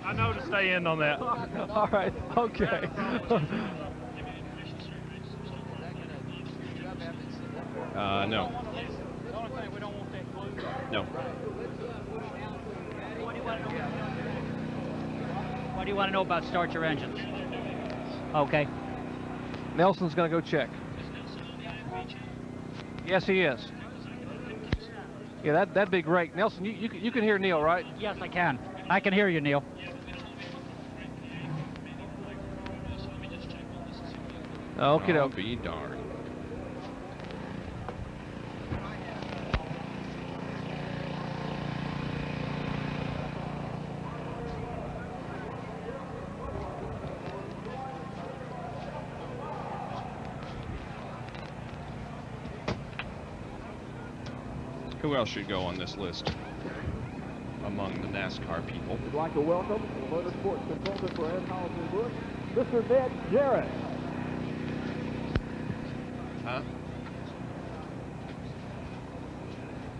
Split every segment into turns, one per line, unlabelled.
I know to stay in on that.
All right, okay.
No. No.
What do you want to know about start your engines? Okay.
Nelson's going to go check. Yes, he is. Yeah, that'd be great. Nelson, you can hear Neil, right?
Yes, I can. I can hear you, Neil.
Okie doke.
Be darned. Who else should go on this list among the NASCAR people?
We'd like to welcome the motorsports consultant for Anheuser-Busch, Mr. Ned Jarrett.
Huh?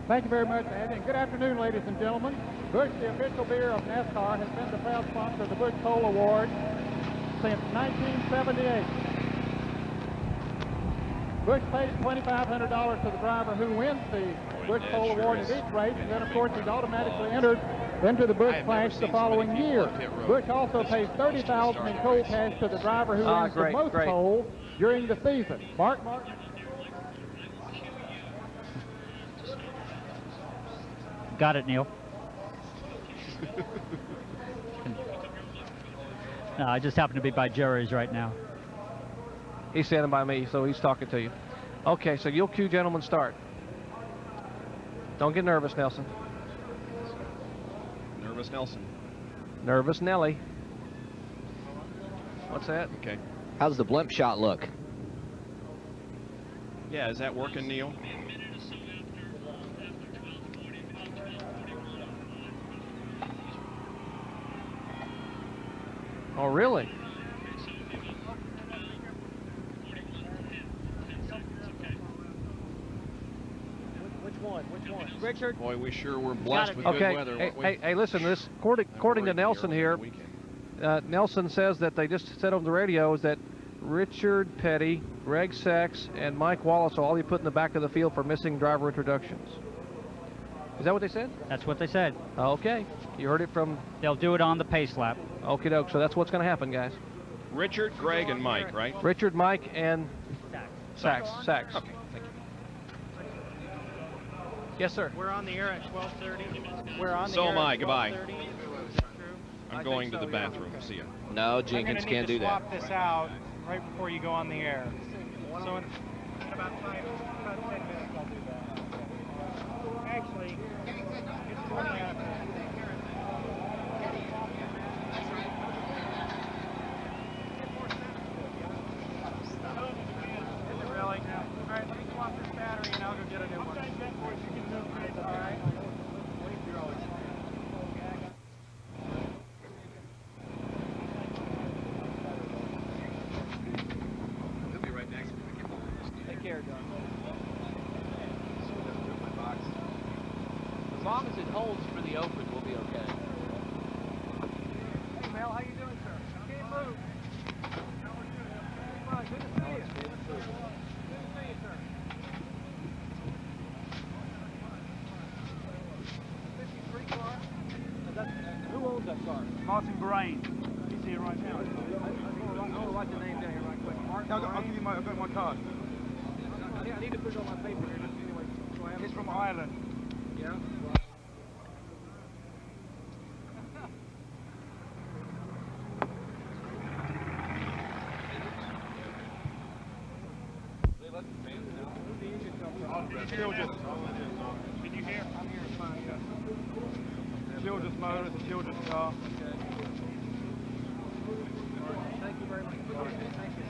Thank you very much, Ed, and good afternoon, ladies and gentlemen. Busch, the official beer of NASCAR, has been the proud sponsor of the Busch Coal Award since 1978. Busch pays $2,500 to the driver who wins the Busch Coal Award at each race, and then, of course, he's automatically entered into the Busch Clash the following year. Busch also pays $30,000 in coal cash to the driver who wins the most coal during the season. Mark Martin.
Got it, Neil. No, I just happen to be by Jerry's right now.
He's standing by me, so he's talking to you. Okay, so you'll cue gentlemen start. Don't get nervous, Nelson.
Nervous Nelson.
Nervous Nelly. What's that?
Okay.
How's the blimp shot look?
Yeah, is that working, Neil?
Oh, really?
Which one? Richard?
Boy, we sure were blessed with good weather.
Hey, listen, this according to Nelson here, Nelson says that they just said on the radio is that Richard Petty, Greg Sachs, and Mike Wallace will all be put in the back of the field for missing driver introductions. Is that what they said?
That's what they said.
Okay. You heard it from...
They'll do it on the pace lap.
Okie doke. So that's what's going to happen, guys.
Richard, Greg, and Mike, right?
Richard, Mike, and... Sachs.
Okay, thank you.
Yes, sir.
We're on the air at 12:30. We're on the
So
air
am I.
at
Goodbye.
12:30.
I'm going to the bathroom. See ya.
No, Jenkins can't do that.
Swap this out right before you go on the air. So in about 10 minutes, I'll do that. Actually, it's 20 after. Really? All right, let me swap this battery and I'll go get a new one. All right.
He'll be right next to me.
Take care, Don.
As long as it holds for the open, we'll be okay.
Hey, Mel, how you doing, sir? Can't move. How are you? Come on, good to see you. Good to see you, sir. 53 car? Who owns that car? Martin Brain. He's here right now. I'll write the name down here right quick. Martin
I'll give you I've got my card.
I need to put it on my paper here. Anyway, so I have
It's from Ireland.
Yeah? Can you hear? I'm hearing fine, yeah.
Children's motor, it's a children's car.
Thank you very much. Thank you.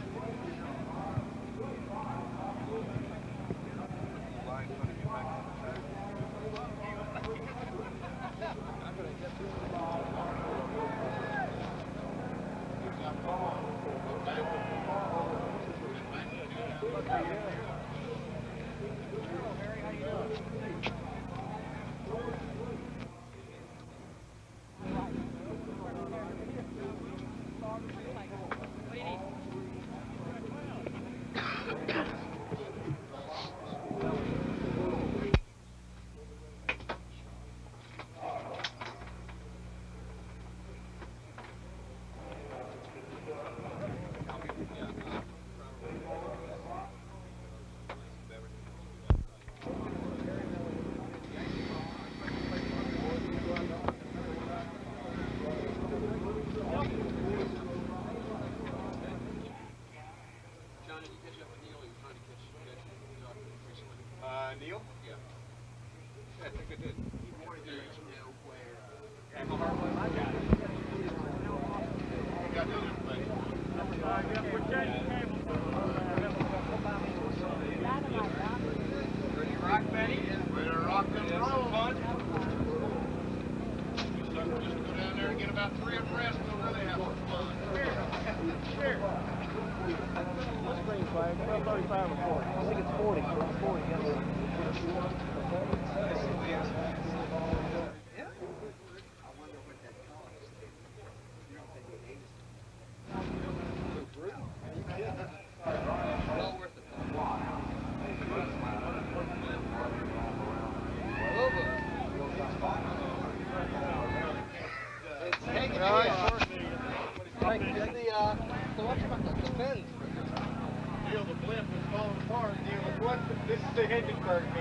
What's green flag? 35 or 40? I think it's 40. 40, yes.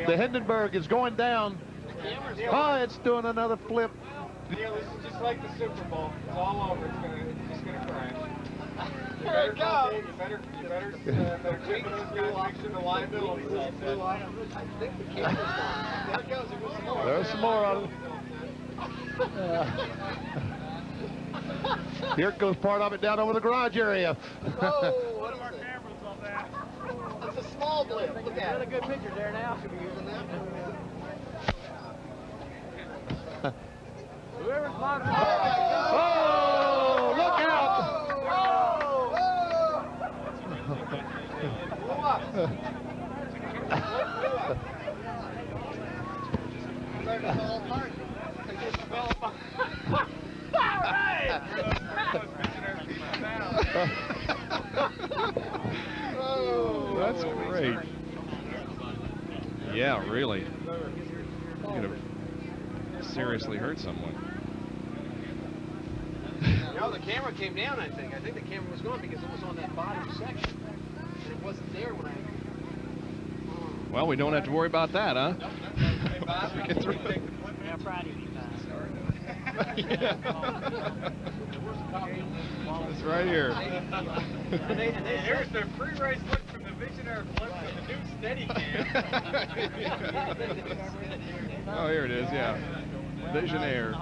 The Hindenburg is going down. Oh, it's doing another flip.
Neil, this is just like the Super Bowl. It's all over. It's just gonna crash.
Here it goes.
You better check with those guys, make sure the liability's all set.
I think the camera's gone. There it goes.
There's some more of them. Here goes part of it down over the garage area.
Oh, what is it? It's a small blip. Look at it.
Really good picture there now.
Should be using that.
Whoever's flying.
Oh, look out!
That's great. Yeah, really. Could have seriously hurt someone.
No, the camera came down, I think. I think the camera was gone because it was on that bottom section. And it wasn't there when I...
Well, we don't have to worry about that, huh? Get through.
Yeah, Friday will be fine.
It's right here.
Here's the pre-race look from the Visionary Flip to the new Steadicam.
Oh, here it is, yeah. Visionaire.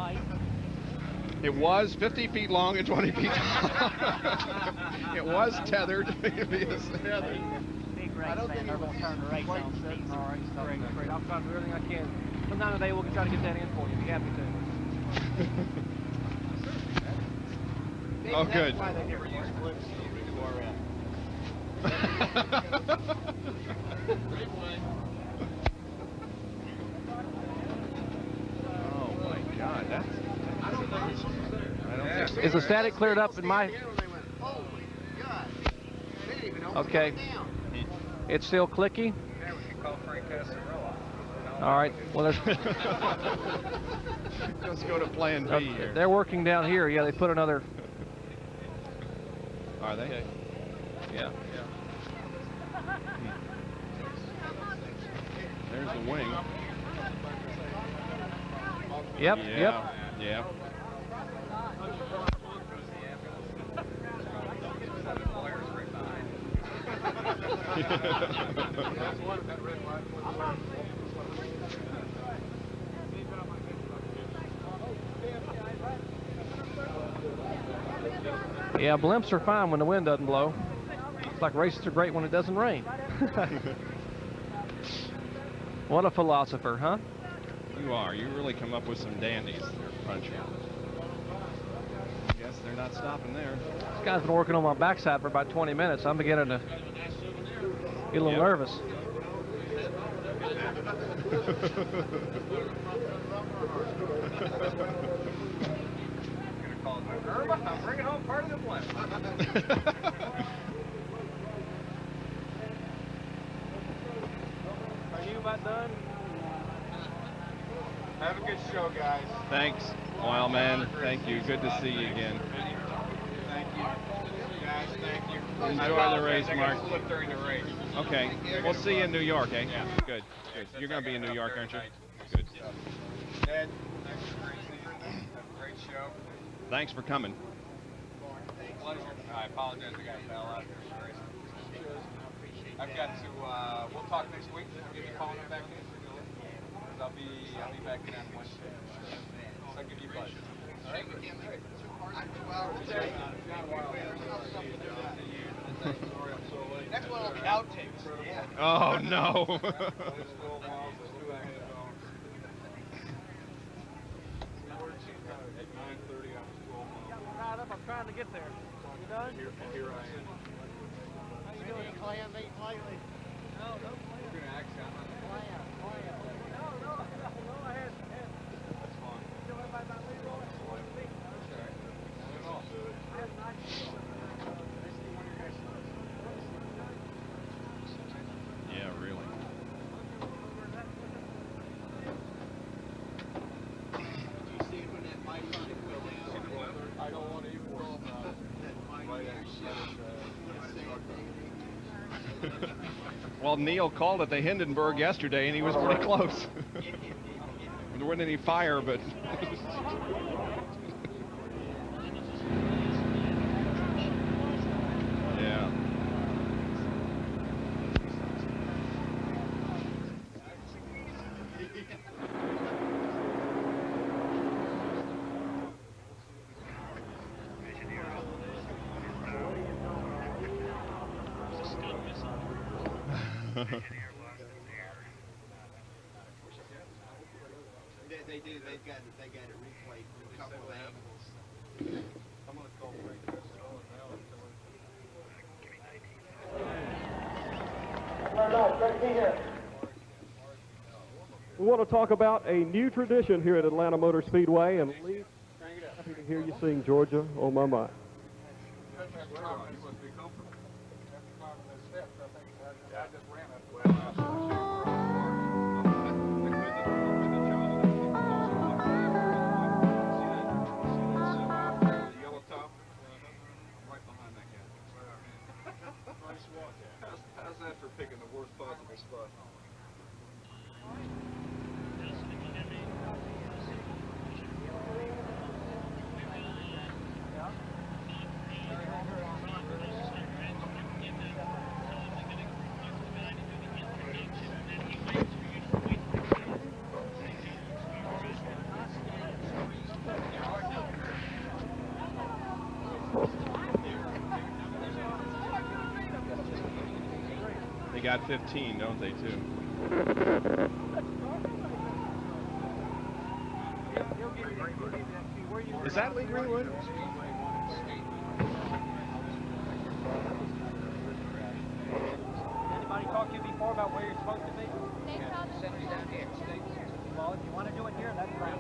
It was 50 feet long and 20 feet tall. It was tethered. It is tethered.
Big race fan. They're going to turn the race on.
All right, great, great. I'll try to do everything I can. Sometime today we'll try to get that in for you. Be happy to.
Oh, good.
That's why they never use flips in
Oh my God, that's. I don't think
Is the static cleared up in my? Okay. It's still clicky.
Yeah, we can call Frank Casarella.
All right. Well, there's.
Let's go to plan B here.
They're working down here. Yeah, they put another.
Are they?
Okay. Yeah.
There's the wing.
Yep.
Yeah,
Yep.
yeah.
Yeah, blimps are fine when the wind doesn't blow. It's like races are great when it doesn't rain. What a philosopher, huh?
You are. You really come up with some dandies there, Punch. Guess they're not stopping there.
This guy's been working on my backside for about 20 minutes. I'm beginning to get a little nervous.
I'm bringing home part of the blend.
Are you about done?
Have a good show, guys.
Thanks, Wild Man. Thank you. Good to see you again.
Thank you. Guys, thank you.
Enjoy the race, Mark.
Flip during the race.
Okay. We'll see you in New York, eh? Yeah. Good. Good. You're going to be in New York, aren't you? Good.
Ed, thanks for the great season. Have a great show.
Thanks for coming.
Pleasure. I apologize, I got fell out there. I've got to, we'll talk next week. I'll give you a call when I'm back in. I'll be back in on Wednesday. So I'll give you a buzz. All right?
Next one will be outtakes. Yeah.
Oh, no.
trying to get there.
You done?
Here I am.
How you doing, Clam? Ain't lately.
We're gonna actually. I'm not.
No, I had.
That's fine.
Tell everybody about Leroy.
Yeah, really.
I don't want to even know about it.
Well, Neil called at the Hindenburg yesterday, and he was pretty close. There wasn't any fire, but. Yeah.
They do. They got it replayed from a couple of angles.
I'm gonna call Frank.
We want to talk about a new tradition here at Atlanta Motor Speedway, and Lee, happy to hear you sing Georgia on My Mind.
You must be comfortable. After climbing those steps, I think I just ran up. Well, yellow top, right behind that guy. Nice walk. How's that for picking the worst possible spot?
They got 15, don't they, too? Is that Lee Greenwood?
Anybody talk to you before about where you're supposed to be?
Send me down here.
Well, if you want to do it here, that's fine.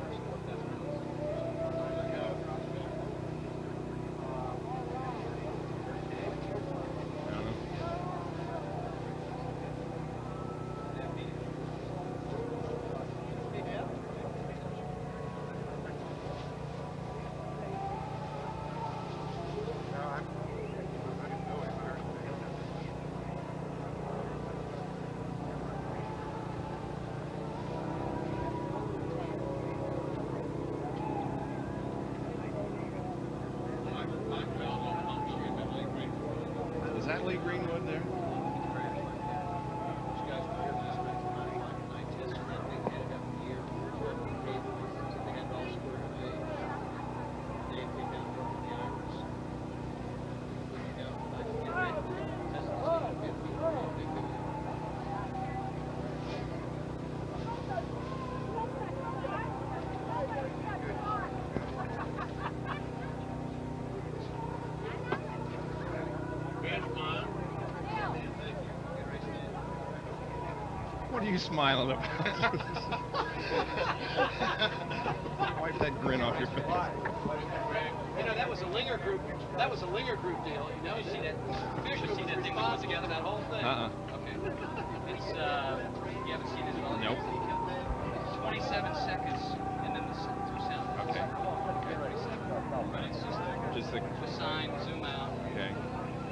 Is that Lee Greenwood there? What are you smiling about? Wipe that grin off your face.
You know, that was a Linger group. That was a Linger group deal. You know, you see that? You see that thing that put together that whole thing? Okay. It's you haven't seen it at all?
Nope.
27 seconds, and then the two sound.
Okay.
But it's just the sign, zoom out.
Okay.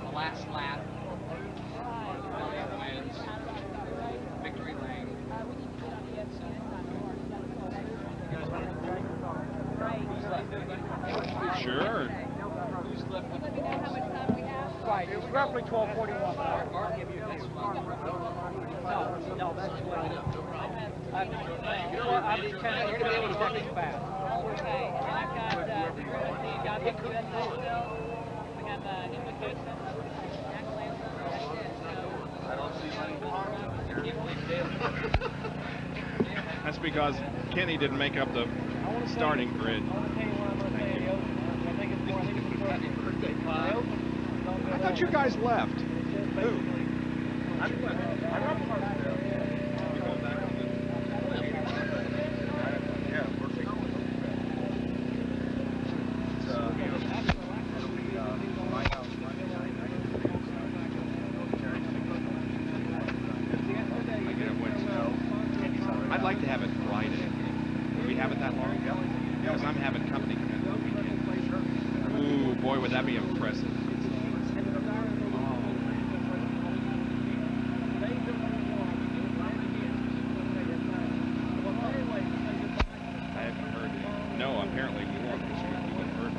The last lap. Wins. Victory lane.
Sure.
Who's left?
Let me know how much time we have. Right, it was roughly 12:41.
Mark, give you this one.
No, that's what I'm just trying to get it seconds back. Okay, and I've got we've got Big USA still. We have Invitation, Jack Lanza, that's it. So
I don't see money.
I can't believe Dale.
That's because Kenny didn't make up the starting grid.
I want to tell you what I'm going to say. I think it's more.
thought you guys left.
Who?
I'd like to have it Friday. Will we have it that long? Because I'm having company come in the weekend. Ooh, boy, would that be impressive. I haven't heard it. No, apparently we won't. Because we haven't heard it.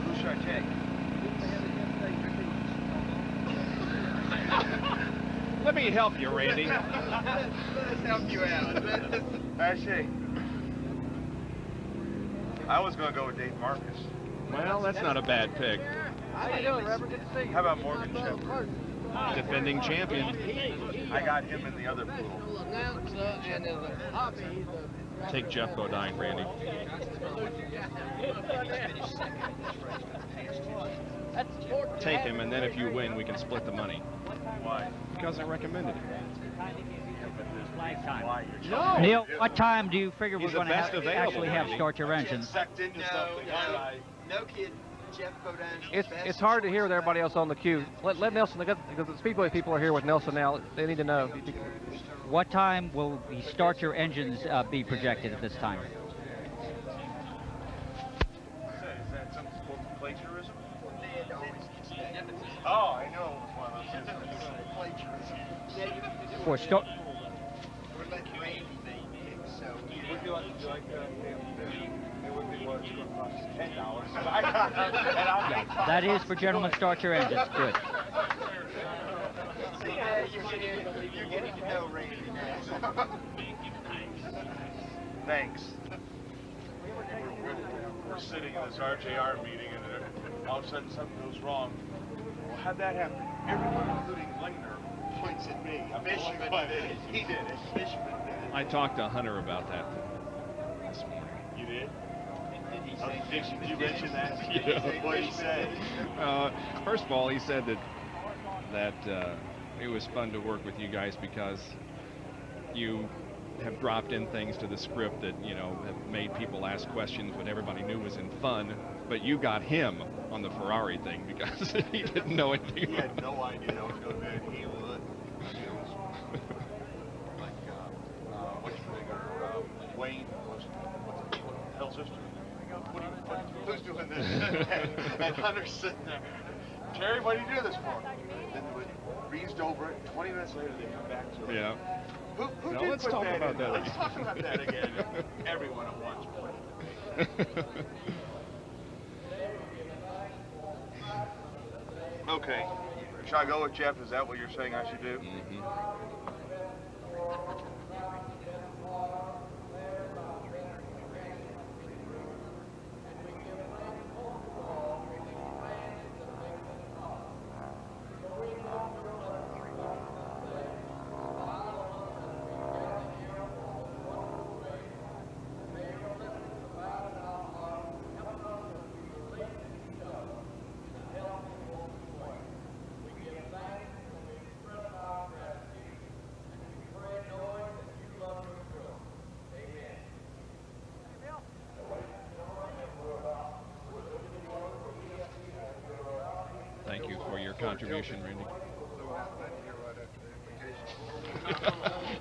Who should I take?
Let me help you, Randy.
Let's help you out. Actually, I was going to go with Dave Marcus.
Well, that's not a bad pick.
How you doing, Reverend? Good to see you.
How about Morgan Shepherd?
Defending champion.
I got him in the other pool.
Take Jeff Bodine, Randy. Take him, and then if you win, we can split the money.
Why?
Because I recommended him.
No. Neil, what time do you figure
He's
we're going
the
to
best available,
actually have
Randy.
start your engines?
No kid. Jeff Bodine's
It's hard to hear with everybody else on the queue. Let Nelson, because the Speedway people are here with Nelson now. They need to know.
What time will the start your engines be projected at this time?
Is that some form of plagiarism? Oh, I know it was one of those.
For start.
We're letting Randy pick, so
Would you like it would be what it's going to cost $10.
That is for gentlemen start your engines. Good.
see, you're getting to know Randy now.
Thanks. We're sitting in this RJR meeting, and all of a sudden something goes wrong. Well, how'd that happen? Everyone, including Lehner, points at me. Fishman did it. He did it. Fishman did it.
I talked to Hunter about that.
You did? Did you mention that?
Yeah.
What did he say?
First of all, he said that it was fun to work with you guys because you have dropped in things to the script that, you know, have made people ask questions when everybody knew was in fun. But you got him on the Ferrari thing because he didn't know anything.
He had no idea that was going to be. He would. Like, what's the bigger? Wayne was what the hell sister? Who's doing this? and Hunter's sitting there. Terry, what do you do this for? Then they breezed over it. 20 minutes later, they come back to it.
Yeah.
Who
Now,
did
let's
put
talk
that
about
in?
that.
Let's talk about that again. Everyone at once. Okay. Should I go with Jeff? Is that what you're saying I should do?
Mm-hmm. Thank you for your contribution, Randy.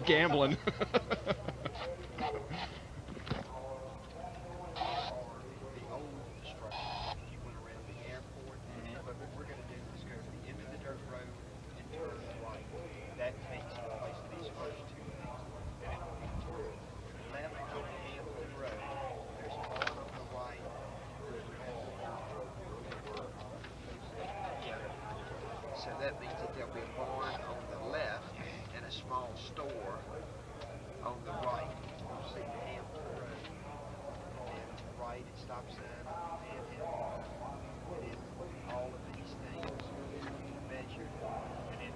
Gambling.
So that means that there'll be a barn on the left and a small store on the right. You'll see Hampton Road. And to the right, it stops in and then all of these things measured. And then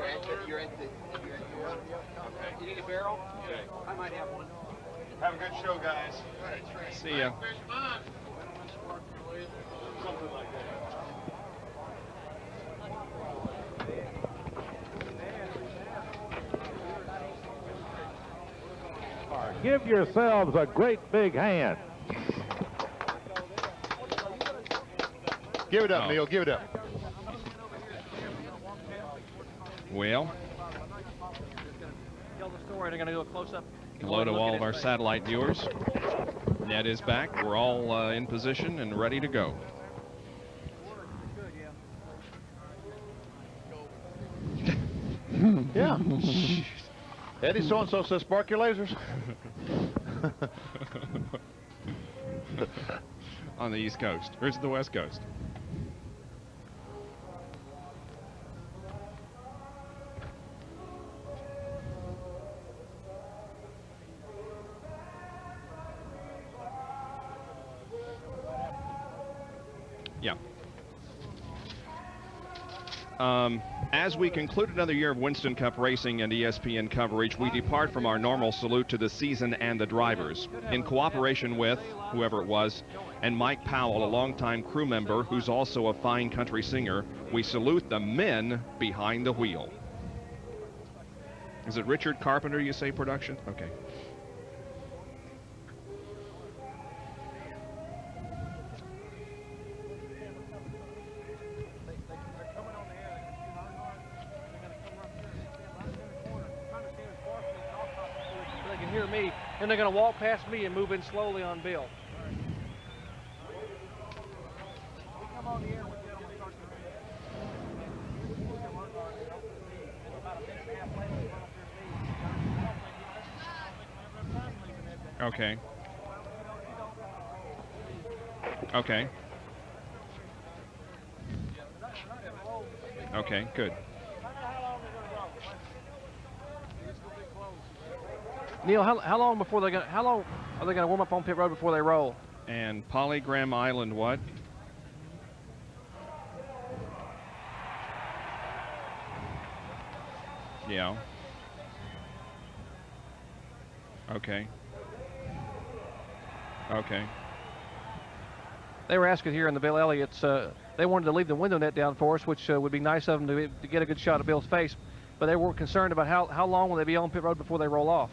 you're at your own. Okay.
a barrel?
Okay.
I might have one.
Have a good show, guys.
See ya.
Something like that.
Give yourselves a great big hand.
Give it up, Neil. Give it up.
Well,
Tell the story. They're going to do a close-up.
hello to all of our satellite viewers. Ned is back. We're all in position and ready to go.
Yeah. Eddie so-and-so says spark your lasers.
On the East Coast. Or is it the West Coast? Yeah. As we conclude another year of Winston Cup racing and ESPN coverage, we depart from our normal salute to the season and the drivers. In cooperation with whoever it was, and Mike Powell, a longtime crew member who's also a fine country singer, we salute the men behind the wheel. Is it Richard Carpenter, you say, production? Okay.
They can hear me, and they're going to walk past me and move in slowly on Bill.
Okay. Okay. Okay, good.
Neil, how long before they're going? How long are they going to warm up on pit road before they roll?
And Polygram Island, what? Yeah. Okay. Okay.
They were asking here in the Bill Elliott's, they wanted to leave the window net down for us, which would be nice of them to get a good shot of Bill's face, but they were concerned about how long will they be on pit road before they roll off.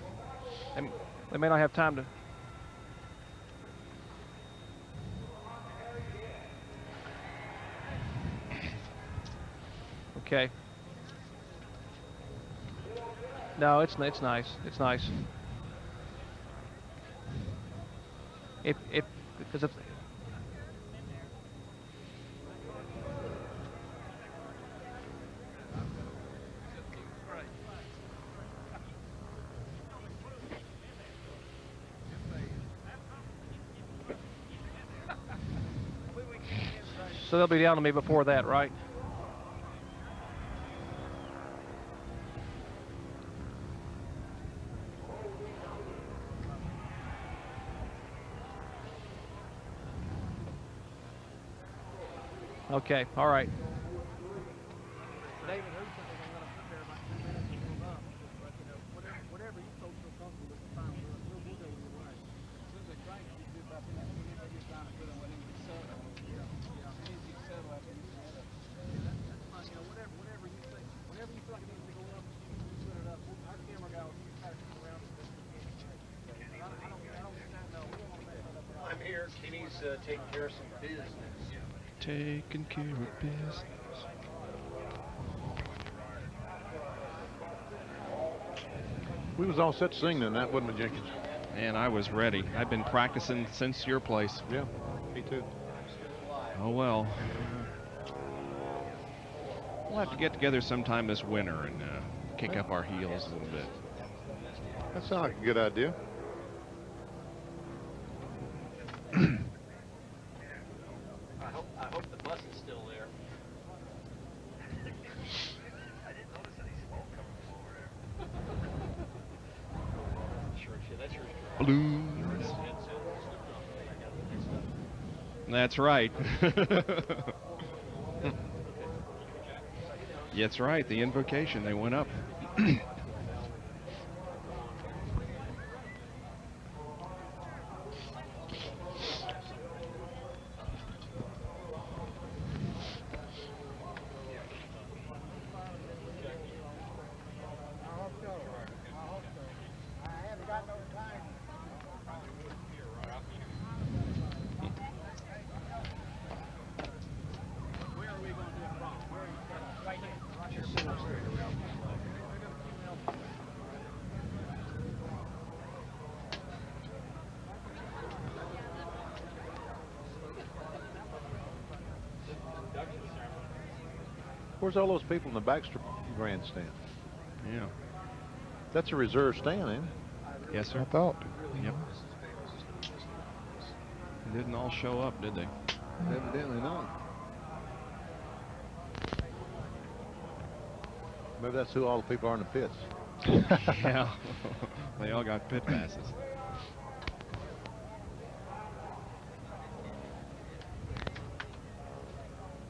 And they may not have time to. Okay. No, it's nice. It's nice. Because if so they'll be down to me before that, right? Okay, all right. David, who said they're going to put there about 2 minutes and move up? But, you know, whatever you folks feel comfortable with, fine. We'll go either way. As soon as they crank it, you do about 10 minutes. They just trying to put them when they get settled. Yeah, yeah. As soon as you settle after you set up. That's fine. You know, whatever you think, whatever you feel like it needs to go up, you put it up. Our camera guy will keep passing around the best we can. I don't know. We don't want to mess that up.
I'm here. Kenny's taking care of some business.
Taking care of business.
We was all set to sing then, that wasn't we, Jenkins?
And I was ready. I've been practicing since your place.
Yeah, me too.
Oh well. We'll have to get together sometime this winter and kick up our heels a little bit.
That sounds like a good idea.
I hope the bus is still there. I didn't notice any smoke coming from over there. Sure, that's yours.
Blues. That's right. That's right. The invocation, they went up.
Where's all those people in the Baxter grandstand?
Yeah.
That's a reserve stand, ain't it?
Yes, sir.
I thought.
Yep. They didn't all show up, did they?
Evidently not. Maybe that's who all the people are in the pits.
Yeah. They all got pit passes.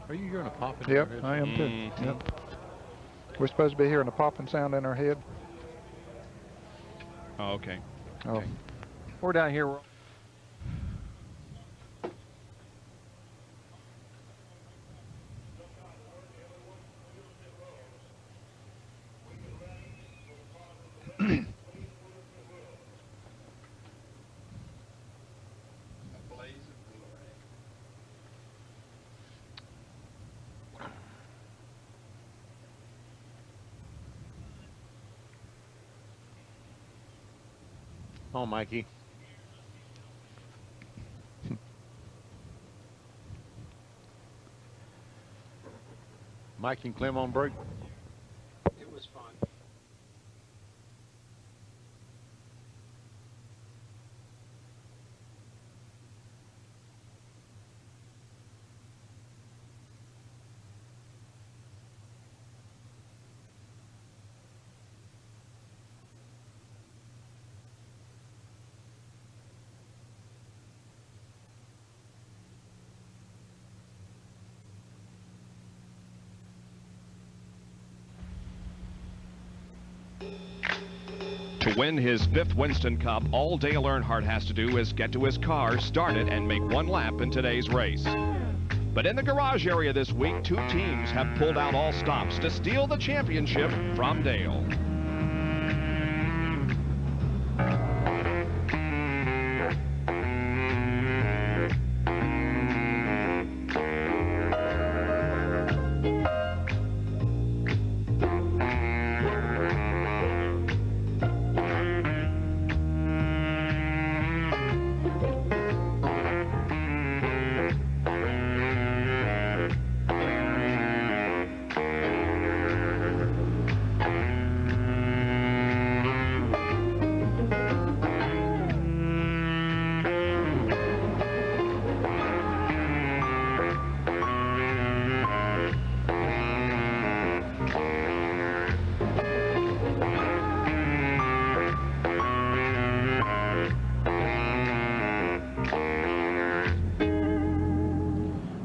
Are you hearing a pop in
Yep,
your head?
I am too. Yep. We're supposed to be hearing a popping sound in our head.
Oh, okay.
Oh.
Okay.
We're down here.
Oh, Mikey. Mike and Clem on break.
It was fun.
To win his 5th Winston Cup, all Dale Earnhardt has to do is get to his car, start it, and make one lap in today's race. But in the garage area this week, 2 teams have pulled out all stops to steal the championship from Dale.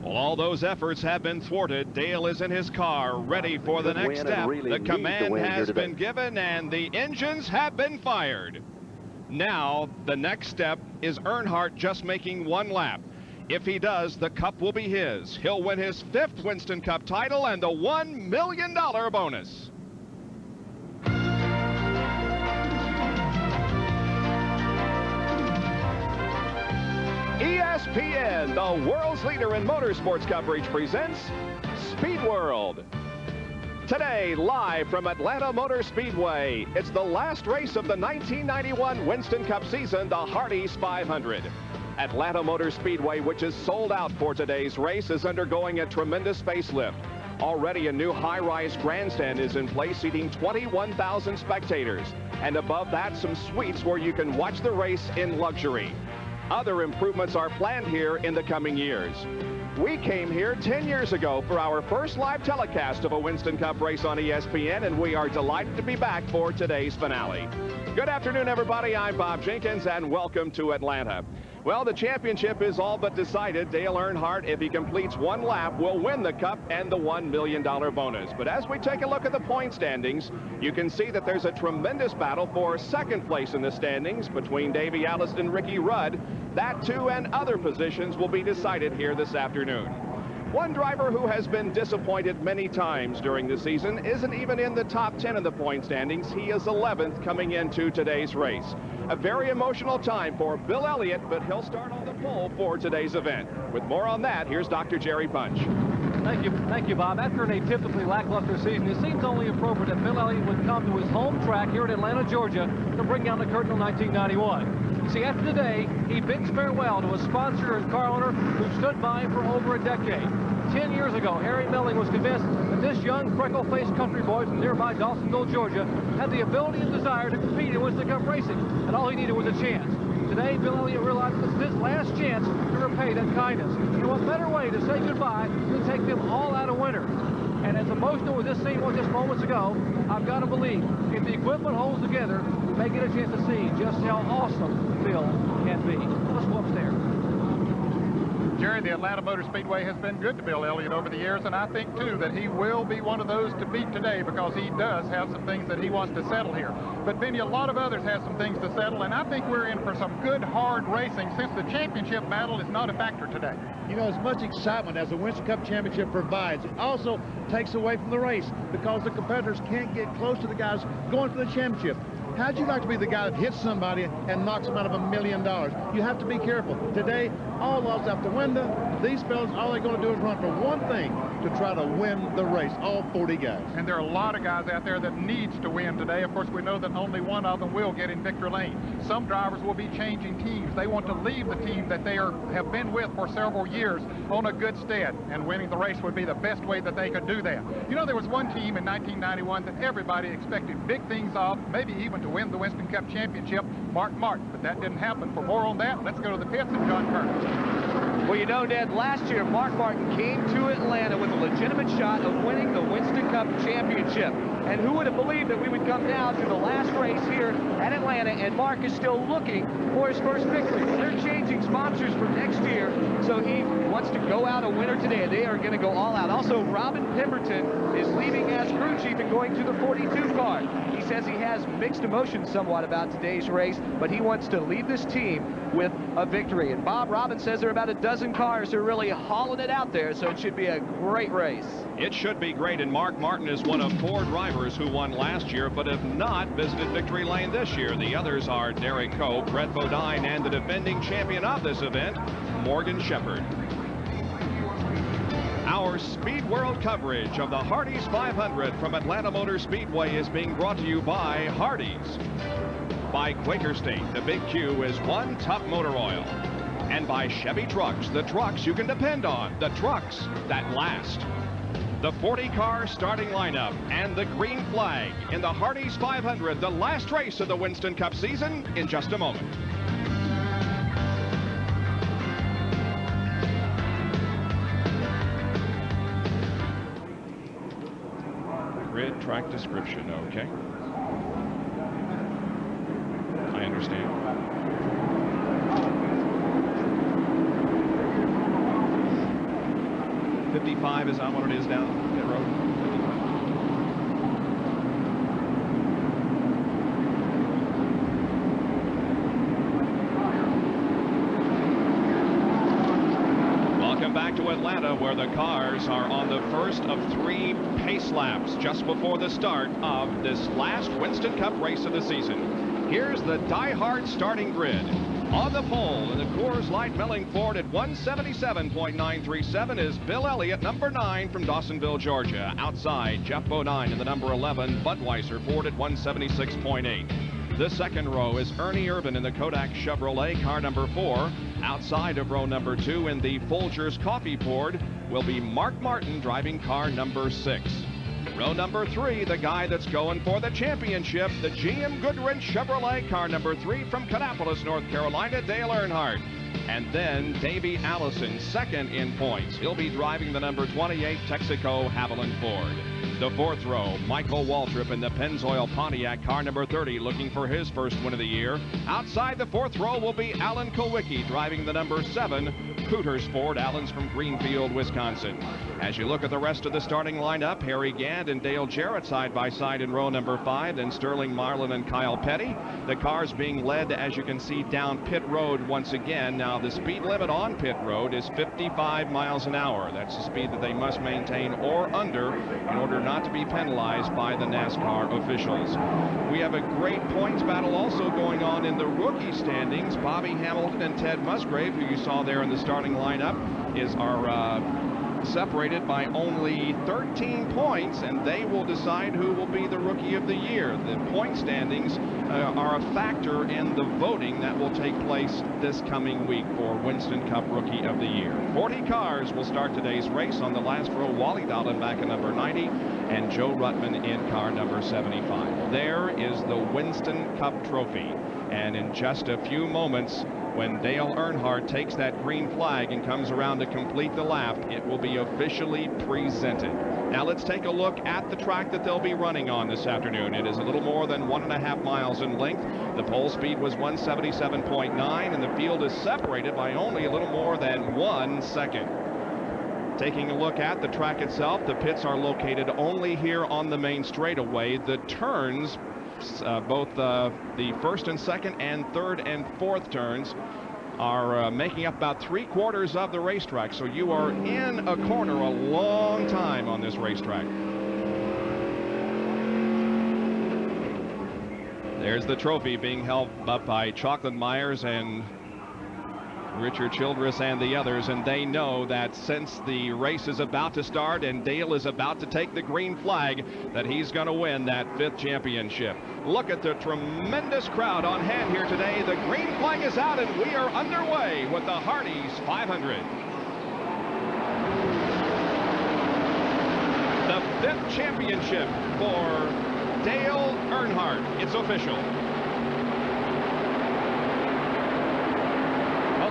All those efforts have been thwarted. Dale is in his car, ready for the next step. The command has been given and the engines have been fired. Now, the next step is Earnhardt just making one lap. If he does, the cup will be his. He'll win his 5th Winston Cup title and the $1 million bonus. ESPN, the world's leader in motorsports coverage, presents Speed World. Today, live from Atlanta Motor Speedway, it's the last race of the 1991 Winston Cup season, the Hardee's 500. Atlanta Motor Speedway, which is sold out for today's race, is undergoing a tremendous facelift. Already a new high-rise grandstand is in place, seating 21,000 spectators. And above that, some suites where you can watch the race in luxury. Other improvements are planned here in the coming years. We came here 10 years ago for our first live telecast of a Winston Cup race on ESPN, and we are delighted to be back for today's finale. Good afternoon, everybody. I'm Bob Jenkins, and welcome to Atlanta. Well, the championship is all but decided. Dale Earnhardt, if he completes one lap, will win the Cup and the $1 million bonus. But as we take a look at the point standings, you can see that there's a tremendous battle for second place in the standings between Davey Allison and Ricky Rudd. That, too, and other positions will be decided here this afternoon. One driver who has been disappointed many times during the season isn't even in the top 10 of the point standings. He is 11th coming into today's race. A very emotional time for Bill Elliott, but he'll start on the pole for today's event. With more on that, here's Dr. Jerry Punch.
Thank you, Bob. After an atypically lackluster season, it seems only appropriate that Bill Elliott would come to his home track here in Atlanta, Georgia, to bring down the curtain in 1991. You see, after today, he bids farewell to a sponsor and car owner who stood by him for over a decade. 10 years ago, Harry Melling was convinced that this young, freckle-faced country boy from nearby Dawsonville, Georgia, had the ability and desire to compete in Winston Cup racing, and all he needed was a chance. Today, Bill Elliott realized this is his last chance to repay that kindness. And what better way to say goodbye than to take them all out a winner? And as emotional as this scene was just moments ago, I've got to believe if the equipment holds together, we may get a chance to see just how awesome Bill can be. Let's go upstairs.
Jerry, the Atlanta Motor Speedway has been good to Bill Elliott over the years, and I think, too, that he will be one of those to beat today because he does have some things that he wants to settle here. But, Benny, a lot of others have some things to settle, and I think we're in for some good, hard racing since the championship battle is not a factor today.
You know, as much excitement as the Winston Cup Championship provides, it also takes away from the race because the competitors can't get close to the guys going for the championship. How'd you like to be the guy that hits somebody and knocks them out of $1 million? You have to be careful. Today, all odds out the window. These fellas, all they're going to do is run for one thing, to try to win the race, all 40 guys.
And there are a lot of guys out there that needs to win today. Of course, we know that only one of them will get in victory lane. Some drivers will be changing teams. They want to leave the team that they have been with for several years on a good stead, and winning the race would be the best way that they could do that. You know, there was one team in 1991 that everybody expected big things of, maybe even to win the Winston Cup Championship, Mark Martin, but that didn't happen. For more on that, let's go to the pits and John Kerner.
Well, you know, Ned, last year Mark Martin came to Atlanta with a legitimate shot of winning the Winston Cup Championship. And who would have believed that we would come now to the last race here at Atlanta, and Mark is still looking for his first victory. Well, they're changing sponsors for next year, so he wants to go out a winner today. They are going to go all out. Also, Robin Pemberton is leaving as crew chief and going to the 42 car. He says he has mixed emotions somewhat about today's race, but he wants to lead this team with a victory. And Bob Robbins says there are about a dozen cars who are really hauling it out there, so it should be a great race.
It should be great, and Mark Martin is one of 4 drivers who won last year but have not visited victory lane this year. The others are Derek Coe, Brett Bodine, and the defending champion of this event, Morgan Shepherd. Our Speed World coverage of the Hardee's 500 from Atlanta Motor Speedway is being brought to you by Hardee's, by Quaker State, the Big Q is one tough motor oil, and by Chevy Trucks, the trucks you can depend on, the trucks that last. The 40-car starting lineup and the green flag in the Hardee's 500, the last race of the Winston Cup season, in just a moment. Grid track description, okay. I understand. .55 is not what it is down pit road. 55. Welcome back to Atlanta, where the cars are on the first of 3 pace laps just before the start of this last Winston Cup race of the season. Here's the die-hard starting grid. On the pole in the Coors Light Melling Ford at 177.937 is Bill Elliott, number 9 from Dawsonville, Georgia. Outside, Jeff Bodine in the number 11 Budweiser Ford at 176.8. The second row is Ernie Irvin in the Kodak Chevrolet, car number 4. Outside of row number 2 in the Folgers Coffee Ford will be Mark Martin driving car number 6. Row number 3, the guy that's going for the championship, the GM Goodwrench Chevrolet, car number 3 from Kannapolis, North Carolina, Dale Earnhardt. And then Davey Allison, second in points. He'll be driving the number 28 Texaco Haviland Ford. The fourth row, Michael Waltrip in the Pennzoil Pontiac, car number 30, looking for his first win of the year. Outside the fourth row will be Alan Kulwicki driving the number 7 Cooters Ford. Alan's from Greenfield, Wisconsin. As you look at the rest of the starting lineup, Harry Gant and Dale Jarrett side by side in row number 5, then Sterling Marlin and Kyle Petty. The cars being led, as you can see, down pit road once again. Now, the speed limit on pit road is 55 miles an hour. That's the speed that they must maintain or under in order not to be penalized by the NASCAR officials. We have a great points battle also going on in the rookie standings. Bobby Hamilton and Ted Musgrave, who you saw there in the starting lineup, is our separated by only 13 points, and they will decide who will be the Rookie of the Year. The point standings are a factor in the voting that will take place this coming week for Winston Cup Rookie of the Year. 40 cars will start today's race. On the last row, Wally Dallenbach in number 90 and Joe Ruttman in car number 75. There is the Winston Cup Trophy, and in just a few moments, when Dale Earnhardt takes that green flag and comes around to complete the lap, it will be officially presented. Now let's take a look at the track that they'll be running on this afternoon. It is a little more than 1.5 miles in length. The pole speed was 177.9, and the field is separated by only a little more than 1 second. Taking a look at the track itself, the pits are located only here on the main straightaway. The turns, both the first and second and third and fourth turns, are making up about 3/4 of the racetrack. So you are in a corner a long time on this racetrack. There's the trophy being held up by Chocolate Myers and Richard Childress and the others, and they know that since the race is about to start and Dale is about to take the green flag, that he's going to win that 5th championship. Look at the tremendous crowd on hand here today. The green flag is out, and we are underway with the Hardee's 500. The 5th championship for Dale Earnhardt. It's official.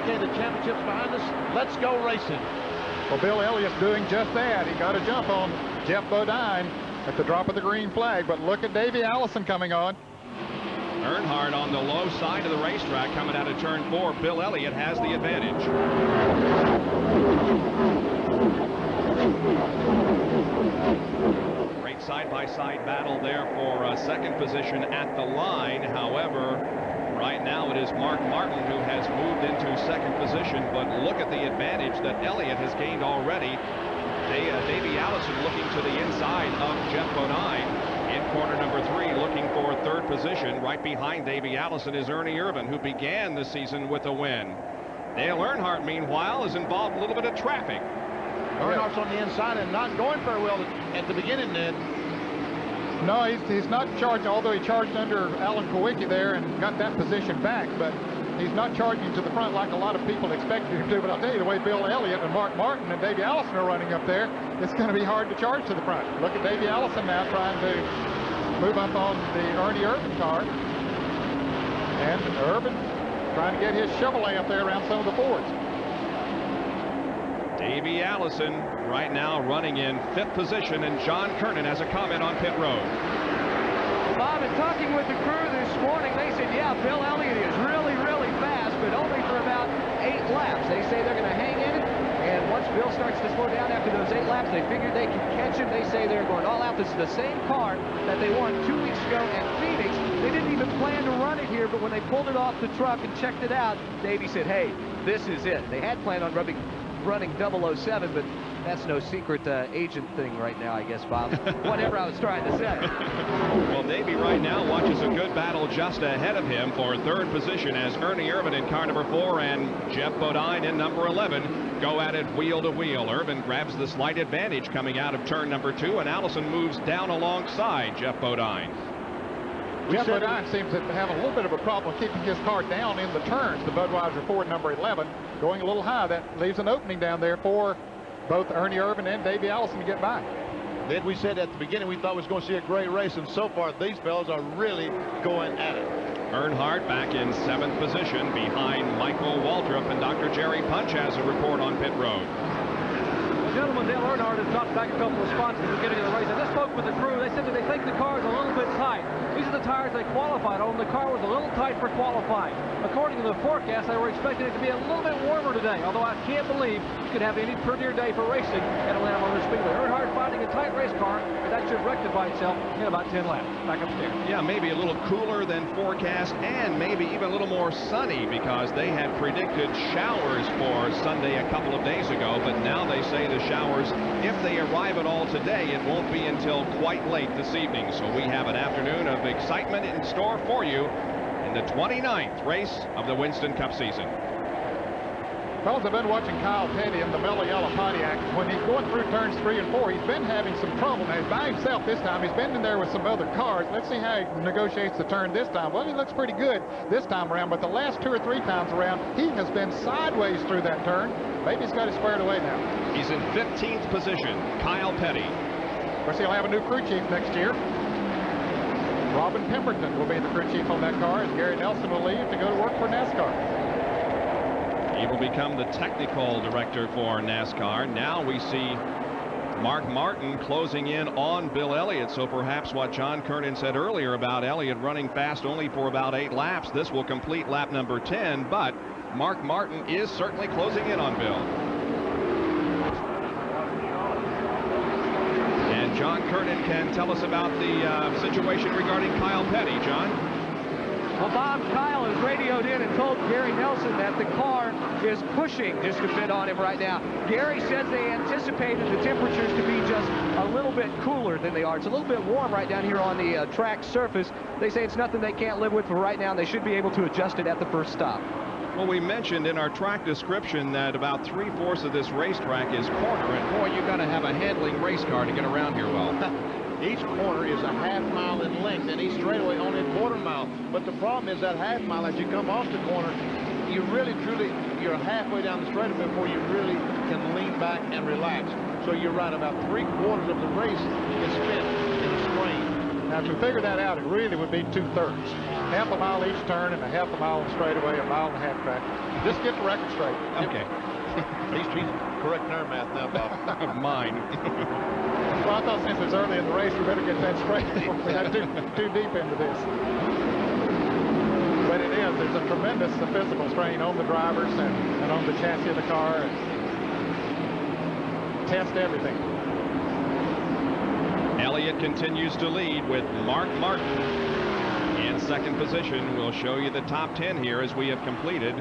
Okay, the championship's behind us. Let's go racing.
Well, Bill Elliott's doing just that. He got a jump on Jeff Bodine at the drop of the green flag, but look at Davey Allison coming on.
Earnhardt on the low side of the racetrack coming out of turn 4. Bill Elliott has the advantage. Great side-by-side battle there for second position at the line. However, right now it is Mark Martin who has moved into second position, but look at the advantage that Elliott has gained already. Davey Allison looking to the inside of Jeff Bodine in corner number 3, looking for third position. Right behind Davey Allison is Ernie Irvan, who began the season with a win. Dale Earnhardt, meanwhile, is involved in a little bit of traffic.
Earnhardt's on the inside and not going very well at the beginning, Ned.
No, he's not charged, although he charged under Alan Kowicki there and got that position back, but he's not charging to the front like a lot of people expected him to. But I'll tell you, the way Bill Elliott and Mark Martin and Davey Allison are running up there, it's going to be hard to charge to the front. Look at Davey Allison now trying to move up on the Ernie Irvan car. And Irvan trying to get his Chevrolet up there around some of the Fords.
Davey Allison right now running in 5th position, and John Kernan has a comment on pit road.
Bob, in talking with the crew this morning, they said, yeah, Bill Elliott is really, really fast, but only for about 8 laps. They say they're going to hang in it, and once Bill starts to slow down after those 8 laps, they figure they can catch him. They say they're going all out. This is the same car that they won 2 weeks ago at Phoenix. They didn't even plan to run it here, but when they pulled it off the truck and checked it out, Davey said, hey, this is it. They had planned on running 007, but that's no secret agent thing right now, I guess, Bob. Whatever I was trying to say.
Well, Davey right now watches a good battle just ahead of him for third position as Ernie Irvan in car number 4 and Jeff Bodine in number 11 go at it wheel to wheel. Irvan grabs the slight advantage coming out of turn number 2, and Allison moves down alongside Jeff Bodine.
Jeff Bodine seems to have a little bit of a problem keeping his car down in the turns. The Budweiser Ford number 11 going a little high. That leaves an opening down there for both Ernie Irvan and Davey Allison to get by.
Then we said at the beginning we thought we was going to see a great race, and so far these fellas are really going at it.
Earnhardt back in 7th position behind Michael Waldrop, and Dr. Jerry Punch has a report on pit road.
Gentlemen, Dale Earnhardt has dropped back a couple of spots at the beginning of the race. I just spoke with the crew. They said that they think the car is a little bit tight. These are the tires they qualified on. The car was a little tight for qualifying. According to the forecast, they were expecting it to be a little bit warmer today, although I can't believe you could have any prettier day for racing at Atlanta Motor Speedway. Earnhardt finding a tight race car, but that should rectify itself in about 10 laps. Back upstairs.
Yeah, maybe a little cooler than forecast, and maybe even a little more sunny, because they had predicted showers for Sunday a couple of days ago, but now they say the showers, if they arrive at all today, it won't be until quite late this evening. So we have an afternoon of excitement in store for you in the 29th race of the Winston Cup season.
Fellas, I've been watching Kyle Petty in the Mellow Yellow Pontiac. When he's going through turns 3 and 4, he's been having some trouble. Now, he's by himself this time. He's been in there with some other cars. Let's see how he negotiates the turn this time. Well, he looks pretty good this time around, but the last 2 or 3 times around, he has been sideways through that turn. Maybe he's got it squared away now.
He's in 15th position, Kyle Petty.
Of course, he'll have a new crew chief next year. Robin Pemberton will be the crew chief on that car, as Gary Nelson will leave to go to work for NASCAR.
He will become the technical director for NASCAR. Now we see Mark Martin closing in on Bill Elliott. So perhaps what John Kernan said earlier about Elliott running fast only for about 8 laps, this will complete lap number 10. But Mark Martin is certainly closing in on Bill. And John Kernan can tell us about the situation regarding Kyle Petty. John?
Well, Bob, Kyle has radioed in and told Gary Nelson that the car is pushing just a bit on him right now. Gary says they anticipated the temperatures to be just a little bit cooler than they are. It's a little bit warm right down here on the track surface. They say it's nothing they can't live with for right now, and they should be able to adjust it at the first stop.
Well, we mentioned in our track description that about 3/4 of this racetrack is corner, and boy, you've got to have a handling race car to get around here well.
Each corner is a half mile in length, and each straightaway only a quarter mile. But the problem is that half mile, as you come off the corner, you really, truly, you're halfway down the straightaway before you really can lean back and relax. So you're right, about 3/4 of the race is spent in a strain.
Now, to figure that out, it really would be 2/3. Half a mile each turn and a half a mile on straightaway, a mile and a half track. Just get the record straight.
Okay.
He's correcting our math now, Bob.
Mine.
Well, I thought since it's early in the race, we better get that straight before we got too deep into this. But it is. There's a tremendous physical strain on the drivers and on the chassis of the car. And test everything.
Elliott continues to lead with Mark Martin in second position. We'll show you the top 10 here as we have completed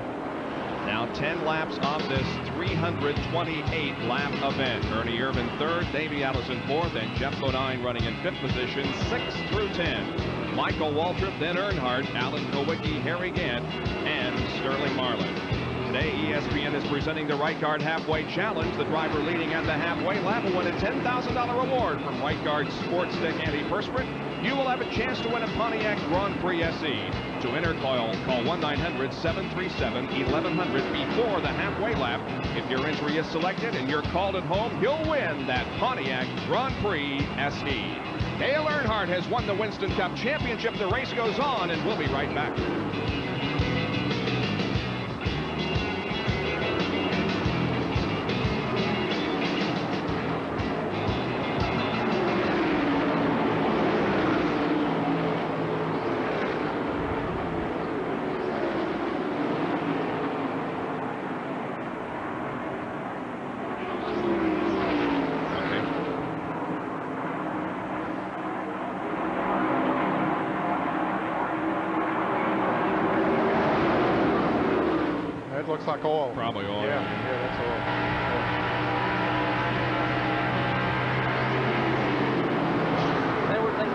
now 10 laps of this 328 lap event. Ernie Irvin third, Davey Allison fourth, and Jeff Bodine running in fifth position, 6 through 10. Michael Waltrip, then Earnhardt, Alan Kowicki, Harry Gant, and Sterling Marlin. Today, ESPN is presenting the Right Guard Halfway Challenge. The driver leading at the halfway lap will win a $10,000 reward from Right Guard Sports Stick Antiperspirant. You will have a chance to win a Pontiac Grand Prix SE. To enter, call 1-900-737-1100 before the halfway lap. If your entry is selected and you're called at home, you'll win that Pontiac Grand Prix SE. Dale Earnhardt has won the Winston Cup Championship. The race goes on, and we'll be right back.
Looks like oil.
Probably oil.
Yeah, that's oil.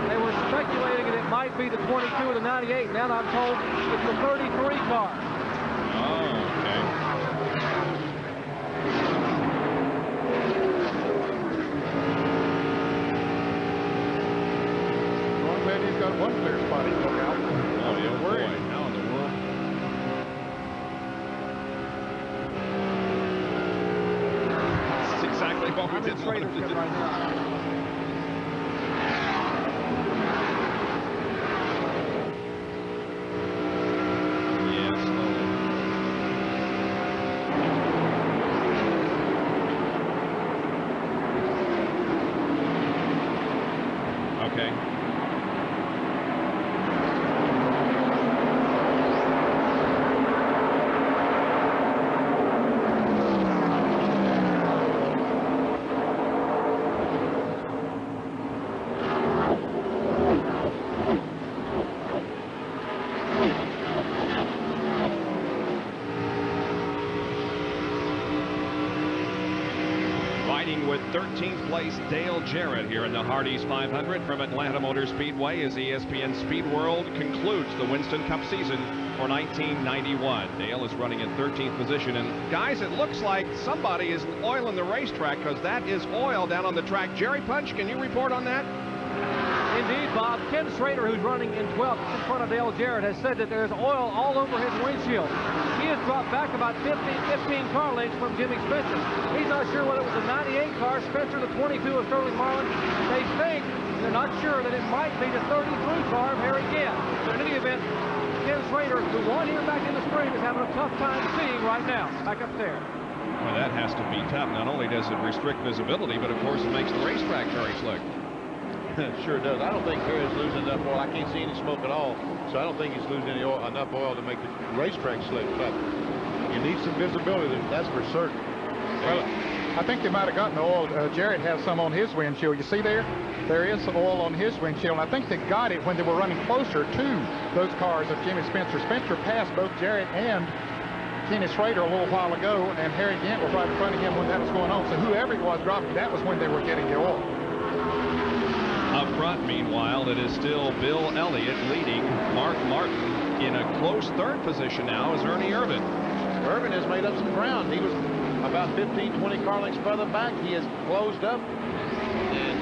They were speculating that it might be the 22 or the 98. Now I'm told it's the 33 car.
Oh, okay.
Well, glad he's got one clear spot he took out.
Oh, yeah, boy. How in the world? Exactly what we did want to do.
Right now.
Yeah, slowly. Okay. Riding with 13th place Dale Jarrett here in the Hardee's 500 from Atlanta Motor Speedway as ESPN Speed World concludes the Winston Cup season for 1991. Dale is running in 13th position, and guys, it looks like somebody is oiling the racetrack, because that is oil down on the track. Jerry Punch, can you report on that?
Indeed, Bob. Ken Schrader, who's running in 12th in front of Dale Jarrett, has said that there's oil all over his windshield. He has dropped back about 15 car lengths from Jimmy Spencer. He's not sure whether it was a 98 car, Spencer the 22 of Sterling Marlin. They think, they're not sure, that it might be the 33 car of Harry Gant. But in any event, Ken Schrader, who won here back in the spring, is having a tough time seeing right now, back up there.
Well, that has to be tough. Not only does it restrict visibility, but of course it makes the racetrack very slick.
Sure does. I don't think Harry's losing enough oil. I can't see any smoke at all, so I don't think he's losing enough oil to make the racetrack slick. But you need some visibility, that's for certain.
Well, I think they might have gotten the oil. Jarrett has some on his windshield. You see there? There is some oil on his windshield. And I think they got it when they were running closer to those cars of Jimmy Spencer. Spencer passed both Jarrett and Kenny Schrader a little while ago, and Harry Gant was right in front of him when that was going on. So whoever it was dropping, that was when they were getting the oil.
Up front, meanwhile, it is still Bill Elliott leading. Mark Martin in a close third position now is Ernie Irvin.
Irvin has made up some ground. He was about 15, 20 car lengths further back. He has closed up, and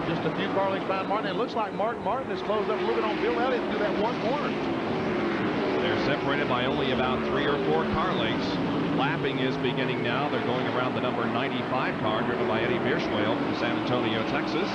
just a few car lengths behind Martin. It looks like Mark Martin has closed up a little bit on Bill Elliott through that one corner.
They're separated by only about 3 or 4 car lengths. Lapping is beginning now. They're going around the number 95 car, driven by Eddie Bierschwale from San Antonio, Texas.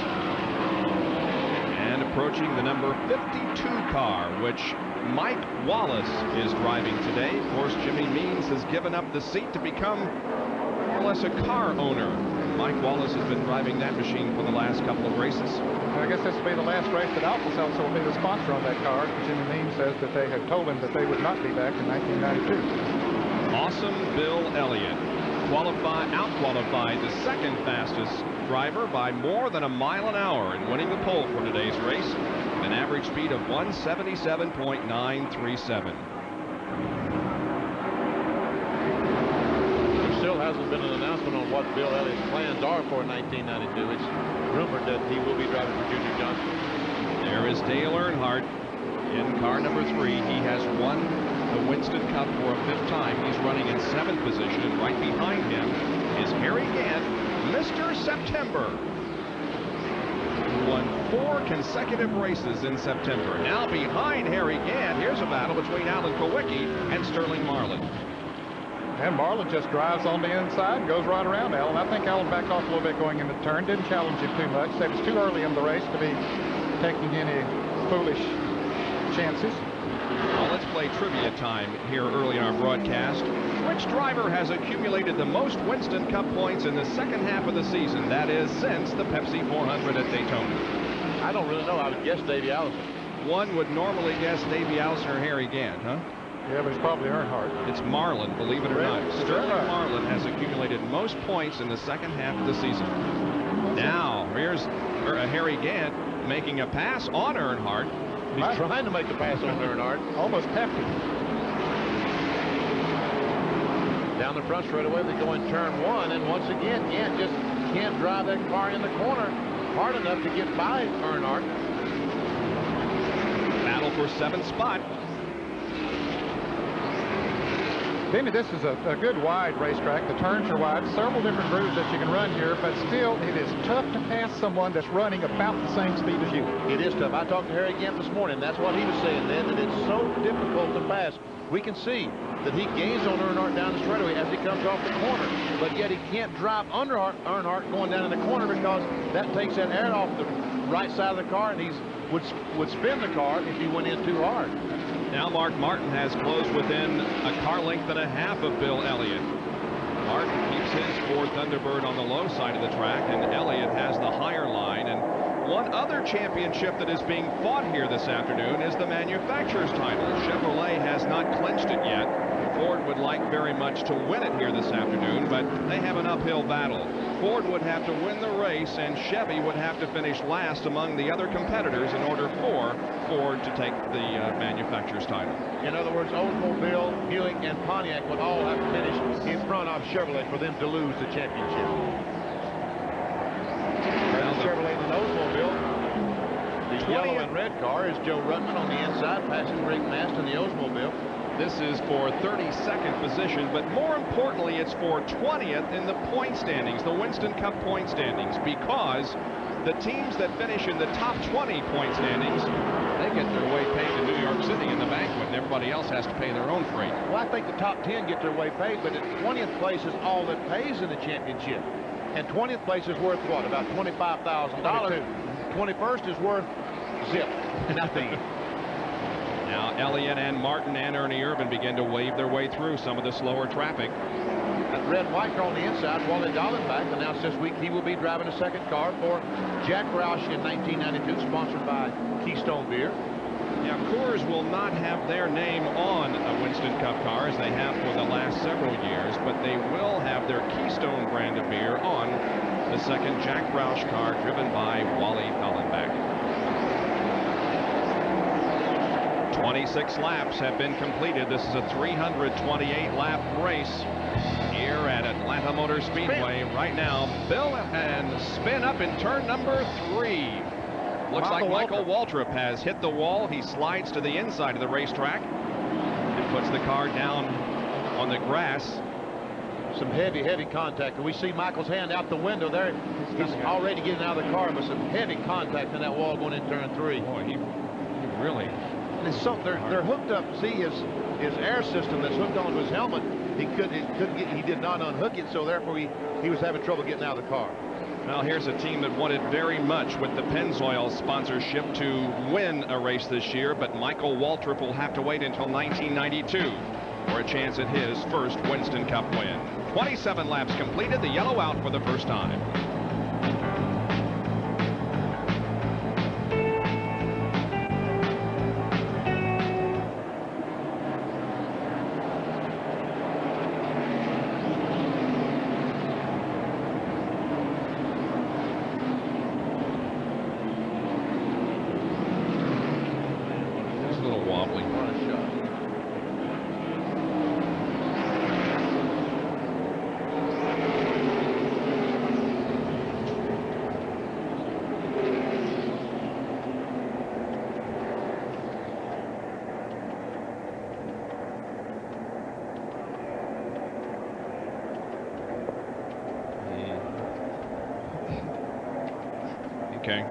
And approaching the number 52 car, which Mike Wallace is driving today. Of course, Jimmy Means has given up the seat to become more or less a car owner. Mike Wallace has been driving that machine for the last couple of races.
I guess this will be the last race that Alka-Seltzer will be the sponsor on that car. Jimmy Means says that they had told him that they would not be back in 1992.
Awesome Bill Elliott out-qualified the second fastest driver by more than a mile an hour in winning the pole for today's race with an average speed of 177.937.
There still hasn't been an announcement on what Bill Elliott's plans are for 1992. It's rumored that he will be driving for Junior Johnson.
There is Dale Earnhardt in car number 3. He has won the Winston Cup for a 5th time. He's running in 7th position, and right behind him is Harry Gant, Mr. September, who won 4 consecutive races in September. Now behind Harry Gant, here's a battle between Alan Kowicki and Sterling Marlin.
And Marlin just drives on the inside and goes right around Alan. I think Alan backed off a little bit going into the turn, didn't challenge him too much. Said it was too early in the race to be taking any foolish chances.
Well, let's play trivia time here early in our broadcast. Which driver has accumulated the most Winston Cup points in the second half of the season? That is, since the Pepsi 400 at Daytona.
I don't really know. I would guess Davey Allison.
One would normally guess Davey Allison or Harry Gant, huh?
Yeah, but it's probably Earnhardt.
It's Marlin, believe it or not. Sterling Marlin has accumulated most points in the second half of the season. Now, here's Harry Gant making a pass on Earnhardt.
He's trying to make the pass on Earnhardt.
Almost kept him.
Down the front straightaway, they go in turn 1, and once again, Gant just can't drive that car in the corner hard enough to get by Earnhardt.
Battle for 7th spot.
Benny, this is a good wide racetrack. The turns are wide, several different grooves that you can run here, but still it is tough to pass someone that's running about the same speed as you.
It is tough. I talked to Harry Gant this morning. That's what he was saying then, that it's so difficult to pass. We can see that he gains on Earnhardt down the straightaway as he comes off the corner, but yet he can't drive under Earnhardt going down in the corner because that takes that air off the right side of the car, and he would spin the car if he went in too hard.
Now Mark Martin has closed within a car length and a half of Bill Elliott. Martin keeps his Ford Thunderbird on the low side of the track, and Elliott has the higher line. And one other championship that is being fought here this afternoon is the manufacturer's title. Chevrolet has not clinched it yet. Ford would like very much to win it here this afternoon, but they have an uphill battle. Ford would have to win the race, and Chevy would have to finish last among the other competitors in order for Ford to take the manufacturer's title.
In other words, Oldsmobile, Buick, and Pontiac would all have to finish in front of Chevrolet for them to lose the championship. yellow and red car is Joe Rutman on the inside, passing Rick Mast in the Oldsmobile.
This is for 32nd position, but more importantly, it's for 20th in the point standings, the Winston Cup point standings, because the teams that finish in the top 20 point standings, they get their way paid to New York City in the banquet, and everybody else has to pay their own freight.
Well, I think the top 10 get their way paid, but 20th place is all that pays in the championship. And 20th place is worth what? About $25,000. 21st is worth zip. Nothing.
Now Elliott and Martin and Ernie Irvin begin to wave their way through some of the slower traffic.
That red and white car on the inside, Wally Dallenbach, announced this week he will be driving a second car for Jack Roush in 1992, sponsored by Keystone Beer.
Now, Coors will not have their name on a Winston Cup car as they have for the last several years, but they will have their Keystone brand of beer on the second Jack Roush car driven by Wally Dallenbach. 26 laps have been completed. This is a 328-lap race here at Atlanta Motor Speedway. Right now, Bill and spin up in turn number 3. Looks like Michael Waltrip has hit the wall. He slides to the inside of the racetrack and puts the car down on the grass.
Some heavy contact. And we see Michael's hand out the window there. He's already getting out of the car, but some heavy contact in that wall going in turn 3.
Boy, he really...
And so they're hooked up. See his air system that's hooked onto his helmet. He did not unhook it, so therefore he was having trouble getting out of the car.
Well, here's a team that wanted very much with the Pennzoil sponsorship to win a race this year, but Michael Waltrip will have to wait until 1992 for a chance at his first Winston Cup win. 27 laps completed, the yellow out for the first time. Okay.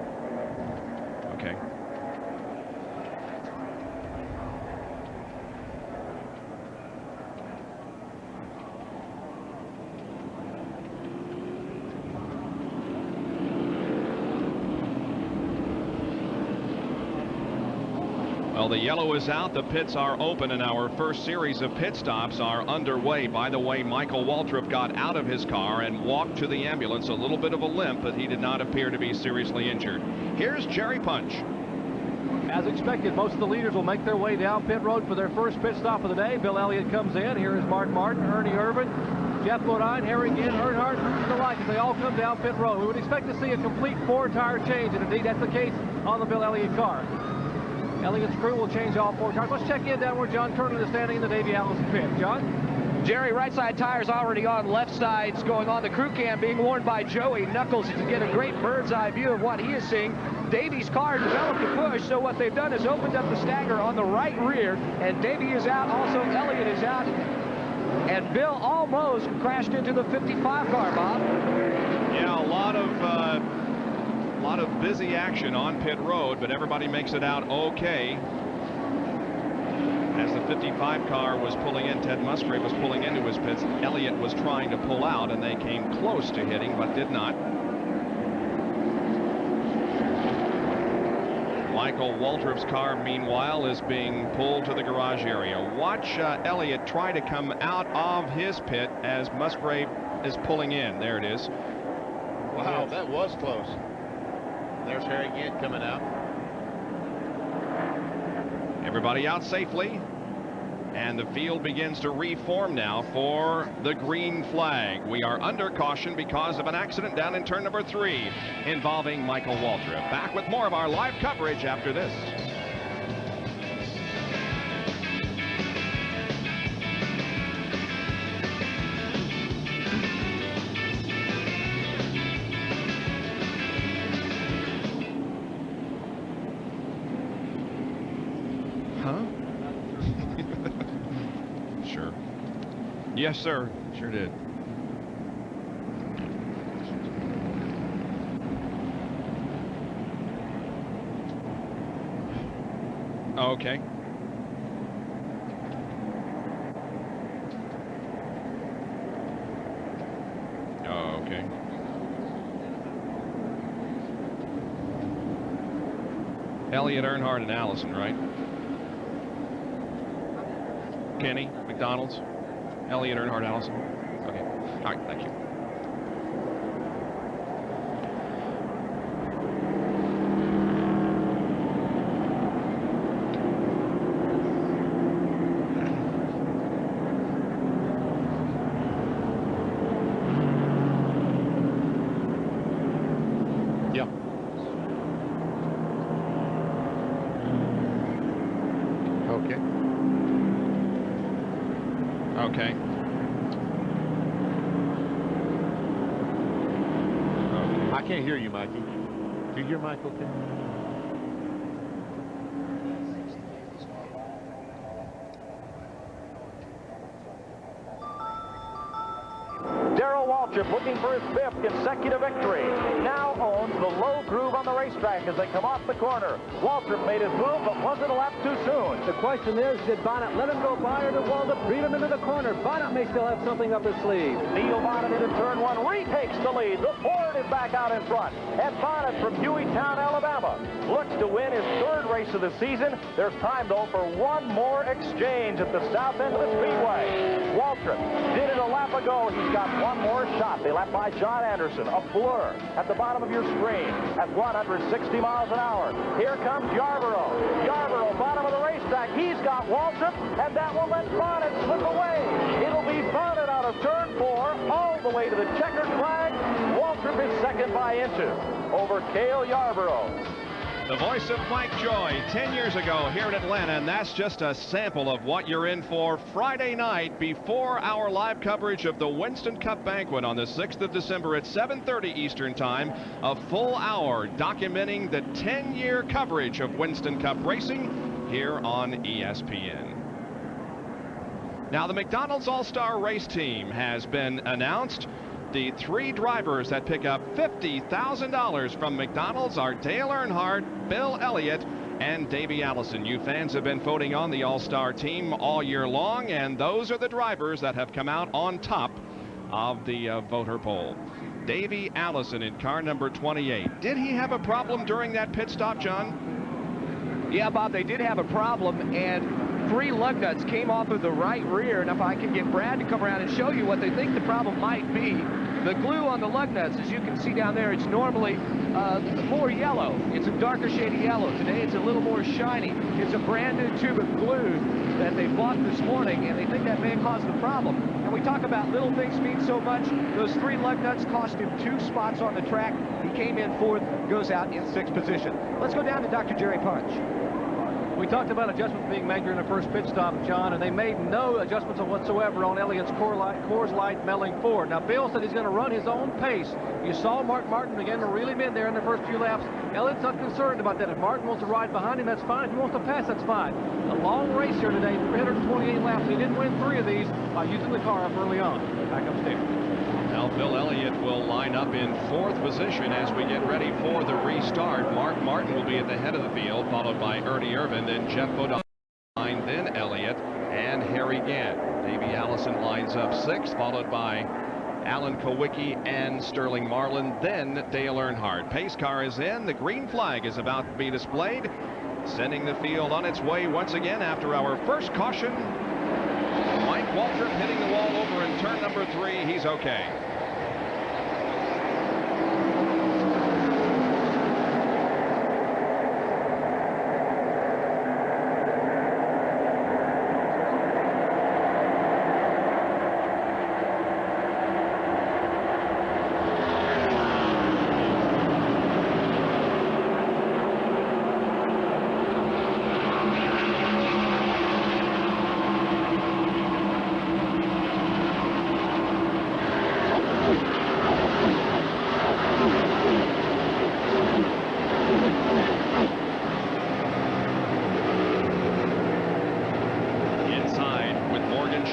Well, the yellow is out. The pits are open, and our first series of pit stops are underway. By the way, Michael Waltrip got out of his car and walked to the ambulance, a little bit of a limp, but he did not appear to be seriously injured. Here's Jerry Punch.
As expected, most of the leaders will make their way down pit road for their first pit stop of the day. Bill Elliott comes in. Here is Mark Martin, Ernie Irvin, Jeff Bodine, Harry Ginn, Earnhardt, and the like as they all come down pit road. We would expect to see a complete 4-tire change, and indeed that's the case on the Bill Elliott car. Elliott's crew will change all 4 tires. Let's check in down where John Kernan is standing in the Davey Allison pit. John?
Jerry, right side tires already on, left side's going on. The crew cam being worn by Joey Knuckles to get a great bird's eye view of what he is seeing. Davey's car developed a push, so what they've done is opened up the stagger on the right rear, and Davey is out. Also, Elliott is out, and Bill almost crashed into the 55 car, Bob.
Yeah, a lot of busy action on pit road, but everybody makes it out okay. As the 55 car was pulling in, Ted Musgrave was pulling into his pits. Elliott was trying to pull out, and they came close to hitting, but did not. Michael Waltrip's car, meanwhile, is being pulled to the garage area. Watch Elliott try to come out of his pit as Musgrave is pulling in. There it is.
Wow, that was close. There's Harry Ginn coming out.
Everybody out safely, and the field begins to reform now for the green flag. We are under caution because of an accident down in turn number 3 involving Michael Waltrip. Back with more of our live coverage after this. Sure. Yes, sir. Sure did. Okay. Okay. Elliott, Earnhardt, and Allison, right? Kenny, McDonald's, Elliott, Earnhardt, Allison. Okay. All right, thank you. Okay.
I can't hear you, Mikey. Do you hear Mike okay?
Waltrip looking for his 5th consecutive victory. Now owns the low groove on the racetrack as they come off the corner. Waltrip made his move, but wasn't a lap too soon.
The question is, did Bonnet let him go by, or did Waltrip beat him into the corner? Bonnet may still have something up his sleeve.
Neil Bonnet into turn 1 retakes the lead. The Ford is back out in front. And Bonnet from Hueytown, Alabama, looks to win his 3rd race of the season. There's time, though, for one more exchange at the south end of the Speedway. Waltrip did it a lap ago. He's got one more shot. They lap by John Anderson, a blur at the bottom of your screen at 160 miles an hour. Here comes Yarborough. Yarborough, bottom of the racetrack. He's got Waltrip, and that will let Bonnet slip away. It'll be Bonnet out of turn 4, all the way to the checkered flag. Waltrip is second by inches over Cale Yarborough.
The voice of Mike Joy 10 years ago here in Atlanta, and that's just a sample of what you're in for Friday night before our live coverage of the Winston Cup Banquet on the 6th of December at 7:30 Eastern Time. A full hour documenting the 10-year coverage of Winston Cup racing here on ESPN. Now, the McDonald's All-Star Race Team has been announced. The 3 drivers that pick up $50,000 from McDonald's are Dale Earnhardt, Bill Elliott, and Davey Allison. You fans have been voting on the All-Star team all year long, and those are the drivers that have come out on top of the voter poll. Davey Allison in car number 28. Did he have a problem during that pit stop, John?
Yeah, Bob, they did have a problem, and 3 lug nuts came off of the right rear. And if I can get Brad to come around and show you what they think the problem might be, the glue on the lug nuts, as you can see down there, it's normally more yellow. It's a darker shade of yellow. Today it's a little more shiny. It's a brand new tube of glue that they bought this morning, and they think that may cause the problem. And we talk about little things mean so much. Those 3 lug nuts cost him 2 spots on the track. He came in 4th, goes out in 6th position. Let's go down to Dr. Jerry Punch.
We talked about adjustments being made during the first pit stop, John, and they made no adjustments whatsoever on Elliott's Coors Light Melling Ford. Now, Bill said he's going to run his own pace. You saw Mark Martin begin to reel him in there in the first few laps. Elliott's not concerned about that. If Martin wants to ride behind him, that's fine. If he wants to pass, that's fine. A long race here today, 328 laps. He didn't win 3 of these by using the car up early on. Back upstairs.
Now, Bill Elliott will line up in 4th position as we get ready for the restart. Mark Martin will be at the head of the field, followed by Ernie Irvin, then Jeff Bodine, then Elliott, and Harry Gant. Davey Allison lines up 6th, followed by Alan Kowicki and Sterling Marlin, then Dale Earnhardt. Pace car is in. The green flag is about to be displayed, sending the field on its way once again after our first caution. Mike Waltrip hitting the wall over in turn number 3. He's okay.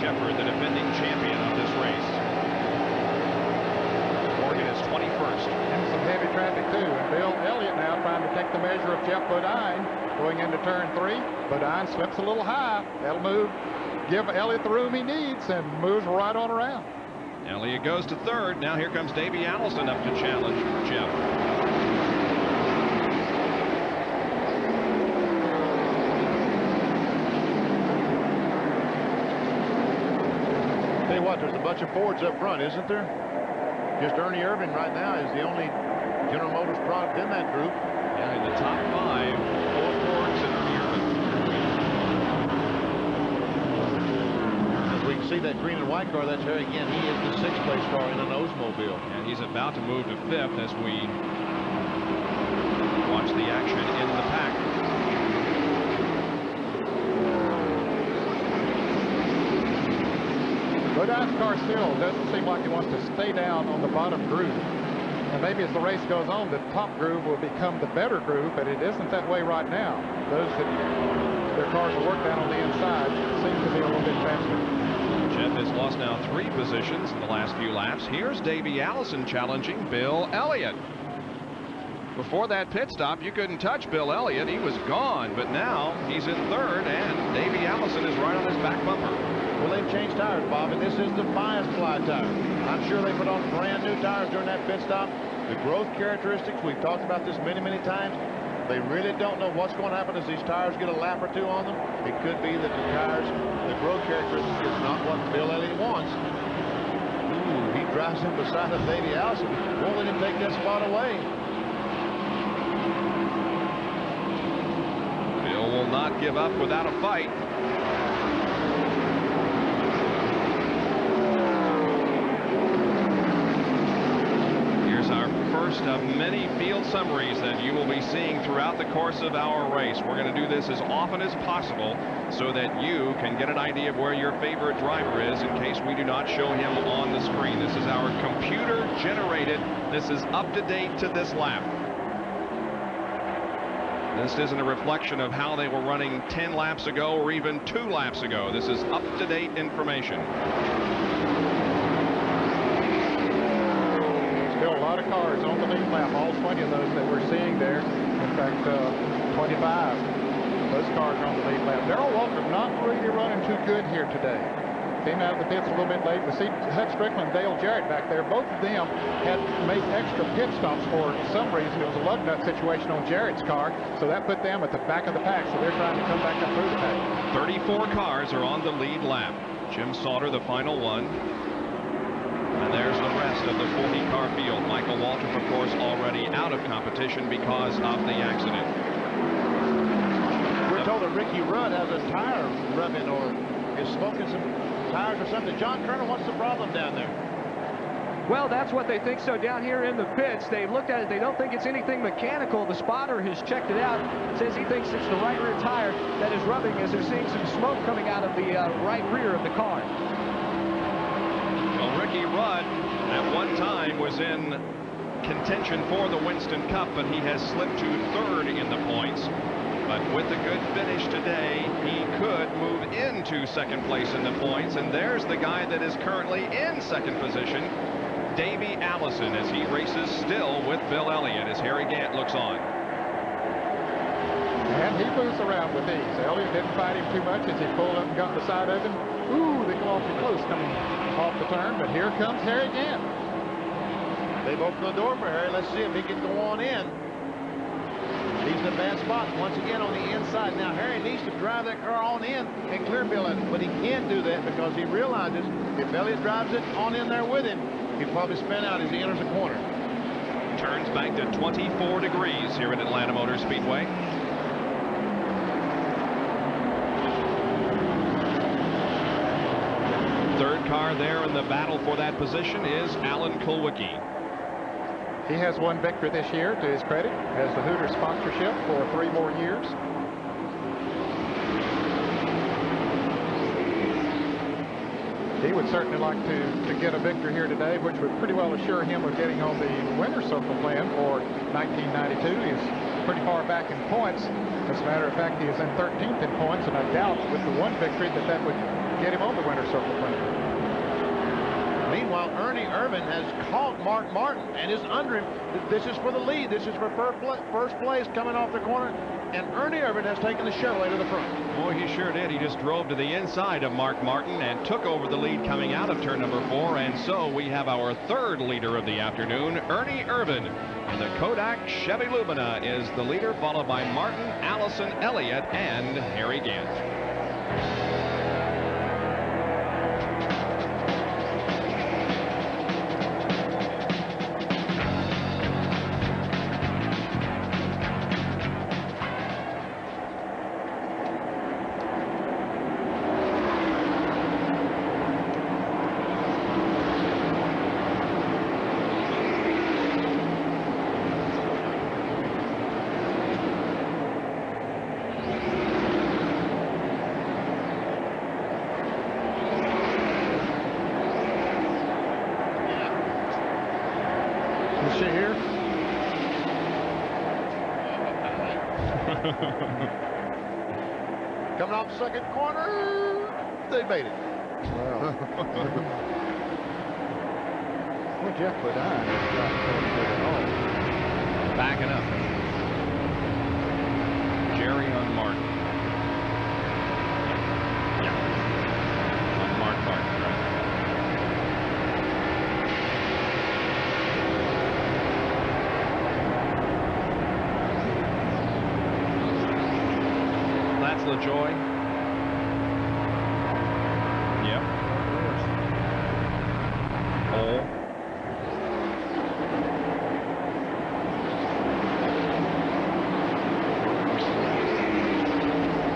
Shepherd, the defending champion of this race. Morgan is 21st.
And some heavy traffic too. And Bill Elliott now trying to take the measure of Jeff Bodine going into turn 3. Bodine slips a little high. That'll move, give Elliott the room he needs, and moves right on around.
Elliott goes to 3rd. Now here comes Davey Allison up to challenge Jeff.
Tell you what, there's a bunch of Fords up front, isn't there? Just Ernie Irvin right now is the only General Motors product in that group.
Yeah, in the top 5, 4 Fords and Ernie Irvin.
As we can see that green and white car, that's Harry again. He is the 6th place car in an Oldsmobile.
And he's about to move to 5th as we watch the action in the pack.
Bodine's car still doesn't seem like he wants to stay down on the bottom groove. And maybe as the race goes on, the top groove will become the better groove, but it isn't that way right now. Those that their cars will work down on the inside seem to be a little bit faster.
Jeff has lost now 3 positions in the last few laps. Here's Davey Allison challenging Bill Elliott. Before that pit stop, you couldn't touch Bill Elliott. He was gone, but now he's in 3rd, and Davey Allison is right on his back bumper.
Well, they've changed tires, Bob, and this is the bias ply tire. I'm sure they put on brand new tires during that pit stop. The growth characteristics, we've talked about this many, many times. They really don't know what's going to happen as these tires get a lap or 2 on them. It could be that the tires, the growth characteristics is not what Bill Elliott wants. Ooh, he drives in beside of Davey Allison. Won't let him take that spot away.
Bill will not give up without a fight. First of many field summaries that you will be seeing throughout the course of our race. We're going to do this as often as possible so that you can get an idea of where your favorite driver is in case we do not show him on the screen. This is our computer generated. This is up to date to this lap. This isn't a reflection of how they were running 10 laps ago or even 2 laps ago. This is up to date information.
Still a lot of cars on the lead lap, all 20 of those that we're seeing there. In fact, 25. Those cars are on the lead lap. Darrell Walter not really running too good here today. Came out of the pits a little bit late. We see Hut Strickland, Dale Jarrett back there. Both of them had made extra pit stops for some reason. It was a lug nut situation on Jarrett's car, so that put them at the back of the pack. So they're trying to come back up through the pack.
34 cars are on the lead lap. Jim Sauter, the final one. And there's the rest of the 40-car field. Michael Waltrip, of course, already out of competition because of the accident.
We're told that Ricky Rudd has a tire rubbing or is smoking some tires or something. John Turner, what's the problem down there?
Well, that's what they think so down here in the pits. They've looked at it. They don't think it's anything mechanical. The spotter has checked it out. Says he thinks it's the right rear tire that is rubbing as they're seeing some smoke coming out of the right rear of the car.
Well, Ricky Rudd at one time was in contention for the Winston Cup, but he has slipped to 3rd in the points. But with a good finish today, he could move into 2nd place in the points. And there's the guy that is currently in 2nd position, Davey Allison, as he races still with Bill Elliott as Harry Gant looks on.
And he moves around with ease. Elliott didn't fight him too much as he pulled up and got beside of him. Ooh, they come awfully close coming off the turn, but here comes Harry Gant.
They've opened the door for Harry. Let's see if he can go on in. He's in a bad spot once again on the inside. Now Harry needs to drive that car on in and clear Bill Elliott, but he can't do that because he realizes if Elliott drives it on in there with him, he'll probably spin out as he enters the corner.
Turns back to 24 degrees here at Atlanta Motor Speedway. Third car there in the battle for that position is Alan Kulwicki.
He has won victory this year, to his credit, has the Hooters sponsorship for 3 more years. He would certainly like to get a victory here today, which would pretty well assure him of getting on the winner's circle plan for 1992. He's pretty far back in points. As a matter of fact, he is in 13th in points, and I doubt with the one victory that would get him on the winner's circle track.
Meanwhile, Ernie Irvin has caught Mark Martin and is under him. This is for the lead. This is for first place coming off the corner. And Ernie Irvin has taken the Chevrolet to the front.
Boy, he sure did. He just drove to the inside of Mark Martin and took over the lead coming out of turn number 4. And so we have our third leader of the afternoon, Ernie Irvin. And the Kodak Chevy Lumina is the leader, followed by Martin, Allison, Elliott, and Harry Gant.
Coming off the second corner, they made it.
Wow. Well, Jeff Bodine
backing up. Jerry on Martin. Yeah. On Mark Martin, right? That's LaJoy. Yep. Hole.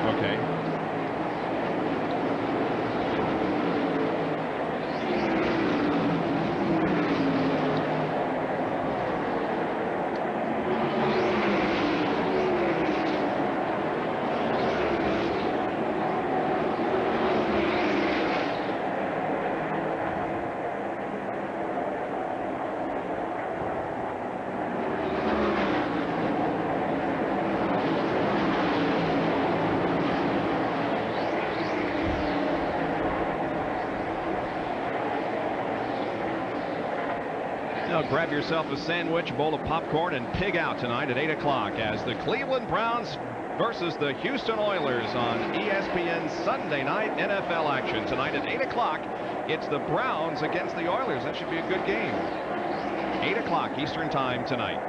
Okay. Now grab yourself a sandwich, bowl of popcorn, and pig out tonight at 8 o'clock as the Cleveland Browns versus the Houston Oilers on ESPN Sunday night NFL action. Tonight at 8 o'clock, it's the Browns against the Oilers. That should be a good game. 8 o'clock Eastern time tonight.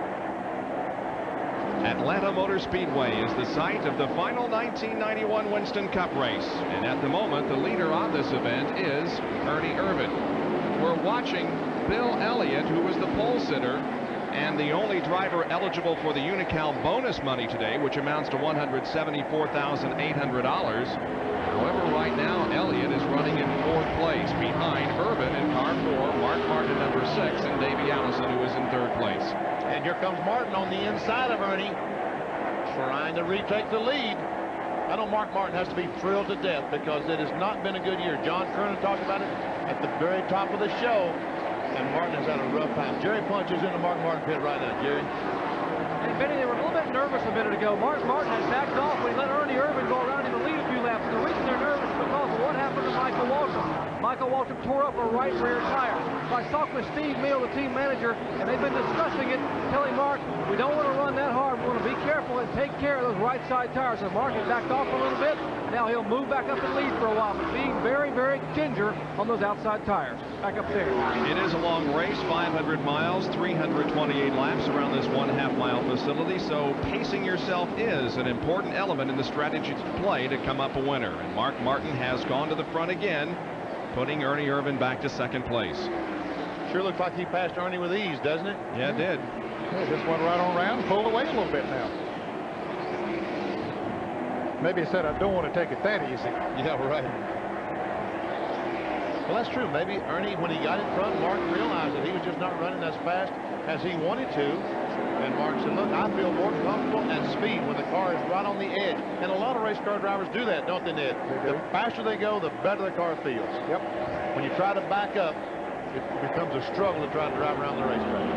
Atlanta Motor Speedway is the site of the final 1991 Winston Cup race. And at the moment, the leader on this event is Ernie Irvin. We're watching Bill Elliott, who was the pole sitter and the only driver eligible for the Unocal bonus money today, which amounts to $174,800. However, right now, Elliott is running in 4th place behind Irvin in car 4, Mark Martin number 6, and Davey Allison, who is in 3rd place.
And here comes Martin on the inside of Ernie, trying to retake the lead. I know Mark Martin has to be thrilled to death because it has not been a good year. John Kernan talked about it at the very top of the show, and Martin has had a rough time. Jerry punches into Mark Martin pit right now. Jerry?
Hey, Benny, they were a little bit nervous a minute ago. Mark Martin has backed off when he let Ernie Irvin go around him and lead a few laps. And the reason they're nervous is because of what happened to Michael Waltrip. Michael Waltrip tore up a right rear tire. So I talked with Steve Meal, the team manager, and they've been discussing it, telling Mark, we don't want to run that hard. We want to be careful and take care of those right side tires. So Mark has backed off a little bit. Now he'll move back up and lead for a while, but being very, very ginger on those outside tires. Back up there.
It is a long race, 500 miles, 328 laps around this 1/2 mile facility, so pacing yourself is an important element in the strategy to play to come up a winner. And Mark Martin has gone to the front again, putting Ernie Irvin back to 2nd place.
Sure looks like he passed Ernie with ease, doesn't it?
Yeah, it did.
Yeah, just went right on around, pulled away a little bit now. Maybe he said, I don't want to take it that easy.
Yeah, right. Well, that's true. Maybe Ernie, when he got in front, Mark realized that he was just not running as fast as he wanted to. And Mark said, look, I feel more comfortable at speed when the car is right on the edge. And a lot of race car drivers do that, don't they, Ned? The faster they go, the better the car feels.
Yep.
When you try to back up, it becomes a struggle to try to drive around the racetrack.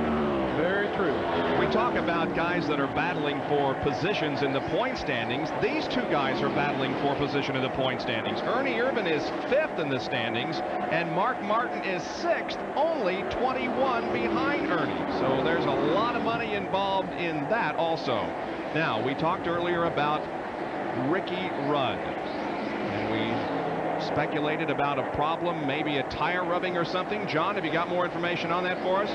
Very true.
We talk about guys that are battling for positions in the point standings. These two guys are battling for position in the point standings. Ernie Irvin is 5th in the standings, and Mark Martin is 6th, only 21 behind Ernie. So there's a lot of money involved in that also. Now, we talked earlier about Ricky Rudd, and we speculated about a problem, maybe a tire rubbing or something. John, have you got more information on that for us?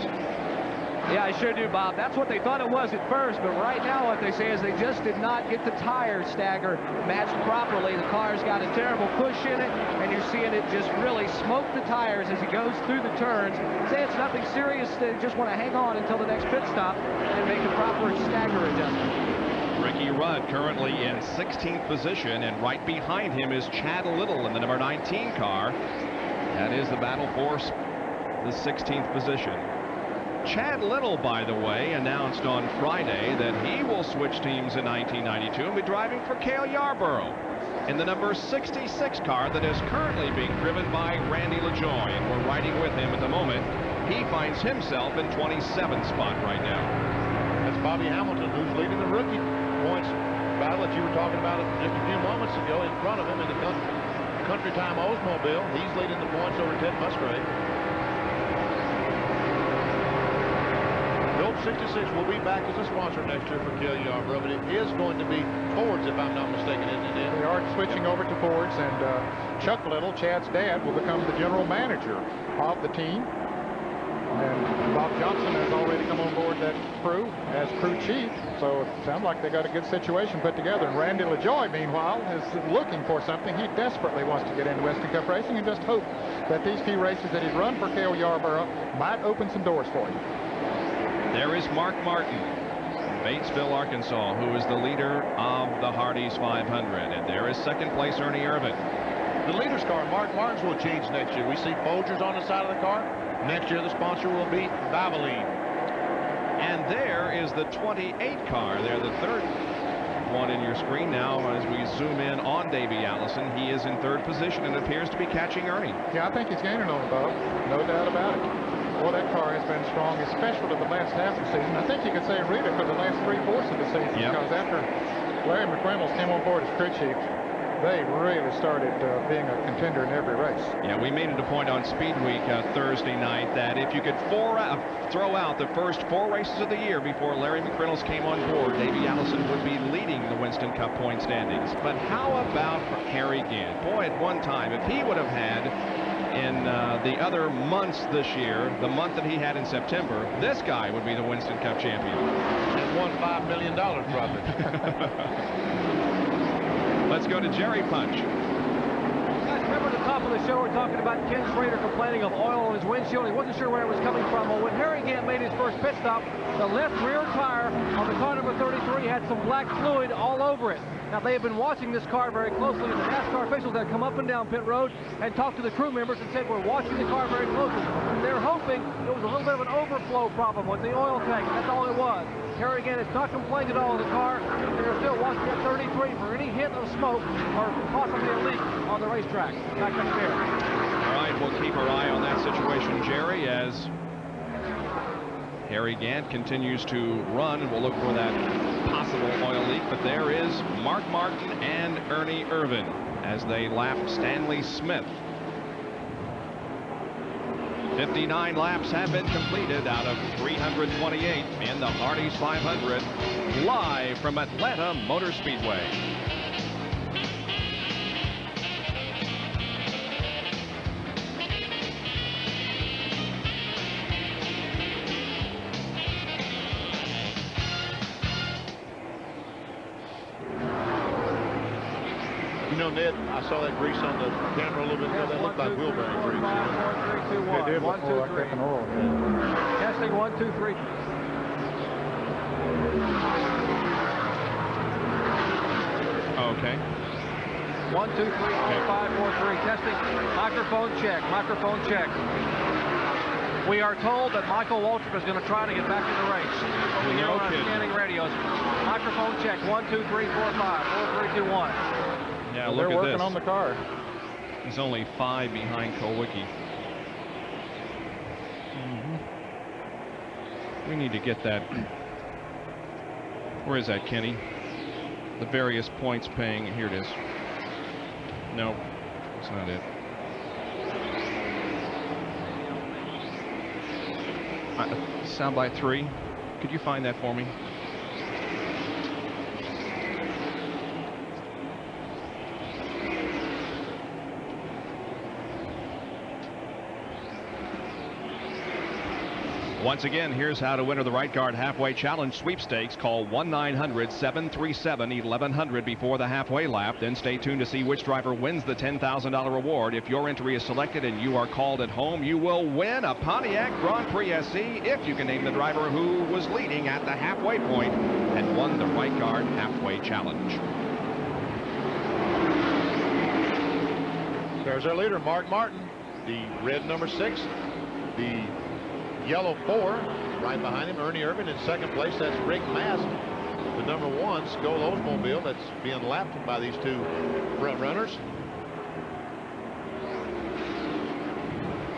Yeah, I sure do, Bob. That's what they thought it was at first, but right now what they say is they just did not get the tire stagger matched properly. The car's got a terrible push in it, and you're seeing it just really smoke the tires as it goes through the turns. Say it's nothing serious. They just want to hang on until the next pit stop and make a proper stagger adjustment.
Ricky Rudd currently in 16th position, and right behind him is Chad Little in the number 19 car. That is the battle for the 16th position. Chad Little, by the way, announced on Friday that he will switch teams in 1992 and be driving for Cale Yarborough in the number 66 car that is currently being driven by Randy LaJoie, and we're riding with him at the moment. He finds himself in 27th spot right now.
That's Bobby Hamilton, who's leading the rookie points battle that you were talking about just a few moments ago in front of him in the Country Time Oldsmobile. He's leading the points over Ted Musgrave. Built 66 will be back as a sponsor next year for Cale Yarborough, but it is going to be Fords, if I'm not mistaken, isn't it?
They are switching over to Fords, and Chuck Little, Chad's dad, will become the general manager of the team. And Bob Johnson has already come on board that crew as crew chief, so it sounds like they got a good situation put together. And Randy LaJoie, meanwhile, is looking for something. He desperately wants to get into Winston Cup racing and just hope that these few races that he'd run for Cale Yarborough might open some doors for him.
There is Mark Martin, Batesville, Arkansas, who is the leader of the Hardee's 500. And there is second place Ernie Irvin.
The leader's car, Mark Martin's, will change next year. We see Folgers on the side of the car. Next year, the sponsor will be Valvoline.
And there is the 28 car. They're the third one in your screen now as we zoom in on Davey Allison. He is in third position and appears to be catching Ernie.
Yeah, I think he's gaining on him, Bob. No doubt about it. Well, that car has been strong, especially the last half of the season. I think you could say really for the last 3/4 of the season, because after Larry McReynolds came on board as crew chief, they really started being a contender in every race.
Yeah, we made it a point on Speed Week Thursday night that if you could throw out the first 4 races of the year before Larry McReynolds came on board, Davey Allison would be leading the Winston Cup point standings. But how about Harry Gant? Boy, at one time, if he would have had in the other months this year, the month that he had in September, this guy would be the Winston Cup champion.
And won $5 million probably.
Let's go to Jerry Punch.
Guys, remember at the top of the show we're talking about Ken Schrader complaining of oil on his windshield. He wasn't sure where it was coming from. Well, when Harry Gant made his first pit stop, the left rear tire on the car number 33 had some black fluid all over it. Now, they have been watching this car very closely, and the NASCAR officials had come up and down pit road and talked to the crew members and said, we're watching the car very closely. And they're hoping it was a little bit of an overflow problem with the oil tank. That's all it was. Harry Gant has not complained at all of the car. They're still watching at 33 for any hint of smoke or possibly a leak on the racetrack. Back up there.
All right, we'll keep our eye on that situation, Jerry, as Harry Gant continues to run, and we'll look for that possible oil leak. But there is Mark Martin and Ernie Irvin as they lap Stanley Smith. 59 laps have been completed out of 328 in the Hardee's 500, live from Atlanta Motor Speedway.
You know, Ned, I saw that grease on the camera a little bit ago. That looked like wheel bearing grease.
5, 4, 3, 2, 1.
It did look more like that than oil.
Testing 1, 2, 3.
Okay.
1, 2, 3, 4, 5, 4, 3. Testing. Microphone check. Microphone check. We are told that Michael Waltrip is going to try to get back in the race. Over here on our scanning radios. Microphone check. 1, 2, 3, 4, 5. 4, 3, 2, 1.
Yeah,
well,
look
they're
at
working
this.
on the car.
He's only 5 behind Kulwicki. We need to get that. Where is that, Kenny? The various points paying. Here it is. No, that's not it. Soundbite 3. Could you find that for me? Once again, here's how to enter the Right Guard Halfway Challenge Sweepstakes. Call 1-900-737-1100 before the halfway lap. Then stay tuned to see which driver wins the $10,000 reward. If your entry is selected and you are called at home, you will win a Pontiac Grand Prix SC if you can name the driver who was leading at the halfway point and won the Right Guard Halfway Challenge.
There's our leader, Mark Martin, the red number 6, the yellow 4, right behind him, Ernie Irvin in second place. That's Rick Mast, the number 1 Skoal Oldsmobile that's being lapped by these two front runners.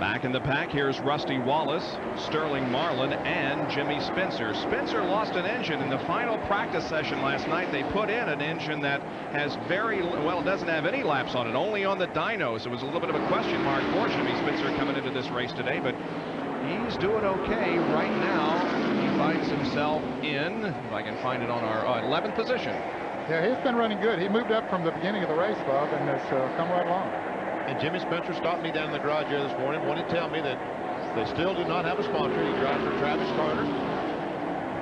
Back in the pack, here's Rusty Wallace, Sterling Marlin, and Jimmy Spencer. Spencer lost an engine in the final practice session last night. They put in an engine that has it doesn't have any laps on it, only on the dynos. It was a little bit of a question mark for Jimmy Spencer coming into this race today, but he's doing okay right now. He finds himself in, if I can find it on our 11th position.
Yeah, he's been running good. He moved up from the beginning of the race, Bob, and has come right along.
And Jimmy Spencer stopped me down in the garage here this morning, wanted to tell me that they still do not have a sponsor. He drives for Travis Carter.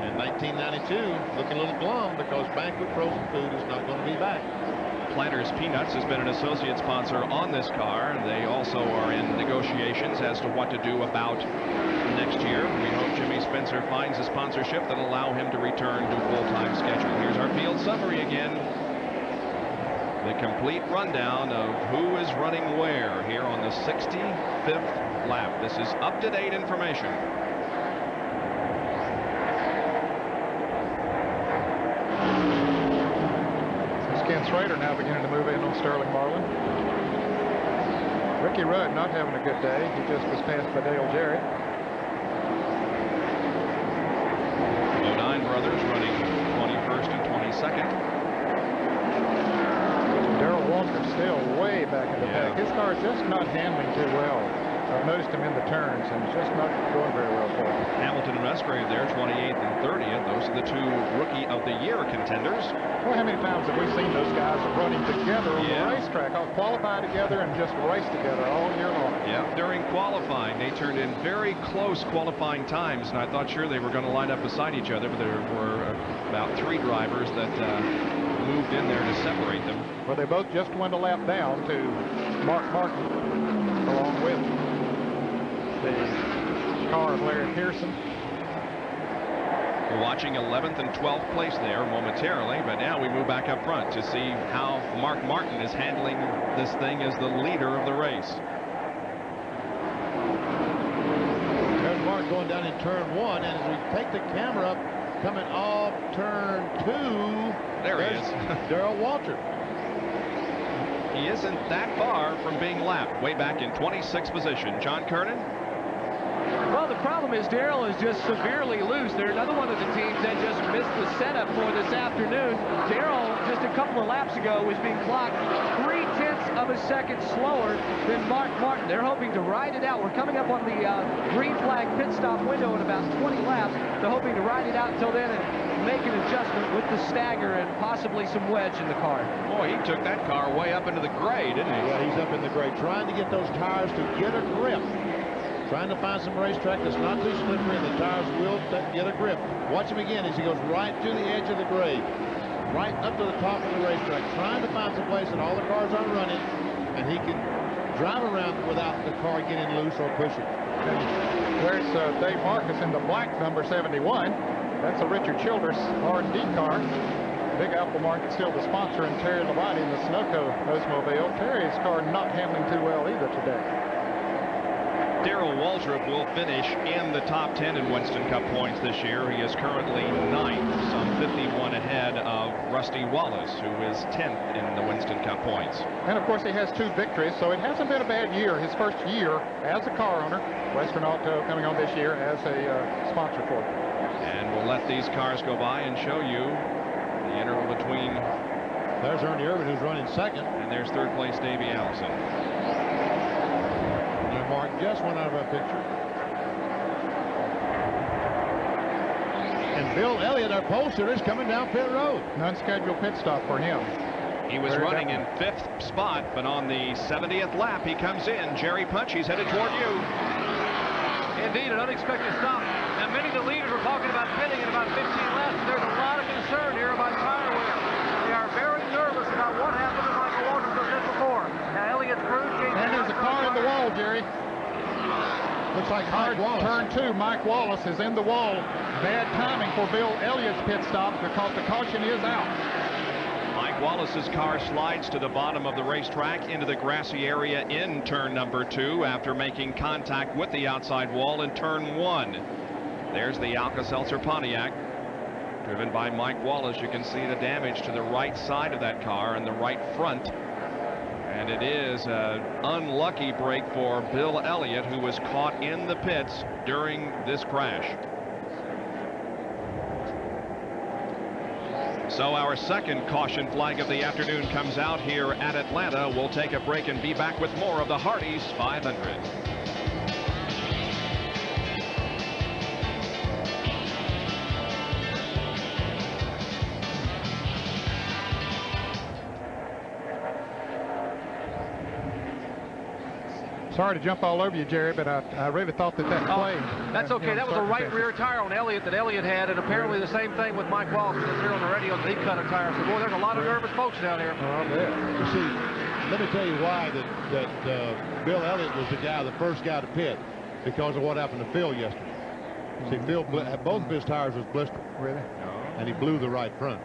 In 1992, looking a little glum because Banquet Frozen Food is not going to be back.
Planters Peanuts has been an associate sponsor on this car. They also are in negotiations as to what to do about next year. We hope Jimmy Spencer finds a sponsorship that will allow him to return to full-time schedule. Here's our field summary again. The complete rundown of who is running where here on the 65th lap. This is up-to-date information.
Ken Schrader now beginning to move in on Sterling Marlin. Ricky Rudd not having a good day. He just was passed by Dale Jarrett.
The Nine brothers running 21st and 22nd.
Darrell Walker still way back in the pack. His car is just not handling too well. I've noticed him in the turns, and it's just not going very well for him.
Hamilton and Musgrave there, 28th and 30th. Those are the two Rookie of the Year contenders.
Well, how many times have we seen those guys running together on the racetrack? All qualify together and just race together all year long.
Yeah, during qualifying, they turned in very close qualifying times, and I thought sure they were going to line up beside each other, but there were about 3 drivers that moved in there to separate them.
Well, they both just went a lap down to Mark Martin, along with the car of Larry Pearson.
We're watching 11th and 12th place there momentarily, but now we move back up front to see how Mark Martin is handling this thing as the leader of the race.
There's Mark going down in turn 1, and as we take the camera up, coming off turn 2,
there he is.
Darrell Walter.
He isn't that far from being lapped, way back in 26th position. John Kernan?
Well, the problem is Darrell is just severely loose. They're another one of the teams that just missed the setup for this afternoon. Darrell, just a couple of laps ago, was being clocked 0.3 of a second slower than Mark Martin. They're hoping to ride it out. We're coming up on the green flag pit stop window in about 20 laps. They're hoping to ride it out until then and make an adjustment with the stagger and possibly some wedge in the car.
Boy, he took that car way up into the gray, didn't he?
Yeah, he's up in the gray, trying to get those tires to get a grip. Trying to find some racetrack that's not too slippery and the tires will get a grip. Watch him again as he goes right to the edge of the grade, right up to the top of the racetrack, trying to find some place that all the cars aren't running and he can drive around without the car getting loose or pushing.
There's Dave Marcus in the black number 71. That's a Richard Childress R&D car. Big Apple Market still the sponsor, and Terry Labonte in the Sunoco Oldsmobile. Terry's car not handling too well either today.
Darrell Waltrip will finish in the top 10 in Winston Cup points this year. He is currently 9th, some 51 ahead of Rusty Wallace, who is 10th in the Winston Cup points.
And of course he has 2 victories, so it hasn't been a bad year. His first year as a car owner, Western Auto coming on this year as a sponsor for it.
And we'll let these cars go by and show you the interval between.
There's Ernie Irvin, who's running second.
And there's third place Davey Allison.
And Mark just went out of our picture. And Bill Elliott, our pollster, is coming down pit road.
An unscheduled pit stop for him.
He was running in 5th spot, but on the 70th lap, he comes in. Jerry Punch, he's headed toward you.
Indeed, an unexpected stop. Now, many of the leaders were talking about pitting in about 15 laps. There's a lot of concern here about tire wear. They are very nervous about what happened to Michael Waltrip the day before. Now, Elliott's crew came.
And there's a car in the wall, Jerry.
Looks like Mike Wallace.
Turn 2, Mike Wallace is in the wall. Bad timing for Bill Elliott's pit stop because the caution is out.
Mike Wallace's car slides to the bottom of the racetrack into the grassy area in turn number 2 after making contact with the outside wall in turn 1. There's the Alka-Seltzer Pontiac, driven by Mike Wallace. You can see the damage to the right side of that car and the right front. And it is an unlucky break for Bill Elliott, who was caught in the pits during this crash. So our second caution flag of the afternoon comes out here at Atlanta. We'll take a break and be back with more of the Hardee's 500.
Sorry to jump all over you, Jerry, but I really thought that play.
That's okay. That was a right rear tire on Elliott that Elliott had, and apparently the same thing with Mike Wallace. That's here on the radio that he cut a tire. So, boy, there's a lot of nervous folks down here.
Oh, you see, let me tell you why that Bill Elliott was the guy, the first guy to pit, because of what happened to Phil yesterday. See, Phil, both of his tires was blistered.
Really?
And he blew the right front.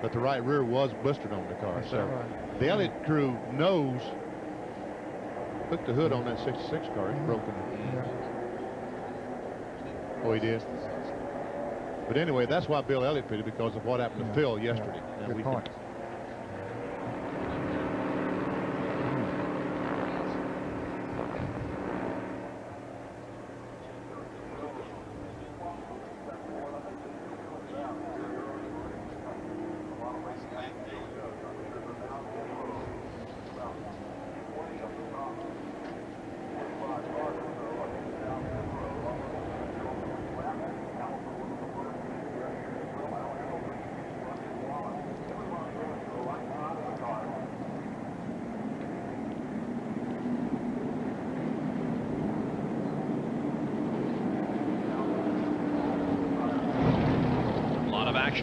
But the right rear was blistered on the car. So the Elliott crew knows. Look, the hood on that 66 car is broken. Oh, he did. But anyway, that's why Bill Elliott pitted, because of what happened to Phil yesterday.
Good point.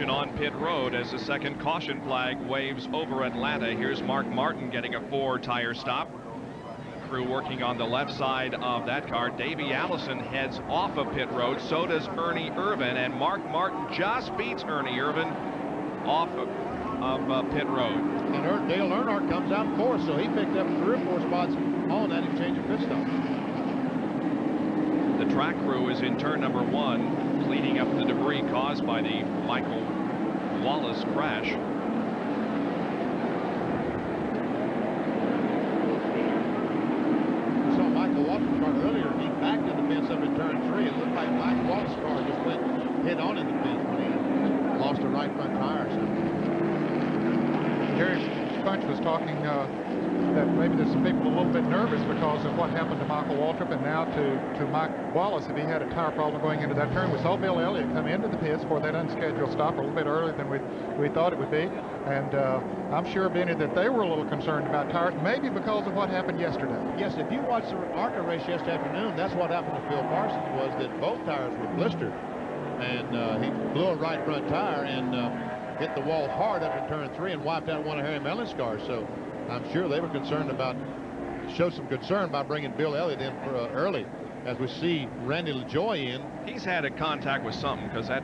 On pit road as the second caution flag waves over Atlanta. Here's Mark Martin getting a 4-tire stop. Crew working on the left side of that car. Davey Allison heads off of pit road. So does Ernie Irvin, and Mark Martin just beats Ernie Irvin off of pit road.
And Dale Earnhardt comes out 4th, so he picked up 3 or 4 spots on that exchange of pit stop.
The track crew is in turn number 1, cleaning up the debris caused by the Michael Wallace crash.
We saw Michael Wallace's car earlier. He backed in the fence up in turn 3. It looked like Michael Wallace's car just went head on in the fence when he lost a right front tire. So.
Jerry Bunch was talking that maybe there's some people a little bit nervous because of what happened to Michael Waltrip and now to Mike Wallace if he had a tire problem going into that turn. We saw Bill Elliott come into the pits for that unscheduled stop a little bit earlier than we thought it would be. And I'm sure, Benny, that they were a little concerned about tires, maybe because of what happened yesterday.
Yes, if you watched the ARCA race yesterday afternoon, that's what happened to Phil Parsons, was that both tires were blistered. And he blew a right front tire and hit the wall hard up in turn 3 and wiped out one of Harry Mellon's cars. So I'm sure they were concerned about, showed some concern by bringing Bill Elliott in early. As we see Randy LaJoie in.
He's had a contact with something because that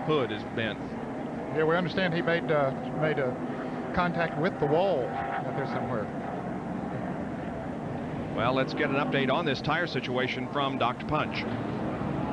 hood is bent.
Yeah, we understand he made a contact with the wall out there somewhere.
Well, let's get an update on this tire situation from Dr. Punch.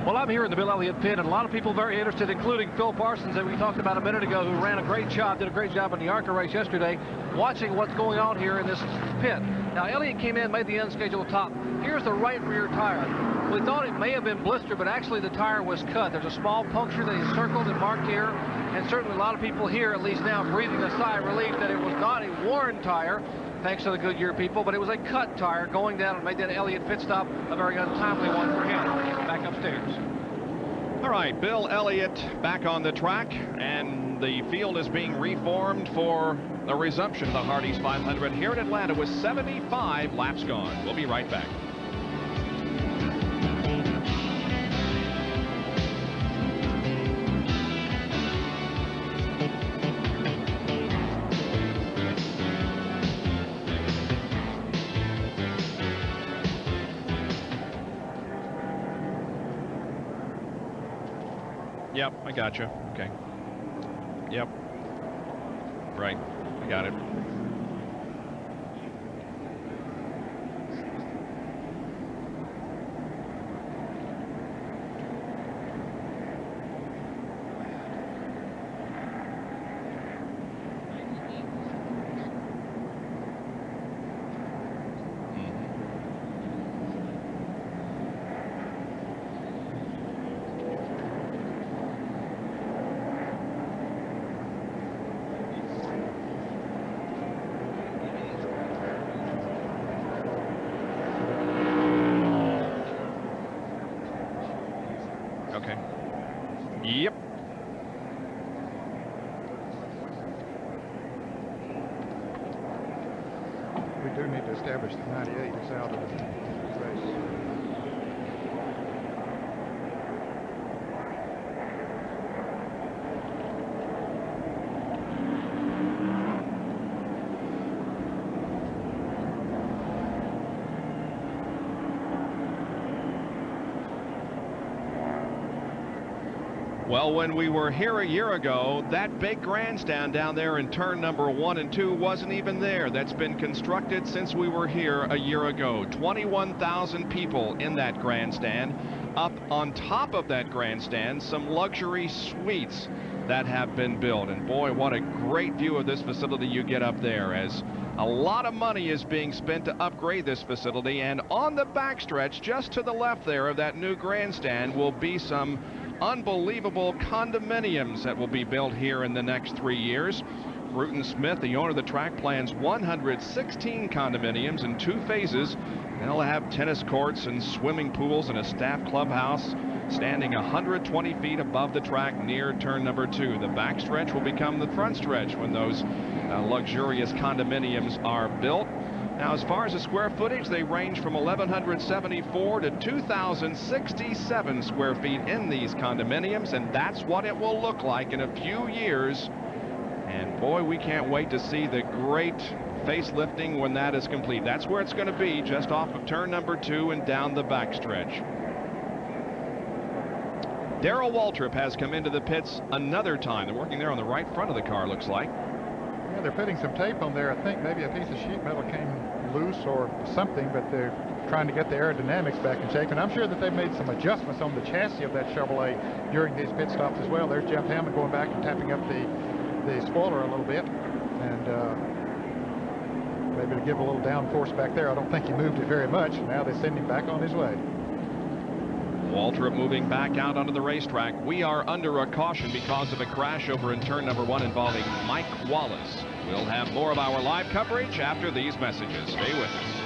Well, I'm here in the Bill Elliott pit, and a lot of people very interested, including Phil Parsons, that we talked about a minute ago, who ran a great job, did a great job in the ARCA race yesterday, watching what's going on here in this pit. Now, Elliott came in, made the unscheduled top. Here's the right rear tire. We thought it may have been blistered, but actually the tire was cut. There's a small puncture that is circled and marked here, and certainly a lot of people here, at least now, breathing a sigh of relief that it was not a worn tire, thanks to the Goodyear people, but it was a cut tire going down and made that Elliott pit stop a very untimely one for him. Back upstairs.
All right, Bill Elliott back on the track, and the field is being reformed for the resumption of the Hardee's 500 here in Atlanta with 75 laps gone. We'll be right back. Yep, I got you. Okay. Yep. Right. I got it. Yep.
We do need to establish the 98 is out of the race.
Well, when we were here a year ago, that big grandstand down there in turn number 1 and 2 wasn't even there. That's been constructed since we were here a year ago. 21,000 people in that grandstand. Up on top of that grandstand, some luxury suites that have been built. And boy, what a great view of this facility you get up there, as a lot of money is being spent to upgrade this facility. And on the backstretch, just to the left there of that new grandstand, will be some unbelievable condominiums that will be built here in the next 3 years. Bruton Smith, the owner of the track, plans 116 condominiums in 2 phases. They'll have tennis courts and swimming pools and a staff clubhouse standing 120 feet above the track near turn number 2. The backstretch will become the front stretch when those luxurious condominiums are built. Now, as far as the square footage, they range from 1,174 to 2,067 square feet in these condominiums, and that's what it will look like in a few years. And boy, we can't wait to see the great facelifting when that is complete. That's where it's going to be, just off of turn number 2 and down the backstretch. Darrell Waltrip has come into the pits another time. They're working there on the right front of the car, looks like.
Yeah, they're putting some tape on there. I think maybe a piece of sheet metal came loose or something, but they're trying to get the aerodynamics back in shape. And I'm sure that they've made some adjustments on the chassis of that Chevrolet during these pit stops as well. There's Jeff Hammond going back and tapping up the spoiler a little bit, and maybe to give a little downforce back there. I don't think he moved it very much. Now they send him back on his way.
Waltrip moving back out onto the racetrack. We are under a caution because of a crash over in turn number 1 involving Mike Wallace. We'll have more of our live coverage after these messages. Stay with us.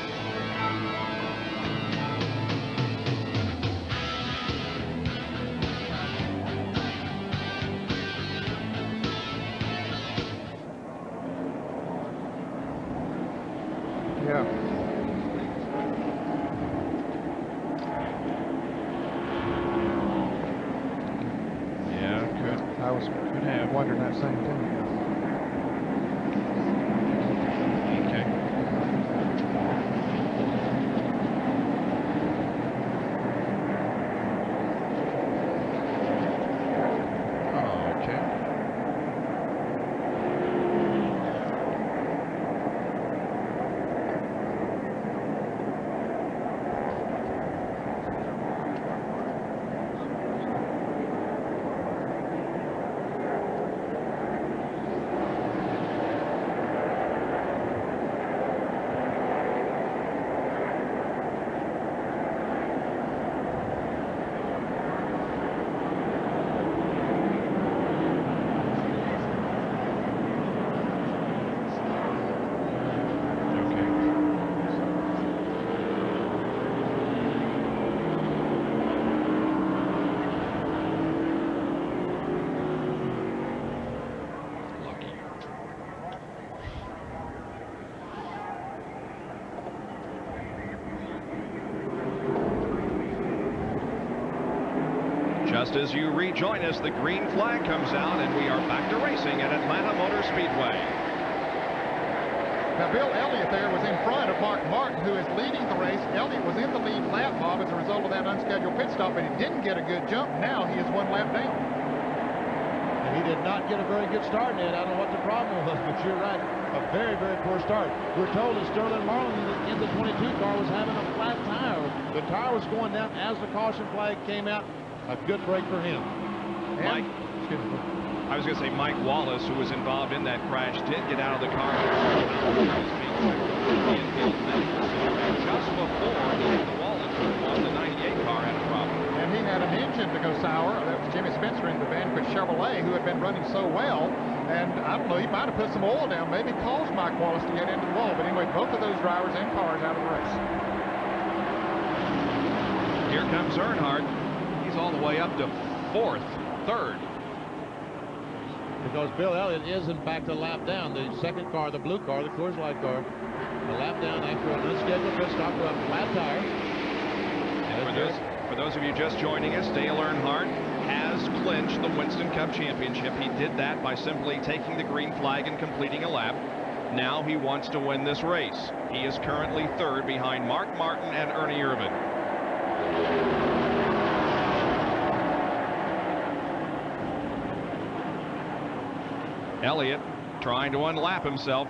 Wondering that same thing.
Okay. Just as you rejoin us, the green flag comes out, and we are back to racing at Atlanta Motor Speedway.
Now, Bill Elliott there was in front of Mark Martin, who is leading the race. Elliott was in the lead lap, Bob, as a result of that unscheduled pit stop, but he didn't get a good jump. Now he is 1 lap down.
And he did not get a very good start, Ned. I don't know what the problem was, but you're right. A very, very poor start. We're told that Sterling Marlin in the 22 car was having a flat tire. The tire was going down as the caution flag came out. A good break for him.
Mike, I was going to say Mike Wallace, who was involved in that crash, did get out of the car just before he hit the wall and turned on. The 98 car had a problem.
And he had an engine to go sour. That was Jimmy Spencer in the Vanquish Chevrolet, who had been running so well. And I don't know, he might have put some oil down, maybe caused Mike Wallace to get into the wall. But anyway, both of those drivers and cars out of the race.
Here comes Earnhardt. He's all the way up to third.
Because Bill Elliott is, in fact, a lap down. The second car, the blue car, the Coors Light car, a lap down after an unscheduled pit stop with a flat tire.
And for those of you just joining us, Dale Earnhardt has clinched the Winston Cup Championship. He did that by simply taking the green flag and completing a lap. Now he wants to win this race. He is currently third behind Mark Martin and Ernie Irvan. Elliott trying to unlap himself.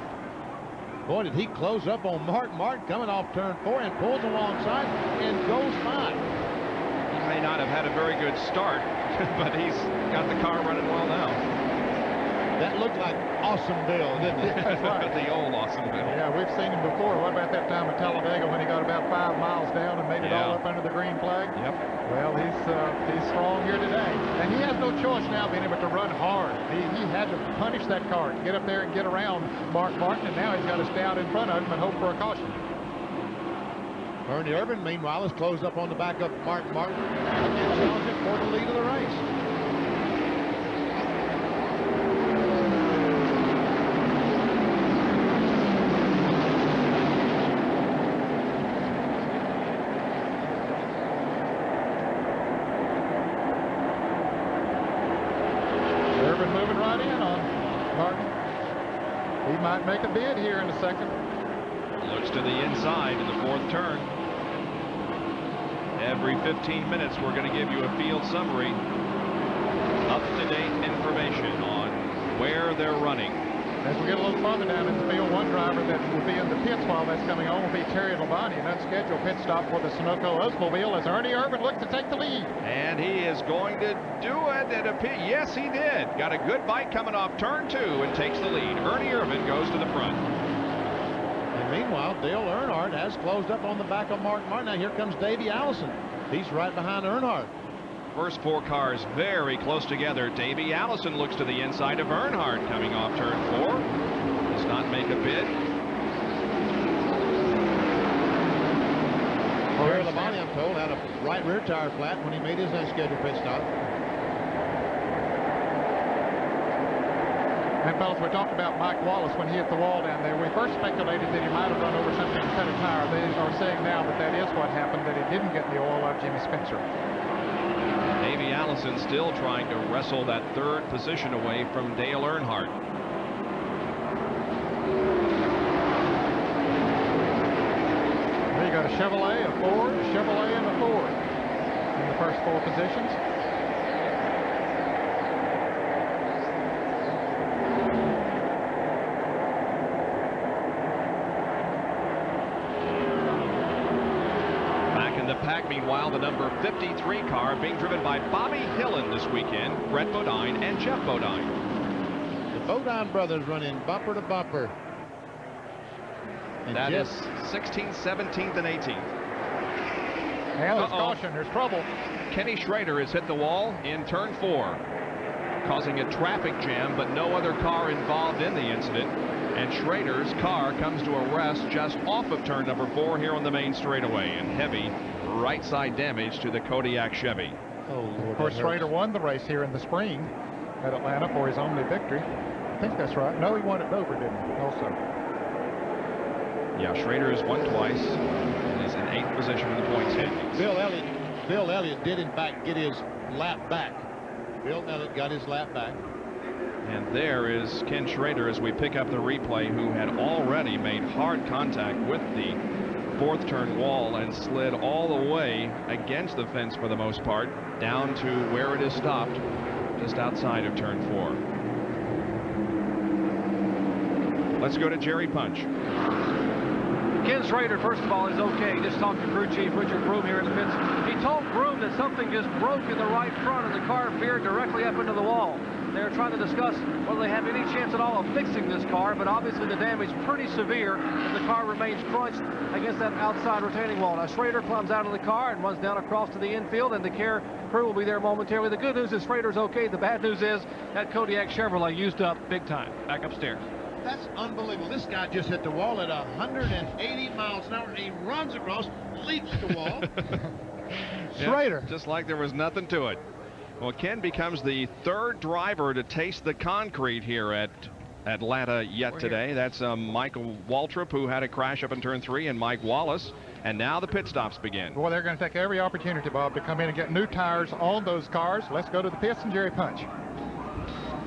Boy, did he close up on Mark Martin coming off turn 4 and pulls alongside and goes by.
He may not have had a very good start, but he's got the car running well now.
That looked like Awesome Bill, didn't it?
That's right.
The old Awesome Bill.
Yeah, we've seen him before. What about that time at Talladega when he got about 5 miles down and made it all up under the green flag?
Yep.
Well, he's strong here today. And he has no choice now being able to run hard. He had to punish that car, get up there and get around Mark Martin, and now he's got to stay out in front of him and hope for a caution.
Ernie Irvan, meanwhile, is closed up on the back of Mark Martin and challenging for the lead of the race.
Might make a bid here in a second.
Looks to the inside in the 4th turn. Every 15 minutes we're going to give you a field summary, up-to-date information on where they're running.
As we get a little farther down in the field, one driver that will be in the pits while that's coming on will be Terry Labonte, an unscheduled pit stop for the Sunoco Oldsmobile as Ernie Irvan looks to take the lead.
And he is going to do it. Yes, he did. Got a good bite coming off turn 2 and takes the lead. Ernie Irvan goes to the front.
And meanwhile, Dale Earnhardt has closed up on the back of Mark Martin. Now here comes Davey Allison. He's right behind Earnhardt.
First 4 cars very close together. Davey Allison looks to the inside of Earnhardt coming off turn 4. Does not make a bid.
Terry Labonte, I'm told, had a right rear tire flat when he made his unscheduled pit stop.
And fellas, we talked about Mike Wallace when he hit the wall down there. We first speculated that he might have run over something and cut a tire. They are saying now that that is what happened, that he didn't get the oil out of Jimmy Spencer.
Davey Allison still trying to wrestle that 3rd position away from Dale Earnhardt.
You got a Chevrolet, a Ford, a Chevrolet, and a Ford in the first 4 positions.
Back in the pack, meanwhile, the number 53 car being driven by Bobby Hillen this weekend, Brett Bodine and Jeff Bodine.
The Bodine brothers running bumper to bumper. And
that is 16th, 17th, and 18th.
And there's caution, there's trouble.
Kenny Schrader has hit the wall in turn 4, causing a traffic jam, but no other car involved in the incident. And Schrader's car comes to a rest just off of turn number 4 here on the main straightaway, and heavy right side damage to the Kodiak Chevy.
Oh, Lord,
of course, Schrader won the race here in the spring at Atlanta for his only victory. I think that's right. No, he won at Dover, didn't he? Also.
Yeah, Schrader has won twice and is in 8th position in the point standings.
Bill Elliott Bill Elliott did, in fact, get his lap back. Bill Elliott got his lap back.
And there is Ken Schrader as we pick up the replay, who had already made hard contact with the fourth turn wall and slid all the way against the fence for the most part, down to where it is stopped, just outside of turn 4. Let's go to Jerry Punch.
Ken Schrader, first of all, is okay. Just talked to crew chief Richard Broom here in the pits. He told Broom that something just broke in the right front and the car veered directly up into the wall. They're trying to discuss whether they have any chance at all of fixing this car, but obviously the damage is pretty severe and the car remains crunched against that outside retaining wall. Now Schrader climbs out of the car and runs down across to the infield, and the crew will be there momentarily. The good news is Schrader's okay. The bad news is that Kodiak Chevrolet used up big time. Back upstairs.
That's unbelievable. This guy just hit the wall at 180 miles an hour, and he runs across, leaps the wall.
Schrader. Yeah, just like there was nothing to it. Well, Ken becomes the third driver to taste the concrete here at Atlanta yet today. That's Michael Waltrip, who had a crash up in turn 3, and Mike Wallace. And now the pit stops begin.
Well, they're going to take every opportunity, Bob, to come in and get new tires on those cars. Let's go to the pits and Jerry Punch.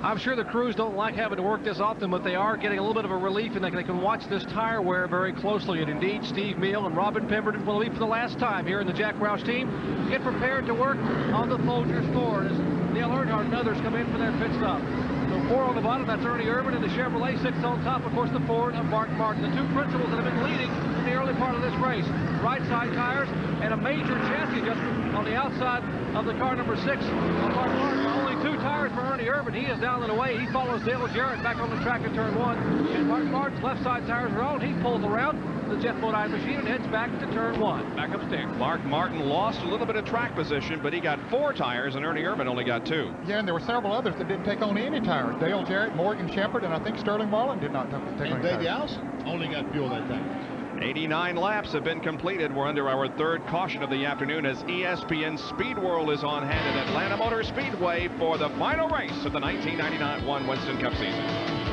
I'm sure the crews don't like having to work this often, but they are getting a little bit of a relief, and they can watch this tire wear very closely. And indeed, Steve Meal and Robin Pemberton will leave for the last time here in the Jack Roush team. Get prepared to work on the Folgers Ford as Dale Earnhardt and others come in for their pit stop. So 4 on the bottom, that's Ernie Irvin, and the Chevrolet 6 on top, of course, the Ford of Mark Martin. The two principals that have been leading in the early part of this race. Right side tires and a major chassis adjustment on the outside of the car number 6 of Mark Martin. Only 2 tires for Ernie Irvin. He is down and away. He follows Dale Jarrett back on the track in turn 1. And Mark Martin's left side tires are on. He pulls around the Jet Motor machine and heads back to turn 1. Back upstairs.
Mark Martin lost a little bit of track position, but he got 4 tires, and Ernie Irvin only got 2.
Yeah, and there were several others that didn't take on any tires. Dale Jarrett, Morgan Shepherd, and I think Sterling Marlin did not take on any tires.
Davey Allison only got fuel that time.
89 laps have been completed. We're under our third caution of the afternoon as ESPN Speed World is on hand at Atlanta Motor Speedway for the final race of the 1999 Winston Cup season.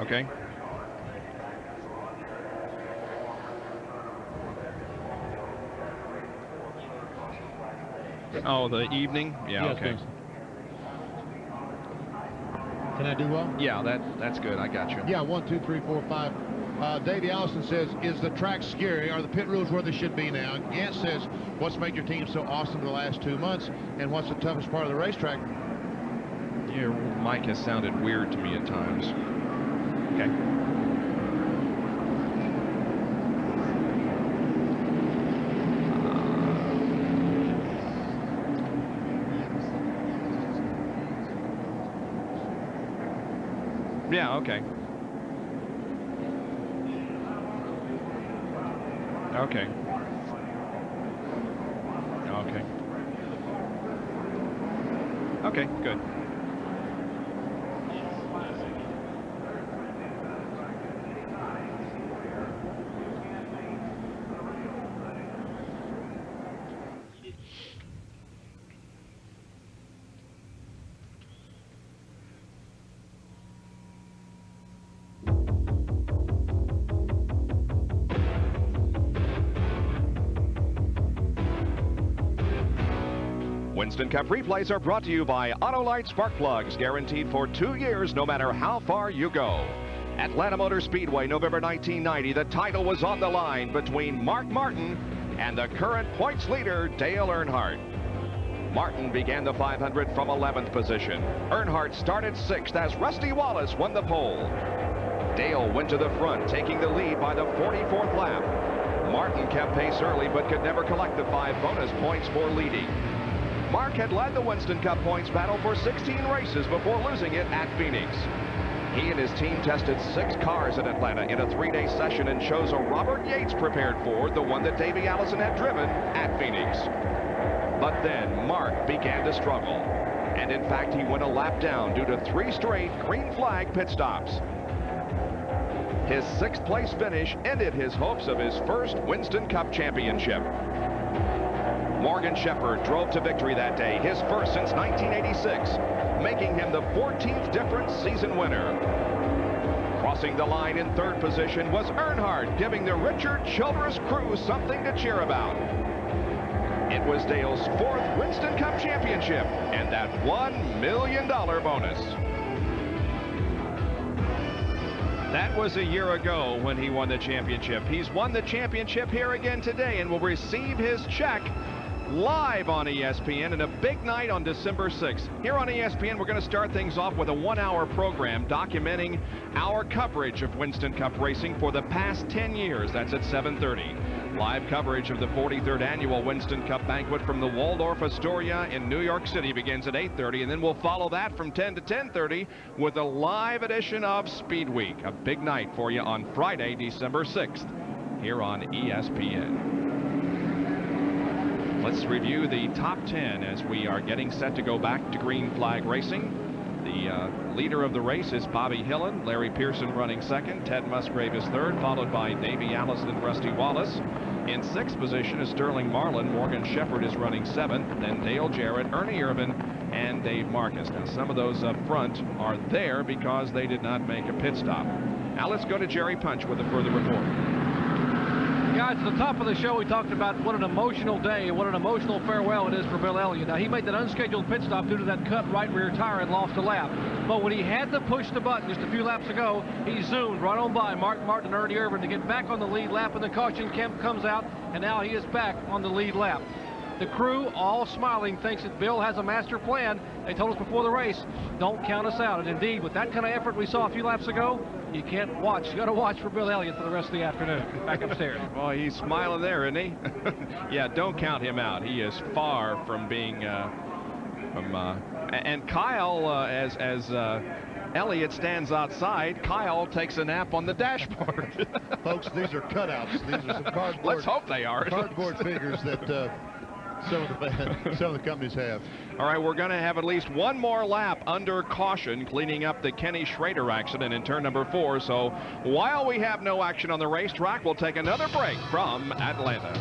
Okay. Oh, the evening? Yeah,
yes,
okay.
Please. Can I do well?
Yeah, that's good. I got you.
Yeah, 1, 2, 3, 4, 5. Davey Allison says, is the track scary? Are the pit rules where they should be now? Gant says, what's made your team so awesome the last 2 months? And what's the toughest part of the racetrack?
Your mic has sounded weird to me at times. Okay. Yeah, okay. Okay. Okay. Okay, good. Winston Cup replays are brought to you by Autolite Spark Plugs, guaranteed for 2 years no matter how far you go. Atlanta Motor Speedway, November 1990, the title was on the line between Mark Martin and the current points leader, Dale Earnhardt. Martin began the 500 from 11th position. Earnhardt started 6th as Rusty Wallace won the pole. Dale went to the front, taking the lead by the 44th lap. Martin kept pace early but could never collect the 5 bonus points for leading. Mark had led the Winston Cup points battle for 16 races before losing it at Phoenix. He and his team tested 6 cars at Atlanta in a 3-day session and chose a Robert Yates prepared Ford, the one that Davey Allison had driven at Phoenix. But then Mark began to struggle. And in fact, he went a lap down due to 3 straight green flag pit stops.
His 6th place finish ended his hopes of his first Winston Cup championship. Morgan Shepherd drove to victory that day, his first since 1986, making him the 14th different season winner. Crossing the line in 3rd position was Earnhardt, giving the Richard Childress crew something to cheer about. It was Dale's 4th Winston Cup championship and that $1 million bonus. That was a year ago when he won the championship. He's won the championship here again today and will receive his check live on ESPN in a big night on December 6th. Here on ESPN, we're going to start things off with a 1-hour program documenting our coverage of Winston Cup racing for the past 10 years. That's at 7:30. Live coverage of the 43rd annual Winston Cup banquet from the Waldorf Astoria in New York City begins at 8:30, and then we'll follow that from 10 to 10:30 with a live edition of Speed Week, a big night for you on Friday, December 6th, here on ESPN. Let's review the top 10 as we are getting set to go back to green flag racing. The leader of the race is Bobby Hillen. Larry Pearson running 2nd. Ted Musgrave is 3rd, followed by Davey Allison and Rusty Wallace. In 6th position is Sterling Marlin. Morgan Shepherd is running 7th. Then Dale Jarrett, Ernie Irvin, and Dave Marcus. Now, some of those up front are there because they did not make a pit stop. Now let's go to Jerry Punch with a further report.
Guys, at the top of the show, we talked about what an emotional day and what an emotional farewell it is for Bill Elliott. Now, he made that unscheduled pit stop due to that cut right rear tire and lost a lap. But when he had to push the button just a few laps ago, he zoomed right on by Mark Martin and Ernie Irvin to get back on the lead lap, and the caution comes out, and now he is back on the lead lap. The crew, all smiling, thinks that Bill has a master plan. They told us before the race, don't count us out. And indeed, with that kind of effort we saw a few laps ago, you can't watch. You got to watch for Bill Elliott for the rest of the afternoon. Back upstairs.
Well, he's smiling there, isn't he? Yeah, don't count him out. He is far from being and Kyle, as Elliott stands outside, Kyle takes a nap on the dashboard.
Folks, these are cutouts. These are some cardboard.
Let's hope they are.
Cardboard figures that some of the companies have.
All right, we're going to have at least one more lap under caution, cleaning up the Kenny Schrader accident in turn number 4. So while we have no action on the racetrack, we'll take another break from Atlanta.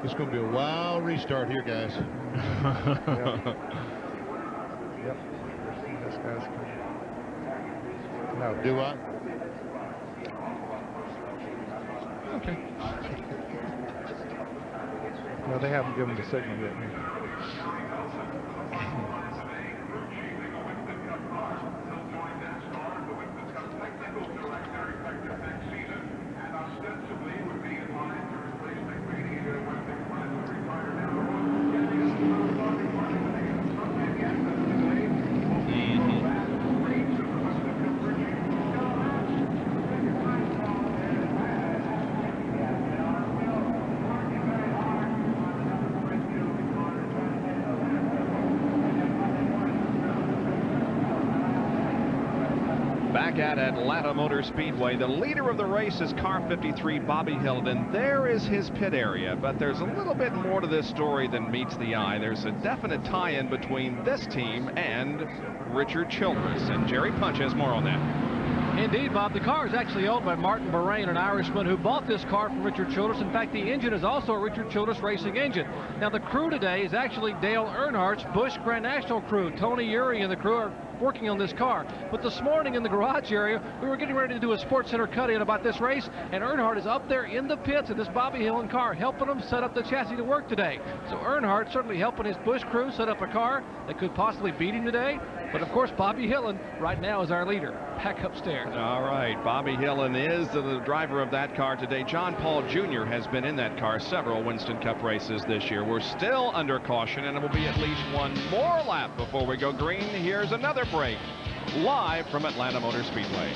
It's going to be a wild restart here, guys.
Yep. This guy's coming.
No, do I?
Okay. No, they haven't given the signal yet.
Back at Atlanta Motor Speedway, the leader of the race is car 53, Bobby Hillen, and there is his pit area. But there's a little bit more to this story than meets the eye. There's a definite tie-in between this team and Richard Childress, and Jerry Punch has more on that.
Indeed, Bob. The car is actually owned by Martin Borain, an Irishman who bought this car from Richard Childress. In fact, the engine is also a Richard Childress racing engine. Now, the crew today is actually Dale Earnhardt's Busch Grand National crew. Tony Urey and the crew are working on this car. But this morning in the garage area, we were getting ready to do a Sports Center cut-in about this race, and Earnhardt is up there in the pits in this Bobby Hillin car, helping them set up the chassis to work today. So Earnhardt certainly helping his Busch crew set up a car that could possibly beat him today. But of course, Bobby Hillin right now is our leader. Back upstairs.
All right, Bobby Hillin is the driver of that car today. John Paul Jr. has been in that car several Winston Cup races this year. We're still under caution, and it will be at least one more lap before we go green. Here's another break, live from Atlanta Motor Speedway.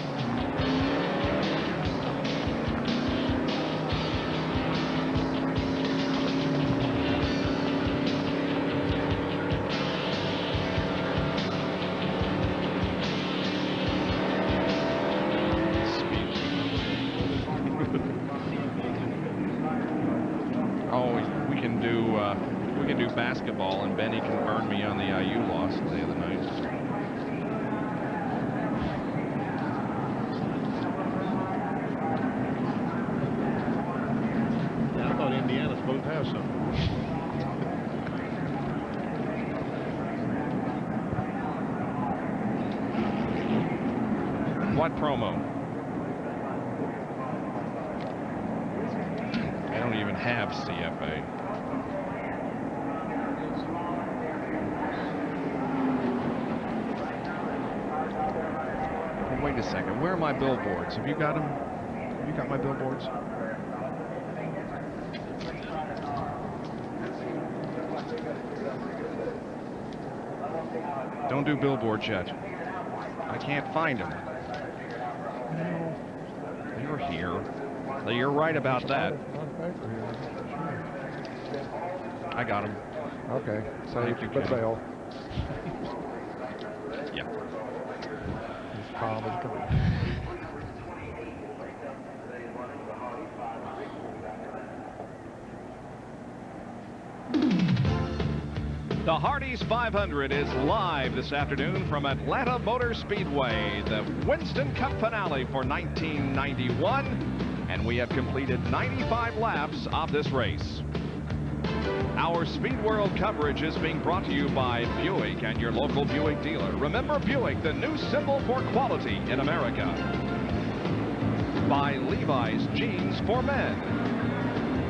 We can do basketball, and Benny can burn me on the IU loss the other night.
Yeah, I thought Indiana's supposed to have something.
What promo? I don't even have CFA. Wait a second. Where are my billboards? Have you got them? Have you got my billboards? Don't do billboards yet. I can't find them. You're here. You're right about that. I got them.
Okay. So
Thank you,
but
Kenny.
fail.
Yeah.
Calm as can
The Hardee's 500 is live this afternoon from Atlanta Motor Speedway, the Winston Cup finale for 1991, and we have completed 95 laps of this race. Our Speed World coverage is being brought to you by Buick and your local Buick dealer. Remember Buick, the new symbol for quality in America. By Levi's Jeans for Men.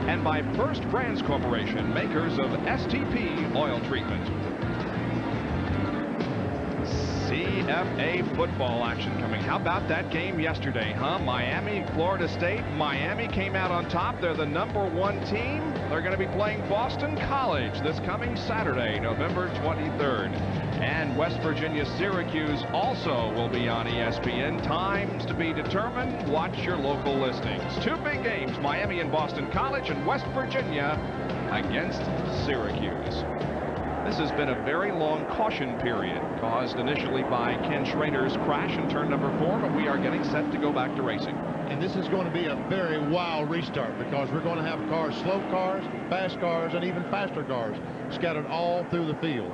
And by First Brands Corporation, makers of STP oil treatment. CFA football action coming. How about that game yesterday, huh? Miami, Florida State. Miami came out on top. They're the #1 team. They're going to be playing Boston College this coming Saturday, November 23rd. And West Virginia, Syracuse also will be on ESPN. Times to be determined. Watch your local listings. Two big games, Miami and Boston College, and West Virginia against Syracuse. This has been a very long caution period, caused initially by Ken Schrader's crash in turn number 4, but we are getting set to go back to racing.
And this is going to be a very wild restart because we're going to have cars, slow cars, fast cars, and even faster cars scattered all through the field.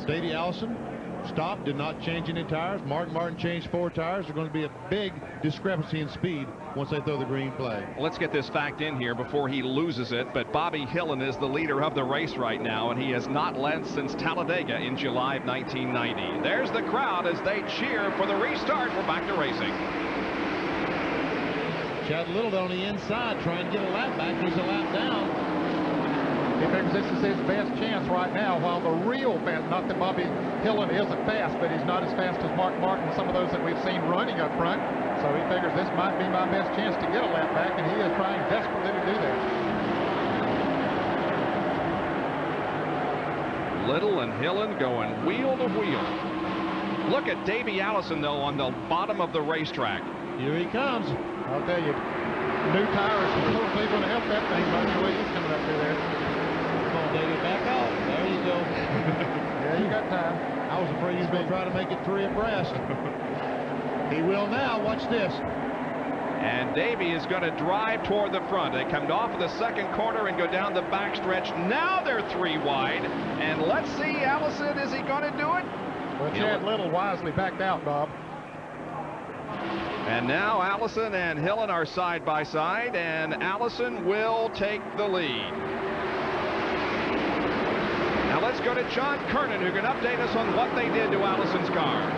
Davey Allison stopped, did not change any tires. Mark Martin changed 4 tires. There's going to be a big discrepancy in speed once they throw the green flag.
Let's get this fact in here before he loses it, but Bobby Hillin is the leader of the race right now, and he has not led since Talladega in July of 1990. There's the crowd as they cheer for the restart. We're back to racing.
Chad Little on the inside trying to get a lap back. He's a lap down.
He figures this is his best chance right now, while the real fast, not that Bobby Hillin isn't fast, but he's not as fast as Mark Martin, some of those that we've seen running up front. So he figures this might be my best chance to get a lap back, and he is trying desperately to do that.
Little and Hillin going wheel to wheel. Look at Davey Allison, though, on the bottom of the racetrack.
Here he comes.
I'll tell you, new tires are hopefully going to help that thing. He's coming up through there.
Come on, Davey, back off. There you go.
Yeah, you got time.
I was afraid he was going to try to make it 3 abreast. He will now. Watch this.
And Davey is going to drive toward the front. They come off of the second corner and go down the backstretch. Now they're 3 wide. And let's see, Allison, is he going to do it?
Well, Chad Little wisely backed out, Bob.
And now Allison and Hillen are side by side, and Allison will take the lead. Now let's go to John Kernan, who can update us on what they did to Allison's car.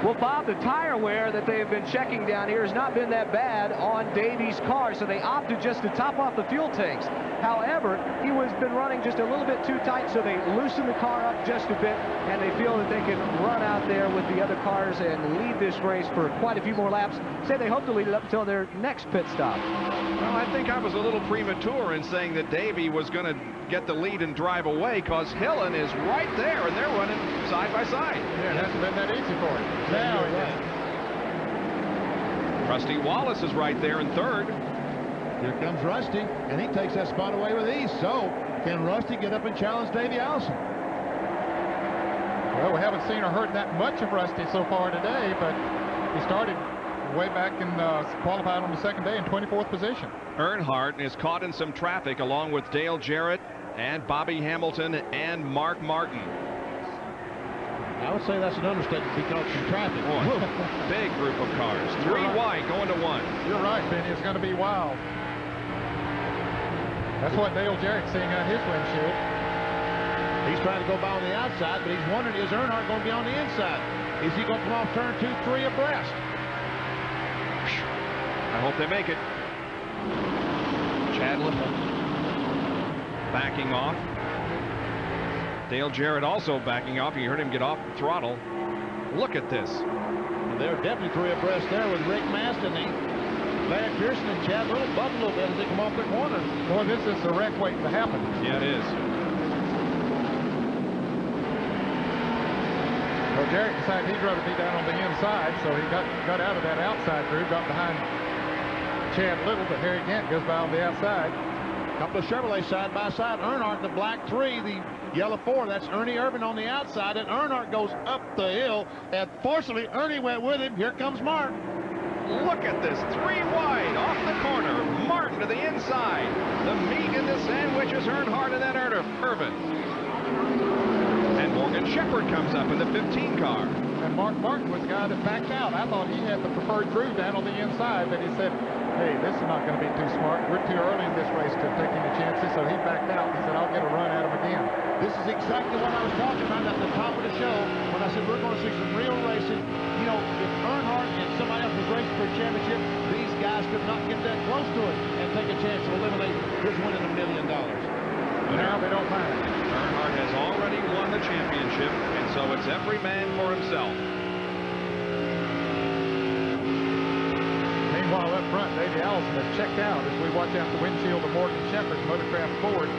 Well, Bob, the tire wear that they have been checking down here has not been that bad on Davy's car, so they opted just to top off the fuel tanks. However, he was been running just a little bit too tight, so they loosened the car up just a bit, and they feel that they can run out there with the other cars and lead this race for quite a few more laps. Say they hope to lead it up until their next pit stop.
Well, I think I was a little premature in saying that Davy was going to get the lead and drive away, because Hillen is right there, and they're running side by side.
Yeah, it hasn't been that easy for him. Now he is.
Rusty Wallace is right there in third.
Here comes Rusty, and he takes that spot away with ease. So, can Rusty get up and challenge Davy Allison?
Well, we haven't seen or heard that much of Rusty so far today, but he started way back in qualified on the second day in 24th position.
Earnhardt is caught in some traffic along with Dale Jarrett and Bobby Hamilton and Mark Martin.
I would say that's an understatement because of traffic.
Big group of cars. Three wide going to one.
You're right, Benny. It's going to be wild. That's what Dale Jarrett's seeing on his windshield.
He's trying to go by on the outside, but he's wondering, is Earnhardt going to be on the inside? Is he going to come off turn 2, 3 abreast?
I hope they make it. Chad Lippel backing off. Dale Jarrett also backing off. You heard him get off the throttle. Look at this.
Well, they're definitely 3 abreast there with Rick Maston, Larry Pearson, and Chad Little buck a little bit as they come off the corner.
Boy, this is the wreck waiting to happen.
Yeah, it is.
Well, Jarrett decided he'd rather be down on the inside, so he got out of that outside groove, got behind Chad Little, but Harry Gant goes by on the outside.
Couple of Chevrolet side by side. Earnhardt, the black 3, the yellow 4. That's Ernie Irvin on the outside, and Earnhardt goes up the hill, and fortunately Ernie went with him. Here comes Mark.
Look at this, 3 wide off the corner. Martin to the inside. The meat in the sandwich is Earnhardt and then Irvin. And Morgan Shepherd comes up in the 15 car.
And Mark Martin was the guy that backed out. I thought he had the preferred groove down on the inside, but he said, hey, this is not going to be too smart. We're too early in this race to take any chances, so he backed out. He said, I'll get a run at him again.
This is exactly what I was talking about at the top of the show when I said we're going to see some real racing. You know, if Earnhardt and somebody else was racing for a championship, these guys could not get that close to it and take a chance to eliminate who's winning $1 million.
But now they don't mind.
Earnhardt has already won the championship, and so it's every man for himself.
Meanwhile, up front, Davey Allison has checked out as we watch out the windshield of Morgan Shepherd's Motorcraft Ford.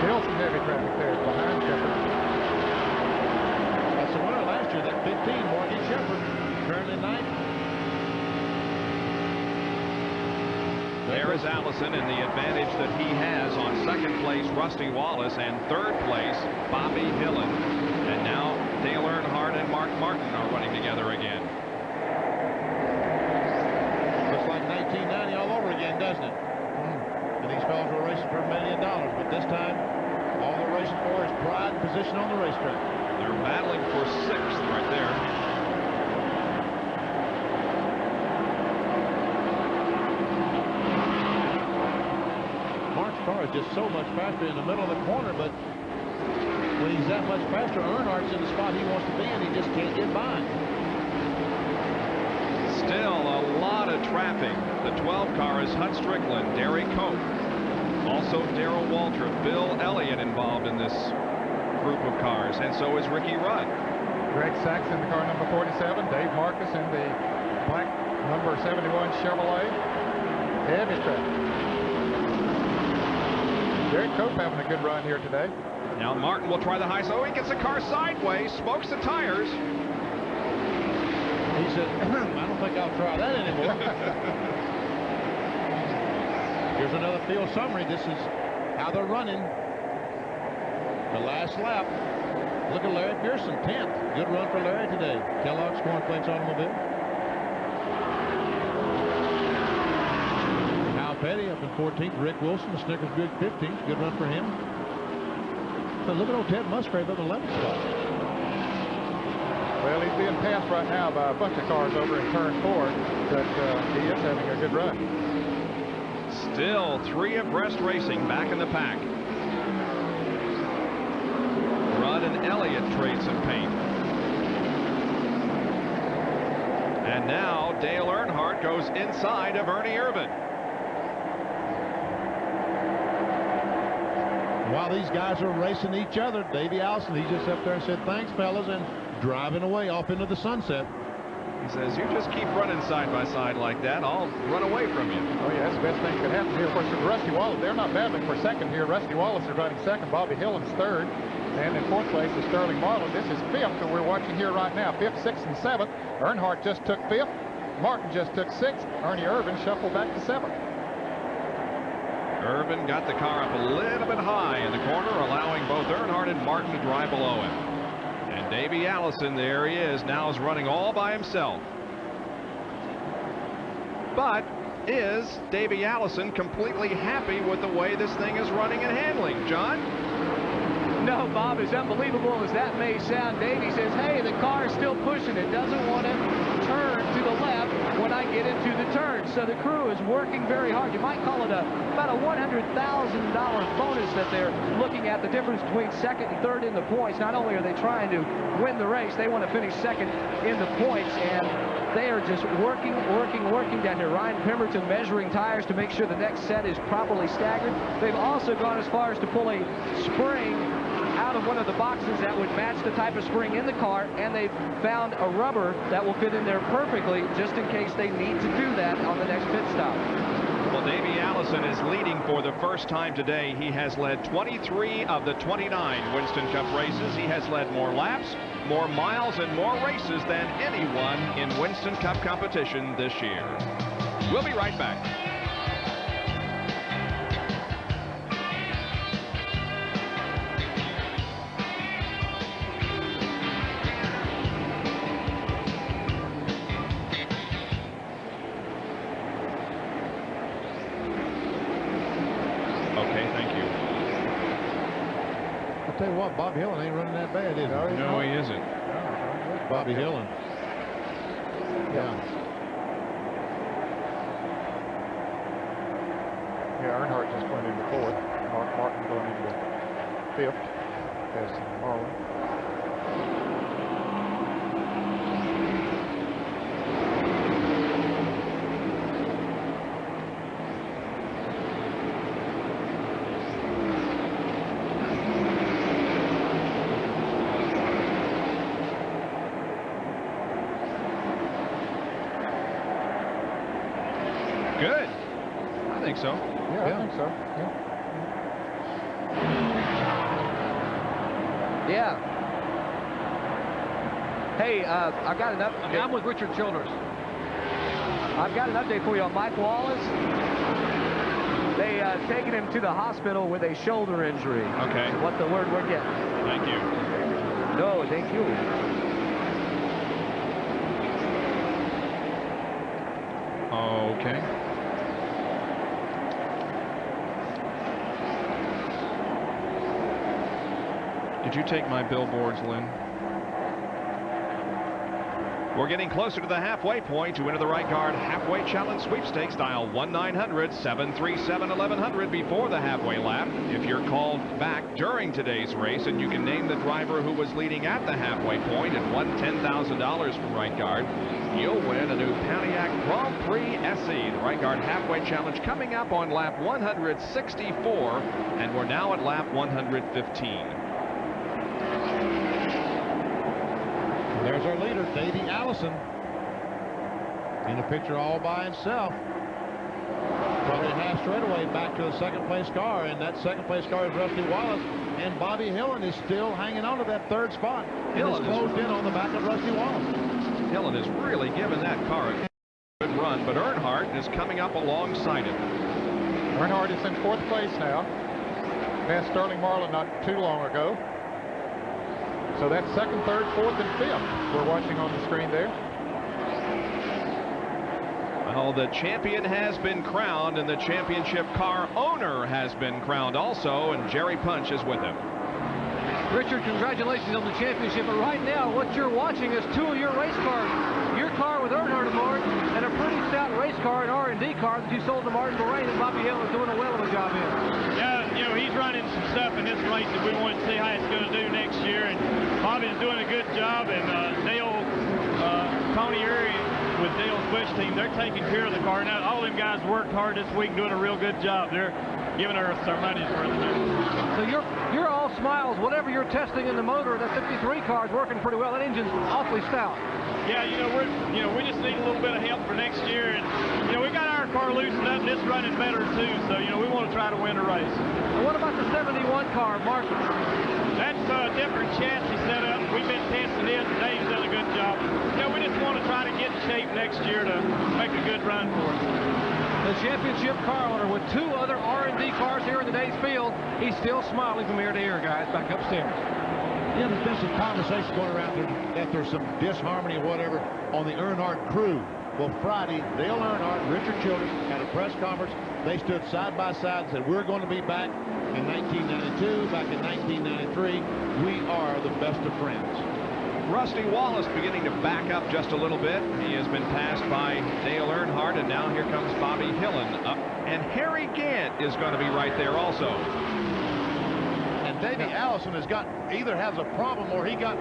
Still some heavy traffic there behind Shepherd.
That's the winner last year, that 15, Morgan Shepherd, currently 9th.
There is Allison, and the advantage that he has on second place, Rusty Wallace, and third place, Bobby Hillen. And now Dale Earnhardt and Mark Martin are running together again.
Looks like 1990 all over again, doesn't it? And these fellows were racing for $1 million, but this time, all they're racing for is pride and position on the racetrack.
They're battling for 6th right there.
Car is just so much faster in the middle of the corner, but when he's that much faster, Earnhardt's in the spot he wants to be, and he just can't get by.
Still a lot of traffic. The 12 car is Hut Strickland, Derry Cope, also Darrell Waltrip, Bill Elliott involved in this group of cars, and so is Ricky Rudd.
Greg Sachs in the car number 47, Dave Marcus in the black number 71 Chevrolet. Heavy traffic. Derek Cope having a good run here today.
Now Martin will try the high. So he gets the car sideways, smokes the tires.
He said, I don't think I'll try that anymore. Here's another field summary. This is how they're running. The last lap. Look at Larry Pearson, 10th. Good run for Larry today. Kellogg's Cornflakes Automobile. Petty up in 14th. Rick Wilson, the Snickers Good 15th. Good run for him. But look at old Ted Musgrave up in 11th spot.
Well, he's being passed right now by a bunch of cars over in turn 4, but he is having a good run.
Still 3 abreast racing back in the pack. Rudd and Elliott trade some paint. And now Dale Earnhardt goes inside of Ernie Irvan.
While these guys are racing each other, Davey Allison, he just up there and said, thanks, fellas, and driving away off into the sunset.
He says, you just keep running side by side like that, I'll run away from you.
Oh, yeah, that's the best thing that could happen here. Of course, with Rusty Wallace, they're not battling for second here. Rusty Wallace is running second. Bobby Hillen's third. And in fourth place is Sterling Marlin. This is fifth that we're watching here right now. Fifth, sixth, and seventh. Earnhardt just took fifth. Martin just took sixth. Ernie Irvan shuffled back to seventh.
Irvan got the car up a little bit high in the corner, allowing both Earnhardt and Martin to drive below him. And Davey Allison, there he is, now is running all by himself. But is Davey Allison completely happy with the way this thing is running and handling? John?
No, Bob, as unbelievable as that may sound, Davey says, hey, the car is still pushing. It doesn't want to turn to the left when I get into the turn. So the crew is working very hard. You might call it about a $100,000 bonus that they're looking at, the difference between second and third in the points. Not only are they trying to win the race, they want to finish second in the points, and they are just working down here. Ryan Pemberton measuring tires to make sure the next set is properly staggered. They've also gone as far as to pull a spring out of one of the boxes that would match the type of spring in the car, and they've found a rubber that will fit in there perfectly just in case they need to do that on the next pit stop.
Well, Davey Allison is leading for the first time today. He has led 23 of the 29 Winston Cup races. He has led more laps, more miles, and more races than anyone in Winston Cup competition this year. We'll be right back.
I'll tell you what, Bobby Hillen ain't running that bad, is he?
No, he isn't.
Bobby Hillen. Yeah.
Yeah, Earnhardt just went into fourth. Martin going into fifth. As Marlin.
Good. I think so.
Yeah, I think so.
Yeah. Hey, I've got an update.
I'm with Richard Childress.
I've got an update for you on Mike Wallace. They taken him to the hospital with a shoulder injury.
Okay.
That's what the word we're getting.
Thank you.
No, thank you.
Okay. Did you take my billboards, Lynn? We're getting closer to the halfway point. To enter the Right Guard Halfway Challenge Sweepstakes, dial 1-900-737-1100 before the halfway lap. If you're called back during today's race and you can name the driver who was leading at the halfway point and won $10,000 from Right Guard, you'll win a new Pontiac Grand Prix SE. The Right Guard Halfway Challenge coming up on lap 164, and we're now at lap 115.
There's our leader, Davey Allison, in the picture all by himself. Probably a half straightaway back to the second place car, and that second place car is Rusty Wallace, and Bobby Hillen is still hanging on to that third spot. Hillen is closed in on the back of Rusty Wallace.
Hillen is really giving that car a good run, but Earnhardt is coming up alongside him.
Earnhardt is in fourth place now. Passed Sterling Marlin not too long ago. So that's second, third, fourth, and fifth we're watching on the screen there.
Well, the champion has been crowned, and the championship car owner has been crowned also, and Jerry Punch is with him.
Richard, congratulations on the championship. But right now, what you're watching is two of your race cars. Your car with Earnhardt aboard, and a pretty stout race car, an R&D car that you sold to Martin Lorraine, and Bobby Hill is doing a well of a job in.
Yeah, you know, he's running some stuff in this race that we want to see how it's going to do next year, and Bobby's doing a good job, and Dale, Tony Erie with Dale's Bush team, they're taking care of the car. Now, all them guys worked hard this week doing a real good job. They're giving us our money's worth.
So you're all smiles. Whatever you're testing in the motor, that 53 car is working pretty well. That engine's awfully stout.
Yeah, we just need a little bit of help for next year, and we got our car loosened up, and it's running better too. So we want to try to win the race.
And what about the 71 car, Mark?
That's a different chassis setup. We've been testing it, and Dave's done a good job. We just want to try to get in shape next year to make a good run for us.
The championship car owner with two other R&D cars here in today's field. He's still smiling from ear to ear, guys, back upstairs.
Yeah, there's been some conversation going around there that there's some disharmony or whatever on the Earnhardt crew. Well, Friday, Dale Earnhardt and Richard Childress had a press conference. They stood side by side and said, we're going to be back in 1992, back in 1993. We are the best of friends.
Rusty Wallace beginning to back up just a little bit. He has been passed by Dale Earnhardt, and now here comes Bobby Hillen up. And Harry Gant is going to be right there also.
And Davey Allison has either a problem or he got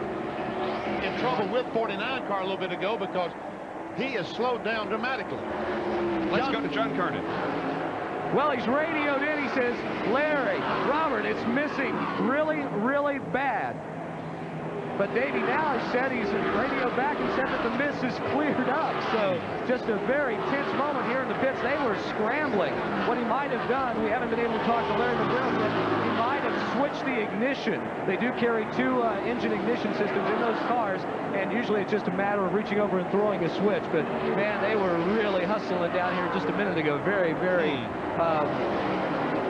in trouble with 49 car a little bit ago because he has slowed down dramatically.
Let's go to John Kernan.
Well, he's radioed in. He says, Larry, Robert, it's missing really, really bad. But Davey now has said he's radioed back and said that the miss is cleared up. So just a very tense moment here in the pits. They were scrambling. What he might have done, we haven't been able to talk to Larry McGrill, but he might have switched the ignition. They do carry two engine ignition systems in those cars, and usually it's just a matter of reaching over and throwing a switch. But man, they were really hustling down here just a minute ago. Very, very,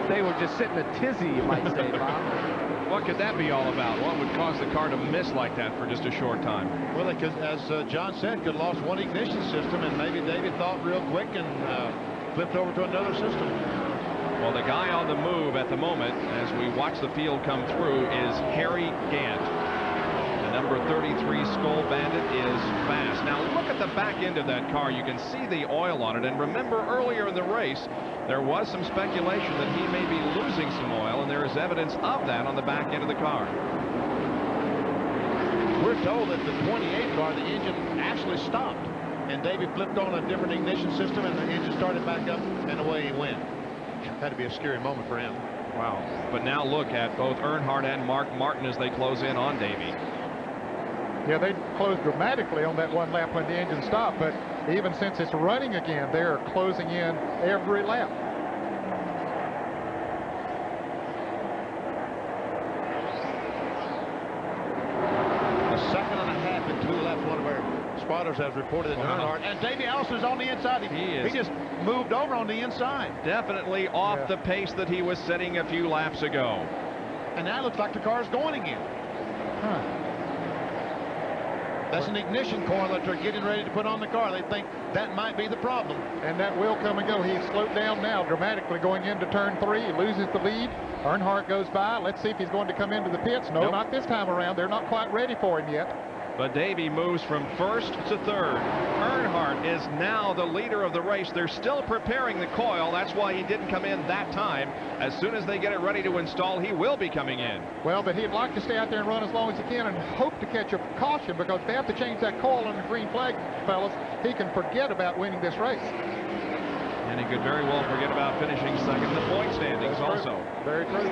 they were just sitting a tizzy, you might say, Bob.
What could that be all about? What would cause the car to miss like that for just a short time?
Well, they could, as John said, could have lost one ignition system, and maybe David thought real quick and flipped over to another system.
Well, the guy on the move at the moment, as we watch the field come through, is Harry Gant. The number 33 Skull Bandit is fast. Now, look at the back end of that car. You can see the oil on it, and remember earlier in the race, there was some speculation that he may be losing some oil, and there is evidence of that on the back end of the car.
We're told that the 28 car, the engine actually stopped, and Davey flipped on a different ignition system, and the engine started back up, and away he went. Had to be a scary moment for him.
Wow. But now look at both Earnhardt and Mark Martin as they close in on Davey.
Yeah, they closed dramatically on that one lap when the engine stopped, but even since it's running again, they're closing in every lap.
A second and a half and 2 left. One of our spotters has reported that Earnhardt, and Davey Allison's on the inside. He just moved over on the inside.
Definitely off the pace that he was setting a few laps ago.
And now it looks like the car's going again. That's an ignition coil that they're getting ready to put on the car. They think that might be the problem.
And that will come and go. He's slowed down now dramatically going into turn 3. He loses the lead. Earnhardt goes by. Let's see if he's going to come into the pits. No, not this time around. They're not quite ready for him yet.
But Davey moves from first to third. Earnhardt is now the leader of the race. They're still preparing the coil. That's why he didn't come in that time. As soon as they get it ready to install, he will be coming in.
Well, but he'd like to stay out there and run as long as he can and hope to catch a caution, because if they have to change that coil on the green flag, fellas, he can forget about winning this race.
And he could very well forget about finishing second in the point standings also.
Very true.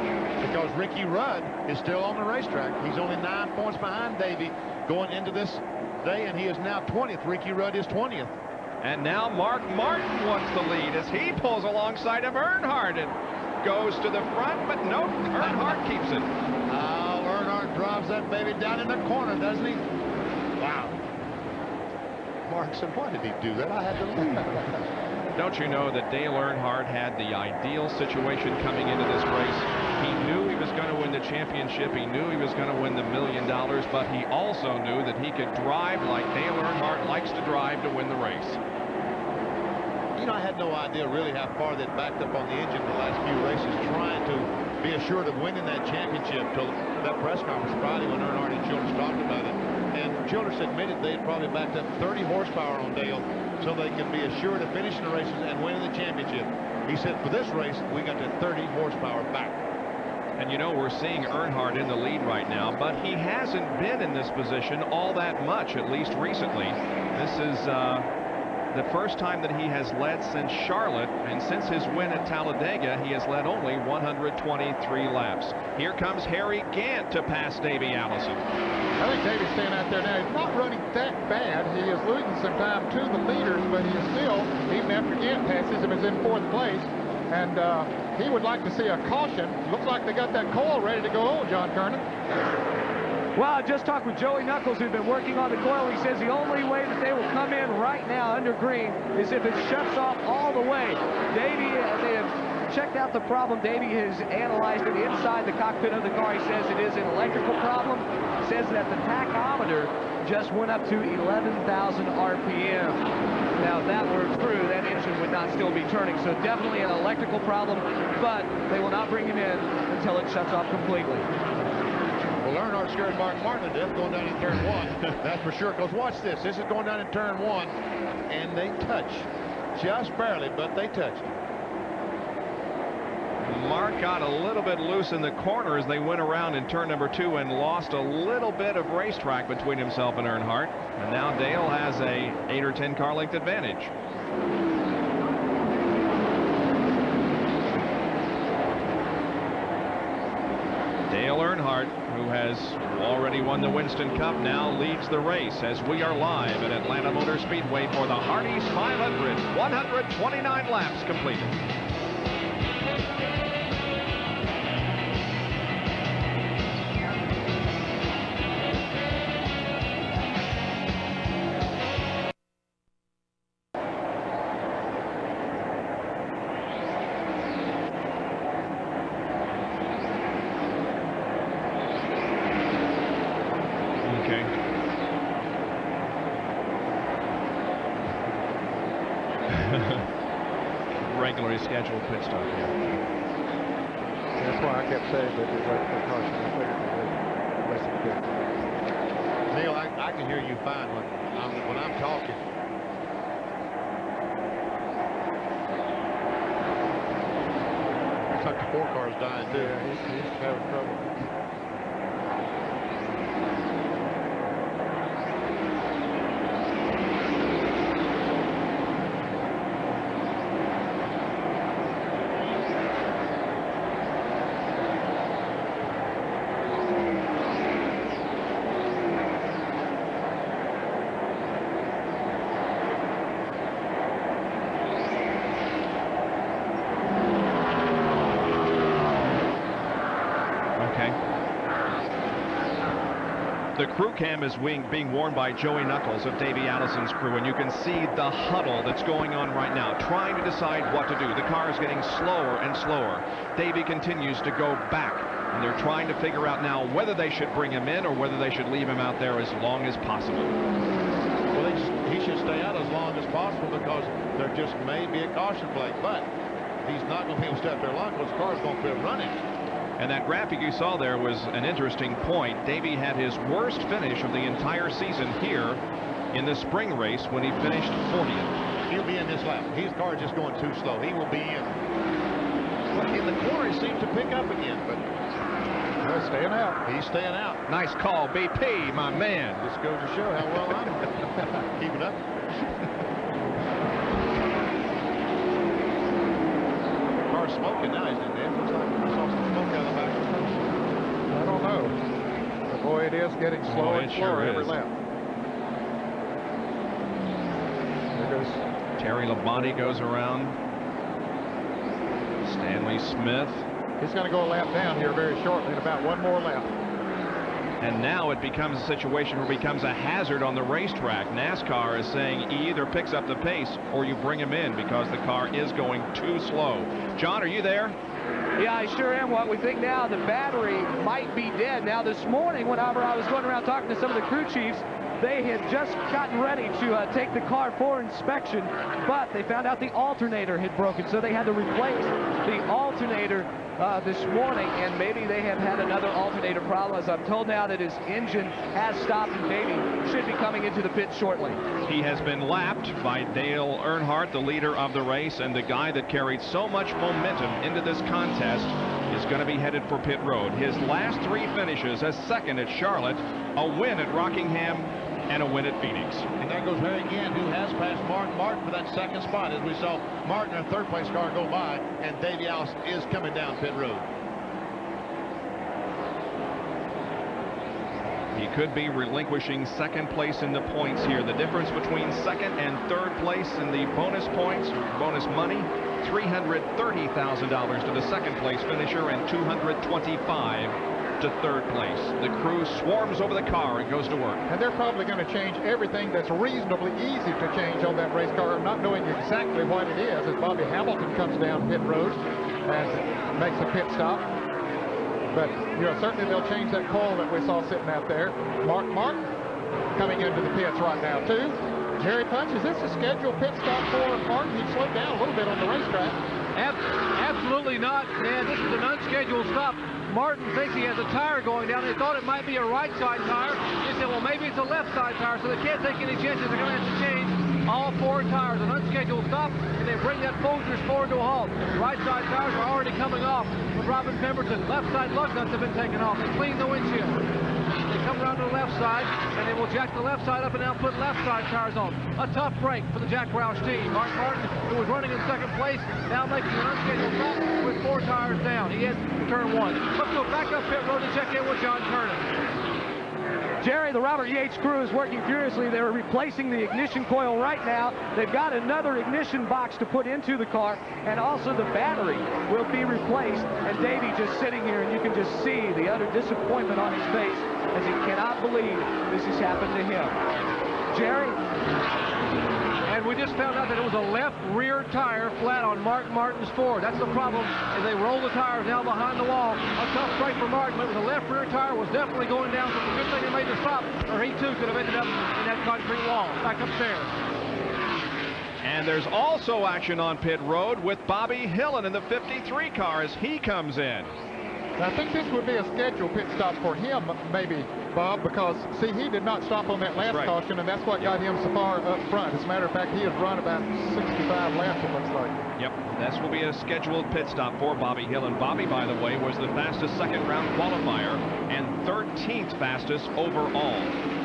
Because Ricky Rudd is still on the racetrack. He's only 9 points behind Davey going into this day, and he is now 20th. Ricky Rudd is 20th.
And now Mark Martin wants the lead as he pulls alongside of Earnhardt and goes to the front, but no, Earnhardt keeps it.
Oh, Earnhardt drives that baby down in the corner, doesn't he? Wow. Mark said, why did he do that? I had to leave.
Don't you know that Dale Earnhardt had the ideal situation coming into this race? He knew he was going to win the championship. He knew he was going to win the $1 million, but he also knew that he could drive like Dale Earnhardt likes to drive to win the race.
you know, I had no idea really how far they'd backed up on the engine the last few races, trying to be assured of winning that championship till that press conference Friday when Earnhardt and Childress talked about it. And Childress admitted they had probably backed up 30 horsepower on Dale so they could be assured of finishing the races and winning the championship. He said, for this race, we got that 30 horsepower back.
And you know, we're seeing Earnhardt in the lead right now, but he hasn't been in this position all that much, at least recently. This is the first time that he has led since Charlotte, and since his win at Talladega, he has led only 123 laps. Here comes Harry Gant to pass Davey Allison.
I think Davey's staying out there now. He's not running that bad. He is losing some time to the leaders, but he is still, even after Gant passes him, is in 4th place. And he would like to see a caution. Looks like they got that coil ready to go on, John Kernan.
Well, I just talked with Joey Knuckles, who's been working on the coil. He says the only way that they will come in right now under green is if it shuts off all the way. Davey, they have checked out the problem. Davey has analyzed it inside the cockpit of the car. He says it is an electrical problem. He says that the tachometer just went up to 11,000 RPM. Now, if that were true, that engine would not still be turning. So definitely an electrical problem, but they will not bring him in until it shuts off completely.
Well, Earnhardt scared Mark Martin to death going down in turn 1. That's for sure, because watch this. This is going down in turn 1, and they touch. Just barely, but they touched.
Mark got a little bit loose in the corner as they went around in turn number 2 and lost a little bit of racetrack between himself and Earnhardt. And now Dale has a 8 or 10 car length advantage. Dale Earnhardt, who has already won the Winston Cup, now leads the race as we are live at Atlanta Motor Speedway for the Hardee's 500. 129 laps completed. Regularly scheduled pit stop here.
That's why I kept saying that they're waiting for caution. I figured they would listen to it.
Neil, I can hear you fine when I'm talking. Looks like the 4 car's dying too.
Yeah, he's having trouble.
The crew cam is being worn by Joey Knuckles of Davey Allison's crew, and you can see the huddle that's going on right now, trying to decide what to do. The car is getting slower and slower. Davey continues to go back, and they're trying to figure out now whether they should bring him in or whether they should leave him out there as long as possible.
Well, he should stay out as long as possible because there just may be a caution flag, but he's not going to be able to stay out there long because the car's going to quit running.
And that graphic you saw there was an interesting point. Davey had his worst finish of the entire season here in the spring race when he finished 40th.
He'll be in this lap. His car is just going too slow. He will be in. Look, in the corner, he seems to pick up again, but
he's staying out.
He's staying out.
Nice call, BP, my man.
This goes to show how well I'm keeping up. The car's smoking now, isn't it, Dan? Looks like I saw some smoke out of the back.
I don't know. But boy, it is getting slower and slower every lap. There goes
Terry Labonte goes around. Stanley Smith.
He's going to go a lap down here very shortly in about one more lap.
And now it becomes a situation where it becomes a hazard on the racetrack. NASCAR is saying he either picks up the pace or you bring him in because the car is going too slow. John, are you there?
Yeah, I sure am. What we think now, the battery might be dead. Now, this morning, whenever I was going around talking to some of the crew chiefs, They had just gotten ready to take the car for inspection, but they found out the alternator had broken, so they had to replace the alternator this morning, and maybe they have had another alternator problem, as I'm told now that his engine has stopped and maybe should be coming into the pit shortly.
He has been lapped by Dale Earnhardt, the leader of the race, and the guy that carried so much momentum into this contest is going to be headed for pit road. His last 3 finishes, a second at Charlotte, a win at Rockingham, and a win at Phoenix.
And there goes Harry again, who has passed Martin for that second spot, as we saw Martin, our third place car, go by, and Davey Allison is coming down pit road.
He could be relinquishing second place in the points here. The difference between second and third place in the bonus points, bonus money, $330,000 to the second place finisher and $225,000 to third place. The crew swarms over the car and goes to work.
And they're probably going to change everything that's reasonably easy to change on that race car, not knowing exactly what it is, as Bobby Hamilton comes down pit road and makes a pit stop. But, you know, certainly they'll change that coil that we saw sitting out there. Mark Martin coming into the pits right now, too. Jerry Punch, is this a scheduled pit stop for Martin? He slowed down a little bit on the racetrack.
Absolutely not, man. This is an unscheduled stop. Martin thinks he has a tire going down. They thought it might be a right side tire. They said, well, maybe it's a left side tire, so they can't take any chances. They're going to have to change all 4 tires. An unscheduled stop, and they bring that Folgers forward to a halt. The right side tires are already coming off with Robin Pemberton. Left side lug nuts have been taken off. They clean the windshield. They come around to the left side, and they will jack the left side up and now put left side tires on. A tough break for the Jack Roush team. Mark Martin, who was running in second place, now making an unscheduled stop with 4 tires down. He is turn 1. Let's go back up pit road and check in with John Kernan.
Jerry, the Robert Yates crew is working furiously. They're replacing the ignition coil right now. They've got another ignition box to put into the car, and also the battery will be replaced. And Davey just sitting here, and you can just see the utter disappointment on his face as he cannot believe this has happened to him. Jerry?
And we just found out that it was a left rear tire flat on Mark Martin's Ford. That's the problem, is they roll the tires now behind the wall. A tough break for Martin, but it was a left rear tire, was definitely going down, so it's a good thing they made the stop, or he too could have ended up in that concrete wall. Back upstairs.
And there's also action on pit road with Bobby Hillen in the 53 car as he comes in.
I think this would be a scheduled pit stop for him, maybe, Bob, because, see, he did not stop on that last caution, and that's what got him so far up front. As a matter of fact, he has run about 65 laps, it looks like.
Yep, this will be a scheduled pit stop for Bobby Hillen. Bobby, by the way, was the fastest second-round qualifier and 13th fastest overall.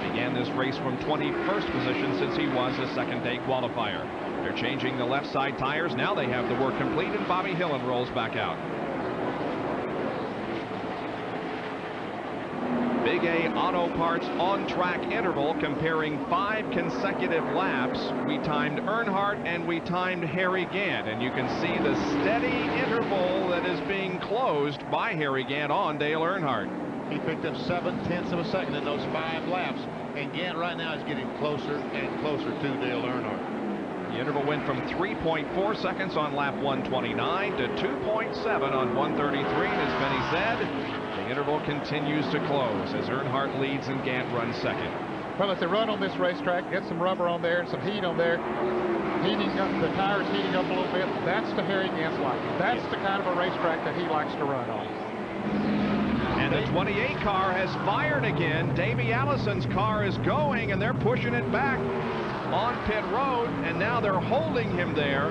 Began this race from 21st position since he was a second-day qualifier. They're changing the left side tires. Now they have the work complete, and Bobby Hillen rolls back out. Big A Auto Parts on-track interval comparing 5 consecutive laps. We timed Earnhardt and we timed Harry Gant, and you can see the steady interval that is being closed by Harry Gant on Dale Earnhardt.
He picked up 7/10 of a second in those 5 laps, and Gant right now is getting closer and closer to Dale Earnhardt.
The interval went from 3.4 seconds on lap 129 to 2.7 on 133, and as Benny said, the interval continues to close as Earnhardt leads and Gant runs second.
Well, as they run on this racetrack, get some rubber on there and some heat on there, heating up, the tires heating up a little bit, that's to Harry Gant's liking. That's the kind of a racetrack that he likes to run on.
And the 28 car has fired again. Davey Allison's car is going, and they're pushing it back on pit road, and now they're holding him there.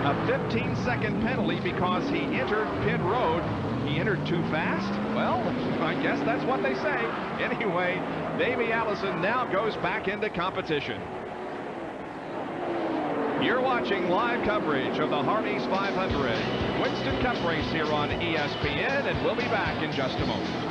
A 15-second penalty because he entered pit road. He entered too fast? Well, I guess that's what they say. Anyway, Davey Allison now goes back into competition. You're watching live coverage of the Hardee's 500 Winston Cup race here on ESPN, and we'll be back in just a moment.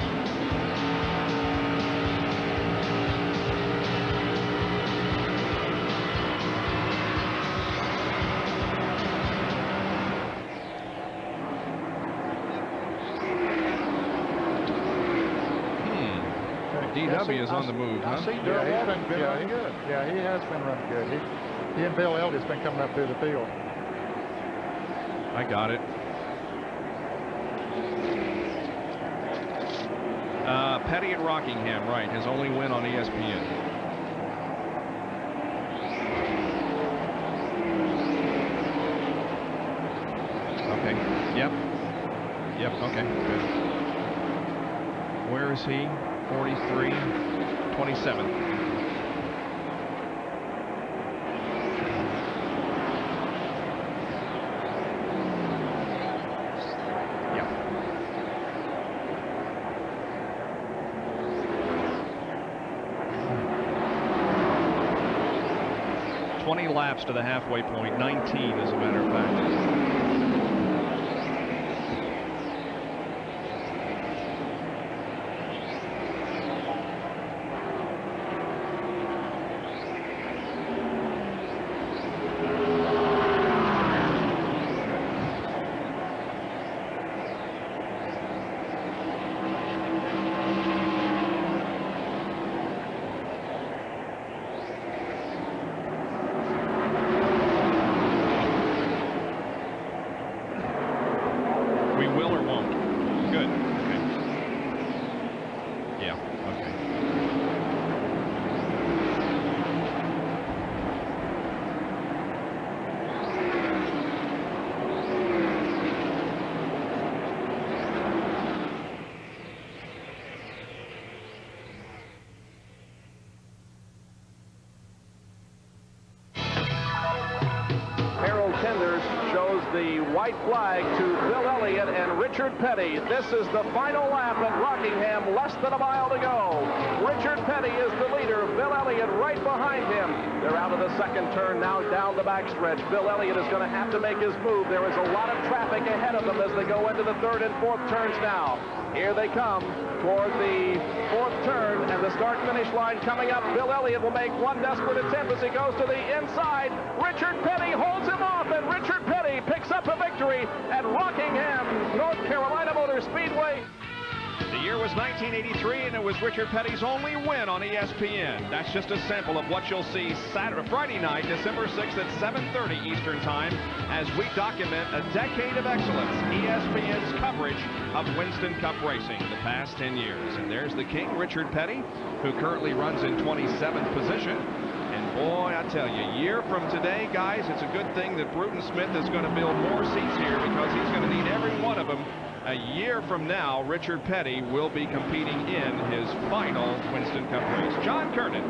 DW is on the move, huh?
I see Darrell Walden's been running good. Yeah, he has been running good. He and Bill Elliott's been coming up through the field.
I got it. Petty at Rockingham, right, his only win on ESPN. Okay, yep, okay, good. Where is he? 43, 27. Laps to the halfway point, 19 as a matter of fact.
The white flag to Bill Elliott and Richard Petty. This is the final lap at Rockingham, less than a mile to go. Richard Petty is the leader, Bill Elliott right behind him. They're out of the second turn, now down the backstretch. Bill Elliott is going to have to make his move. There is a lot of traffic ahead of them as they go into the third and fourth turns now. Here they come toward the fourth turn, and the start-finish line coming up. Bill Elliott will make one desperate attempt as he goes to the inside. Richard Petty holds him off, and Richard Petty picks up a victory at Rockingham, North Carolina Motor Speedway.
The year was 1983, and it was Richard Petty's only win on ESPN. That's just a sample of what you'll see Friday night, December 6th at 7:30 Eastern Time, as we document a decade of excellence, ESPN's coverage of Winston Cup racing the past 10 years. And there's the king, Richard Petty, who currently runs in 27th position. And boy, I tell you, a year from today, guys, it's a good thing that Bruton Smith is going to build more seats here, because he's going to need every one of them. A year from now, Richard Petty will be competing in his final Winston Cup race. John Kernan.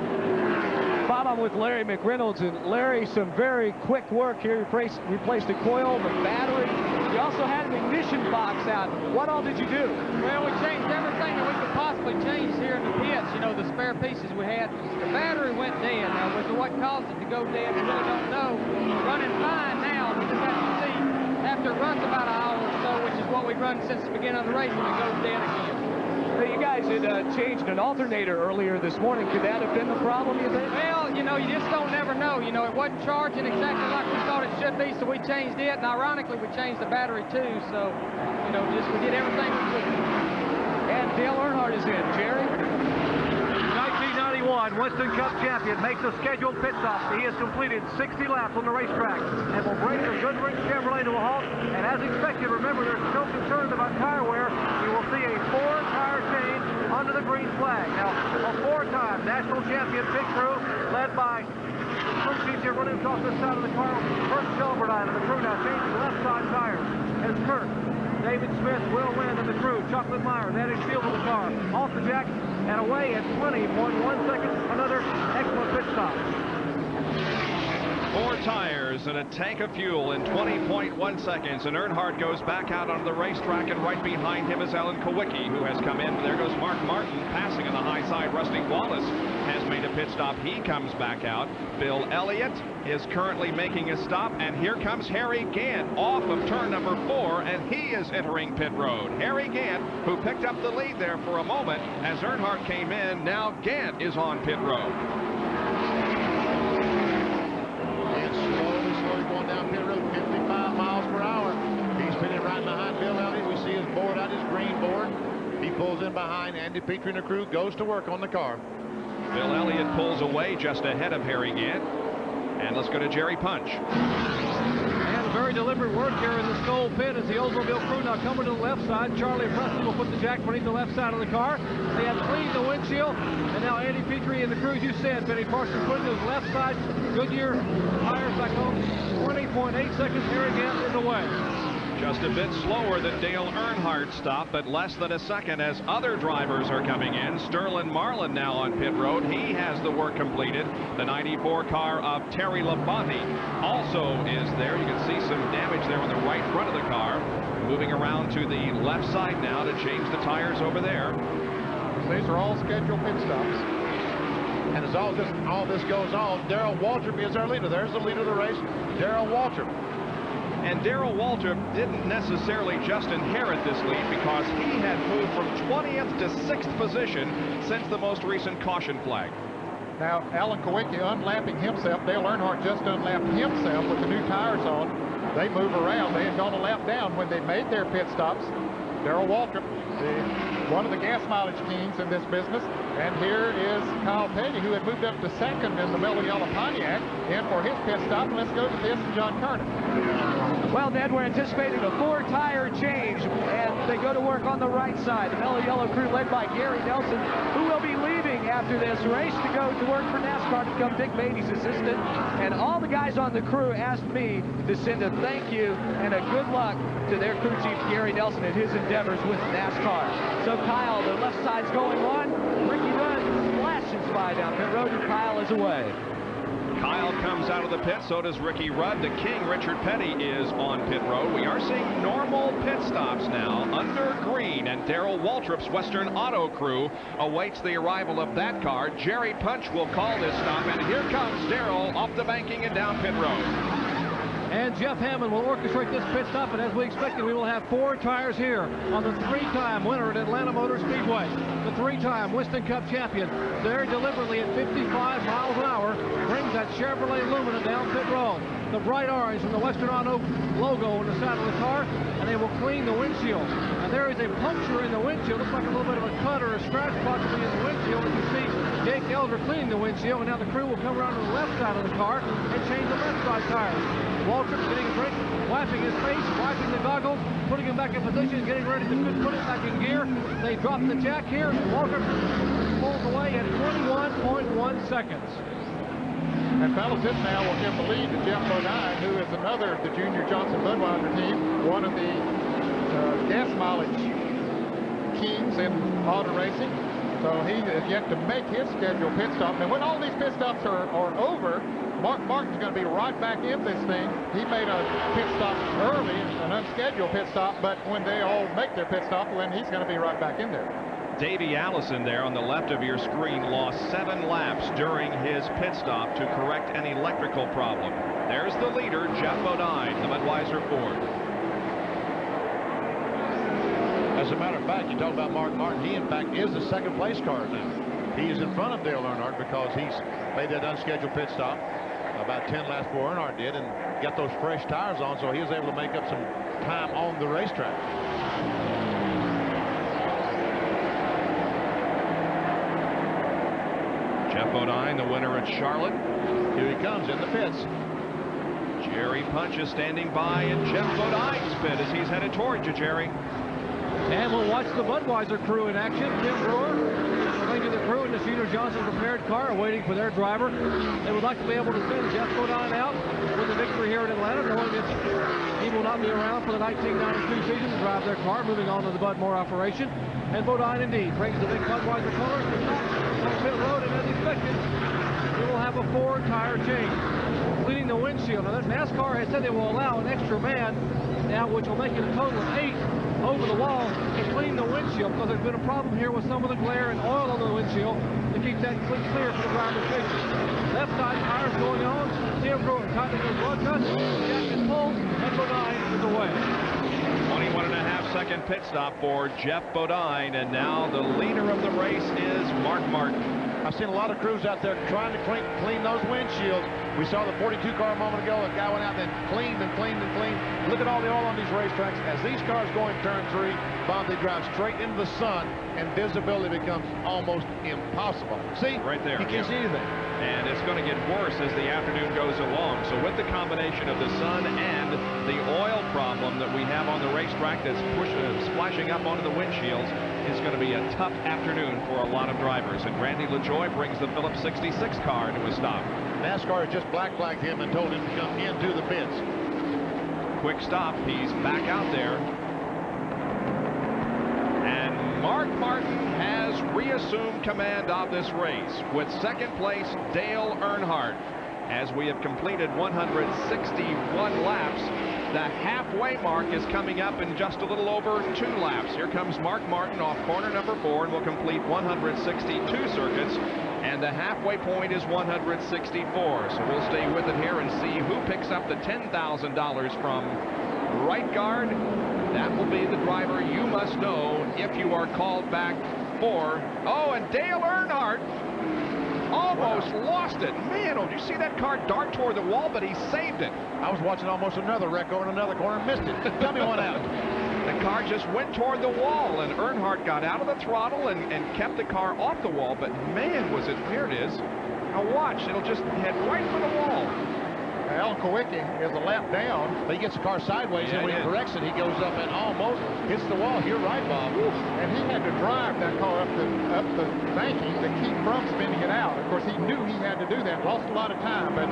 Bob, I'm with Larry McReynolds, and Larry, some very quick work here. Replaced the coil, the battery. You also had an ignition box out. What all did you do?
Well, we changed everything that we could possibly change here in the pits. You know, the spare pieces we had. The battery went dead. Now, with what caused it to go dead, we really don't know. It's running fine now. We just have to see after it runs about an hour or so, which is what we've run since the beginning of the race, when it goes dead again.
You guys had changed an alternator earlier this morning. Could that have been the problem, you think?
Well, you know, you just don't never know. You know, it wasn't charging exactly like we thought it should be, so we changed it. And ironically, we changed the battery too. So, you know, we did everything we could.
And Dale Earnhardt is in. Jerry?
1991 Winston Cup champion makes a scheduled pit stop. He has completed 60 laps on the racetrack and will bring the Goodrich Chevrolet to a halt. And as expected, remember, there's no concerns about tire wear. You will see a 4-tire change under the green flag. Now, a 4-time national champion pit crew led by Chevrolet running across the side of the car. First Shelburne of the crew now changing left side tires. As Kurt, David Smith, Will Wynn of the crew, Chocolate Myers adding steel to the car. Off the jack and away at 20.1 seconds. Another excellent pit stop.
4 tires and a tank of fuel in 20.1 seconds. And Earnhardt goes back out onto the racetrack, and right behind him is Alan Kowicki, who has come in. There goes Mark Martin passing on the high side. Rusty Wallace has made a pit stop. He comes back out. Bill Elliott is currently making a stop, and here comes Harry Gant off of turn number 4, and he is entering pit road. Harry Gant, who picked up the lead there for a moment as Earnhardt came in. Now Gant is on pit road.
And slowly going down pit road, 55 miles per hour. He's pitting right behind Bill Elliott. We see his board out, his green board. He pulls in behind. Andy Petrie and the crew goes to work on the car.
Bill Elliott pulls away just ahead of Harry Gant. And let's go to Jerry Punch.
And a very
deliberate work here in the Skoll pit as the Oldsmobile crew now coming to the left side. Charlie Preston will put the jack beneath the left side of the car. They have cleaned the windshield, and now Andy Petrie and the crew, as you said, Benny Parsons putting those left side Goodyear tires back on. 20.8 seconds. Harry Gant is away.
Just a bit slower than Dale Earnhardt's stop, but less than a second as other drivers are coming in. Sterling Marlin now on pit road. He has the work completed. The 94 car of Terry Labonte also is there. You can see some damage there on the right front of the car. Moving around to the left side now to change the tires over there.
These are all scheduled pit stops.
And as all this goes on, Darrell Waltrip is our leader. There's the leader of the race, Darrell Waltrip.
And Darrell Waltrip didn't necessarily just inherit this lead because he had moved from 20th to 6th position since the most recent caution flag.
Now, Alan Kowicki unlapping himself. Dale Earnhardt just unlapped himself with the new tires on. They move around. They had gone a lap down when they made their pit stops. Darrell Waltrip, one of the gas mileage kings in this business. And here is Kyle Petty, who had moved up to second in the Mellow Yellow Pontiac, in for his pit stop. And let's go to this and John Carter.
Well, Ned, we're anticipating a 4-tire change, and they go to work on the right side. The Mellow Yellow crew led by Gary Nelson, who will be leaving after this race to go to work for NASCAR to become Dick Beatty's assistant. And all the guys on the crew asked me to send a thank you and a good luck to their crew chief, Gary Nelson, and his endeavors with NASCAR. So Kyle, the left side's going on. Ricky Dunn splashes by down pit road, and Kyle is away.
Kyle comes out of the pit, so does Ricky Rudd. The king, Richard Petty, is on pit road. We are seeing normal pit stops now under green, and Darrell Waltrip's Western Auto crew awaits the arrival of that car. Jerry Punch will call this stop, and here comes Darrell off the banking and down pit road.
And Jeff Hammond will orchestrate this pit stop, and as we expected, we will have 4 tires here on the 3-time winner at Atlanta Motor Speedway. The 3-time Winston Cup champion, very deliberately at 55 miles an hour, brings that Chevrolet Lumina down pit road. The bright orange from the Western Auto logo on the side of the car, and they will clean the windshield. And there is a puncture in the windshield. Looks like a little bit of a cut or a scratch possibly in the windshield. As you see Jake Elder cleaning the windshield, and now the crew will come around to the left side of the car and change the left side tires. Waltrip getting a drink, wiping his face, wiping the goggles, putting him back in position, getting ready to put it back in gear. They drop the jack here, and Waltrip pulls away at 21.1 seconds.
And fellas, this now will give the lead to Jeff Bodine, who is another of the Junior Johnson Budweiser team, one of the gas mileage kings in auto racing. So he is yet to make his scheduled pit stop. And when all these pit stops are over, Mark Martin's going to be right back in this thing. He made a pit stop early, an unscheduled pit stop, but when they all make their pit stop, then he's going to be right back in there.
Davey Allison there on the left of your screen lost 7 laps during his pit stop to correct an electrical problem. There's the leader, Jeff Bodine, the Budweiser Ford.
As a matter of fact, you talk about Mark Martin, he in fact is the second place car now. He is in front of Dale Earnhardt because he's made that unscheduled pit stop about 10 laps before Earnhardt did and got those fresh tires on, so he was able to make up some time on the racetrack.
Jeff Bodine, the winner at Charlotte.
Here he comes in the pits.
Jerry Punch is standing by in Jeff Bodine's pit as he's headed toward you, Jerry.
And we'll watch the Budweiser crew in action. Tim Brewer, the crew in the Junior Johnson prepared car, waiting for their driver. They would like to be able to send Jeff Bodine out with the victory here in Atlanta, knowing that he will not be around for the 1992 season to drive their car, moving on to the Bud Moore operation. And Bodine indeed brings the big Budweiser colors to the top on pit road, and as expected, we will have a 4-tire change, cleaning the windshield. Now, NASCAR has said they will allow an extra man now, which will make it a total of 8 over the wall to clean the windshield, because there's been a problem here with some of the glare and oil on the windshield to keep that clear for the driver's safety. Left side tires going on. Tim Brewer tightening his blood cuts. Jack is pulled, and Bodine is away.
21.5-second pit stop for Jeff Bodine, and now the leader of the race is Mark Martin.
I've seen a lot of crews out there trying to clean those windshields, We saw the 42 car a moment ago. A guy went out and cleaned and cleaned and cleaned. Look at all the oil on these racetracks. As these cars go in turn 3, Bob, they drive straight into the sun, and visibility becomes almost impossible. See?
Right there.
You can't see anything.
And it's going to get worse as the afternoon goes along. So with the combination of the sun and the oil problem that we have on the racetrack that's splashing up onto the windshields, it's going to be a tough afternoon for a lot of drivers. And Randy LaJoie brings the Phillips 66 car to a stop.
NASCAR has just black flagged him and told him to come into the pits.
Quick stop. He's back out there. And Mark Martin has reassumed command of this race with second place Dale Earnhardt. As we have completed 161 laps, the halfway mark is coming up in just a little over 2 laps. Here comes Mark Martin off corner number 4 and will complete 162 circuits. And the halfway point is 164. So we'll stay with it here and see who picks up the $10,000 from right guard. That will be the driver you must know if you are called back for. Oh, and Dale Earnhardt almost lost it. Man, oh, did you see that car dart toward the wall? But he saved it.
I was watching almost another wreck over in another corner and missed it. Tell me one out.
The car just went toward the wall, and Earnhardt got out of the throttle and kept the car off the wall. But man, was it, here it is. Now watch, it'll just head right for the wall.
Alan Kowicki is a lap down.
But he gets the car sideways, and when he corrects it, he goes up and almost hits the wall. You're right, Bob.
And he had to drive that car up the banking to keep from spinning it out. Of course, he knew he had to do that. Lost a lot of time, but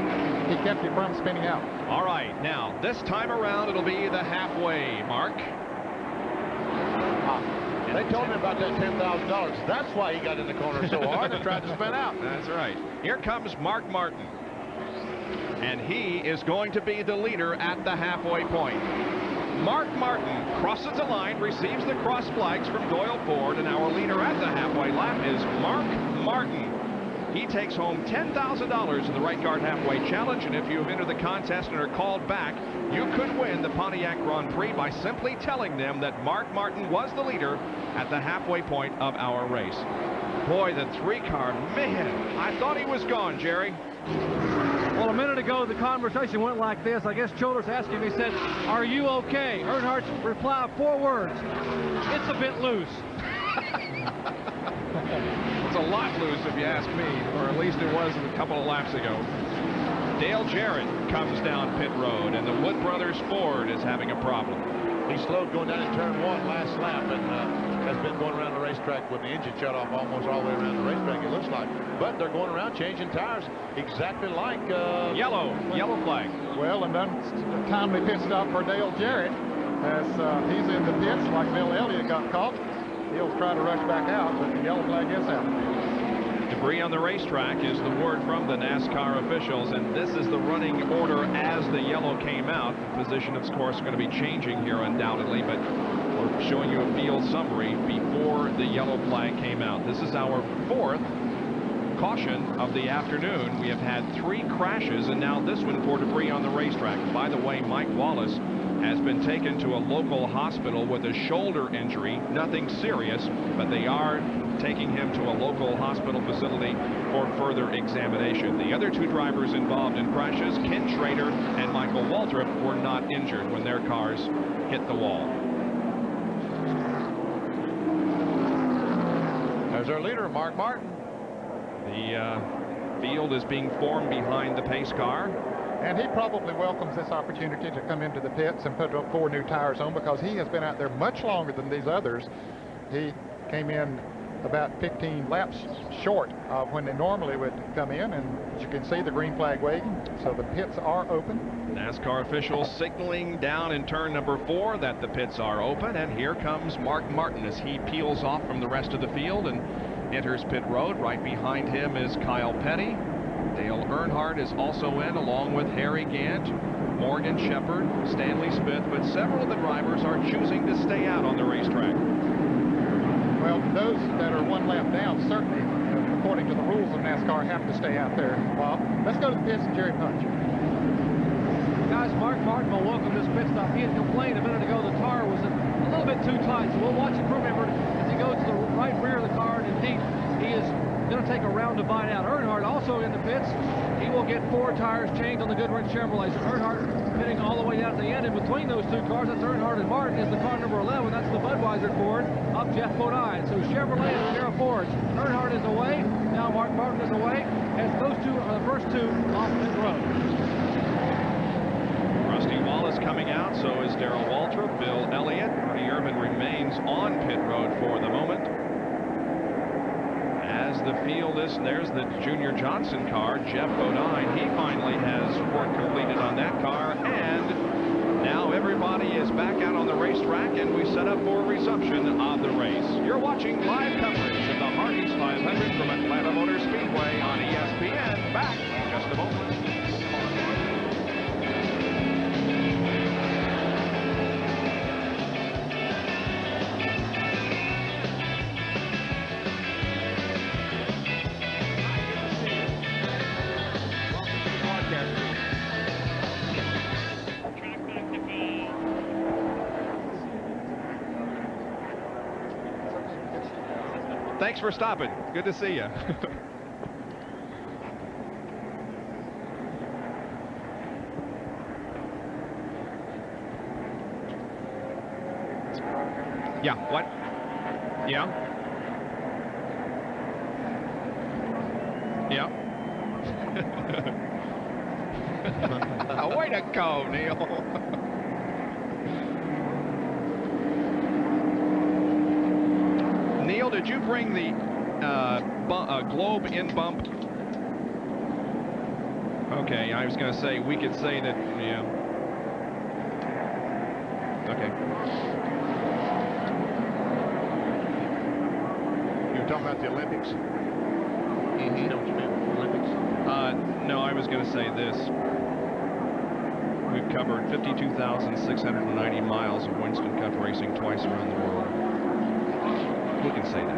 he kept it from spinning out.
All right, now this time around it'll be the halfway mark.
They told me about that $10,000. That's why he got in the corner so hard and tried to spin out.
That's right. Here comes Mark Martin. And he is going to be the leader at the halfway point. Mark Martin crosses the line, receives the cross flags from Doyle Ford, and our leader at the halfway lap is Mark Martin. He takes home $10,000 in the right guard halfway challenge, and if you have entered the contest and are called back, you could win the Pontiac Grand Prix by simply telling them that Mark Martin was the leader at the halfway point of our race. Boy, the 3-car, man, I thought he was gone, Jerry.
Well, a minute ago, the conversation went like this. I guess Childers asked him, he said, "Are you okay?" Earnhardt's reply, 4 words, "It's a bit loose."
It's a lot loose, if you ask me, or at least it was a couple of laps ago. Dale Jarrett comes down pit road, and the Wood Brothers Ford is having a problem.
He slowed going down in turn 1 last lap, and has been going around the racetrack with the engine shut off almost all the way around the racetrack, it looks like. But they're going around changing tires exactly like
yellow flag.
Well, and then a timely pit stop for Dale Jarrett as he's in the pits like Bill Elliott got caught. He'll try to rush back out, but the yellow flag is out.
Debris on the racetrack is the word from the NASCAR officials, and this is the running order as the yellow came out. The position, of course, is going to be changing here undoubtedly, but we're showing you a field summary before the yellow flag came out. This is our 4th caution of the afternoon. We have had 3 crashes, and now this one for debris on the racetrack. By the way, Mike Wallace has been taken to a local hospital with a shoulder injury. Nothing serious, but they are taking him to a local hospital facility for further examination. The other 2 drivers involved in crashes, Ken Schrader and Michael Waltrip, were not injured when their cars hit the wall.
There's our leader, Mark Martin.
The field is being formed behind the pace car.
And he probably welcomes this opportunity to come into the pits and put 4 new tires on, because he has been out there much longer than these others. He came in about 15 laps short of when they normally would come in, and as you can see, the green flag waving, so the pits are open.
NASCAR officials signaling down in turn number 4 that the pits are open, and here comes Mark Martin as he peels off from the rest of the field and enters pit road. Right behind him is Kyle Petty. Dale Earnhardt is also in, along with Harry Gant, Morgan Shepherd, Stanley Smith, but several of the drivers are choosing to stay out on the racetrack.
Well, those that are 1 lap down, certainly, according to the rules of NASCAR, have to stay out there. Bob, let's go to the pits and Jerry Punch.
Guys, Mark Martin will welcome this pit stop. He had complained a minute ago the tire was a little bit too tight, so we'll watch it, remember, as he goes to the right rear of the car, and indeed, he is going to take a roundabout out. Earnhardt also in the pits. He will get 4 tires changed on the Goodwrench Chevrolet. So Earnhardt pitting all the way down at the end. And between those 2 cars, that's Earnhardt and Martin, is the car number 11. That's the Budweiser Ford of Jeff Bodine. So Chevrolet and Sierra Fords. Earnhardt is away. Now Mark Martin is away. As those 2 are the first 2 off pit road.
Rusty Wallace coming out, so is Darrell Waltrip, Bill Elliott. Ernie Irvan remains on pit road for the moment. As the field is, there's the Junior Johnson car, Jeff Bodine. He finally has work completed on that car, and now everybody is back out on the racetrack, and we set up for resumption of the race. You're watching live coverage of the Hardee's 500 from Atlanta Motor Speedway on ESPN. Back in just a moment. Thanks for stopping. Good to see you. Yeah, what? Yeah? Yeah? Way to go, Neil. Neil, did you bring the globe in bump? Okay, I was going to say, we could say that, yeah. Okay.
You were talking about the Olympics?
Mm-hmm.
You know what you meant, Olympics?
No, I was going to say this. We've covered 52,690 miles of Winston Cup racing twice around the world. We can say that.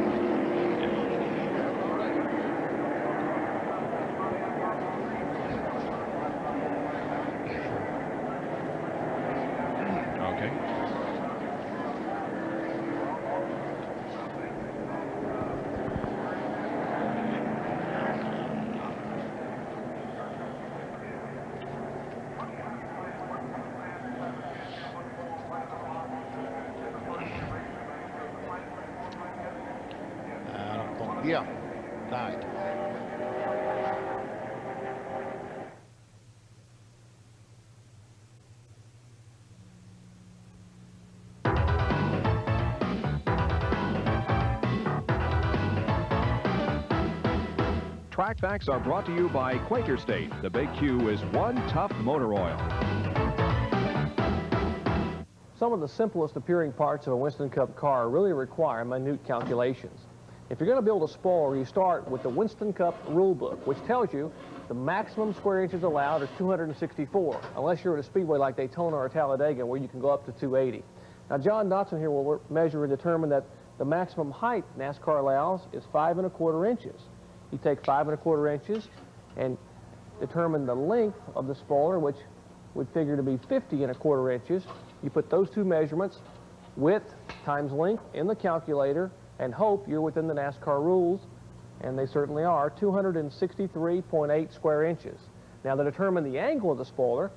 Okay.
Yeah, died.
Track Facts are brought to you by Quaker State. The Big Q is one tough motor oil.
Some of the simplest appearing parts of a Winston Cup car really require minute calculations. If you're going to build a spoiler, you start with the Winston Cup rule book, which tells you the maximum square inches allowed is 264, unless you're at a speedway like Daytona or Talladega, where you can go up to 280. Now, John Dotson here will measure and determine that the maximum height NASCAR allows is 5 1/4 inches. You take 5 1/4 inches and determine the length of the spoiler, which would figure to be 50 1/4 inches. You put those 2 measurements, width times length, in the calculator, and hope you're within the NASCAR rules, and they certainly are, 263.8 square inches. Now, to determine the angle of the spoiler,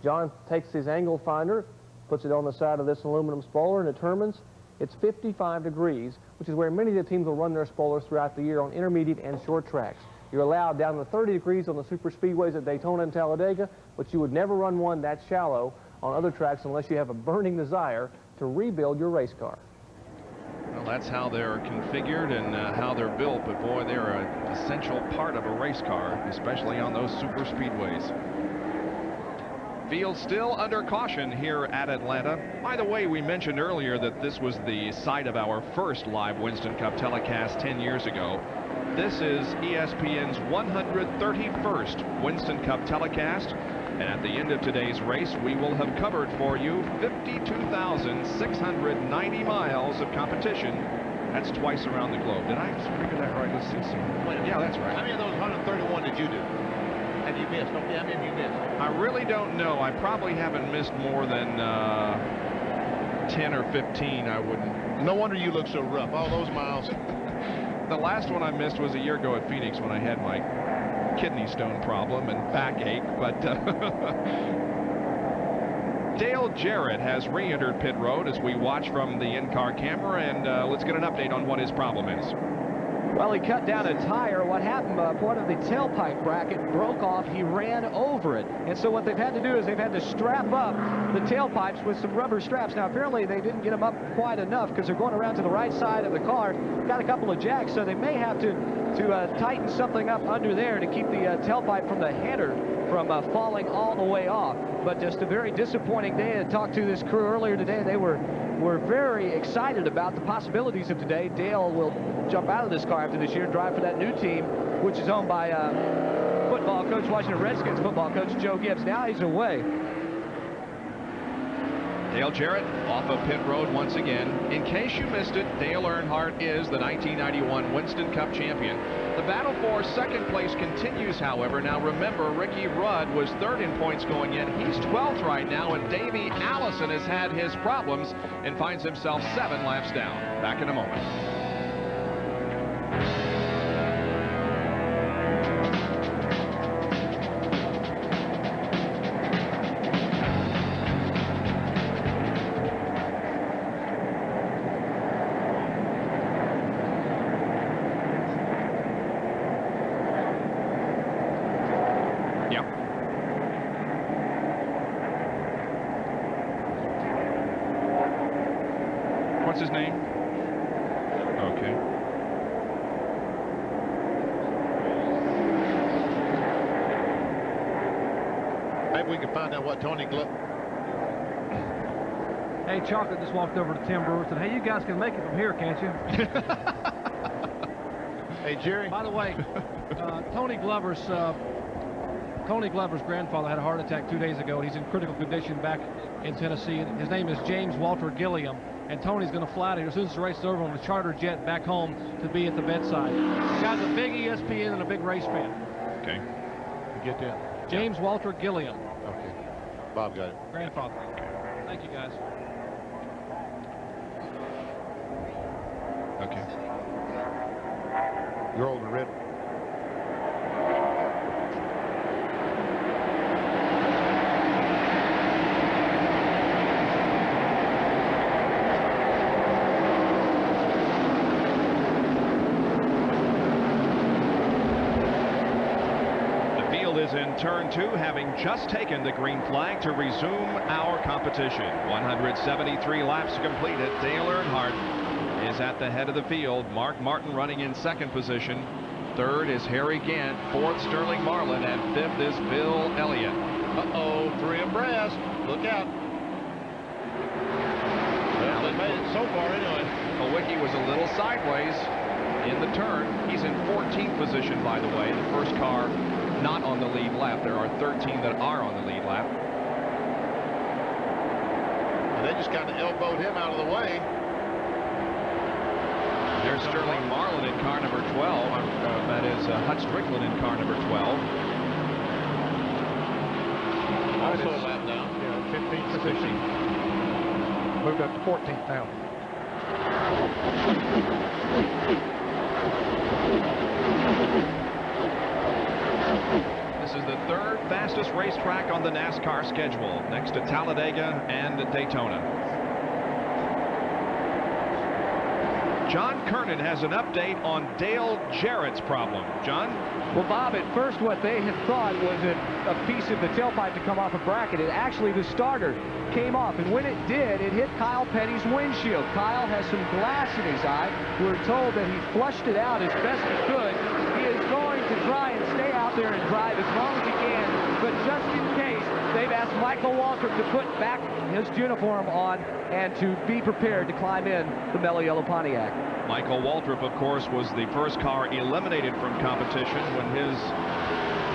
John takes his angle finder, puts it on the side of this aluminum spoiler, and determines it's 55 degrees, which is where many of the teams will run their spoilers throughout the year on intermediate and short tracks. You're allowed down to 30 degrees on the super speedways at Daytona and Talladega, but you would never run one that shallow on other tracks unless you have a burning desire to rebuild your race car.
Well, that's how they're configured and how they're built, but boy, they're an essential part of a race car, especially on those super speedways. Field still under caution here at Atlanta. By the way, we mentioned earlier that this was the site of our first live Winston Cup telecast 10 years ago. This is ESPN's 131st Winston Cup telecast. And at the end of today's race, we will have covered for you 52,690 miles of competition. That's twice around the globe. Did I figure that right? Let's see. Yeah, that's right.
How many of those 131 did you do? Have you missed? Okay, how many have you missed?
I really don't know. I probably haven't missed more than 10 or 15. I wouldn't.
No wonder you look so rough. All those miles.
The last one I missed was a year ago at Phoenix when I had my kidney stone problem and backache, but Dale Jarrett has re-entered pit road as we watch from the in-car camera, and let's get an update on what his problem is.
Well, he cut down a tire. What happened, part of the tailpipe bracket broke off. He ran over it. And so what they've had to do is they've had to strap up the tailpipes with some rubber straps. Now, apparently they didn't get them up quite enough because they're going around to the right side of the car. Got a couple of jacks, so they may have to tighten something up under there to keep the tailpipe from the header from falling all the way off. But just a very disappointing day. I talked to this crew earlier today. They were very excited about the possibilities of today. Dale will jump out of this car after this year and drive for that new team, which is owned by football coach, Washington Redskins football coach Joe Gibbs. Now he's away.
Dale Jarrett off of pit road once again. In case you missed it, Dale Earnhardt is the 1991 Winston Cup champion. The battle for second place continues, however. Now remember, Ricky Rudd was third in points going in. He's 12th right now, and Davey Allison has had his problems and finds himself 7 laps down. Back in a moment. What's his name? Okay.
Maybe we can find out what Tony Glover.
Hey, Chocolate just walked over to Tim Brewer and said, hey, you guys can make it from here, can't you?
Hey, Jerry.
By the way, Tony Glover's grandfather had a heart attack 2 days ago, and he's in critical condition back in Tennessee. His name is James Walter Gilliam, and Tony's going to fly out here as soon as the race is over on the charter jet back home to be at the bedside. The guy's a big ESPN and a big race fan.
Okay.
You get that?
James Walter Gilliam.
Okay. Bob got it.
Grandfather. Okay. Thank you, guys.
Okay.
You're old and red.
Is in turn 2, having just taken the green flag to resume our competition. 173 laps completed. Dale Earnhardt is at the head of the field. Mark Martin running in second position. Third is Harry Gant. Fourth, Sterling Marlin. And fifth is Bill Elliott.
Uh-oh, 3 abreast. Look out. Well, they made it so far anyway.
Kowicki was a little sideways in the turn. He's in 14th position, by the way. The first car not on the lead lap. There are 13 that are on the lead lap.
They just kind of elbowed him out of the way.
There's Sterling Marlin in car number 12. That is Hutch Strickland in car number 12.
Also a lap down.
Yeah, 15th position. Moved up to 14th now.
This is the third fastest racetrack on the NASCAR schedule, next to Talladega and Daytona. John Kernan has an update on Dale Jarrett's problem. John?
Well, Bob, at first what they had thought was a piece of the tailpipe to come off a bracket. It actually, the starter came off, and when it did, it hit Kyle Petty's windshield. Kyle has some glass in his eye. We're told that he flushed it out as best he could. He is going to try and stay out there and drive as long as he can, but just in case, they've asked Michael Waltrip to put back his uniform on and to be prepared to climb in the mellow yellow Pontiac.
Michael Waltrip, of course, was the first car eliminated from competition when his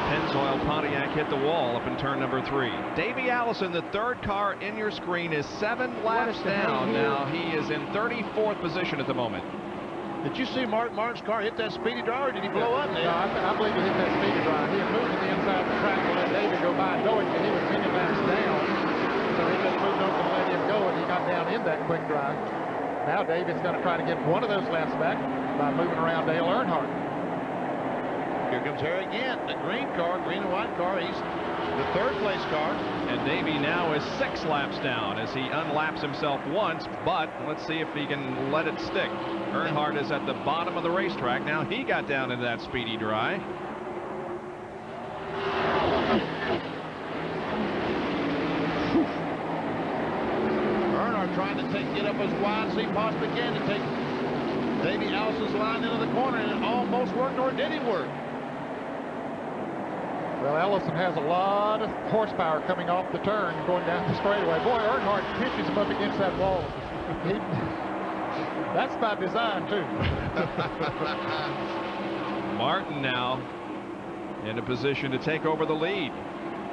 Pennzoil Pontiac hit the wall up in turn number 3. Davey Allison, the third car in your screen, is 7 laps down. Now he is in 34th position at the moment.
Did you see Mark Martin's car hit that speedy driver? Or did he blow up there?
No, I believe he hit that speedy driver. He had moved to the inside of the track to let David go by, knowing that he was many laps down. So he just moved over to let him go, and he got down in that quick drive.
Now Davy's going to try to get one of those laps back by moving around Dale Earnhardt.
Here comes Harry again. The green and white car. He's the third place car.
And Davy now is 6 laps down as he unlaps himself once, but let's see if he can let it stick. Earnhardt is at the bottom of the racetrack. Now he got down into that speedy dry.
Earnhardt trying to get up as wide as he possibly can to take Davy Allison's line into the corner, and it almost worked, or did it work?
Well, Ellison has a lot of horsepower coming off the turn going down the straightaway. Boy, Earnhardt pitches him up against that wall. That's by design, too.
Martin now in a position to take over the lead.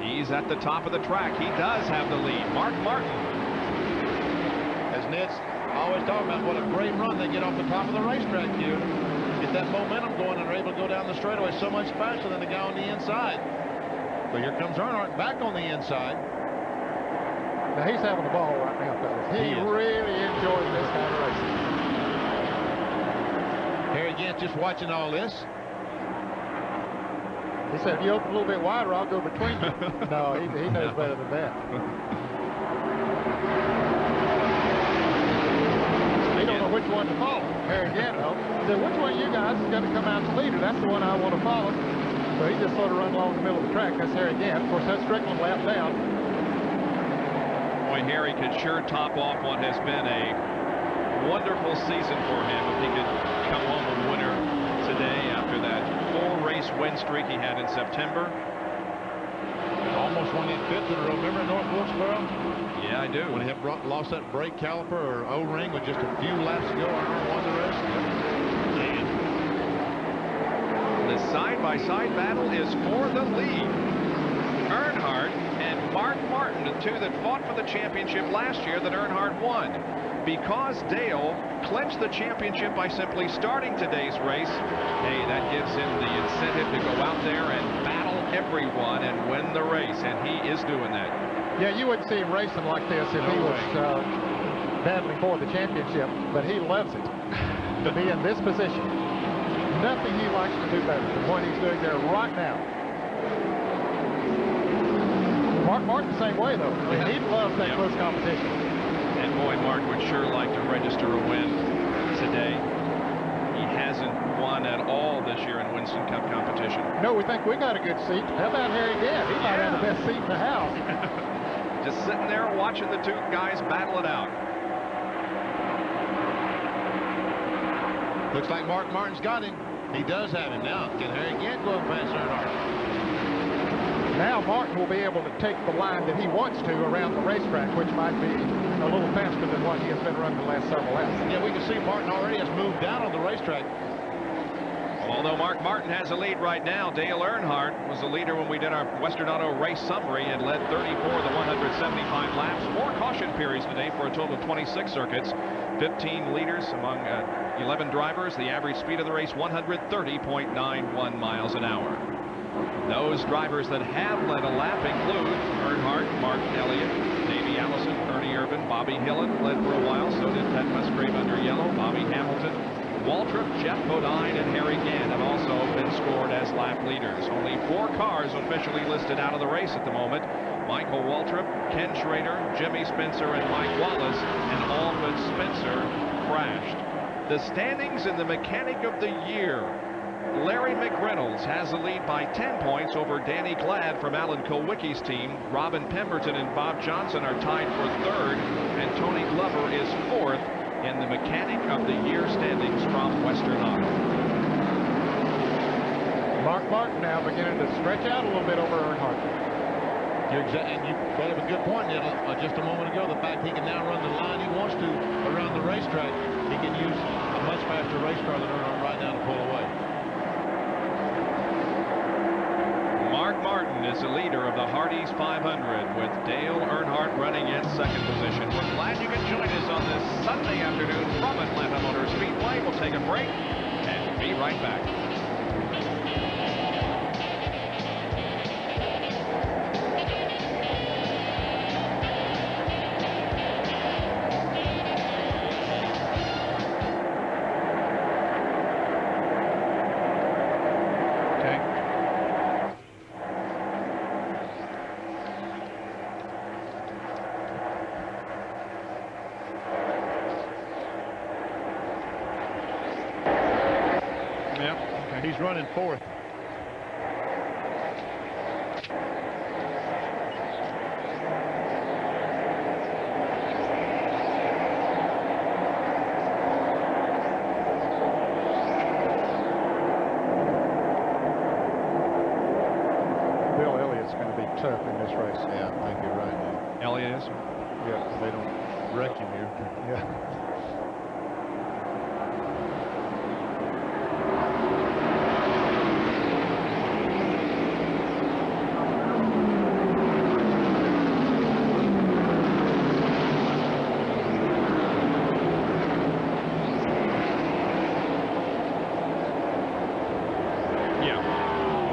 He's at the top of the track. He does have the lead. Mark Martin.
As Ned's always talking about, what a great run they get off the top of the racetrack here. Get that momentum going, and they're able to go down the straightaway so much faster than the guy on the inside. But here comes Earnhardt back on the inside.
Now he's having the ball right now, fellas. He really enjoys this kind of racing.
Harry Gant just watching all this.
He said, if you open a little bit wider, I'll go between you. No, he knows better than that. He don't know which one to follow. Harry Gant said, which one of you guys is going to come out the leader? That's the one I want to follow. So he just sort of run along the middle of the track. That's Harry Gant. Of course, that's Strickland lap down.
Boy, Harry could sure top off what has been a wonderful season for him if he could come home a winner today after that 4-race win streak he had in September.
Almost won that 5th in a row. Remember North Wilkesboro?
Yeah, I do.
When he had lost that brake caliper or O-ring with just a few laps to go, Earnhardt won the race. And
the side-by-side battle is for the lead. Earnhardt and Mark Martin, the two that fought for the championship last year that Earnhardt won. Because Dale clinched the championship by simply starting today's race, hey, that gives him the incentive to go out there and battle everyone and win the race, and he is doing that.
Yeah, you wouldn't see him racing like this if he was battling for the championship, but he loves it to be in this position. Nothing he likes to do better than what he's doing there right now. Mark Martin the same way, though. I mean, he loves that close competition.
And boy, Mark would sure like to register a win today. He hasn't won at all this year in Winston Cup competition.
No, we think we got a good seat. How about Harry Gant? He might have the best seat in the house.
Just sitting there watching the two guys battle it out.
looks like Mark Martin's got him. He does have him now. Can Harry Gant go past Earnhardt?
Now Martin will be able to take the line that he wants to around the racetrack, which might be a little faster than what he has been running the last several laps.
Yeah, we can see Martin already has moved down on the racetrack.
Although Mark Martin has a lead right now, Dale Earnhardt was the leader when we did our Western Auto race summary and led 34 of the 175 laps. 4 caution periods today for a total of 26 circuits. 15 leaders among 11 drivers. The average speed of the race, 130.91 miles an hour. Those drivers that have led a lap include Earnhardt, Mark Elliott, Davey Allison, Ernie Irvan, Bobby Hillin led for a while. So did Pat Musgrave under yellow, Bobby Hamilton, Waltrip, Jeff Bodine, and Harry Gant have also been scored as lap leaders. Only 4 cars officially listed out of the race at the moment. Michael Waltrip, Ken Schrader, Jimmy Spencer, and Mike Wallace, and all but Spencer crashed. The standings in the Mechanic of the Year. Larry McReynolds has the lead by 10 points over Danny Glad from Alan Kulwicki's team. Robin Pemberton and Bob Johnson are tied for 3rd, and Tony Glover is 4th in the Mechanic of the Year standings from Western Auto.
Mark Martin now beginning to stretch out a little bit over Earnhardt.
And you brought up a good point, Ned, just a moment ago. The fact he can now run the line he wants to around the racetrack. He can use a much faster race car than Earnhardt right now to pull away.
Mark Martin is the leader of the Hardee's 500 with Dale Earnhardt running in 2nd position. We're glad you could join us on this Sunday afternoon from Atlanta Motor Speedway. We'll take a break and be right back.
He's running fourth.
Tough in this race.
Yeah, I think you're right.
Elliott is?
Yeah, they don't wreck him here.
Yeah.
Yeah.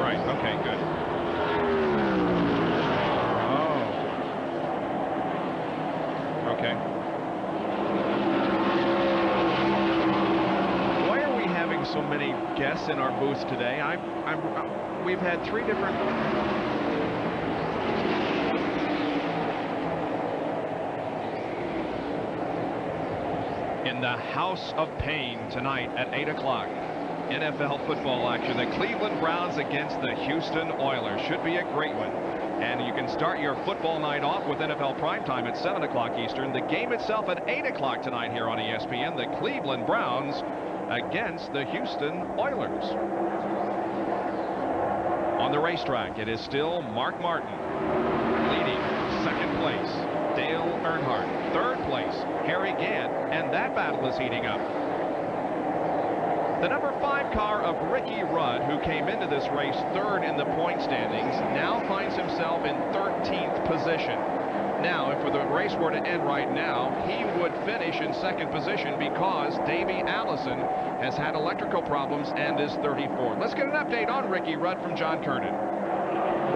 Right. Okay, good. Okay. Why are we having so many guests in our booth today? We've had 3 different. In the House of Pain tonight at 8 o'clock. NFL football action. The Cleveland Browns against the Houston Oilers. Should be a great one. And you can start your football night off with NFL primetime at 7 o'clock Eastern. The game itself at 8 o'clock tonight here on ESPN. The Cleveland Browns against the Houston Oilers. On the racetrack, it is still Mark Martin leading second place. Dale Earnhardt third place. Harry Gant, and that battle is heating up. The number 5 car of Ricky Rudd, who came into this race third in the point standings, now finds himself in 13th position. Now, if the race were to end right now, he would finish in second position because Davey Allison has had electrical problems and is 34th. Let's get an update on Ricky Rudd from John Kernan.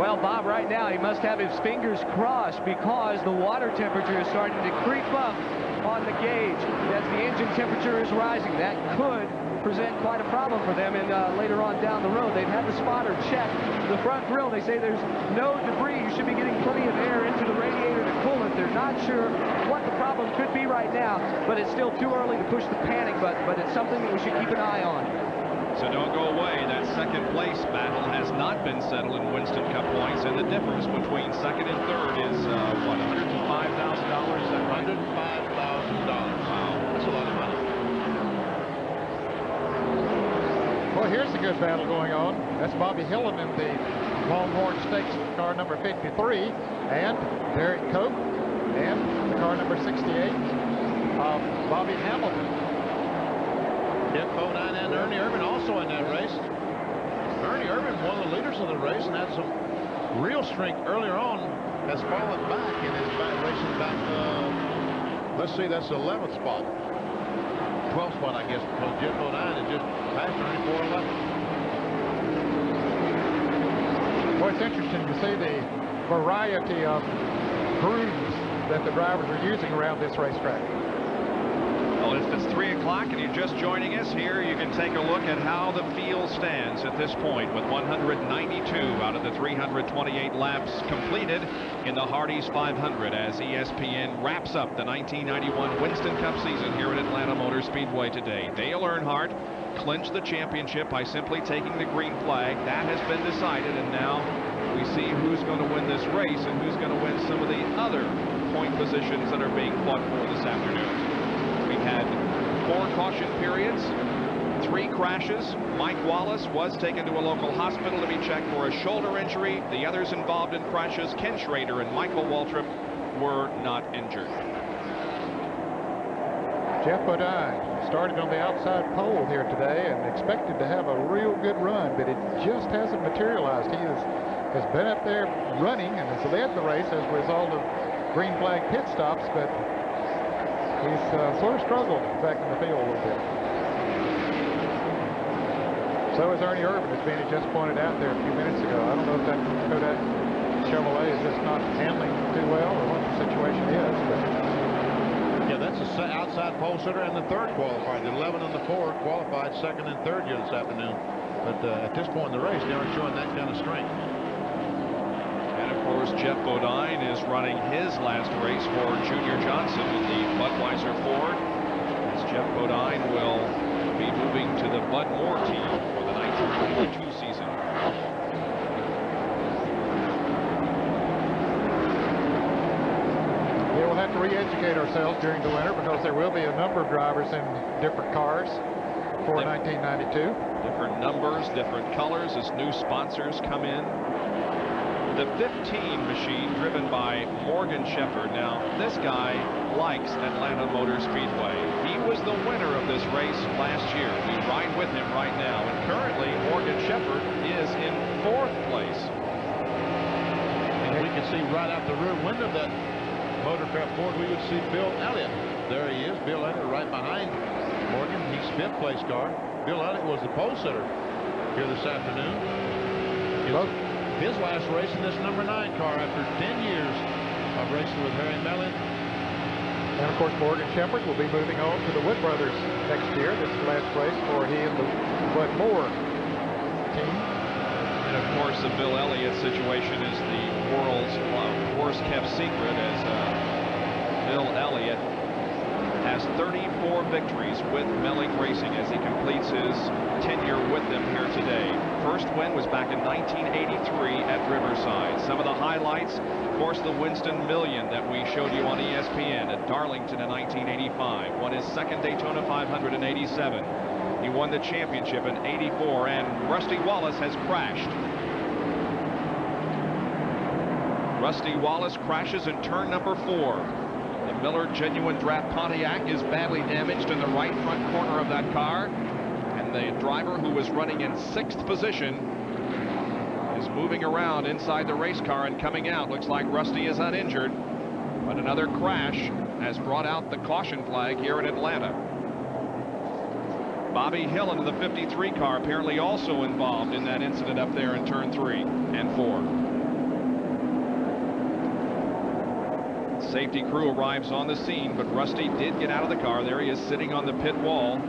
Well, Bob, right now he must have his fingers crossed because the water temperature is starting to creep up on the gauge as the engine temperature is rising. That could present quite a problem for them, and later on down the road they've had the spotter check the front grille. They say there's no debris. You should be getting plenty of air into the radiator to cool it. They're not sure what the problem could be right now, but it's still too early to push the panic button, but it's something that we should keep an eye on.
So don't go away. That second place battle has not been settled in Winston Cup points, and the difference between second and third is what, $105,000? Is that right?
$105,000. Wow, that's a lot of money.
Well, here's a good battle going on. That's Bobby Hillin in the Longhorn Stakes car number 53, and Derek Cope, and the car number 68 of Bobby Hamilton.
Jeff Bodine and Ernie Irvin also in that race. Ernie Irvin, one of the leaders of the race, and had some real strength earlier on, has fallen back in his racing back. Let's see, that's the 11th spot. 12th spot, I guess, because Jeff Bodine is just past Ernie 411.
Well, it's interesting to see the variety of grooves that the drivers are using around this racetrack.
Well, if it's 3 o'clock and you're just joining us here, you can take a look at how the field stands at this point with 192 out of the 328 laps completed in the Hardee's 500 as ESPN wraps up the 1991 Winston Cup season here at Atlanta Motor Speedway today. Dale Earnhardt clinched the championship by simply taking the green flag. That has been decided, and now we see who's going to win this race and who's going to win some of the other point positions that are being fought for this afternoon. We've had 4 caution periods, 3 crashes. Mike Wallace was taken to a local hospital to be checked for a shoulder injury. The others involved in crashes, Ken Schrader and Michael Waltrip, were not injured.
Jeff Bodine started on the outside pole here today and expected to have a real good run, but it just hasn't materialized. He has been up there running and has led the race as a result of green flag pit stops, but he's sort of struggled back in the field a little bit. So is Ernie Irvin, as Benny just pointed out there a few minutes ago. I don't know if that Kodak Chevrolet is just not handling too well or what the situation is. But
yeah, that's the outside pole sitter and the third qualifier. The 11 and the 4 qualified second and third here this afternoon. But at this point in the race, they aren't showing that kind of strength.
And of course, Jeff Bodine is running his last race for Junior Johnson in the Budweiser Ford, as Jeff Bodine will be moving to the Bud Moore team for the
1992 season.
Yeah, we'll have to re-educate ourselves during the winter because there will be a number of drivers in different cars for 1992.
Different numbers, different colors as new sponsors come in. The 15 machine driven by Morgan Shepherd. Now, this guy likes Atlanta Motor Speedway. He was the winner of this race last year. We ride with him right now. And currently, Morgan Shepherd is in 4th place.
And we can see right out the rear window of that Motorcraft Ford, we would see Bill Elliott. There he is, Bill Elliott right behind Morgan. He's 5th place car. Bill Elliott was the pole sitter here this afternoon. His last race in this number 9 car after 10 years of racing with Harry Mellon.
And of course, Morgan Shepherd will be moving on to the Wood Brothers next year. This is the last race for he and the Bud Moore team.
And of course, the Bill Elliott situation is the world's worst kept secret, as Bill Elliott has 34 victories with Melling Racing as he completes his tenure with them here today. First win was back in 1983 at Riverside. Some of the highlights, of course, the Winston Million that we showed you on ESPN at Darlington in 1985. Won his second Daytona 500 in 87. He won the championship in 84, and Rusty Wallace has crashed. Rusty Wallace crashes in turn number 4. The Miller Genuine Draft Pontiac is badly damaged in the right front corner of that car. And the driver, who was running in 6th position, is moving around inside the race car and coming out. Looks like Rusty is uninjured, but another crash has brought out the caution flag here in Atlanta. Bobby Hill into the 53 car apparently also involved in that incident up there in turn 3 and 4. Safety crew arrives on the scene, but Rusty did get out of the car. There he is sitting on the pit wall.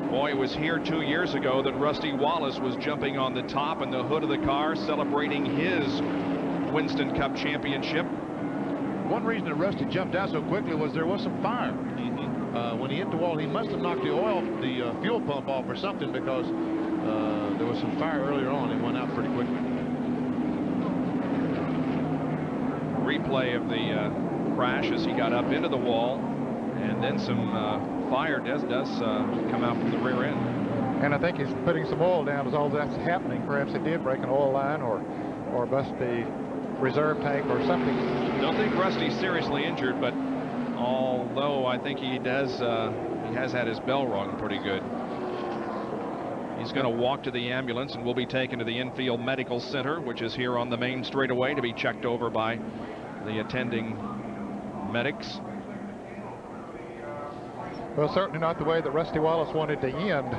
Boy, it was here 2 years ago that Rusty Wallace was jumping on the top and the hood of the car, celebrating his Winston Cup championship.
One reason that Rusty jumped out so quickly was there was some fire. When he hit the wall, he must have knocked the fuel pump off or something, because there was some fire earlier on. It went out pretty quickly.
Replay of the crash as he got up into the wall, and then some fire does come out from the rear end.
And I think he's putting some oil down as all that's happening. Perhaps he did break an oil line or bust the reserve tank or something.
Don't think Rusty's seriously injured, but although I think he has had his bell rung pretty good. He's going to walk to the ambulance and will be taken to the infield medical center, which is here on the main straightaway, to be checked over by the attending medics.
Well, certainly not the way that Rusty Wallace wanted to end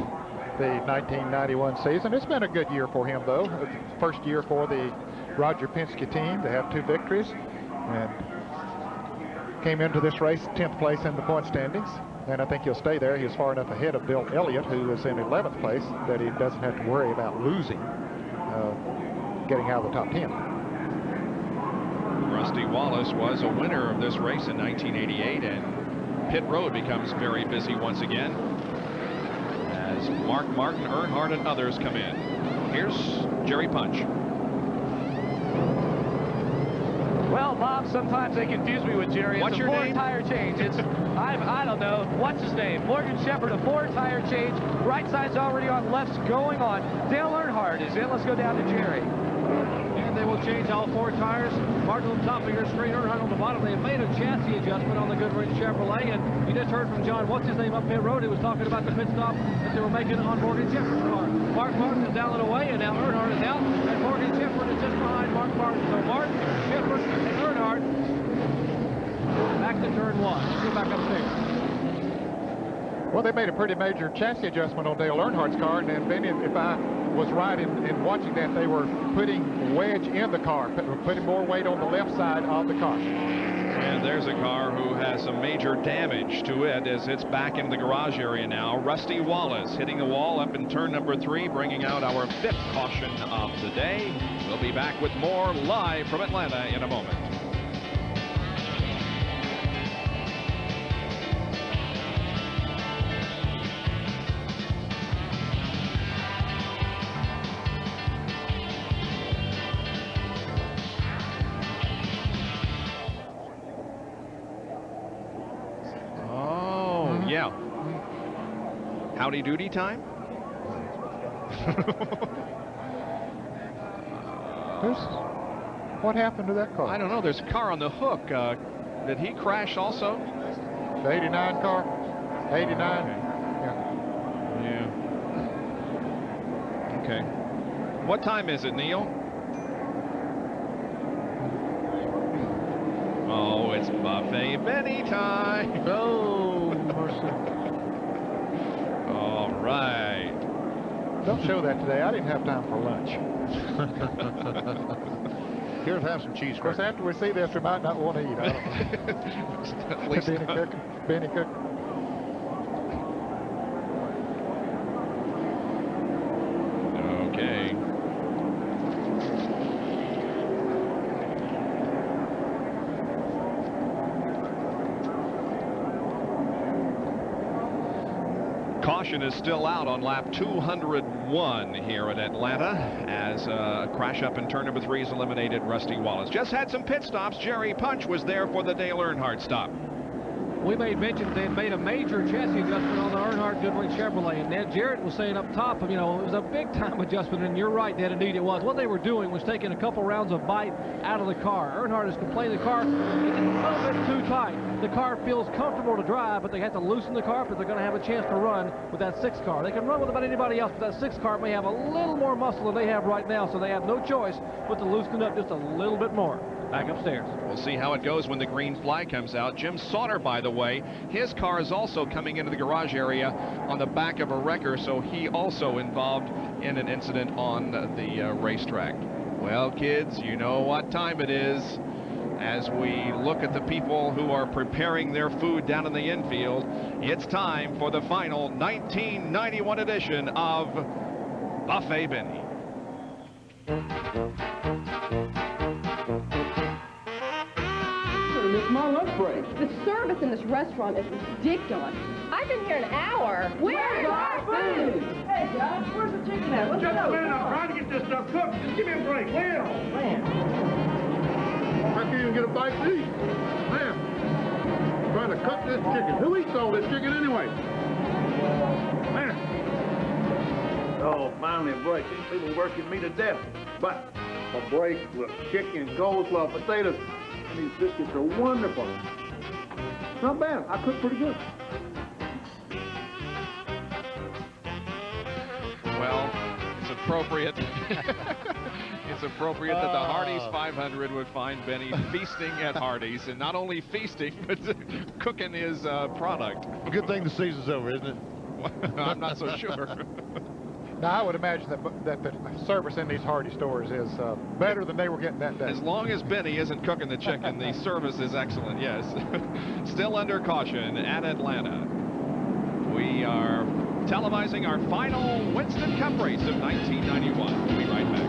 the 1991 season. It's been a good year for him, though. First year for the Roger Penske team to have 2 victories, and came into this race 10th place in the point standings. And I think he'll stay there. He's far enough ahead of Bill Elliott, who is in 11th place, that he doesn't have to worry about losing, getting out of the top 10.
Rusty Wallace was a winner of this race in 1988, and pit road becomes very busy once again as Mark Martin, Earnhardt, and others come in. Here's Jerry Punch.
Well, Bob, sometimes they confuse me with Jerry.
What's your name?
It's a 4-tire change. It's I don't know. What's his name? Morgan Shepherd, a 4-tire change. Right side's already on, left's going on. Dale Earnhardt is in. Let's go down to Jerry.
And they will change all 4 tires. Martin on top of your screen, Earnhardt on the bottom. They have made a chassis adjustment on the Goodrich Chevrolet, and you just heard from John, what's his name, up pit road. He was talking about the pit stop that they were making on Morgan Shepherd's car. Mark Martin is down and away, and now Earnhardt is out, and Morgan Shepherd is just behind Mark Martin. So Martin, Shepherd, and Earnhardt back to turn 1. Let's go back upstairs.
Well, they made a pretty major chassis adjustment on Dale Earnhardt's car, and then if I was right in watching that, they were putting wedge in the car, putting more weight on the left side of the car.
And there's a car who has some major damage to it as it's back in the garage area now. Rusty Wallace hitting the wall up in turn number 3, bringing out our 5th caution of the day. We'll be back with more live from Atlanta in a moment. Howdy doody time?
What happened to that car?
I don't know. There's a car on the hook. Did he crash also?
The 89 car? 89?
Yeah. Okay. What time is it, Neil? Oh, it's Buffet Benny time.
Oh, mercy.
All right.
Don't show that today. I didn't have time for lunch.
Here, have some cheese.
Of course, after we see this, we might not want to eat. I don't know.
At least
Benny cooking. Benny cooking.
Okay. Caution is still out on lap 201 here at Atlanta as crash up in turn number 3 has eliminated Rusty Wallace. Just had some pit stops. Jerry Punch was there for the Dale Earnhardt stop.
We made mention they made a major chassis adjustment on the Earnhardt Goodwin Chevrolet, and Ned Jarrett was saying up top, you know, it was a big-time adjustment, and you're right, Ned, indeed it was. What they were doing was taking a couple rounds of bite out of the car. Earnhardt has complained the car is a little bit too tight. The car feels comfortable to drive, but they have to loosen the car if they're going to have a chance to run with that 6 car. They can run with about anybody else, but that 6 car may have a little more muscle than they have right now, so they have no choice but to loosen it up just a little bit more. Back upstairs.
We'll see how it goes when the green flag comes out. Jim Sauter, by the way, his car is also coming into the garage area on the back of a wrecker, so he also involved in an incident on the racetrack. Well, kids, you know what time it is. As we look at the people who are preparing their food down in the infield, it's time for the final 1991 edition of Buffet Benny.
Miss my lunch break. The service in this restaurant is ridiculous. I've been here an hour. Where's our food? Hey guys, where's the chicken at? Let's
Just
go.
a minute, I'm trying to get this stuff cooked. Just give me a break, will?
Man.
I can't even get a bite to eat. Man, I'm trying to cook this chicken. Who eats all this chicken anyway? Man. Oh, finally a break. These people working me to death. But a break with chicken, coleslaw, potatoes. These biscuits are wonderful. Not bad. I cook pretty good.
Well, it's appropriate. It's appropriate that the Hardee's 500 would find Benny feasting at Hardee's, and not only feasting, but cooking his product.
Good thing the season's over, isn't it?
I'm not so sure.
Now, I would imagine that the service in these Hardee stores is better than they were getting that day.
As long as Benny isn't cooking the chicken, the service is excellent, yes. Still under caution at Atlanta. We are televising our final Winston Cup race of 1991. We'll be right back.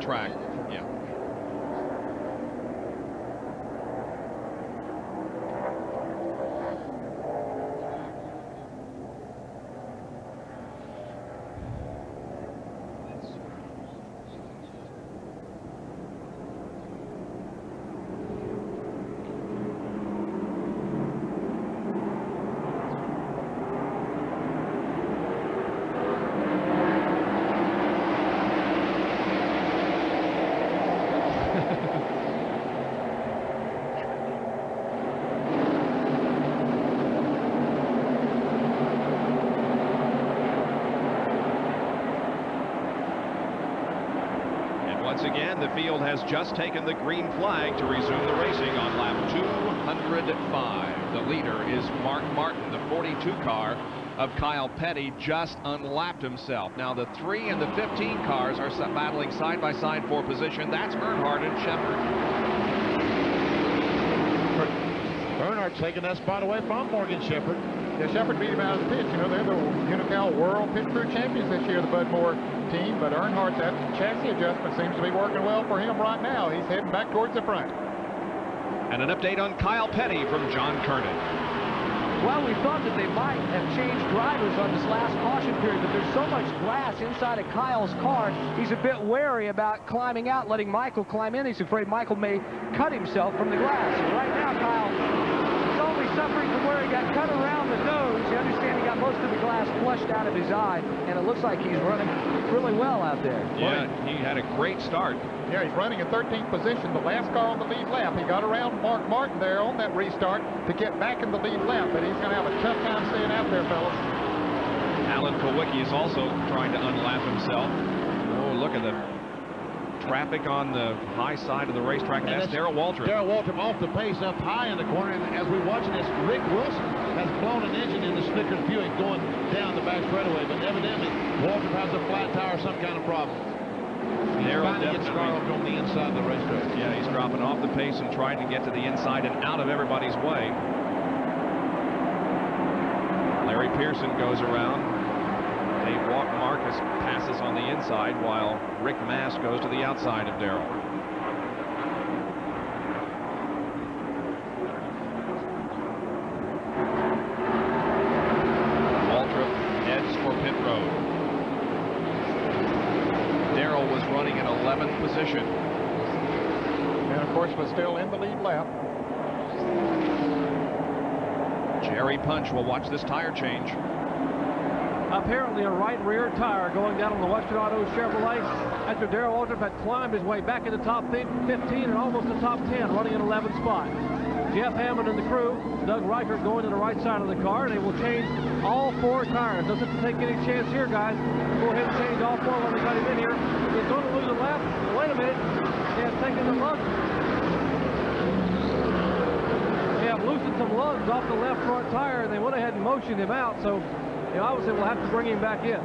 Track. Yeah. has just taken the green flag to resume the racing on lap 205. The leader is Mark Martin. The 42 car of Kyle Petty just unlapped himself. Now the 3 and the 15 cars are battling side by side for position. That's Earnhardt and Shepard.
Earnhardt's taking that spot away from Morgan Shepard.
Yeah, Shepard beat him out of the pit. You know, they're the Unocal World Pit Crew Champions this year, the Bud Moore team. But Earnhardt, that chassis adjustment seems to be working well for him right now. He's heading back towards the front.
And an update on Kyle Petty from John Kernan.
Well, we thought that they might have changed drivers on this last caution period, but there's so much glass inside of Kyle's car, he's a bit wary about climbing out, letting Michael climb in. He's afraid Michael may cut himself from the glass. And right now, Kyle is only suffering from where he got cut around the nose. You understand he got most of the glass flushed out of his eye, and it looks like he's running really well out there.
Yeah, he had a great start.
Yeah, he's running in 13th position, the last car on the lead lap. He got around Mark Martin there on that restart to get back in the lead lap, but he's going to have a tough time staying out there, fellas.
Alan Kowicki is also trying to unlap himself. Oh, look at the traffic on the high side of the racetrack, and that's Darrell Waltrip.
Darrell Waltrip off the pace up high in the corner, and as we're watching this, Rick Wilson has blown an engine in the Snickers Buick going down the back straightaway, but evidently Waltrip has a flat tire or some kind of problem.
Darrell
gets Scarlett on the inside of the racetrack.
Yeah, he's dropping off the pace and trying to get to the inside and out of everybody's way. Larry Pearson goes around. Dave Marcus passes on the inside while Rick Mast goes to the outside of Darrell. Waltrip heads for pit road. Darrell was running in 11th position.
And of course was still in the lead lap.
Jerry Punch will watch this tire change.
Apparently a right rear tire going down on the Western Auto Chevrolet after Darrell Waltrip had climbed his way back in the top 15 and almost the top 10, running in 11th spot. Jeff Hammond and the crew, Doug Reichert going to the right side of the car, and they will change all 4 tires. Doesn't take any chance here, guys. Go ahead and change all 4 when we got him in here. He's going to lose a lap. Wait a minute. They have taken the lugs. They have loosened some lugs off the left front tire, and they went ahead and motioned him out. So, you know, obviously we'll have to bring him back in.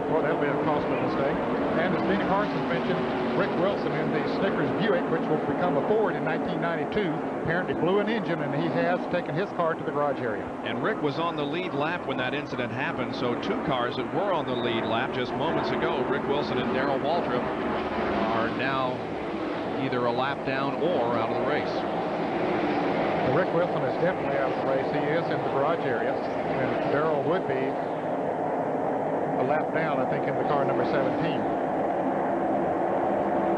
Well, that'll be a costly mistake. And as Dina Carson's mentioned, Rick Wilson in the Snickers Buick, which will become a Ford in 1992, apparently blew an engine, and he has taken his car to the garage area.
And Rick was on the lead lap when that incident happened, so 2 cars that were on the lead lap just moments ago, Rick Wilson and Darrell Waltrip, are now either a lap down or out of the race.
Well, Rick Wilson is definitely out of the race. He is in the garage area, and Darrell would be a lap down, I think, in the car number 17.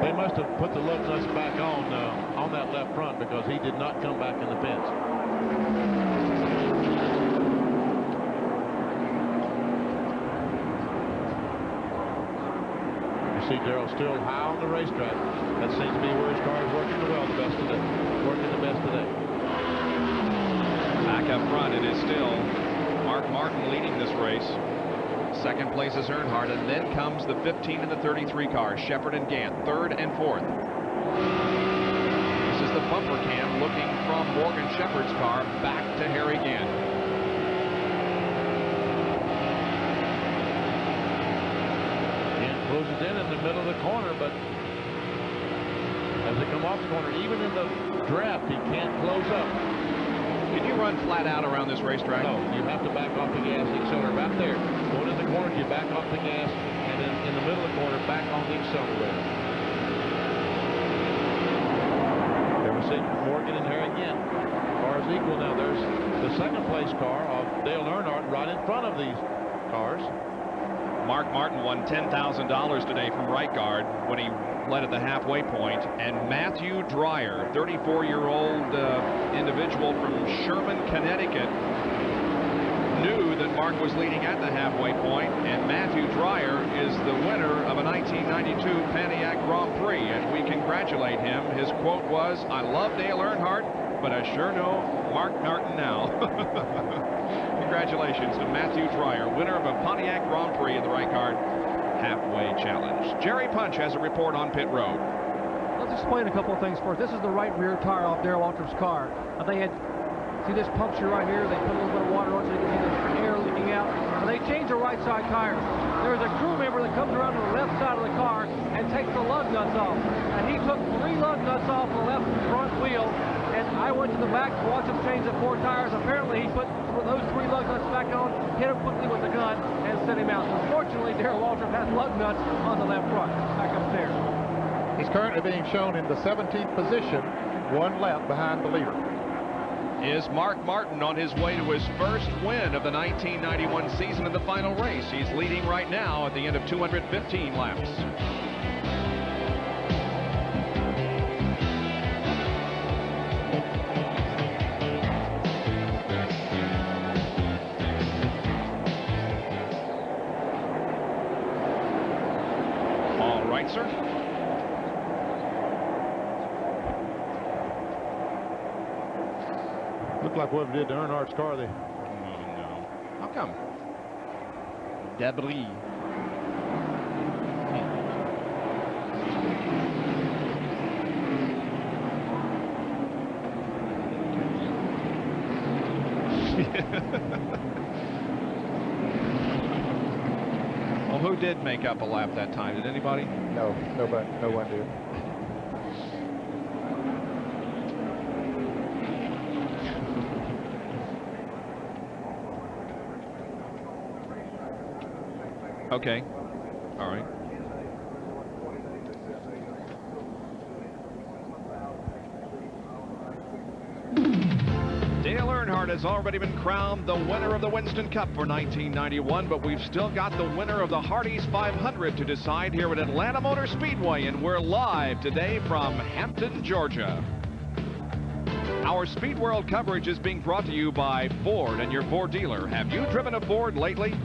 They must have put the lug nuts back on that left front because he did not come back in the pits. You see Darrell still high on the racetrack. That seems to be where his car is working the best today.
Back up front, it is still Mark Martin leading this race. Second place is Earnhardt, and then comes the 15 and the 33 cars, Shepard and Gant, 3rd and 4th. This is the bumper cam looking from Morgan Shepard's car back to Harry Gant.
Gant closes in the middle of the corner, but as they come off the corner, even in the draft, he can't close up.
Can you run flat out around this racetrack?
No, you have to back off the gas, the accelerator. Back there, going in the corners, you back off the gas, and then in the middle of the corner, back on the accelerator. There we see Morgan and Harry again. Cars equal now. There's the second place car of Dale Earnhardt right in front of these cars.
Mark Martin won $10,000 today from right guard when he led at the halfway point, and Matthew Dreyer, 34-year-old individual from Sherman, Connecticut, knew that Mark was leading at the halfway point, and Matthew Dreyer is the winner of a 1992 Pontiac Grand Prix, and we congratulate him. His quote was, "I love Dale Earnhardt, but I sure know Mark Martin now." Congratulations to Matthew Dreyer, winner of a Pontiac Grand Prix in the right guard halfway challenge. Jerry Punch has a report on pit road.
Let's just explain a couple of things first. This is the right rear tire off Darrell Waltrip's car. They had, see this puncture right here? They put a little bit of water on it so you can see the air leaking out. And they changed the right side tires. There's a crew member that comes around to the left side of the car and takes the lug nuts off. And he took 3 lug nuts off the left front wheel. And I went to the back to watch him change the 4 tires. Apparently, he put those 3 lug nuts back on, hit him quickly with the gun, and sent him out. Unfortunately, Darrell Waltrip has lug nuts on the left front. Back upstairs.
He's currently being shown in the 17th position, 1 lap behind the leader.
Is Mark Martin on his way to his first win of the 1991 season in the final race. He's leading right now at the end of 215 laps. All right, sir.
Looked like whoever did to Earnhardt's car there.
Oh, no. How come? Debris. Well, who did make up a lap that time? Did anybody?
No, nobody, no one did.
Okay. All right. Dale Earnhardt has already been crowned the winner of the Winston Cup for 1991, but we've still got the winner of the Hardee's 500 to decide here at Atlanta Motor Speedway, and we're live today from Hampton, Georgia. Our Speed World coverage is being brought to you by Ford and your Ford dealer. Have you driven a Ford lately?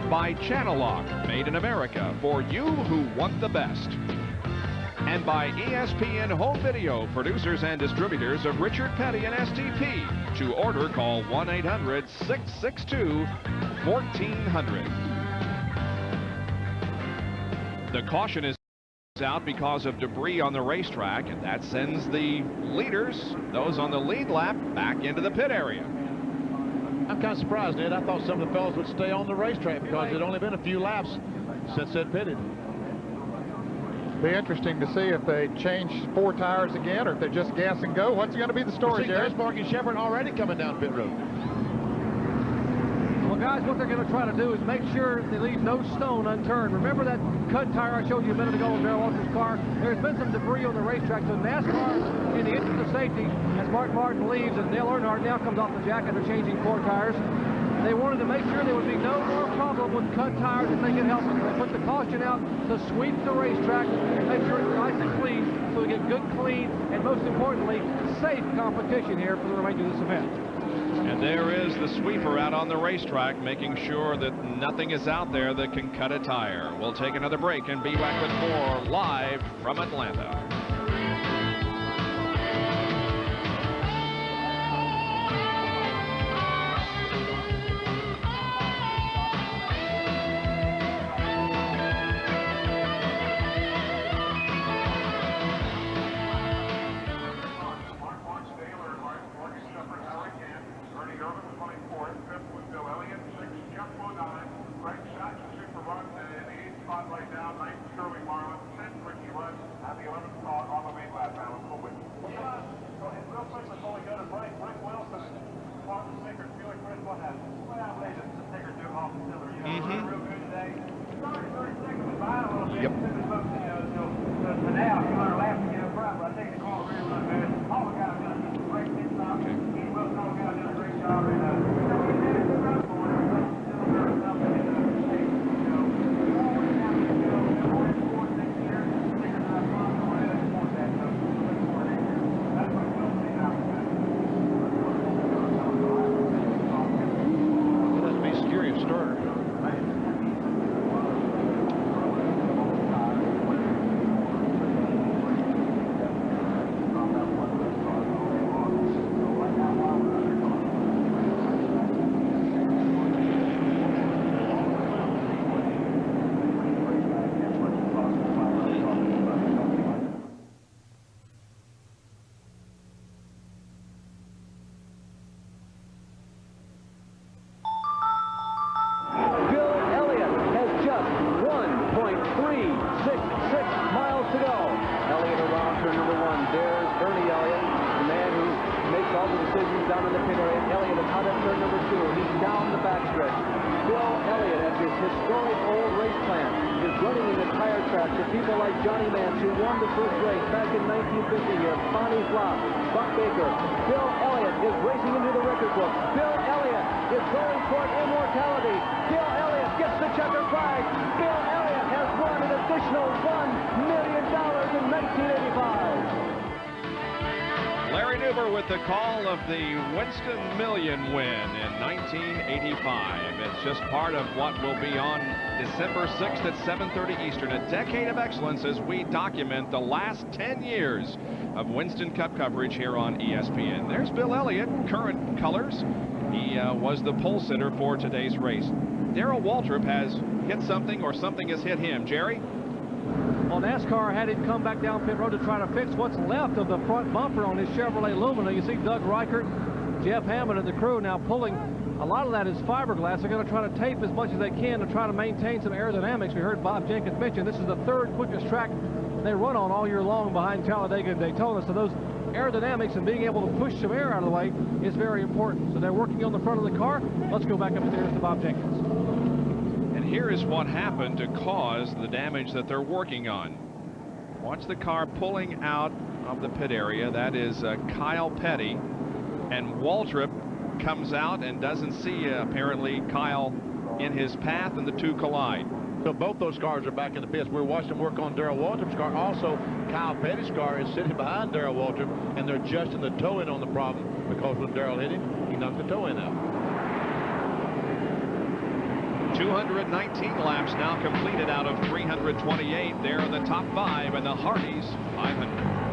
By Channel Lock, made in America for you who want the best. And by ESPN Home Video, producers and distributors of Richard Petty and STP. To order, call 1-800-662-1400. The caution is out because of debris on the racetrack, and that sends the leaders, those on the lead lap, back into the pit area.
I'm kind of surprised, Ed. I thought some of the fellas would stay on the racetrack because it'd only been a few laps since they'd pitted.
Be interesting to see if they change 4 tires again or if they just gas and go. What's going to be the story,
There's
Jared?
Marky Shepard already coming down pit road.
Well, guys, what they're going to try to do is make sure they leave no stone unturned. Remember that cut tire I showed you a minute ago in Darrell Waltrip's car? There's been some debris on the racetrack, so NASCAR, in the interest of safety, as Mark Martin leaves and Dale Earnhardt now comes off the jack after changing 4 tires, they wanted to make sure there would be no more problem with cut tires if they could help them. They put the caution out to sweep the racetrack and make sure it's nice and clean so we get good, clean, and most importantly, safe competition here for the remainder of this event.
And there is the sweeper out on the racetrack, making sure that nothing is out there that can cut a tire. We'll take another break and be back with more live from Atlanta.
Right now, 9th Sterling Marlin, 10th Ricky Rush, and the 11th
turn number 1. There's Bernie Elliott, the man who makes all the decisions down in the pit area. Elliott is out at turn number 2. He's down the backstretch. Bill Elliott, at his historic old race plant, is running in the tire tracks for people like Johnny Mance, who won the first race back in 1950 here. Bonnie Flop, Buck Baker. Bill Elliott is racing into the record book. Bill Elliott is going toward immortality. Bill Elliott gets the checker flag. Bill Elliott has won an additional $1 million in 1985.
Larry Newber with the call of the Winston Million win in 1985. It's just part of what will be on December 6th at 7:30 Eastern. A decade of excellence as we document the last 10 years of Winston Cup coverage here on ESPN. There's Bill Elliott, current colors. He was the pole sitter for today's race. Darrell Waltrip has hit something, or something has hit him. Jerry?
Well, NASCAR had him come back down pit road to try to fix what's left of the front bumper on his Chevrolet Lumina. You see Doug Reichert, Jeff Hammond, and the crew now pulling. A lot of that is fiberglass. They're going to try to tape as much as they can to try to maintain some aerodynamics. We heard Bob Jenkins mention this is the 3rd quickest track they run on all year long behind Talladega and Daytona. So those aerodynamics and being able to push some air out of the way is very important. So they're working on the front of the car. Let's go back upstairs to Bob Jenkins.
Here is what happened to cause the damage that they're working on. Watch the car pulling out of the pit area. That is Kyle Petty, and Waltrip comes out and doesn't see apparently Kyle in his path, and the two collide.
So both those cars are back in the pits. We're watching them work on Darrell Waltrip's car. Also, Kyle Petty's car is sitting behind Darrell Waltrip, and they're adjusting the toe in on the problem, because when Darrell hit him, he knocked the toe in out.
219 laps now completed out of 328. They're in the top 5 in the Hardee's 500.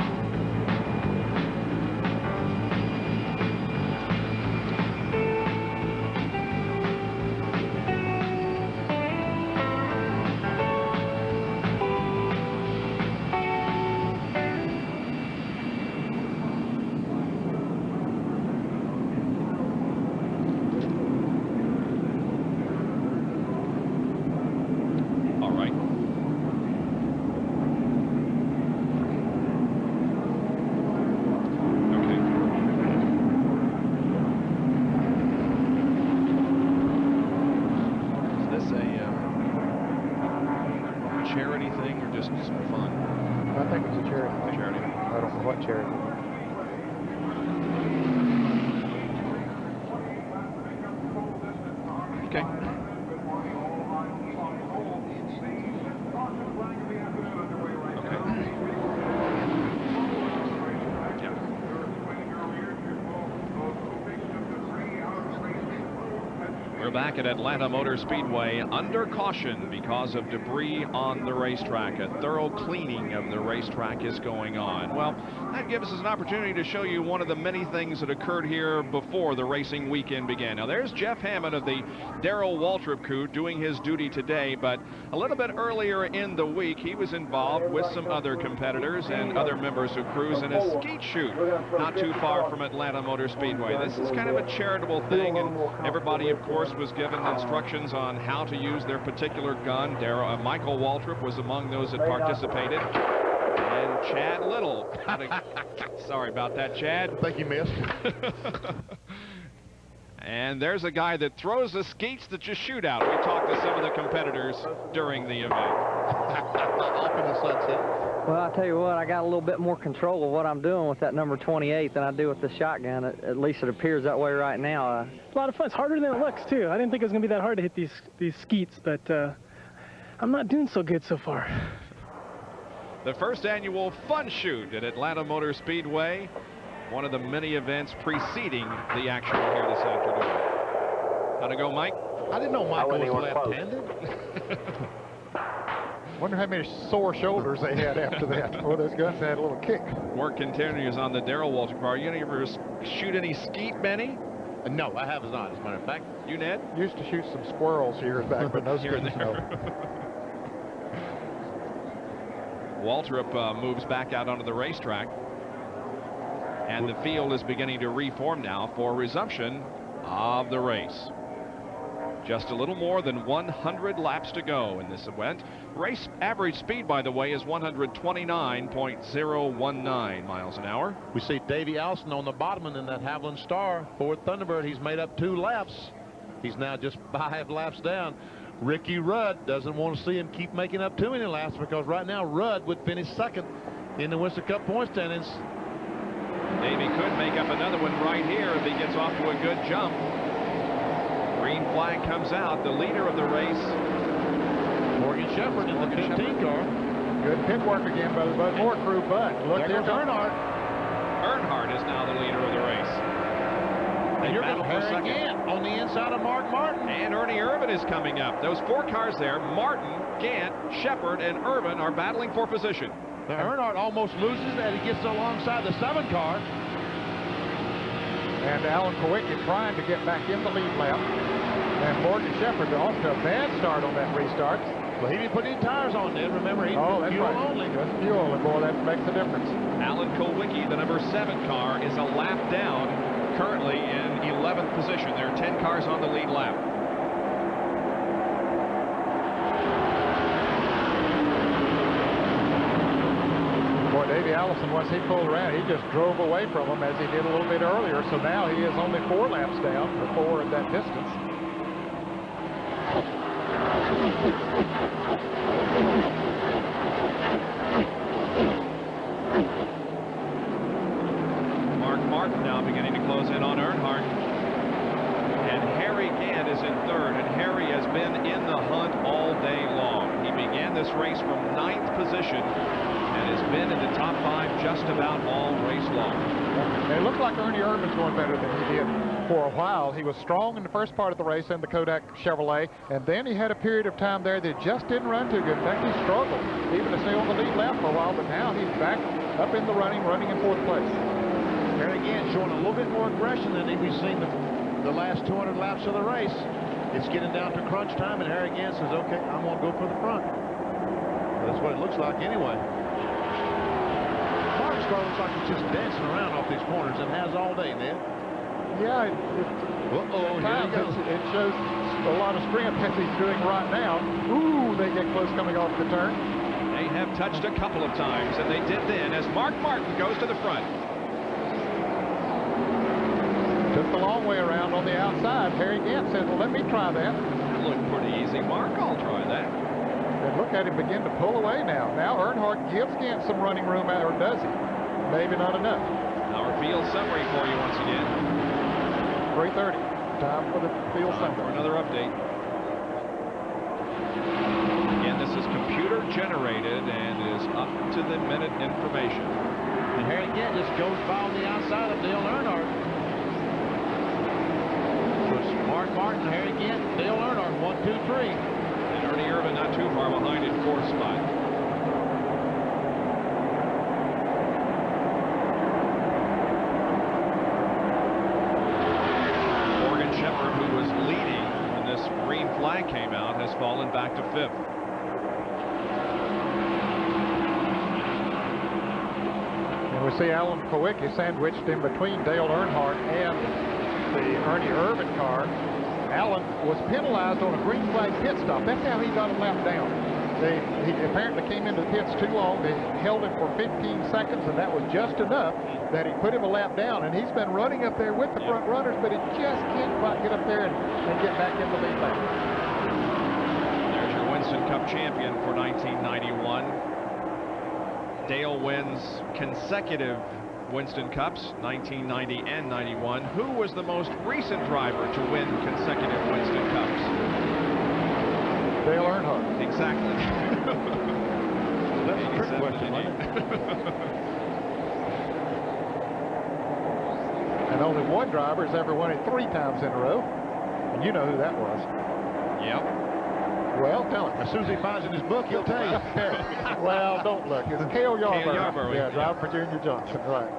Back at Atlanta Motor Speedway under caution because of debris on the racetrack. A thorough cleaning of the racetrack is going on. Well, that gives us an opportunity to show you one of the many things that occurred here before the racing weekend began. Now there's Jeff Hammond of the Darrell Waltrip crew doing his duty today, but a little bit earlier in the week he was involved with some other competitors and other members of crews in a skeet shoot not too far from Atlanta Motor Speedway. This is kind of a charitable thing, and everybody of course was given instructions on how to use their particular gun. Michael Waltrip was among those that participated. And Chad Little. Sorry about that, Chad.
I think you missed.
And there's a guy that throws the skeets that you shoot out. We talked to some of the competitors during the event.
Off in the sunset.
Well, I tell you what, I got a little bit more control of what I'm doing with that number 28 than I do with the shotgun. At least it appears that way right now.
It's a lot of fun. It's harder than it looks, too. I didn't think it was going to be that hard to hit these skeets, but I'm not doing so good so far.
The first annual fun shoot at Atlanta Motor Speedway, one of the many events preceding the action here this afternoon. How'd it go, Mike?
I didn't know Michael was left-handed.
Wonder how many sore shoulders they had after that. Well, those guns had a little kick.
Work continues on the Darrell Waltrip car. You ever shoot any skeet, Benny?
No, I have not, as a matter of fact.
You, Ned?
Used to shoot some squirrels here and back, but no
here and
skeets,
there.
no.
Waltrip moves back out onto the racetrack. And the field is beginning to reform now for resumption of the race. Just a little more than 100 laps to go in this event. Race average speed, by the way, is 129.019 miles an hour.
We see Davey Allison on the bottom and in that Haviland Star. Ford Thunderbird, he's made up 2 laps. He's now just 5 laps down. Ricky Rudd doesn't want to see him keep making up too many laps, because right now Rudd would finish second in the Winston Cup point standings.
Davey could make up another one right here if he gets off to a good jump. Green flag comes out. The leader of the race,
Morgan Shepherd in the 15 car.
Good pit work again by the Bud Moore crew, but look,
There goes Earnhardt.
Earnhardt is now the leader of the race.
And you're going to Harry Gant on the inside of Mark Martin.
And Ernie Irvin is coming up. Those 4 cars there, Martin, Gant, Shepherd, and Irvin are battling for position.
Now Earnhardt almost loses as he gets alongside the 7 car.
And Alan Kowicki trying to get back in the lead lap. And Morgan Shepherd off to a bad start on that restart.
Well, he didn't put any tires on then. Remember, he's
that's
fuel
right.
only.
Just fuel, and boy, that makes a difference.
Alan Kowicki, the number 7 car, is a lap down, currently in 11th position. There are 10 cars on the lead lap.
Boy, Davey Allison, once he pulled around, he just drove away from him as he did a little bit earlier. So now he is only 4 laps down, or 4 at that distance.
Mark Martin now beginning to close in on Earnhardt. And Harry Gant is in 3rd, and Harry has been in the hunt all day long. He began this race from 9th position and has been in the top 5 just about all race long.
It looked like Ernie Irvin's going better than he did for a while. He was strong in the first part of the race in the Kodak Chevrolet, and then he had a period of time there that just didn't run too good. In fact, he struggled even to stay on the lead lap for a while, but now he's back up in the running in 4th place.
Harry Gant showing a little bit more aggression than we've seen the last 200 laps of the race. It's getting down to crunch time, and Harry Gant says, okay, I'm going to go for the front. That's what it looks like anyway. Mark's car looks like it's just dancing around off these corners and has all day, Ned.
Yeah, at times it shows a lot of strength as he's doing right now. Ooh, they get close coming off the turn.
They have touched a couple of times, and they did then as Mark Martin goes to the front.
Took the long way around on the outside. Harry Gant says, well, let me try that.
Looked pretty easy, Mark. I'll try that.
And look at him begin to pull away now. Now Earnhardt gives Gant some running room, or does he? Maybe not enough.
Our field summary for you once again.
3:30. Time for the field summary.
For another update. Again, this is computer generated and is up to the minute information.
And Harry Gant just goes by on the outside of Dale Earnhardt. So it's Mark Martin, Harry Gant, Dale Earnhardt, 1, 2, 3.
And Ernie Irvin not too far behind in 4th spot. Morgan Shepherd, who was leading when this green flag came out, has fallen back to 5th.
And we see Alan Kowicki sandwiched in between Dale Earnhardt and the Ernie Irvin car. Alan was penalized on a green flag pit stop. That's how he got a lap down. He apparently came into the pits too long. They held him for 15 seconds, and that was just enough that he put him a lap down. And he's been running up there with the front runners, but he just can't quite get up there and get back in the lead lap.
There's your Winston Cup champion for 1991. Dale wins consecutive Winston Cups, 1990 and 91. Who was the most recent driver to win consecutive Winston Cups?
Dale Earnhardt.
Exactly.
That's a trick question, wasn't it? And only one driver has ever won it 3 times in a row. And you know who that was.
Yep.
Well, tell him.
As soon as he finds it in his book, he'll tell you.
Well, don't look. It's Cale Yarborough.
Cale Yarborough.
Yeah, driver for Junior Johnson. Right.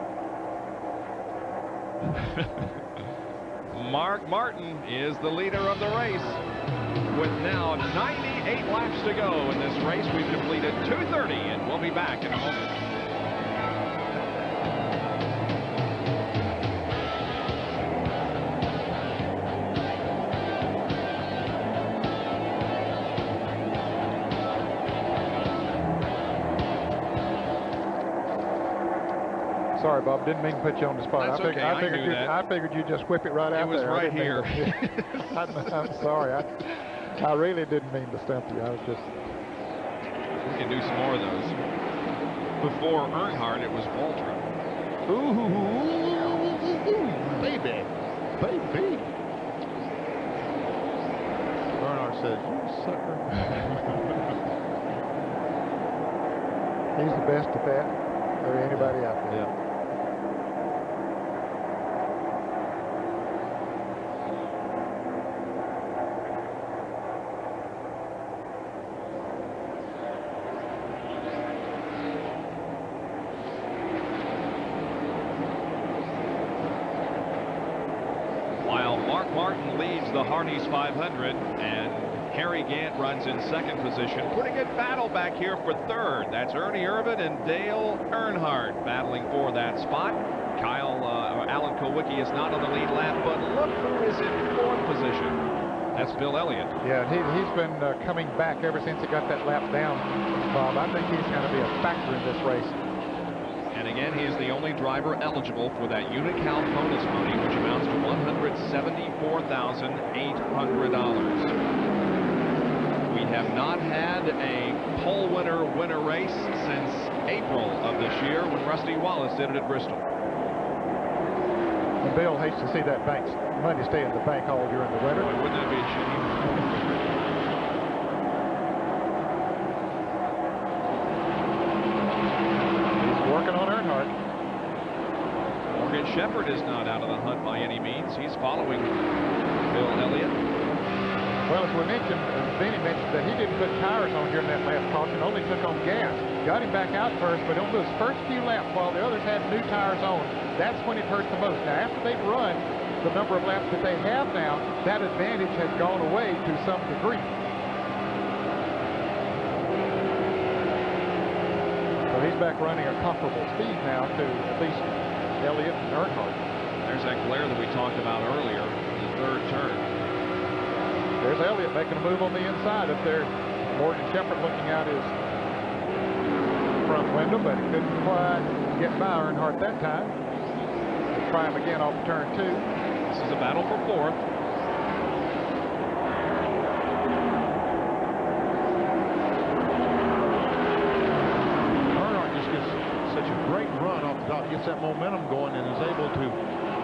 Mark Martin is the leader of the race with now 98 laps to go in this race. We've completed 2:30, and we'll be back in a moment.
Sorry, Bob. Didn't mean to put you on the spot.
That's okay. I knew that.
I figured you'd just whip it right out there.
It was right here.
I'm sorry. I really didn't mean to stump you. I was just...
We can do some more of those. Before Earnhardt, it was Waltrip.
Ooh, baby. Baby. Earnhardt says, you sucker.
He's the best at that, or anybody out there.
Yeah. While Mark Martin leads the Hardee's 500 and Harry Gant runs in second position, putting a battle back here for third. That's Ernie Irvin and Dale Earnhardt battling for that spot. Alan Kulwicki is not on the lead lap, but look who is in fourth position. That's Bill Elliott.
Yeah, he's been coming back ever since he got that lap down, Bob. I think he's going to be a factor in this race.
And again, he is the only driver eligible for that Unocal bonus money, which amounts to $174,800. We have not had a pole winner win a race since April of this year when Rusty Wallace did it at Bristol.
And Bill hates to see that money stay in the bank all during the winter.
Boy, wouldn't that be a shame?
He's working on Earnhardt.
Morgan Shepherd is not out of the hunt by any means. He's following Bill Elliott.
Well, as we mentioned, Benny mentioned that he didn't put tires on during that last caution, only took on gas. Got him back out first, but on those first few laps while the others had new tires on, that's when it hurt the most. Now, after they've run the number of laps that they have now, that advantage has gone away to some degree. So he's back running a comparable speed now to at least Elliott and Earnhardt.
There's that glare that we talked about earlier in the third turn.
There's Elliott making a move on the inside up there. Morgan Shepherd looking out his front window, but he couldn't quite get by Earnhardt that time. We'll try him again off turn 2.
This is a battle for fourth.
Earnhardt just gets such a great run off the top, gets that momentum going, and is able to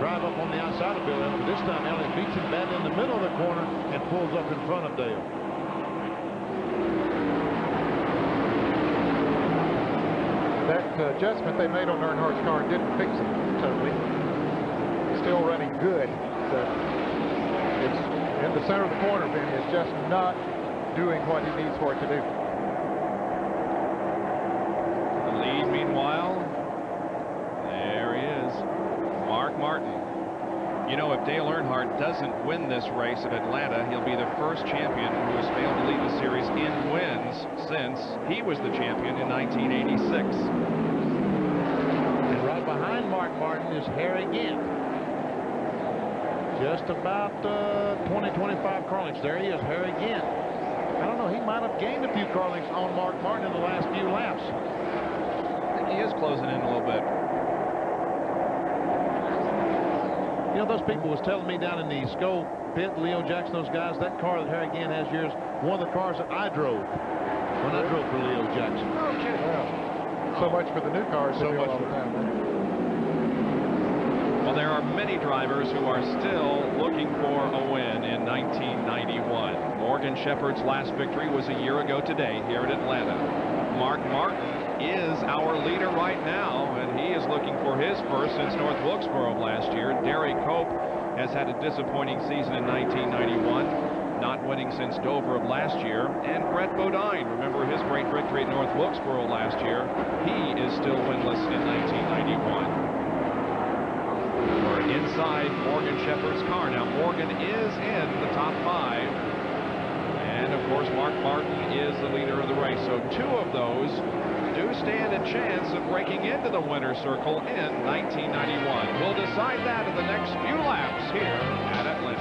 drive up on the outside of Bill Elliott. But this time Elliott beats him bad in the middle of the corner and pulls up in front of Dale.
That adjustment they made on Earnhardt's car didn't fix it totally. It's still running good, but it's in the center of the corner, Ben. It's just not doing what he needs for it to do.
The lead, meanwhile, there he is, Mark Martin. You know, if Dale Earnhardt doesn't win this race at Atlanta, he'll be the first champion who has failed to lead the series in wins since he was the champion in 1986.
And right behind Mark Martin is Harry Gant. Just about 20-25 car lengths. There he is, Harry Gant. I don't know, he might have gained a few car lengths on Mark Martin in the last few laps.
I think he is closing in a little bit.
You know, those people was telling me down in the Skull pit, Leo Jackson, those guys, that car that Harry Gant has here is one of the cars that I drove when I drove for Leo Jackson.
Okay. Well, so much for the new cars.
So much
all the time.
Well, there are many drivers who are still looking for a win in 1991. Morgan Shepherd's last victory was a year ago today here at Atlanta. Mark Martin is our leader right now, and he is looking for his first since North Wilkesboro last year. Derry Cope has had a disappointing season in 1991, not winning since Dover of last year. And Brett Bodine, remember his great victory at North Wilkesboro last year, he is still winless in 1991. We're inside Morgan Shepherd's car. Now, Morgan is in the top 5. And, of course, Mark Martin is the leader of the race. So 2 of those do stand a chance of breaking into the winner's circle in 1991. We'll decide that in the next few laps here at Atlanta.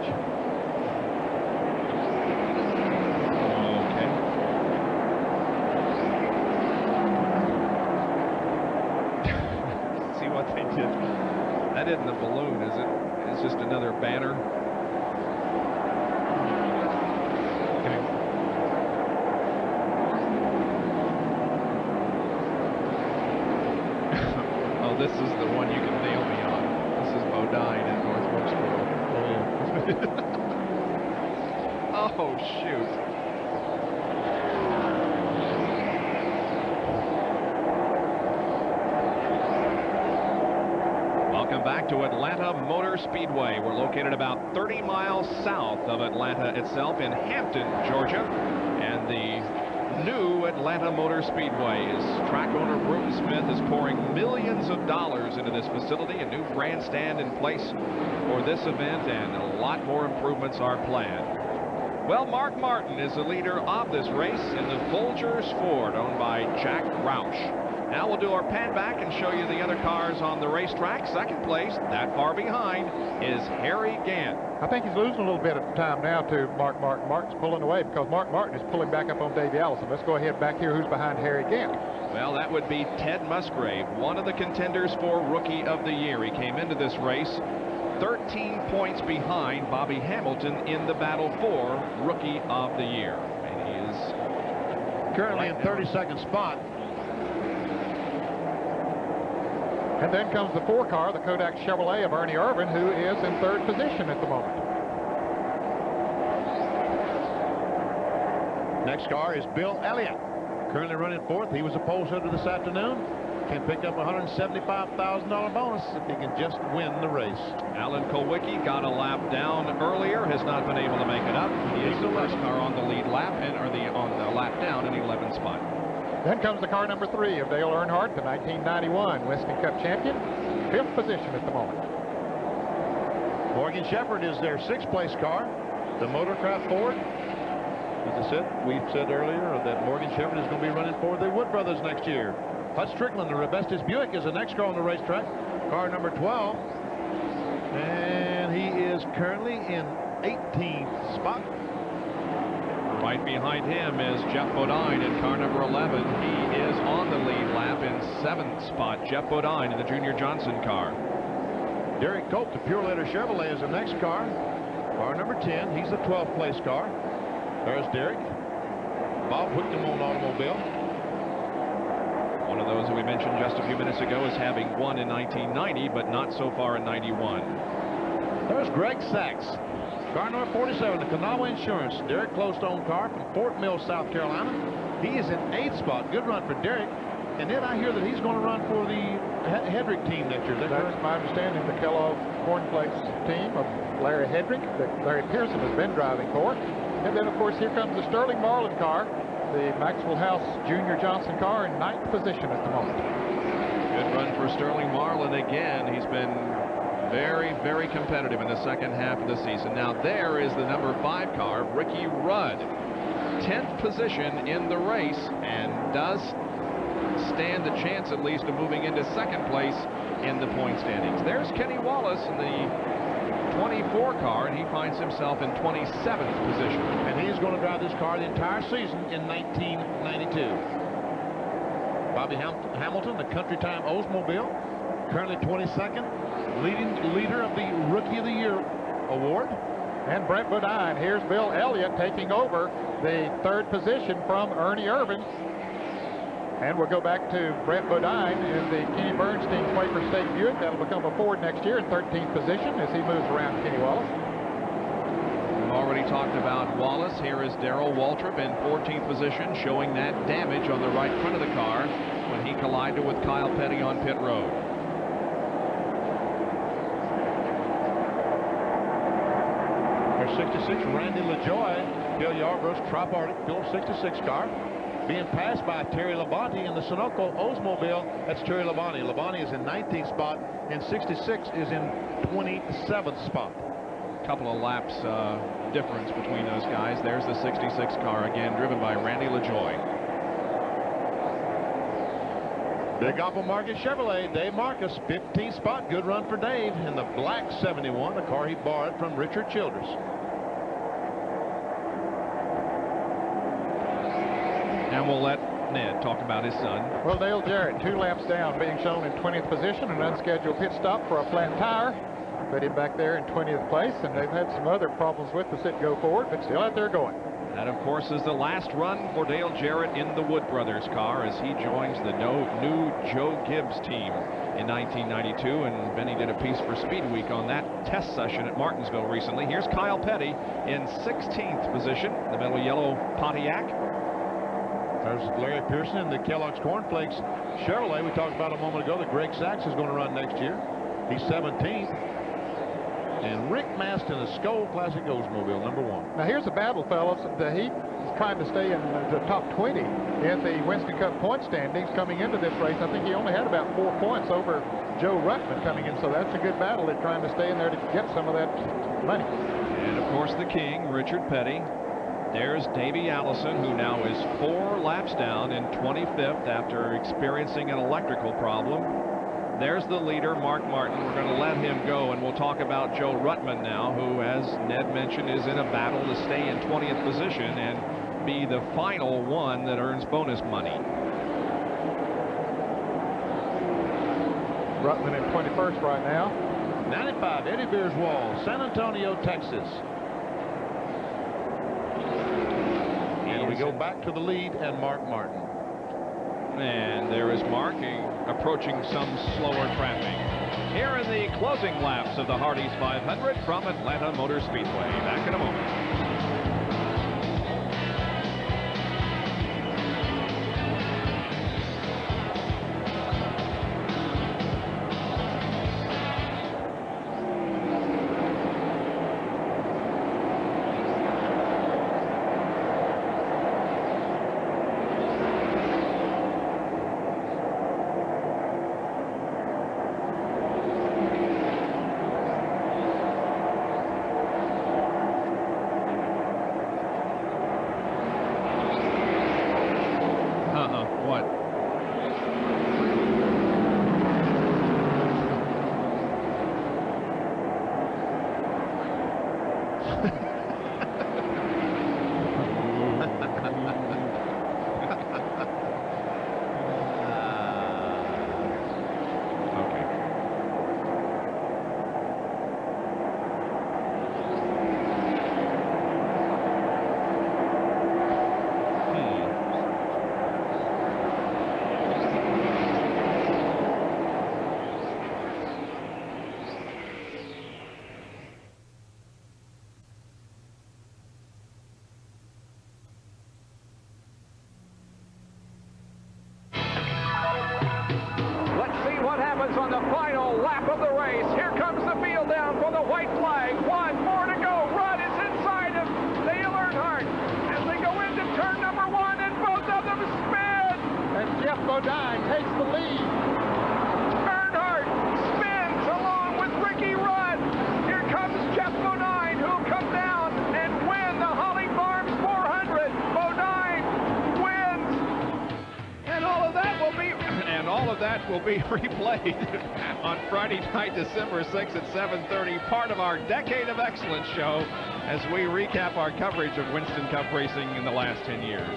much.
See what they did. That isn't a balloon, is it? It's just another banner. Oh, this is the one you can nail me on. This is Bodine at North Wilkesboro. Oh, shoot. Welcome back to Atlanta Motor Speedway. We're located about 30 miles south of Atlanta itself in Hampton, Georgia. And the new Atlanta Motor Speedway is track owner Bruton Smith is pouring millions of dollars into this facility. A new grandstand in place for this event, and a lot more improvements are planned. Well, Mark Martin is the leader of this race in the Folgers Ford, owned by Jack Roush. Now we'll do our pan back and show you the other cars on the racetrack. Second place, that far behind, is Harry Gant.
I think he's losing a little bit of time now to Mark Martin. Martin's pulling away because Mark Martin is pulling back up on Davey Allison. Let's go ahead back here. Who's behind Harry Gant?
Well, that would be Ted Musgrave, one of the contenders for Rookie of the Year. He came into this race 13 points behind Bobby Hamilton in the battle for Rookie of the Year. And he is
currently in 32nd spot.
And then comes the 4 car, the Kodak Chevrolet of Ernie Irvin, who is in 3rd position at the moment.
Next car is Bill Elliott, currently running 4th. He was a pole sitter this afternoon. Can pick up a $175,000 bonus if he can just win the race.
Alan Kulwicki got a lap down earlier, has not been able to make it up. He is the first car on the lead lap, on the lap down in the 11th spot.
Then comes the car number 3 of Dale Earnhardt, the 1991 Winston Cup champion, 5th position at the moment.
Morgan Shepherd is their 6th place car, the Motorcraft Ford. As I said, we said earlier that Morgan Shepherd is going to be running for the Wood Brothers next year. Hutch Strickland, the Rebestis Buick, is the next car on the racetrack, car number 12. And he is currently in 18th spot.
Right behind him is Jeff Bodine in car number 11. He is on the lead lap in 7th spot. Jeff Bodine in the Junior Johnson car.
Derek Cope, the Pure Leather Chevrolet, is the next car. Car number 10. He's the 12th place car. There's Derek. Bob Whitcomb on automobile.
One of those that we mentioned just a few minutes ago is having won in 1990, but not so far in 91.
There's Greg Sachs. Car number 47, the Kanawha Insurance. Derek Clostone car from Fort Mill, South Carolina. He is in 8th spot. Good run for Derek. And then I hear that he's going to run for the Hedrick team next year.
That's my understanding. The Kellogg Cornflakes team of Larry Hedrick that Larry Pearson has been driving for. And then, of course, here comes the Sterling Marlin car, the Maxwell House Junior Johnson car in 9th position at the moment.
Good run for Sterling Marlin again. He's been very, very competitive in the second half of the season. Now there is the number 5 car, Ricky Rudd. 10th position in the race and does stand a chance at least of moving into 2nd place in the point standings. There's Kenny Wallace in the 24 car, and he finds himself in 27th position.
And he's going to drive this car the entire season in 1992. Bobby Hamilton, the Country Time Oldsmobile, currently 22nd, leader of the Rookie of the Year award.
And Brent Bodine. Here's Bill Elliott taking over the 3rd position from Ernie Irvin. And we'll go back to Brent Bodine in the Kenny Bernstein Quaker State Buick. That'll become a Ford next year in 13th position as he moves around Kenny Wallace.
We've already talked about Wallace. Here is Darrell Waltrip in 14th position, showing that damage on the right front of the car when he collided with Kyle Petty on pit road.
There's 66, Randy LaJoy, Bill Yarborough's Trop-Arctic Phillips 66 car, being passed by Terry Labonte in the Sunoco Oldsmobile. That's Terry Labonte. Labonte is in 19th spot, and 66 is in 27th spot.
Couple of laps difference between those guys. There's the 66 car again, driven by Randy LaJoy.
Big Apple Market Chevrolet, Dave Marcus, 15th spot. Good run for Dave in the black 71, the car he borrowed from Richard Childress.
And we'll let Ned talk about his son.
Well, Dale Jarrett, 2 laps down, being shown in 20th position, an unscheduled pit stop for a flat tire. Put him back there in 20th place, and they've had some other problems with the sit-go forward, but still out there going.
That, of course, is the last run for Dale Jarrett in the Wood Brothers car as he joins the new Joe Gibbs team in 1992. And Benny did a piece for Speed Week on that test session at Martinsville recently. Here's Kyle Petty in 16th position, the metal yellow Pontiac.
There's Larry Pearson in the Kellogg's Cornflakes Chevrolet we talked about a moment ago that Greg Sachs is going to run next year. He's 17th. And Rick Mast in a Skoll Classic Oldsmobile, number 1.
Now here's a battle, fellas. He's trying to stay in the top 20 in the Winston Cup point standings coming into this race. I think he only had about 4 points over Joe Ruttman coming in, so that's a good battle. They're trying to stay in there to get some of that money.
And of course the king, Richard Petty. There's Davey Allison, who now is 4 laps down in 25th after experiencing an electrical problem. There's the leader, Mark Martin. We're going to let him go, and we'll talk about Joe Ruttman now, who, as Ned mentioned, is in a battle to stay in 20th position and be the final one that earns bonus money.
Ruttman in 21st right now.
95, Eddie Beers Wall, San Antonio, Texas. And we go back to the lead and Mark Martin.
And there is Mark approaching some slower traffic. Here in the closing laps of the Hardee's 500 from Atlanta Motor Speedway. Back in a moment.
On the final lap of the race. Here comes the field down for the white flag. 1 more to go. Rudd is inside of Dale Earnhardt as they go into turn number 1, and both of them spin.
And Jeff Bodine takes the lead.
Earnhardt spins along with Ricky Rudd. Here comes Jeff Bodine, who'll come down and win the Holly Farms 400. Bodine wins. And all of that will be replayed on Friday night, December 6th at 7:30, part of our Decade of Excellence show as we recap our coverage of Winston Cup racing in the last 10 years.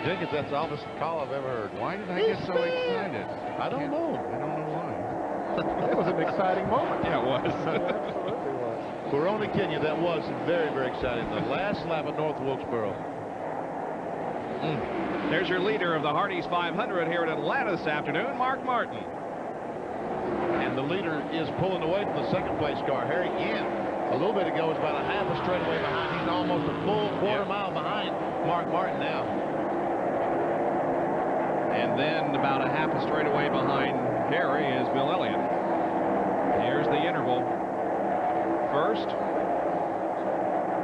Jenkins, that's the obvious call I've ever heard. Why did I get so excited? I don't know. I don't know why.
It was an exciting moment.
Yeah, it was.
Absolutely was.
Corona, Kenya, that was very, very exciting. The last lap at North Wilkesboro.
There's your leader of the Hardee's 500 here in Atlanta this afternoon, Mark Martin.
And the leader is pulling away from the second place car. Harry Yen, a little bit ago, was about a half a straightaway behind. He's almost a full quarter mile behind Mark Martin now.
And then about a half a straightaway behind Harry is Bill Elliott. Here's the interval. First.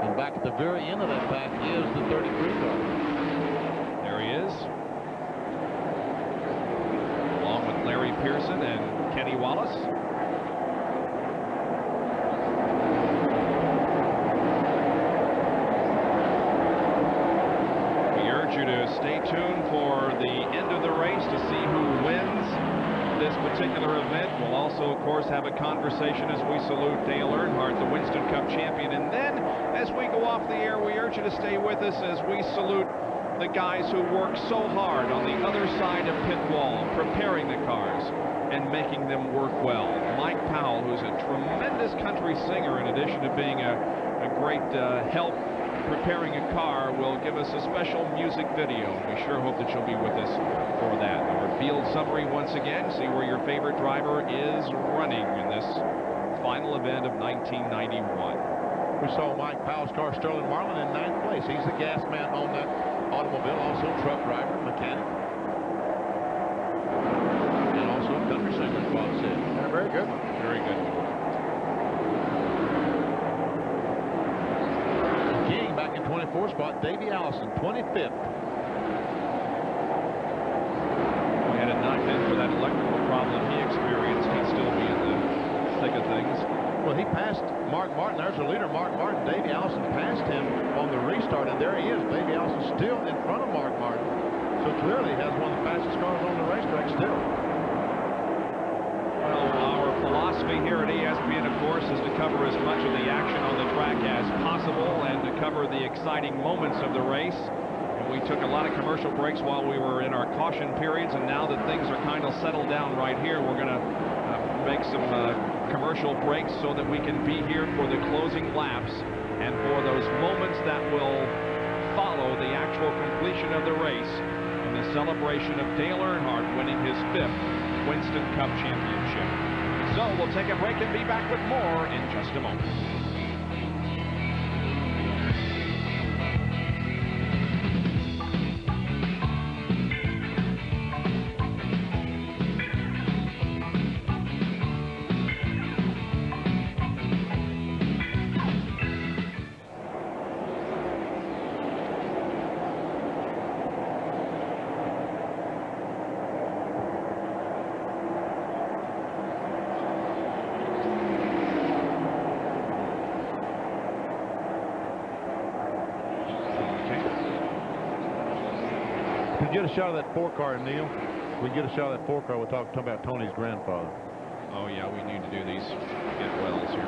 And back at the very end of that pack is the 33 car.
Is along with Larry Pearson and Kenny Wallace. We urge you to Stay tuned for the end of the race to see who wins this particular event. We'll also, of course, have a conversation as we salute Dale Earnhardt, the Winston Cup champion. And then, as we go off the air, we urge you to stay with us as we salute the guys who work so hard on the other side of pit wall, preparing the cars and making them work well. Mike Powell, who's a tremendous country singer, in addition to being a great help preparing a car, will give us a special music video. We sure hope that you'll be with us for that. Our field summary once again, see where your favorite driver is running in this final event of 1991.
We saw Mike Powell's car, Sterling Marlin, in 9th place. He's the gas man on that automobile, also truck driver, mechanic, and also a country singer, as Bob said.
And a very good one.
Very good.
King back in 24th spot. Davey Allison, 25th.
We had it knocked in for that electrical problem he experienced. He'd still be in the thick of things.
Well, he passed Mark Martin. There's the leader, Mark Martin. Davey Allison passed him on the restart, and there he is. Davey Allison still in front of Mark Martin. So clearly has one of the fastest cars on the racetrack still.
Well, our philosophy here at ESPN, of course, is to cover as much of the action on the track as possible and to cover the exciting moments of the race. And we took a lot of commercial breaks while we were in our caution periods, and now that things are kind of settled down right here, we're going to make some commercial breaks so that we can be here for the closing laps and for those moments that will follow the actual completion of the race and the celebration of Dale Earnhardt winning his 5th Winston Cup championship. So we'll take a break and be back with more in just a moment.
Get a shot of that 4-car, Neil. We get a shot of that 4-car. We're talking about Tony's grandfather.
Oh yeah, we need to do these get wells here.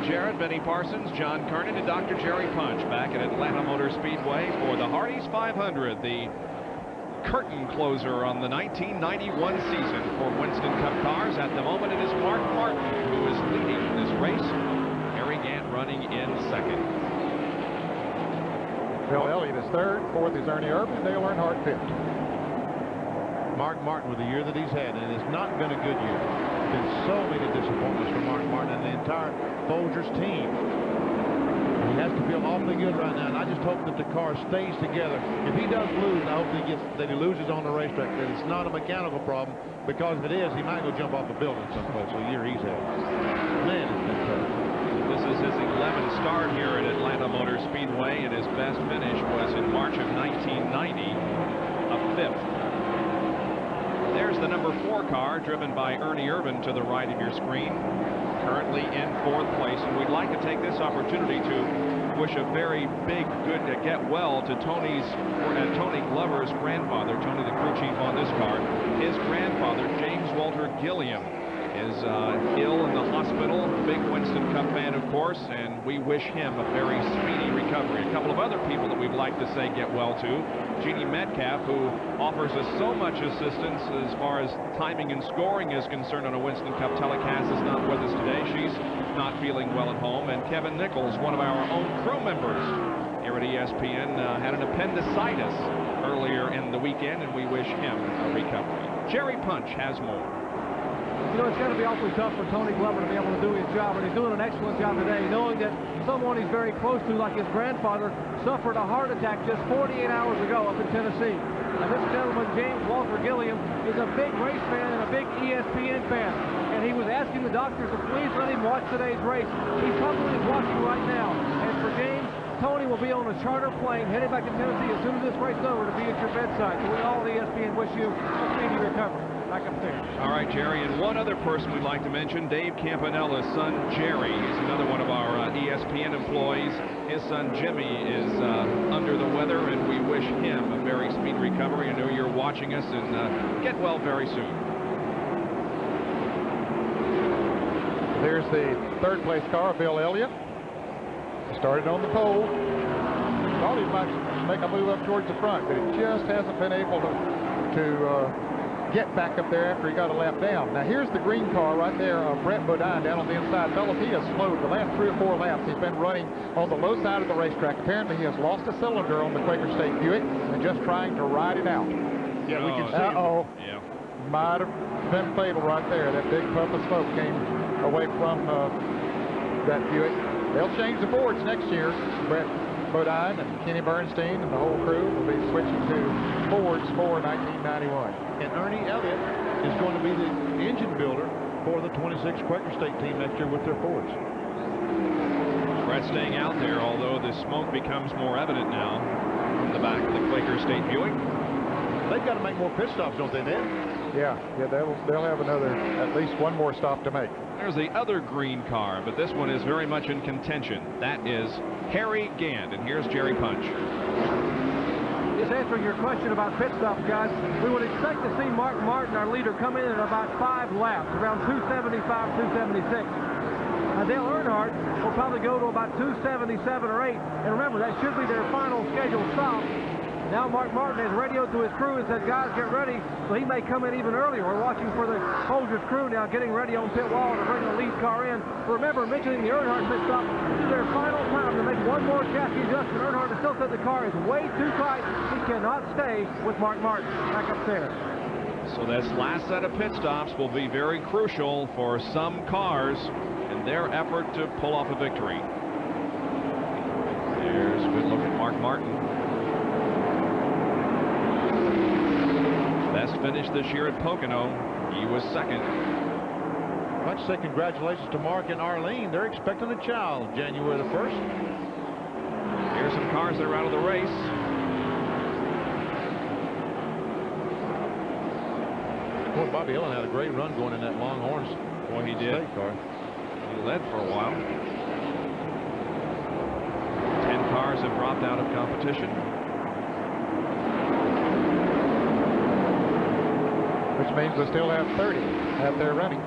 Jarrett, Benny Parsons, John Kernan, and Dr. Jerry Punch back at Atlanta Motor Speedway for the Hardee's 500, the curtain closer on the 1991 season for Winston Cup cars. At the moment, it is Mark Martin who is leading this race. Harry Gant running in second.
Bill Elliott is third, fourth is Ernie Irvin, Dale Earnhardt fifth.
Mark Martin with the year that he's had, and it's not been a good year. Been so many disappointments for Mark Martin and the entire Folgers team. He has to feel awfully good right now, and I just hope that the car stays together. If he does lose, I hope that he loses on the racetrack, that it's not a mechanical problem, because if it is, he might go jump off a building someplace. The year he's had. Man, it's been tough.
This is his 11th start here at Atlanta Motor Speedway, and his best finish was in March of 1990, a 5th. There's the number 4 car driven by Ernie Irvin to the right of your screen, currently in 4th place. And we'd like to take this opportunity to wish a very big good get well to Tony Glover's grandfather, Tony the crew chief on this car. His grandfather, James Walter Gilliam, is ill in the hospital. Big Winston Cup fan, of course, and we wish him a very speedy recovery. A couple of other people that we'd like to say get well to. Jeannie Metcalf, who offers us so much assistance as far as timing and scoring is concerned on a Winston Cup telecast, is not with us today. She's not feeling well at home. And Kevin Nichols, one of our own crew members here at ESPN, had an appendicitis earlier in the weekend, and we wish him a recovery. Jerry Punch has more.
You know, it's got to be awfully tough for Tony Glover to be able to do his job, and he's doing an excellent job today, knowing that someone he's very close to, like his grandfather, suffered a heart attack just 48 hours ago up in Tennessee. And this gentleman, James Walter, Dr. Gilliam, is a big race fan and a big ESPN fan. And he was asking the doctors to please let him watch today's race. He probably is watching right now. And for James, Tony will be on a charter plane headed back to Tennessee as soon as this race is over to be at your bedside. So we all at ESPN wish you a speedy recovery. Back upstairs.
All right, Jerry, and one other person we'd like to mention, Dave Campanella's son, Jerry. He's another one of our ESPN employees. His son, Jimmy, is under the weather, and we wish him a very speedy recovery. I know you're watching us, and get well very soon.
There's the third place car, Bill Elliott. Started on the pole. Thought he might make a move up towards the front, but he just hasn't been able to get back up there after he got a lap down. Now here's the green car right there of Brett Bodine down on the inside. Fellas, he has slowed the last 3 or 4 laps. He's been running on the low side of the racetrack. Apparently he has lost a cylinder on the Quaker State Buick and just trying to ride it out.
Yeah, we can see.
Uh-oh.
Yeah.
Might have been fatal right there. That big puff of smoke came away from that Buick. They'll change the Fords next year. Brett Bodine and Kenny Bernstein and the whole crew will be switching to Fords for 1991.
And Ernie Elliott is going to be the engine builder for the 26 Quaker State team next year with their Fords.
Brett staying out there, although the smoke becomes more evident now from the back of the Quaker State Buick.
They've got to make more pit stops, don't they, Ned?
Yeah, they'll have at least one more stop to make.
There's the other green car, but this one is very much in contention. That is Harry Gant, and here's Jerry Punch.
Just answering your question about pit stops, guys, we would expect to see Mark Martin, our leader, come in at about 5 laps, around 275, 276. Dale Earnhardt will probably go to about 277 or 8. And remember, that should be their final scheduled stop. Now Mark Martin has radioed to his crew and said, guys, get ready. So he may come in even earlier. We're watching for the Folgers crew now getting ready on pit wall to bring the lead car in. Remember, mentioning the Earnhardt pit stop, this is their final time to make one more chassis adjustment. Earnhardt has still said the car is way too tight. He cannot stay with Mark Martin. Back upstairs.
So this last set of pit stops will be very crucial for some cars in their effort to pull off a victory. There's a good look at Mark Martin. Best finish this year at Pocono. He was second.
Let's say congratulations to Mark and Arlene. They're expecting a child January the 1st.
Here's some cars that are out of the race.
Boy, Bobby Hillin had a great run going in that Longhorns.
Boy, he did.
Car.
He led for a while. 10 cars have dropped out of competition.
Which means we still have 30 out there running.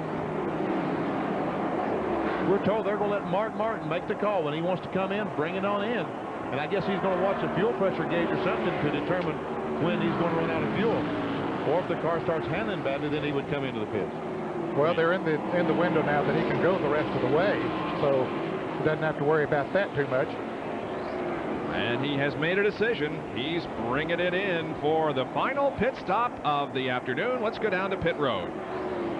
We're told they're going to let Mark Martin make the call when he wants to come in, bring it on in. And I guess he's going to watch the fuel pressure gauge or something to determine when he's going to run out of fuel. Or if the car starts handling badly, then he would come into the pits.
Well, they're in the window now that he can go the rest of the way, so he doesn't have to worry about that too much.
And he has made a decision. He's bringing it in for the final pit stop of the afternoon. Let's go down to pit road.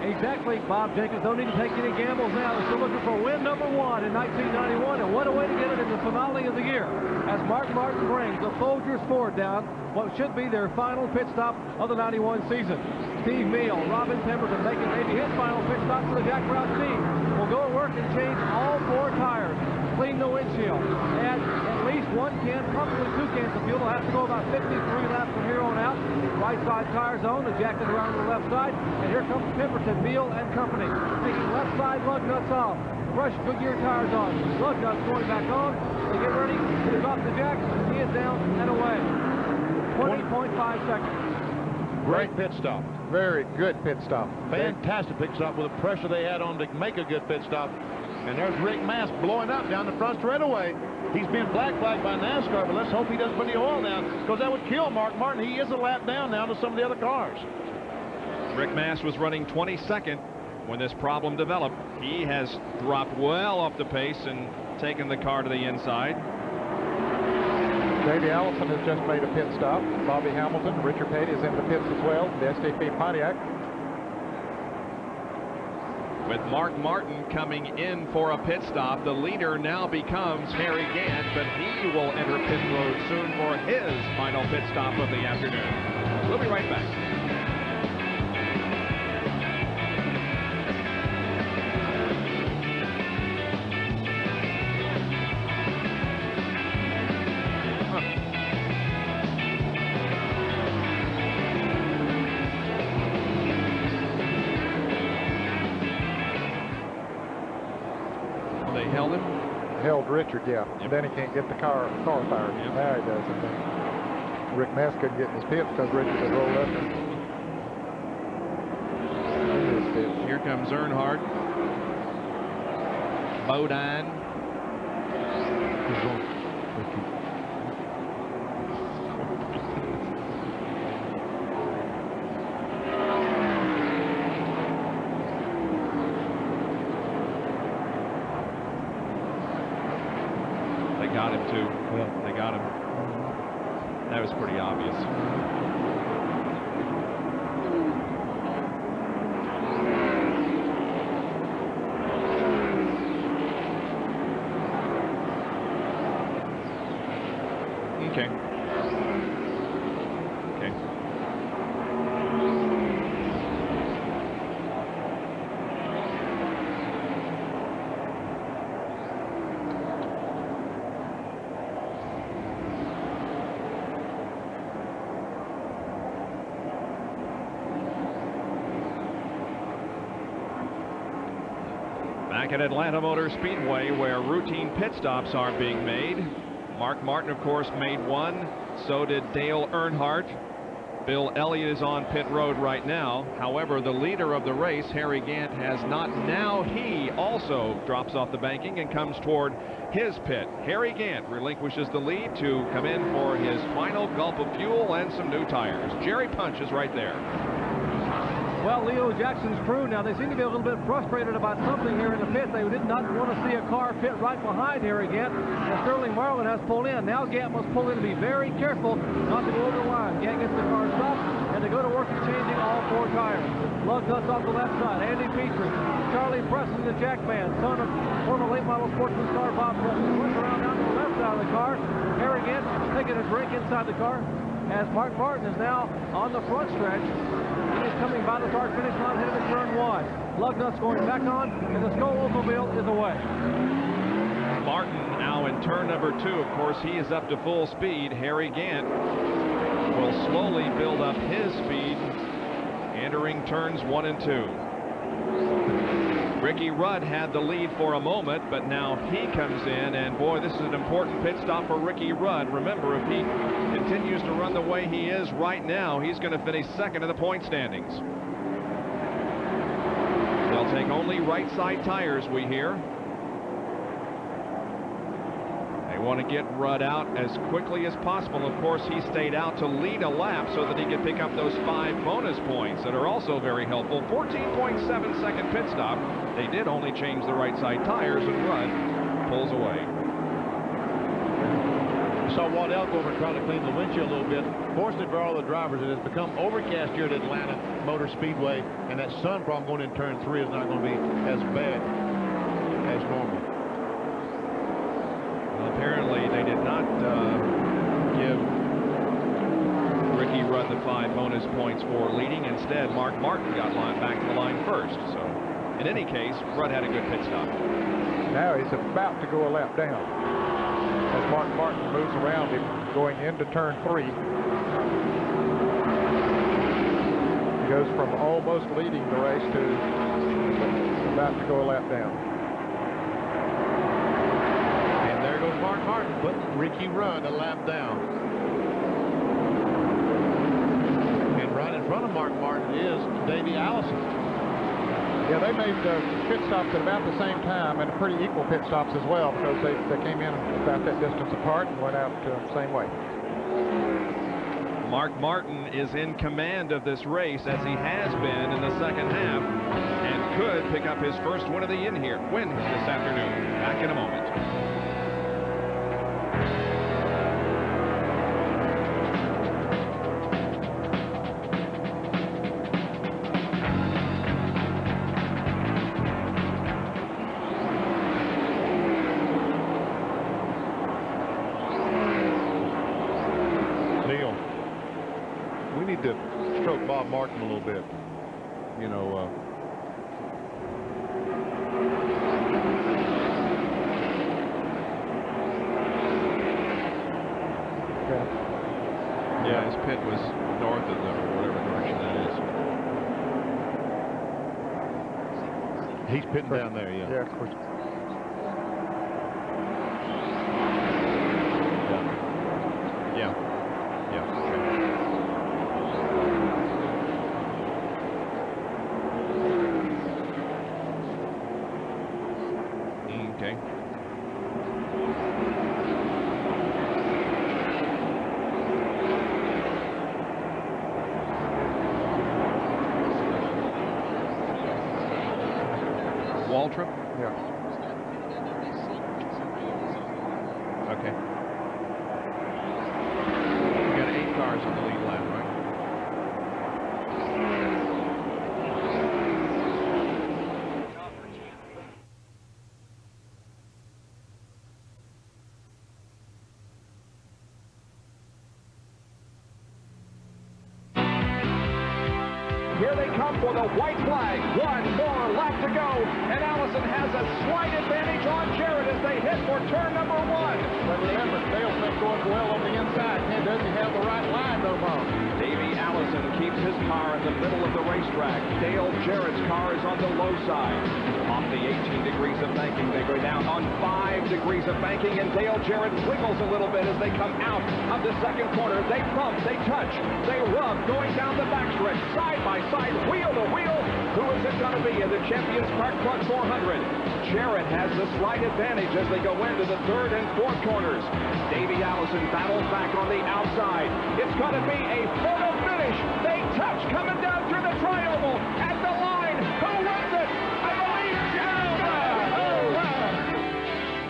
Exactly, Bob Jenkins. Don't need to take any gambles now. They're still looking for win number 1 in 1991, and what a way to get it in the finale of the year. As Mark Martin brings the Folgers Ford down what should be their final pit stop of the 91 season. Steve Meal, Robin Pemberton making maybe his final pit stop for the Jack Roush team. Will go to work and change all 4 tires, clean the windshield, add at least 1 can, probably 2 cans of fuel. They'll have to go about 53 laps from here on out. Right side tires on, the jacket around the left side, and here comes Pemberton, Meal and company, taking left side lug nuts off. Fresh Goodyear tires on, lug nuts going back on. They get ready, he is off the jack, he is down and away. 20.5 seconds.
Great pit stop.
Very good pit stop.
Fantastic pit stop with the pressure they had on to make a good pit stop. And there's Rick Mast blowing up down the front straightaway. He's been black flagged by NASCAR, but let's hope he doesn't put any oil down, because that would kill Mark Martin. He is a lap down now to some of the other cars.
Rick Mast was running 22nd when this problem developed. He has dropped well off the pace and taken the car to the inside.
Davey Allison has just made a pit stop. Bobby Hamilton, Richard Petty is in the pits as well, the SDP Pontiac.
With Mark Martin coming in for a pit stop, the leader now becomes Harry Gant, but he will enter pit road soon for his final pit stop of the afternoon. We'll be right back.
They held him?
Held Richard, yeah. Yep. Then he can't get the car fired. Yep. Now he does, I think. Rick Mess couldn't get in his pits because Richard had rolled up in his pits.
Here comes Earnhardt. Bodine.
He's going.
Got him too. Yeah. They got him. That was pretty obvious. Okay. Okay. Back at Atlanta Motor Speedway, where routine pit stops are being made. Mark Martin, of course, made one. So did Dale Earnhardt. Bill Elliott is on pit road right now. However, the leader of the race, Harry Gant, has not. Now he also drops off the banking and comes toward his pit. Harry Gant relinquishes the lead to come in for his final gulp of fuel and some new tires. Jerry Punch is right there.
Well, Leo Jackson's crew, now they seem to be a little bit frustrated about something here in the pit. They did not want to see a car pit right behind Harry Gant. And Sterling Marlin has pulled in. Now Gant must pull in to be very careful not to go over the line. Gant gets the car stopped and to go to work exchanging all 4 tires. Lug nuts off the left side. Andy Petrie, Charlie Preston, the Jackman, son of former late model sportsman star Bob Preston, went around down to the left side of the car. Harry Gant taking a drink inside the car as Mark Martin is now on the front stretch. He is coming by the start finish line, headed to turn 1. Lug nuts going back on, and the Skull Oldsmobile is away.
Martin now in turn number 2. Of course, he is up to full speed. Harry Gant will slowly build up his speed, entering turns 1 and 2. Ricky Rudd had the lead for a moment, but now he comes in, and boy, this is an important pit stop for Ricky Rudd. Remember, if he continues to run the way he is right now, he's going to finish second in the point standings. They'll take only right side tires, we hear. They want to get Rudd out as quickly as possible. Of course, he stayed out to lead a lap so that he could pick up those 5 bonus points that are also very helpful. 14.7 second pit stop. They did only change the right side tires, and Rudd pulls away.
Saw Walt Elkover trying to clean the windshield a little bit. Fortunately for all the drivers, it has become overcast here at Atlanta Motor Speedway, and that sun problem going in turn 3 is not going to be as bad as normal.
Well, apparently they did not give Ricky Rudd the 5 bonus points for leading. Instead, Mark Martin got back to the line first. So, in any case, Rudd had a good pit stop.
Now he's about to go a lap down as Mark Martin moves around him going into turn 3. He goes from almost leading the race to about to go a lap down.
And there goes Mark Martin putting Ricky Rudd a lap down. And right in front of Mark Martin is Davey Allison.
Yeah, they made pit stops at about the same time, and pretty equal pit stops as well, because they came in about that distance apart and went out the same way.
Mark Martin is in command of this race, as he has been in the second half, and could pick up his first win of the win this afternoon. Back in a moment.
To stroke Bob Martin a little bit, you know.
Yeah, his pit was north of them, or whatever direction that is.
He's pitting down there, yeah.
Yeah, of course.
Waltrip?
Yeah.
Okay. We got 8 cars on the lead lap, right?
Here they come for the white flag. One more lap to go, and Allison has a slight advantage on Jarrett as they hit for turn number 1.
But remember, Dale's been going well on the inside. And doesn't he have the right line, though, Bob?
Davey Allison keeps his car in the middle of the racetrack. Dale Jarrett's car is on the low side. Off the 18 degrees of banking, they go down on 5 degrees of banking, and Dale Jarrett wiggles a little bit as they come out of the second corner. They bump, they touch, they rub, going down the backstretch, side by side, wheel to wheel. Who is it going to be in the Champions Kart Club 400? Jarrett has the slight advantage as they go into the third and fourth corners. Davey Allison battles back on the outside. It's going to be a photo finish. They touch coming down through the tri-oval at the line. Who wins it? I believe Jarrett.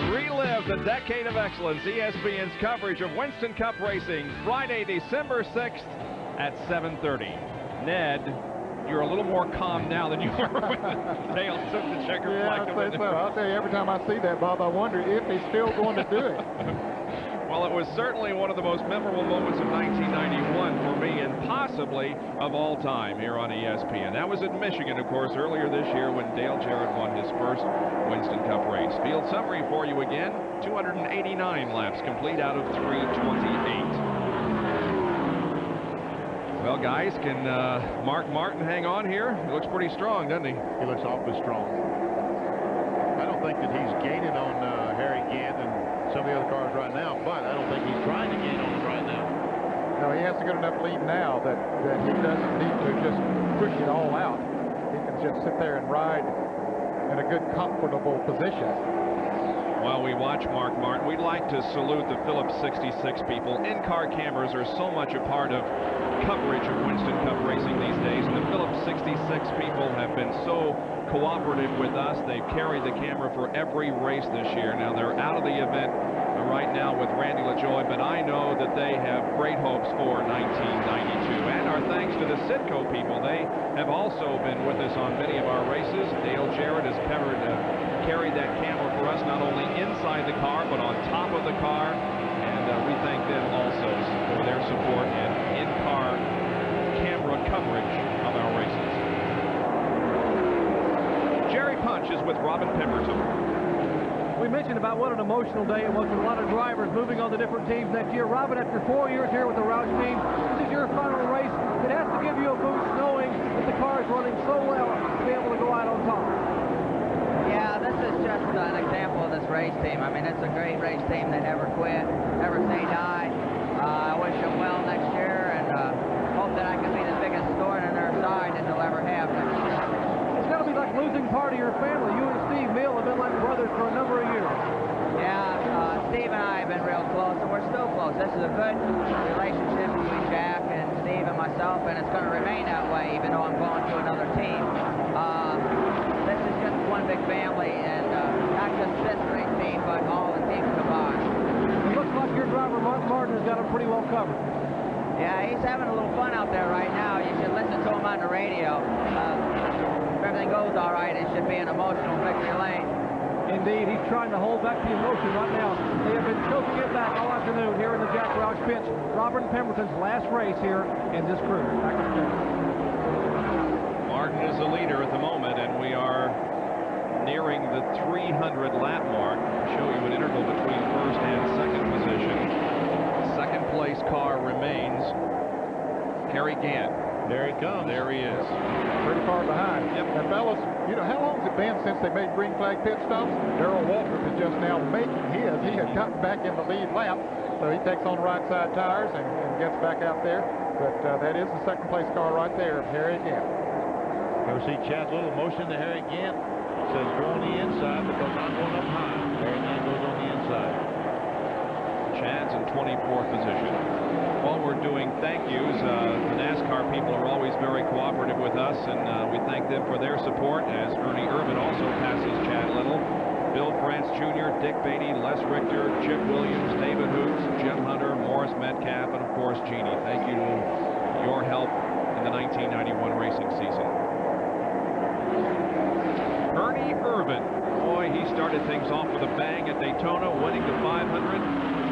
Relive the decade of excellence. ESPN's coverage of Winston Cup racing, Friday, December 6th at 7:30. Ned, you're a little more calm now than you were when Dale took the checker flag.
I'd say so. I'll tell you, every time I see that, Bob, I wonder if he's still going to do it.
Well, it was certainly one of the most memorable moments of 1991 for me, and possibly of all time here on ESPN. That was in Michigan, of course, earlier this year when Dale Jarrett won his first Winston Cup race. Field summary for you again, 289 laps complete out of 328. Well, guys, can Mark Martin hang on here? He looks pretty strong, doesn't he?
He looks awfully strong. I don't think that he's gaining on Harry Gant and some of the other cars right now, but I don't think he's trying to gain on them right now.
No, he has a good enough lead now that he doesn't need to just push it all out. He can just sit there and ride in a good, comfortable position.
While we watch Mark Martin, we'd like to salute the Phillips 66 people. In-car cameras are so much a part of coverage of Winston Cup racing these days, and the Phillips 66 people have been so cooperative with us. They've carried the camera for every race this year. Now, they're out of the event right now with Randy LaJoie, but I know that they have great hopes for 1992. And our thanks to the Citgo people. They have also been with us on many of our races. Dale Jarrett has carried that camera for us, not only inside the car, but on top of the car. And we thank them also for their support and in-car camera coverage of our races. Jerry Punch is with Robin Pemberton.
We mentioned about what an emotional day it was with a lot of drivers moving on to different teams next year. Robin, after 4 years here with the Roush team, this is your final race. It has to give you a boost knowing that the car is running so well to be able to go out on top.
Yeah, this is just an example of this race team. I mean, it's a great race team. They never quit, never say die. I wish them well next year and hope that I can be the biggest thorn in their side that they'll ever have next year.
It's got to be like losing part of your family. You and Steve Mill have been like brothers for a number of years.
Yeah, Steve and I have been real close, and we're still close. This is a good relationship between Jack and Steve and myself, and it's going to remain that way, even though I'm going to another team. This is just one big family, and not just this race team, but all the teams combined.
It looks like your driver, Mark Martin, has got him pretty well covered.
Yeah, he's having a little fun out there right now. You should listen to him on the radio. If everything goes all right, it should be an emotional victory lane.
Indeed, he's trying to hold back the emotion right now. They have been choking it back all afternoon here in the Jack Roush pits. Robin Pemberton's last race here in this crew. Back to the
Martin is the leader at the moment, and we are nearing the 300 lap mark. I'll show you an interval between first and second position. Second place car remains Harry Gant.
There he comes.
There he is.
Pretty far behind.
Yep.
And fellas, you know, how long has it been since they made green flag pit stops? Darrell Waltrip is just now making his. He had gotten back in the lead lap, so he takes on the right side tires and gets back out there. But that is the second place car right there of Harry Gant.
Ever see Chad's little motion to Harry Gant? Says go on the inside because I'm going up high. Harry Gant goes on the inside.
Chad's in 24th position. While we're doing thank yous, the NASCAR people are always very cooperative with us, and we thank them for their support, as Ernie Irvin also passes Chad Little, Bill France Jr., Dick Beatty, Les Richter, Chip Williams, David Hoops, Jim Hunter, Morris Metcalf, and of course Jeannie. Thank you to your help in the 1991 racing season. Ernie Irvin, boy, he started things off with a bang at Daytona, winning the 500.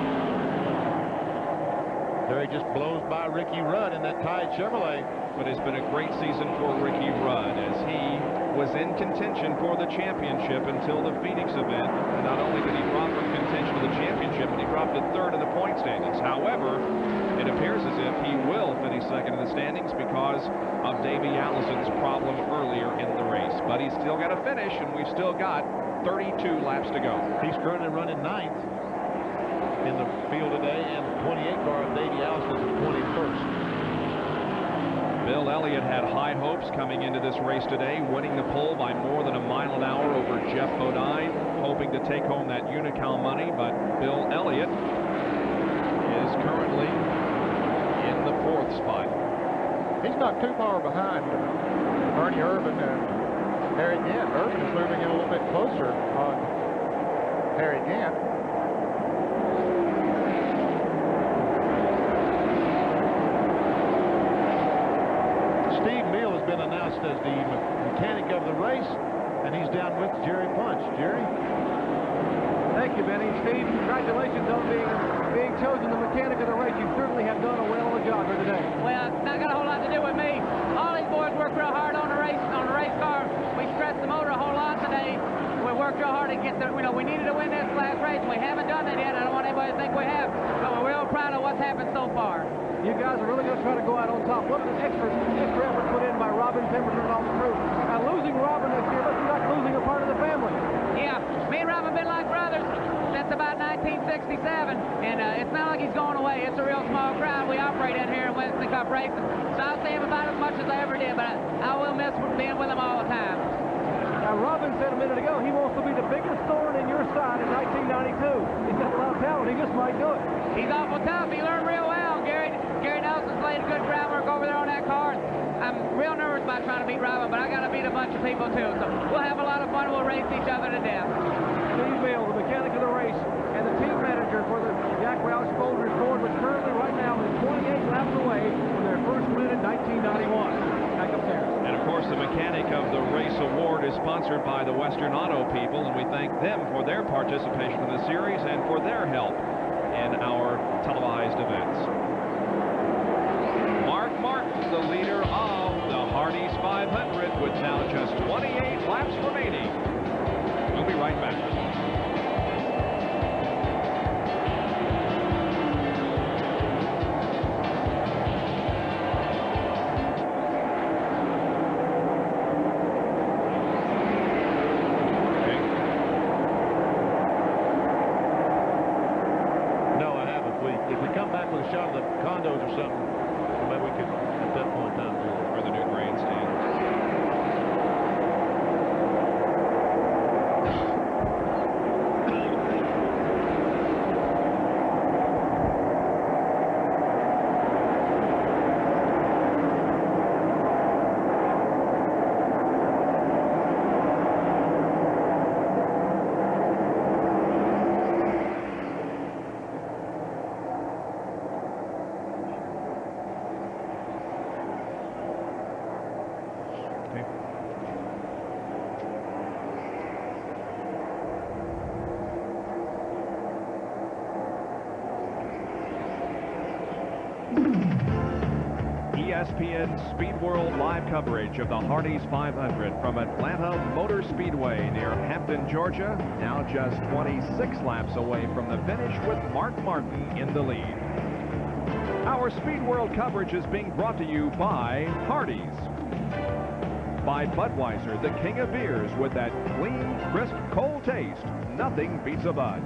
There he just blows by Ricky Rudd in that tied Chevrolet.
But it's been a great season for Ricky Rudd, as he was in contention for the championship until the Phoenix event. And not only did he drop from contention to the championship, but he dropped to third in the point standings. However, it appears as if he will finish second in the standings because of Davey Allison's problem earlier in the race. But he's still got to finish, and we've still got 32 laps to go.
He's currently running 9th in the field today, and the 28 car of Davey Allison is 21st.
Bill Elliott had high hopes coming into this race today, winning the pole by more than a mile an hour over Jeff Bodine, hoping to take home that Unocal money, but Bill Elliott is currently in the 4th spot.
He's not too far behind Ernie Irvin and Harry Gant. Irvin is moving in a little bit closer on Harry Gant.
Been announced as the mechanic of the race, and he's down with Jerry Punch. Jerry?
Thank you, Benny. Steve, congratulations on being chosen the mechanic of the race. You certainly have done a well of a job here today.
Well, it's not got a whole lot to do with me. All these boys work real hard on the race car. We stressed the motor a whole lot today. We worked real hard to get the, we needed to win this last race. We haven't done that yet. I don't want anybody to think we have, but we're real proud of what's happened so far.
You guys are really going to try to go out on top. What an extra effort put in by Robin Pemberton and all the crew. Now, losing Robin this year looks like losing a part of the family.
Yeah, me and Robin have been like brothers since about 1967, and it's not like he's going away. It's a real small crowd we operate in here in Winston Cup racing, so I'll see him about as much as I ever did, but I will miss being with him all the time.
Now, Robin said a minute ago he wants to be the biggest thorn in your side in 1992. He's got a lot of talent. He just might do it.
He's awful tough. He learned real well. Gary Nelson's laid good groundwork over there on that car. I'm real nervous about trying to beat Robin, but I got to beat a bunch of people too. So we'll have a lot of fun. We'll race each other to death.
Steve Bill, the mechanic of the race, and the team manager for the Jack Roush Folgers Ford, which currently right now is 28 laps away from their first win in 1991. Back up there.
And of course, the mechanic of the race award is sponsored by the Western Auto people, and we thank them for their participation in the series and for their help in our televised events. Mark Martin, the leader of the Hardee's 500, with now just 28 laps remaining. We'll be right back. ESPN Speed World live coverage of the Hardee's 500 from Atlanta Motor Speedway near Hampton, Georgia. Now just 26 laps away from the finish with Mark Martin in the lead. Our Speed World coverage is being brought to you by Hardee's, by Budweiser, the king of beers with that clean, crisp, cold taste. Nothing beats a Bud.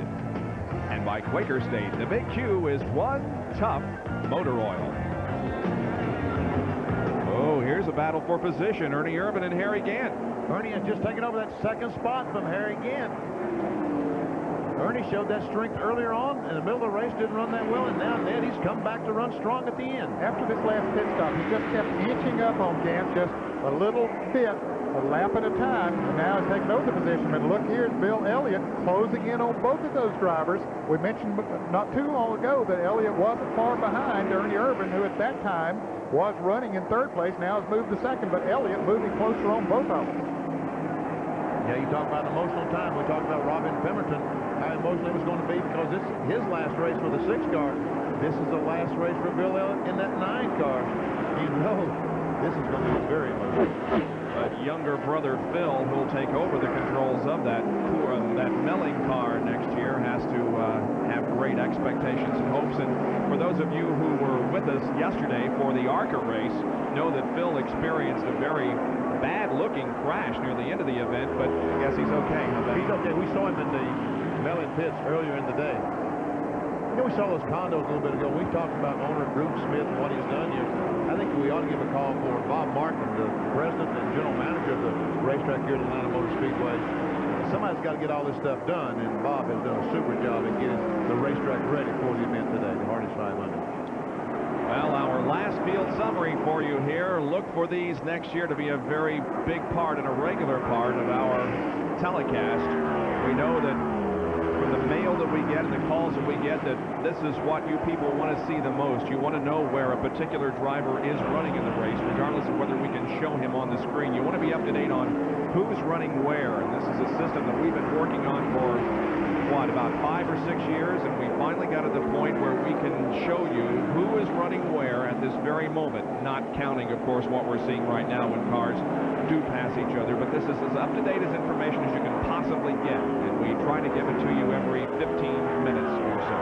And by Quaker State, the Big Q is one tough motor oil. Oh, here's a battle for position. Ernie Irvin and Harry Gant.
Ernie has just taken over that second spot from Harry Gant. Ernie showed that strength earlier on in the middle of the race, didn't run that well, and now Ned, he's come back to run strong at the end.
After this last pit stop, he just kept inching up on Gant, just a little bit, a lap at a time, and now he's taking over the position. And look here, Bill Elliott closing in on both of those drivers. We mentioned not too long ago that Elliott wasn't far behind Ernie Irvin, who at that time was running in third place, now has moved to second, but Elliott moving closer on both of them.
Yeah, you talk about emotional time. We talked about Robin Pemberton, how emotional it was going to be because this is his last race with a 6 car. This is the last race for Bill Elliott in that 9 car. You know, this is going to be very emotional.
But younger brother Phil, who'll take over the controls of that Melling car next year, has to have great expectations and hopes. And for those of you who were with us yesterday for the ARCA race, know that Phil experienced a very bad-looking crash near the end of the event, but I guess he's okay.
He's okay. We saw him in the Mellon pits earlier in the day. You know, we saw those condos a little bit ago. We talked about owner Bruce Smith and what he's done here. I think we ought to give a call for Bob Martin, the president and general manager of the racetrack here at Atlanta Motor Speedway. Somebody's got to get all this stuff done, and Bob has done a super job in getting the racetrack ready for the event today, the Hardee 500.
Well, our last field summary for you here. Look for these next year to be a very big part and a regular part of our telecast. We know that from the mail that we get and the calls that we get that this is what you people want to see the most. You want to know where a particular driver is running in the race, regardless of whether we can show him on the screen. You want to be up to date on who's running where, and this is a system that we've been working on for what, about 5 or 6 years, and we finally got to the point where we can show you who is running where at this very moment, not counting, of course, what we're seeing right now when cars do pass each other. But this is as up-to-date as information as you can possibly get, and we try to give it to you every 15 minutes or so.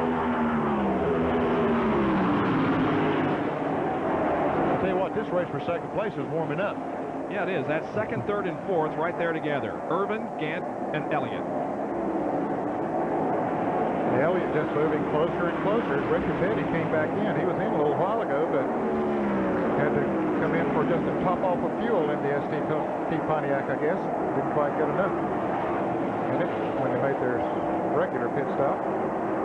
I'll tell you what, this race for second place is warming up.
Yeah, it is. That's second, third, and fourth right there together. Irvin, Gant, and Elliott.
Elliott just moving closer and closer. Richard Petty came back in. He was in a little while ago, but had to come in for just a top off of fuel in the ST Pontiac, I guess. Didn't quite get enough in it when they made their regular pit stop.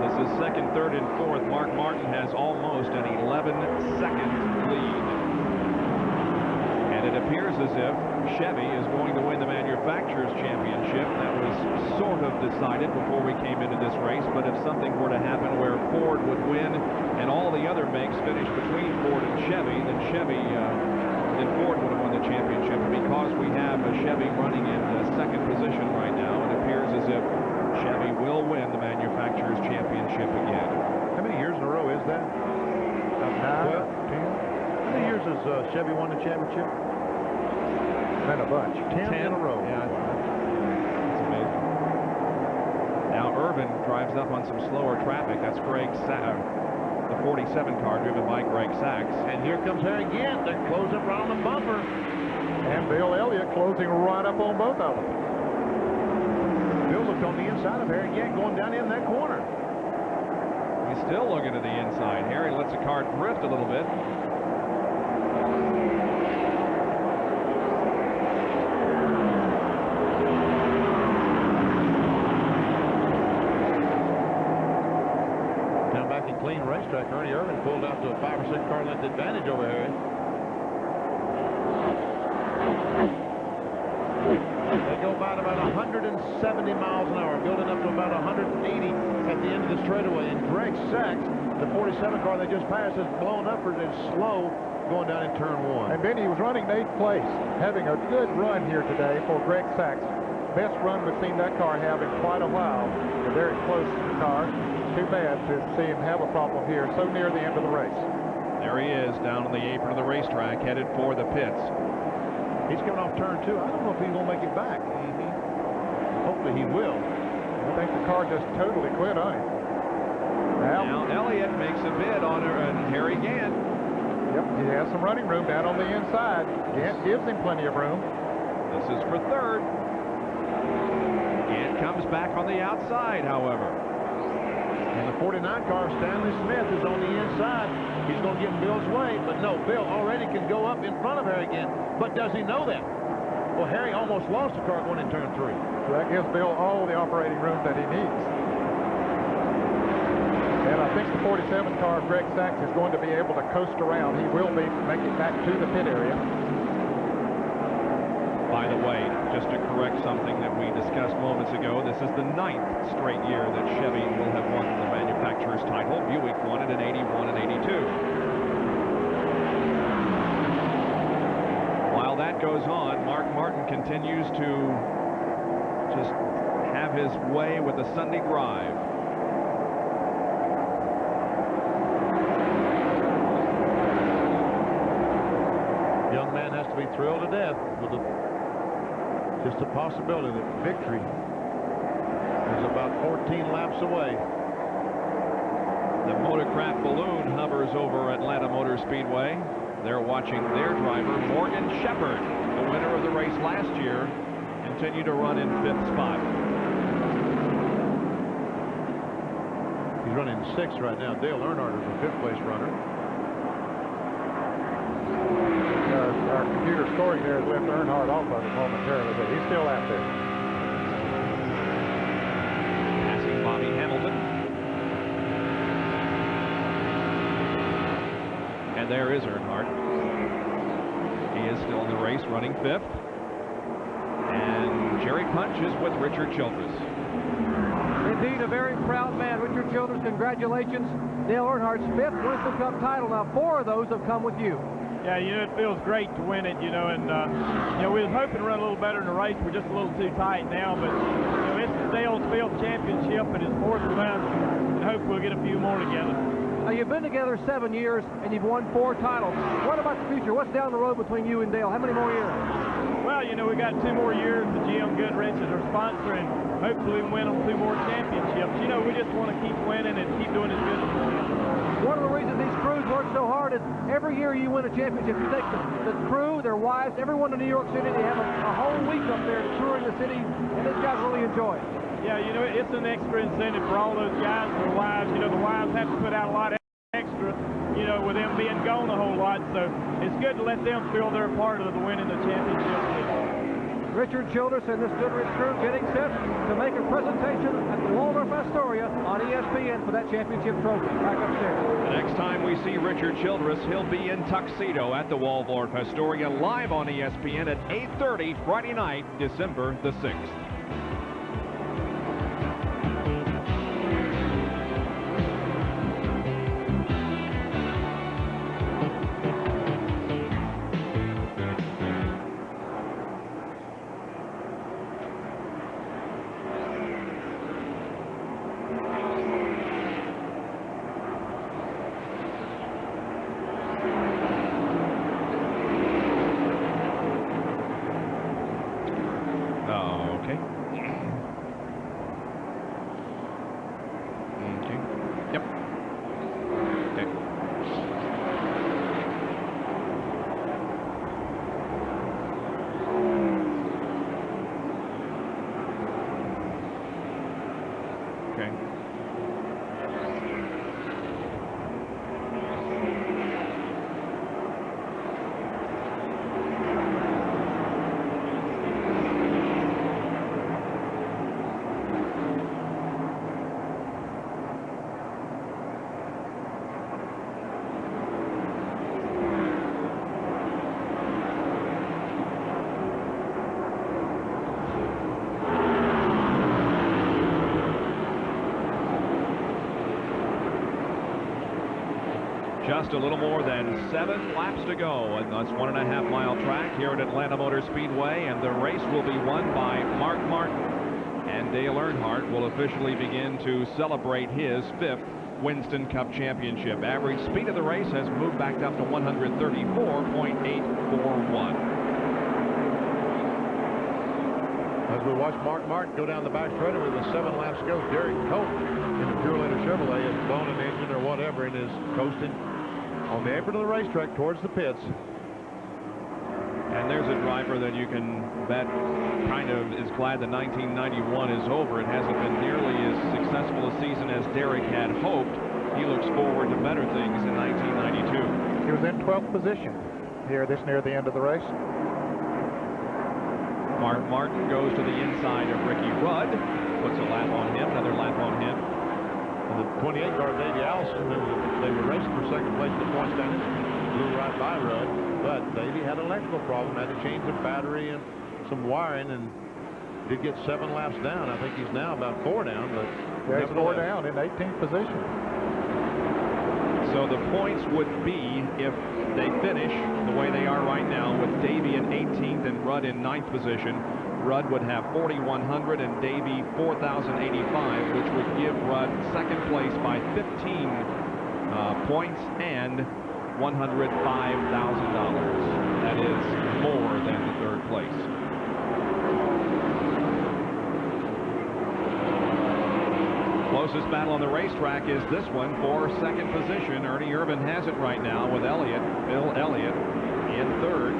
This is second, third, and fourth. Mark Martin has almost an 11-second lead. And it appears as if Chevy is going to win the Manufacturers' Championship. That was sort of decided before we came into this race, but if something were to happen where Ford would win and all the other makes finish between Ford and Chevy, then Ford would have won the championship. And because we have a Chevy running in second position right now, it appears as if Chevy will win the Manufacturers' Championship again.
How many years in a row is that? 12, 10. How many years has Chevy won the championship?
Been a bunch.
10 in a row.
Yeah, that's amazing. Now Irvin drives up on some slower traffic. That's the 47 car driven by Greg Sachs.
And here comes Harry Gant. They're closing up around the bumper.
And Bill Elliott closing right up on both of them.
Bill looked on the inside of Harry Gant going down in that corner.
He's still looking to the inside. Harry lets the car drift a little bit.
Clean racetrack. Ernie Irvin pulled out to a 5 or 6 car length advantage over Harry. They go about 170 miles an hour, building up to about 180 at the end of the straightaway. And Greg Sachs, the 47 car they just passed, is blown upward and slow going down in turn 1.
And Benny was running 8th place, having a good run here today for Greg Sachs. Best run we've seen that car have in quite a while. A very close car. Too bad to see him have a problem here so near the end of the race.
There he is down on the apron of the racetrack, headed for the pits.
He's coming off turn 2. I don't know if he's going to make it back. Hopefully he will.
I think the car just totally quit on him.
Now Elliott makes a bid on Harry Gant.
Yep, he has some running room down on the inside. Gant gives him plenty of room.
This is for third. Gant comes back on the outside, however.
And the 49 car, Stanley Smith, is on the inside. He's going to get in Bill's way, but no, Bill already can go up in front of Harry again. But does he know that? Well, Harry almost lost the car going in turn 3.
So that gives Bill all the operating room that he needs.
think the 47 car of Greg Sachs is going to be able to coast around. He will be making it back to the pit area.
By the way, just to correct something that we discussed moments ago, this is the 9th straight year that Chevy will have won the manufacturer's title. Buick won it in 81 and 82. While that goes on, Mark Martin continues to just have his way with the Sunday drive.
Young man has to be thrilled to death with just the possibility that victory is about 14 laps away.
The Motorcraft balloon hovers over Atlanta Motor Speedway. They're watching their driver, Morgan Shepherd, the winner of the race last year, continue to run in 5th spot.
He's running 6th right now. Dale Earnhardt is a 5th place runner.
Our computer scoring there has left Earnhardt off of it momentarily, but he's still out there.
Passing Bobby Hamilton. And there is Earnhardt. He is still in the race, running 5th. And Jerry Punch is with Richard Childress.
Indeed, a very proud man. Richard Childress, congratulations. Dale Earnhardt's 5th Winston Cup title. Now, 4 of those have come with you.
Yeah, you know, it feels great to win it, you know, and, you know, we was hoping to run a little better in the race. We're just a little too tight now, but, you know, it's Dale's 5th championship and his 4th with us, and hope we'll get a few more together.
Now, you've been together 7 years, and you've won 4 titles. What about the future? What's down the road between you and Dale? How many more years?
Well, you know, we got 2 more years. The GM Goodrich is our sponsor, and hopefully we win them 2 more championships. You know, we just want to keep winning and keep doing as good as we can.
One of the reasons these crews work so hard is every year you win a championship, you take the crew, their wives, everyone in New York City, they have a whole week up there touring the city, and these guys really enjoy it.
Yeah, you know, it's an extra incentive for all those guys and their wives. You know, the wives have to put out a lot of extra, you know, with them being gone a whole lot, so it's good to let them feel they're part of the winning the championship.
Richard Childress and this Goodrich crew getting set to make a presentation at the Waldorf Astoria on ESPN for that championship trophy. Back upstairs.
The next time we see Richard Childress, he'll be in tuxedo at the Waldorf Astoria, live on ESPN at 8:30 Friday night, December the 6th. Just a little more than 7 laps to go on this 1.5 mile track here at Atlanta Motor Speedway, and the race will be won by Mark Martin. And Dale Earnhardt will officially begin to celebrate his 5th Winston Cup championship. Average speed of the race has moved back up to 134.841.
As we watch Mark Martin go down the back straight with the 7 laps to go, Derek Cope in the Purelator Chevrolet has blown an engine or whatever and is coasting on the apron of the racetrack towards the pits.
And there's a driver that you can bet kind of is glad the 1991 is over. It hasn't been nearly as successful a season as Derek had hoped. He looks forward to better things in 1992.
He was in 12th position here this near the end of the race.
Mark Martin goes to the inside of Ricky Rudd, puts a lap on him, another lap on him.
the 28 car, Davey Allison, they were racing for second place at the point standing, blew right by Rudd, but Davey had an electrical problem, had to change the battery and some wiring, and did get 7 laps down. I think he's now about 4 down, but
yeah, he's 4 down in 18th position.
So the points would be, if they finish the way they are right now, with Davey in 18th and Rudd in 9th position, Rudd would have 4,100 and Davey 4,085, which would give Rudd second place by 15 points and $105,000. That is more than the third place. Closest battle on the racetrack is this one for second position. Ernie Irvan has it right now with Elliott, Bill Elliott in third.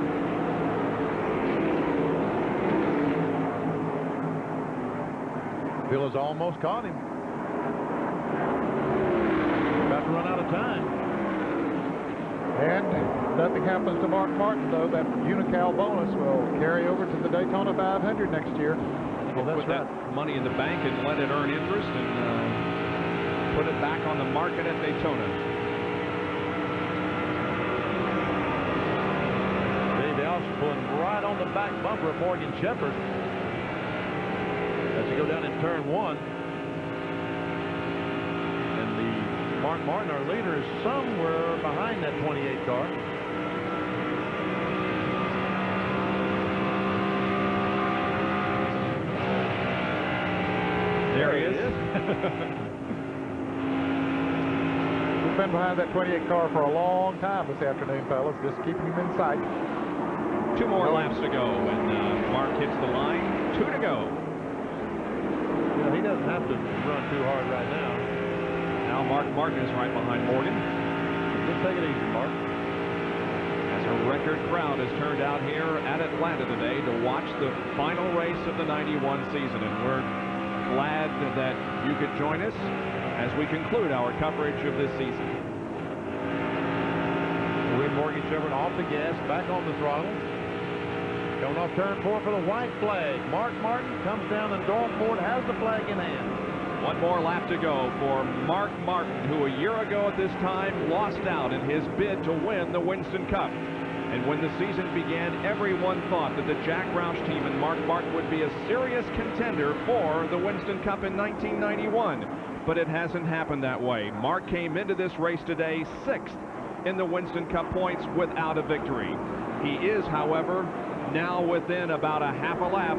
Bill has almost caught him. About to run out of time.
And nothing happens to Mark Martin, though. That Unical bonus will carry over to the Daytona 500 next year.
Well, that's put that money in the bank and let it earn interest and put it back on the market at Daytona.
Dave Alves pulling right on the back bumper of Morgan Shepherd as they go down in turn 1. And the Mark Martin, our leader, is somewhere behind that 28 car.
There he is.
He's been behind that 28 car for a long time this afternoon, fellas. Just keeping him in sight.
2 more laps to go when Mark hits the line. 2 to go.
You know, he doesn't have to run too hard right now.
Now Mark Martin is right behind Morgan.
Just take it easy, Mark.
As a record crowd has turned out here at Atlanta today to watch the final race of the 91 season, and we're glad that you could join us as we conclude our coverage of this season.
With Morgan Shepherd off the gas, back on the throttle. Going off turn 4 for the white flag. Mark Martin comes down and Doyle Ford has the flag in hand.
1 more lap to go for Mark Martin, who a year ago at this time lost out in his bid to win the Winston Cup. And when the season began, everyone thought that the Jack Roush team and Mark Martin would be a serious contender for the Winston Cup in 1991. But it hasn't happened that way. Mark came into this race today 6th in the Winston Cup points without a victory. He is, however, now within about a half a lap,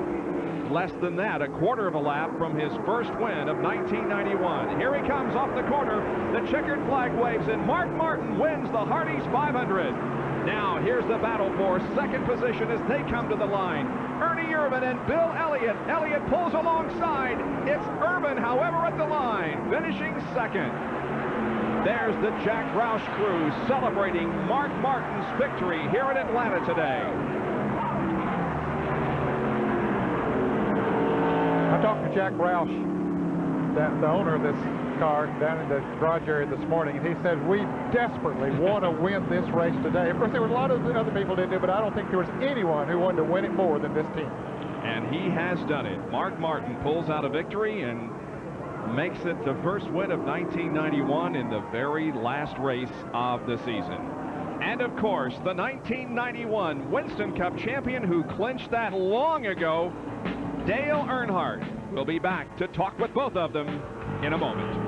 less than that, a quarter of a lap from his first win of 1991. Here he comes off the corner. The checkered flag waves, and Mark Martin wins the Hardee's 500. Now here's the battle for second position as they come to the line. Ernie Irvan and Bill Elliott. Elliott pulls alongside. It's Irvan, however, at the line, finishing second. There's the Jack Roush crew celebrating Mark Martin's victory here in Atlanta today.
I talked to Jack Roush, the owner of this car, down in the garage area this morning, and he said, we desperately want to win this race today. Of course, there were a lot of other people that did, but I don't think there was anyone who wanted to win it more than this team.
And he has done it. Mark Martin pulls out a victory and makes it the first win of 1991 in the very last race of the season. And of course, the 1991 Winston Cup champion who clinched that long ago, Dale Earnhardt. We'll be back to talk with both of them in a moment.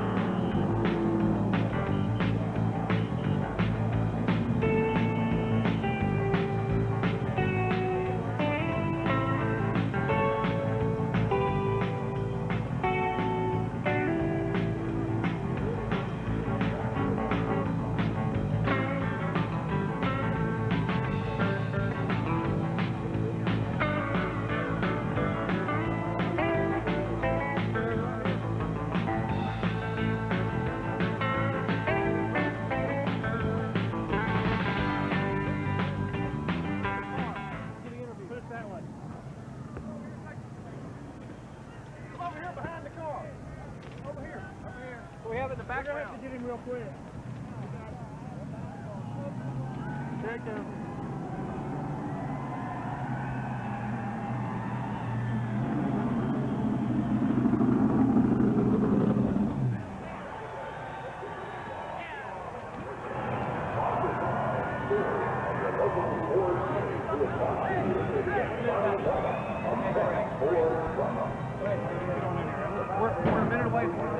We're a minute away from it.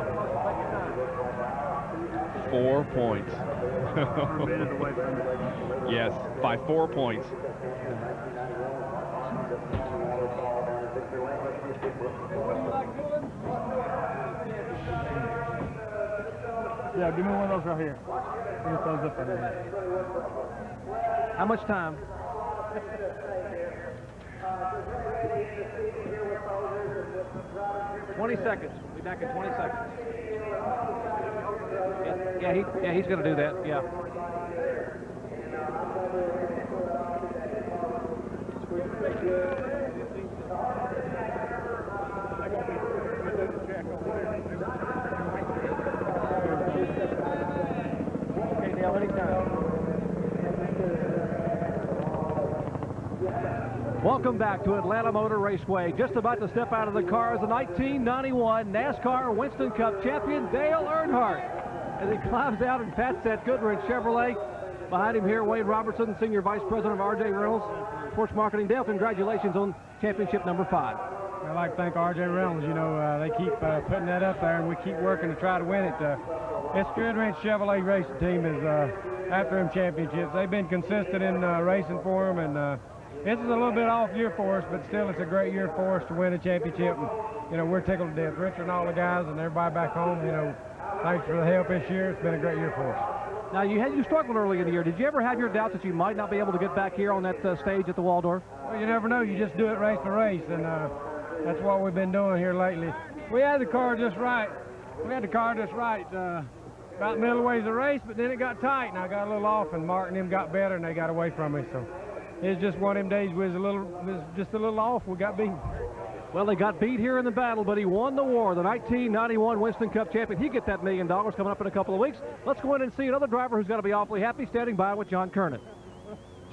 4 points. Yes, by 4 points.
Yeah, give me one of those right here. Bring the thumbs up right here.
How much time? $20 seconds. We'll be back in 20 seconds. Yeah, he's going to do that. Yeah. Okay, Dale, anytime. Welcome back to Atlanta Motor Raceway. Just about to step out of the car is the 1991 NASCAR Winston Cup champion, Dale Earnhardt. As he climbs out and pats that Goodrich Chevrolet. Behind him here, Wade Robertson, Senior Vice President of R.J. Reynolds, Sports Marketing. Dale, congratulations on championship number 5.
I'd like to thank R.J. Reynolds. You know, they keep putting that up there, and we keep working to try to win it. This Goodrich Chevrolet racing team is after them championships. They've been consistent in racing for them, and this is a little bit off year for us, but still it's a great year for us to win a championship. And, you know, we're tickled to death. Richard and all the guys and everybody back home, you know, thanks for the help this year. It's been a great year for us.
Now, you struggled early in the year. Did you ever have your doubts that you might not be able to get back here on that stage at the Waldorf?
Well, you never know. You just do it race to race, and that's what we've been doing here lately. We had the car just right. About the middle of the way of the race, but then it got tight, and I got a little off, and Mark and them got better, and they got away from me. So it's just one of them days we was just a little off. We got beat.
Well, they got beat here in the battle, but he won the war. The 1991 Winston Cup champion. He get that $1 million coming up in a couple of weeks. Let's go in and see another driver who's got to be awfully happy standing by with John Kernan.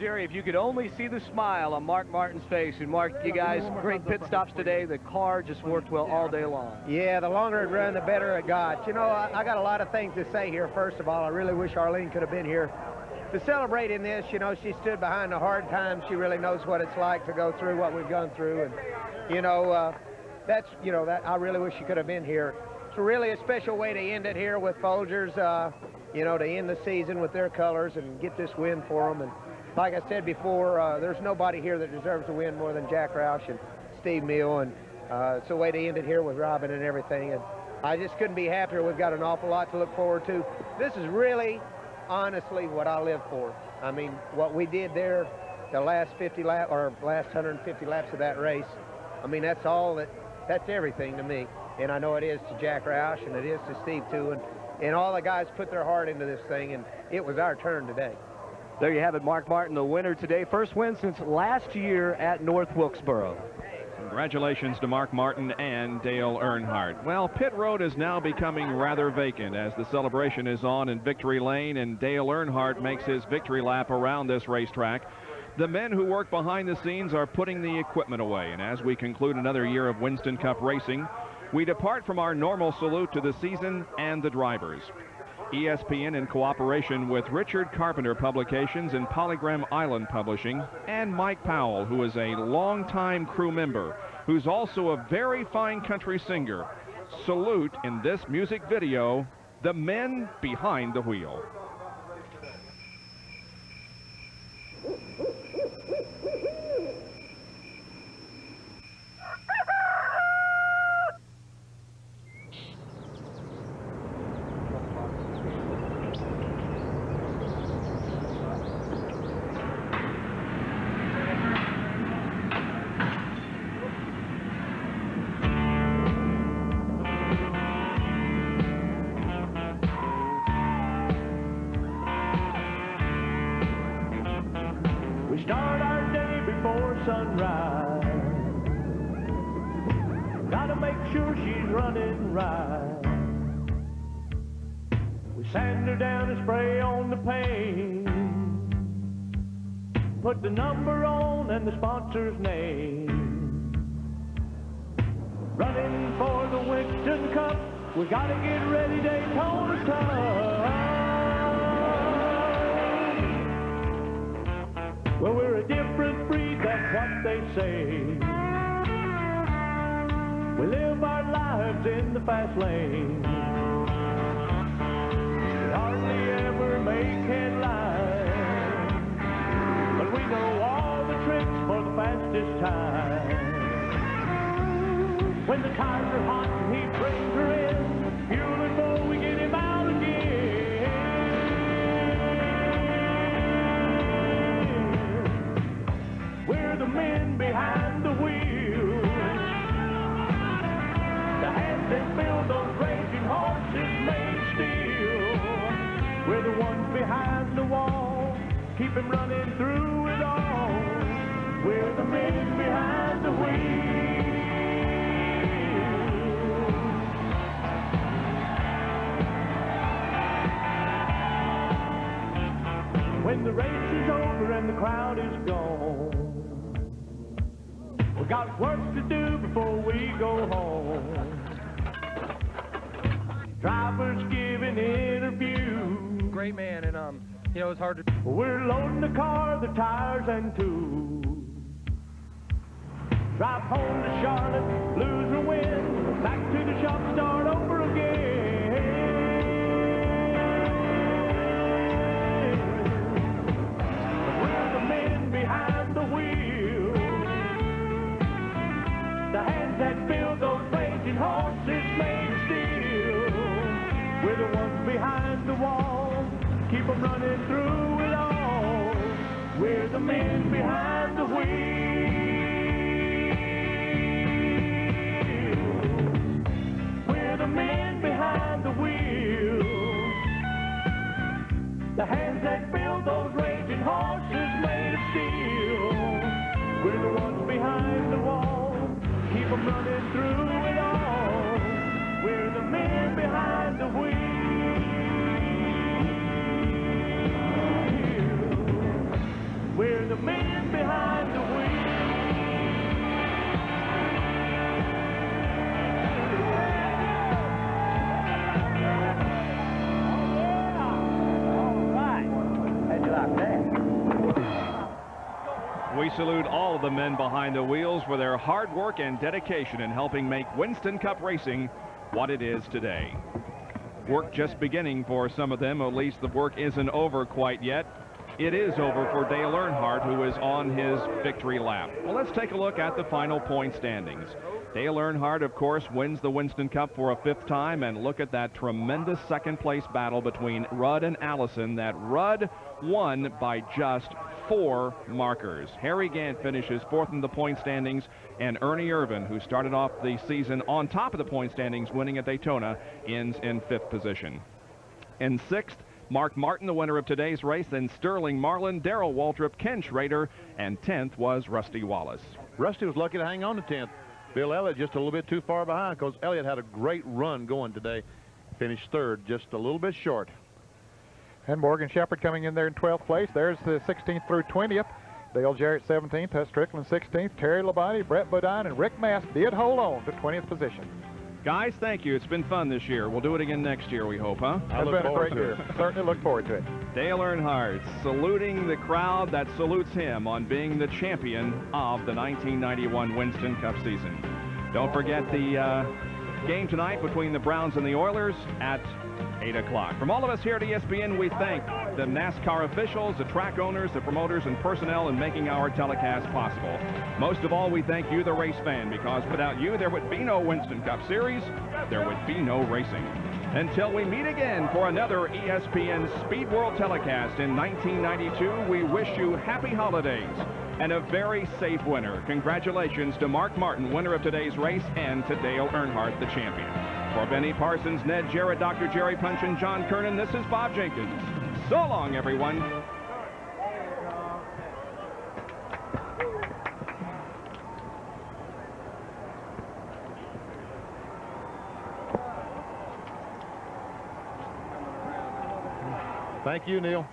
Jerry, if you could only see the smile on Mark Martin's face. And Mark, you guys, great pit stops today. The car just worked well all day long.
Yeah, the longer it run, the better it got. You know, I got a lot of things to say here. First of all, I really wish Arlene could have been here to celebrate in this. You know, she stood behind the hard times. She really knows what it's like to go through what we've gone through. And, you know, I really wish she could have been here. It's really a special way to end it here with Folgers, you know, to end the season with their colors and get this win for them. And like I said before, there's nobody here that deserves to win more than Jack Roush and Steve Meal. And it's a way to end it here with Robin and everything. And I just couldn't be happier. We've got an awful lot to look forward to. This is really, honestly, what I live for. I mean, what we did there, the last 50 laps, or last 150 laps of that race, I mean, that's everything to me. And I know it is to Jack Roush, and it is to Steve, too. And all the guys put their heart into this thing, and it was our turn today.
There you have it, Mark Martin, the winner today. First win since last year at North Wilkesboro.
Congratulations to Mark Martin and Dale Earnhardt. Well, pit road is now becoming rather vacant as the celebration is on in victory lane, and Dale Earnhardt makes his victory lap around this racetrack. The men who work behind the scenes are putting the equipment away, and as we conclude another year of Winston Cup racing, we depart from our normal salute to the season and the drivers. ESPN, in cooperation with Richard Carpenter Publications and Polygram Island Publishing, and Mike Powell, who is a longtime crew member, who's also a very fine country singer, salute in this music video the men behind the wheel.
Start our day before sunrise. Gotta make sure she's running right. We sand her down and spray on the paint. Put the number on and the sponsor's name. Running for the Winston Cup. We gotta get ready, Daytona time. Well, we're a different breed, that's what they say. We live our lives in the fast lane. We hardly ever make headlines, but we know all the tricks for the fastest time. When the tires are hot and he brings her in, fuel and more, we get him out again. We're the men behind the wheel, the hands that build those raging horses made of steel. We're the ones behind the wall, keep him running through it all. We're the men behind the wheel. When the race is over and the crowd is gone, we got work to do before we go home. Drivers giving interviews.
Great man, and you know, it's hard to.
We're loading the car, the tires and tools. Drive home to Charlotte, lose or win, back to the shop, start over again. We're the men behind the wheel, the hands that build those raging horses made of steel. We're the ones behind the wall, keep them running through it all. We're the men behind the wheel. We're the men behind the wheel, the hands that build those raging horses made of steel. We're the ones behind the wall, keep them running through it all. We're the men behind the wheel. We're the men behind the wheel.
We salute all of the men behind the wheels for their hard work and dedication in helping make Winston Cup racing what it is today. Work just beginning for some of them, at least the work isn't over quite yet. It is over for Dale Earnhardt, who is on his victory lap. Well, let's take a look at the final point standings. Dale Earnhardt, of course, wins the Winston Cup for a 5th time, and look at that tremendous second-place battle between Rudd and Allison. That Rudd won by just 4 markers. Harry Gant finishes 4th in the point standings, and Ernie Irvin, who started off the season on top of the point standings, winning at Daytona, ends in 5th position. In 6th, Mark Martin, the winner of today's race, then Sterling Marlin, Darrell Waltrip, Ken Schrader, and 10th was Rusty Wallace.
Rusty was lucky to hang on to 10th. Bill Elliott just a little bit too far behind, because Elliott had a great run going today. Finished 3rd, just a little bit short.
And Morgan Shepherd coming in there in 12th place. There's the 16th through 20th. Dale Jarrett 17th, Hus Strickland 16th, Terry Labonte, Brett Bodine, and Rick Mask did hold on to 20th position.
Guys, thank you. It's been fun this year. We'll do it again next year, we hope, huh?
It's been a great year. Certainly look forward to it.
Dale Earnhardt saluting the crowd that salutes him on being the champion of the 1991 Winston Cup season. Don't forget the game tonight between the Browns and the Oilers at 8 o'clock. From all of us here at ESPN, we thank the NASCAR officials, the track owners, the promoters, and personnel in making our telecast possible. Most of all, we thank you, the race fan, because without you, there would be no Winston Cup Series. There would be no racing. Until we meet again for another ESPN Speed World telecast in 1992, we wish you happy holidays and a very safe winter. Congratulations to Mark Martin, winner of today's race, and to Dale Earnhardt, the champion. For Benny Parsons, Ned Jarrett, Dr. Jerry Punch, and John Kernan, this is Bob Jenkins. So long, everyone.
Thank you, Neil.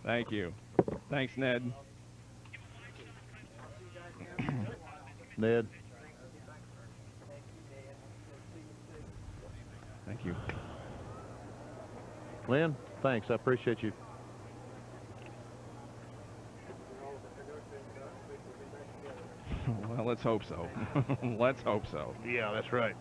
Thank you. Thanks, Ned.
Ned.
Thank you.
Lynn, thanks. I appreciate you.
Well, let's hope so. Let's hope so.
Yeah, that's right.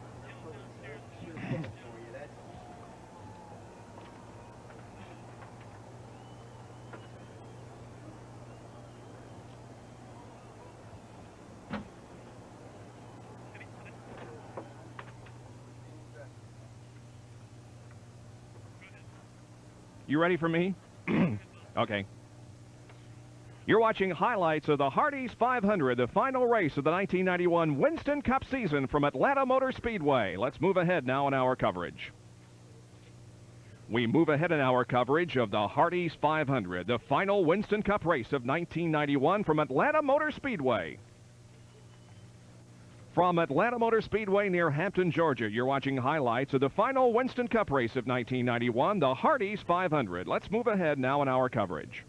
You ready for me? Okay. You're watching highlights of the Hardee's 500, the final race of the 1991 Winston Cup season from Atlanta Motor Speedway. Let's move ahead now in our coverage. We move ahead in our coverage of the Hardee's 500, the final Winston Cup race of 1991 from Atlanta Motor Speedway. From Atlanta Motor Speedway near Hampton, Georgia, you're watching highlights of the final Winston Cup race of 1991, the Hardee's 500. Let's move ahead now in our coverage.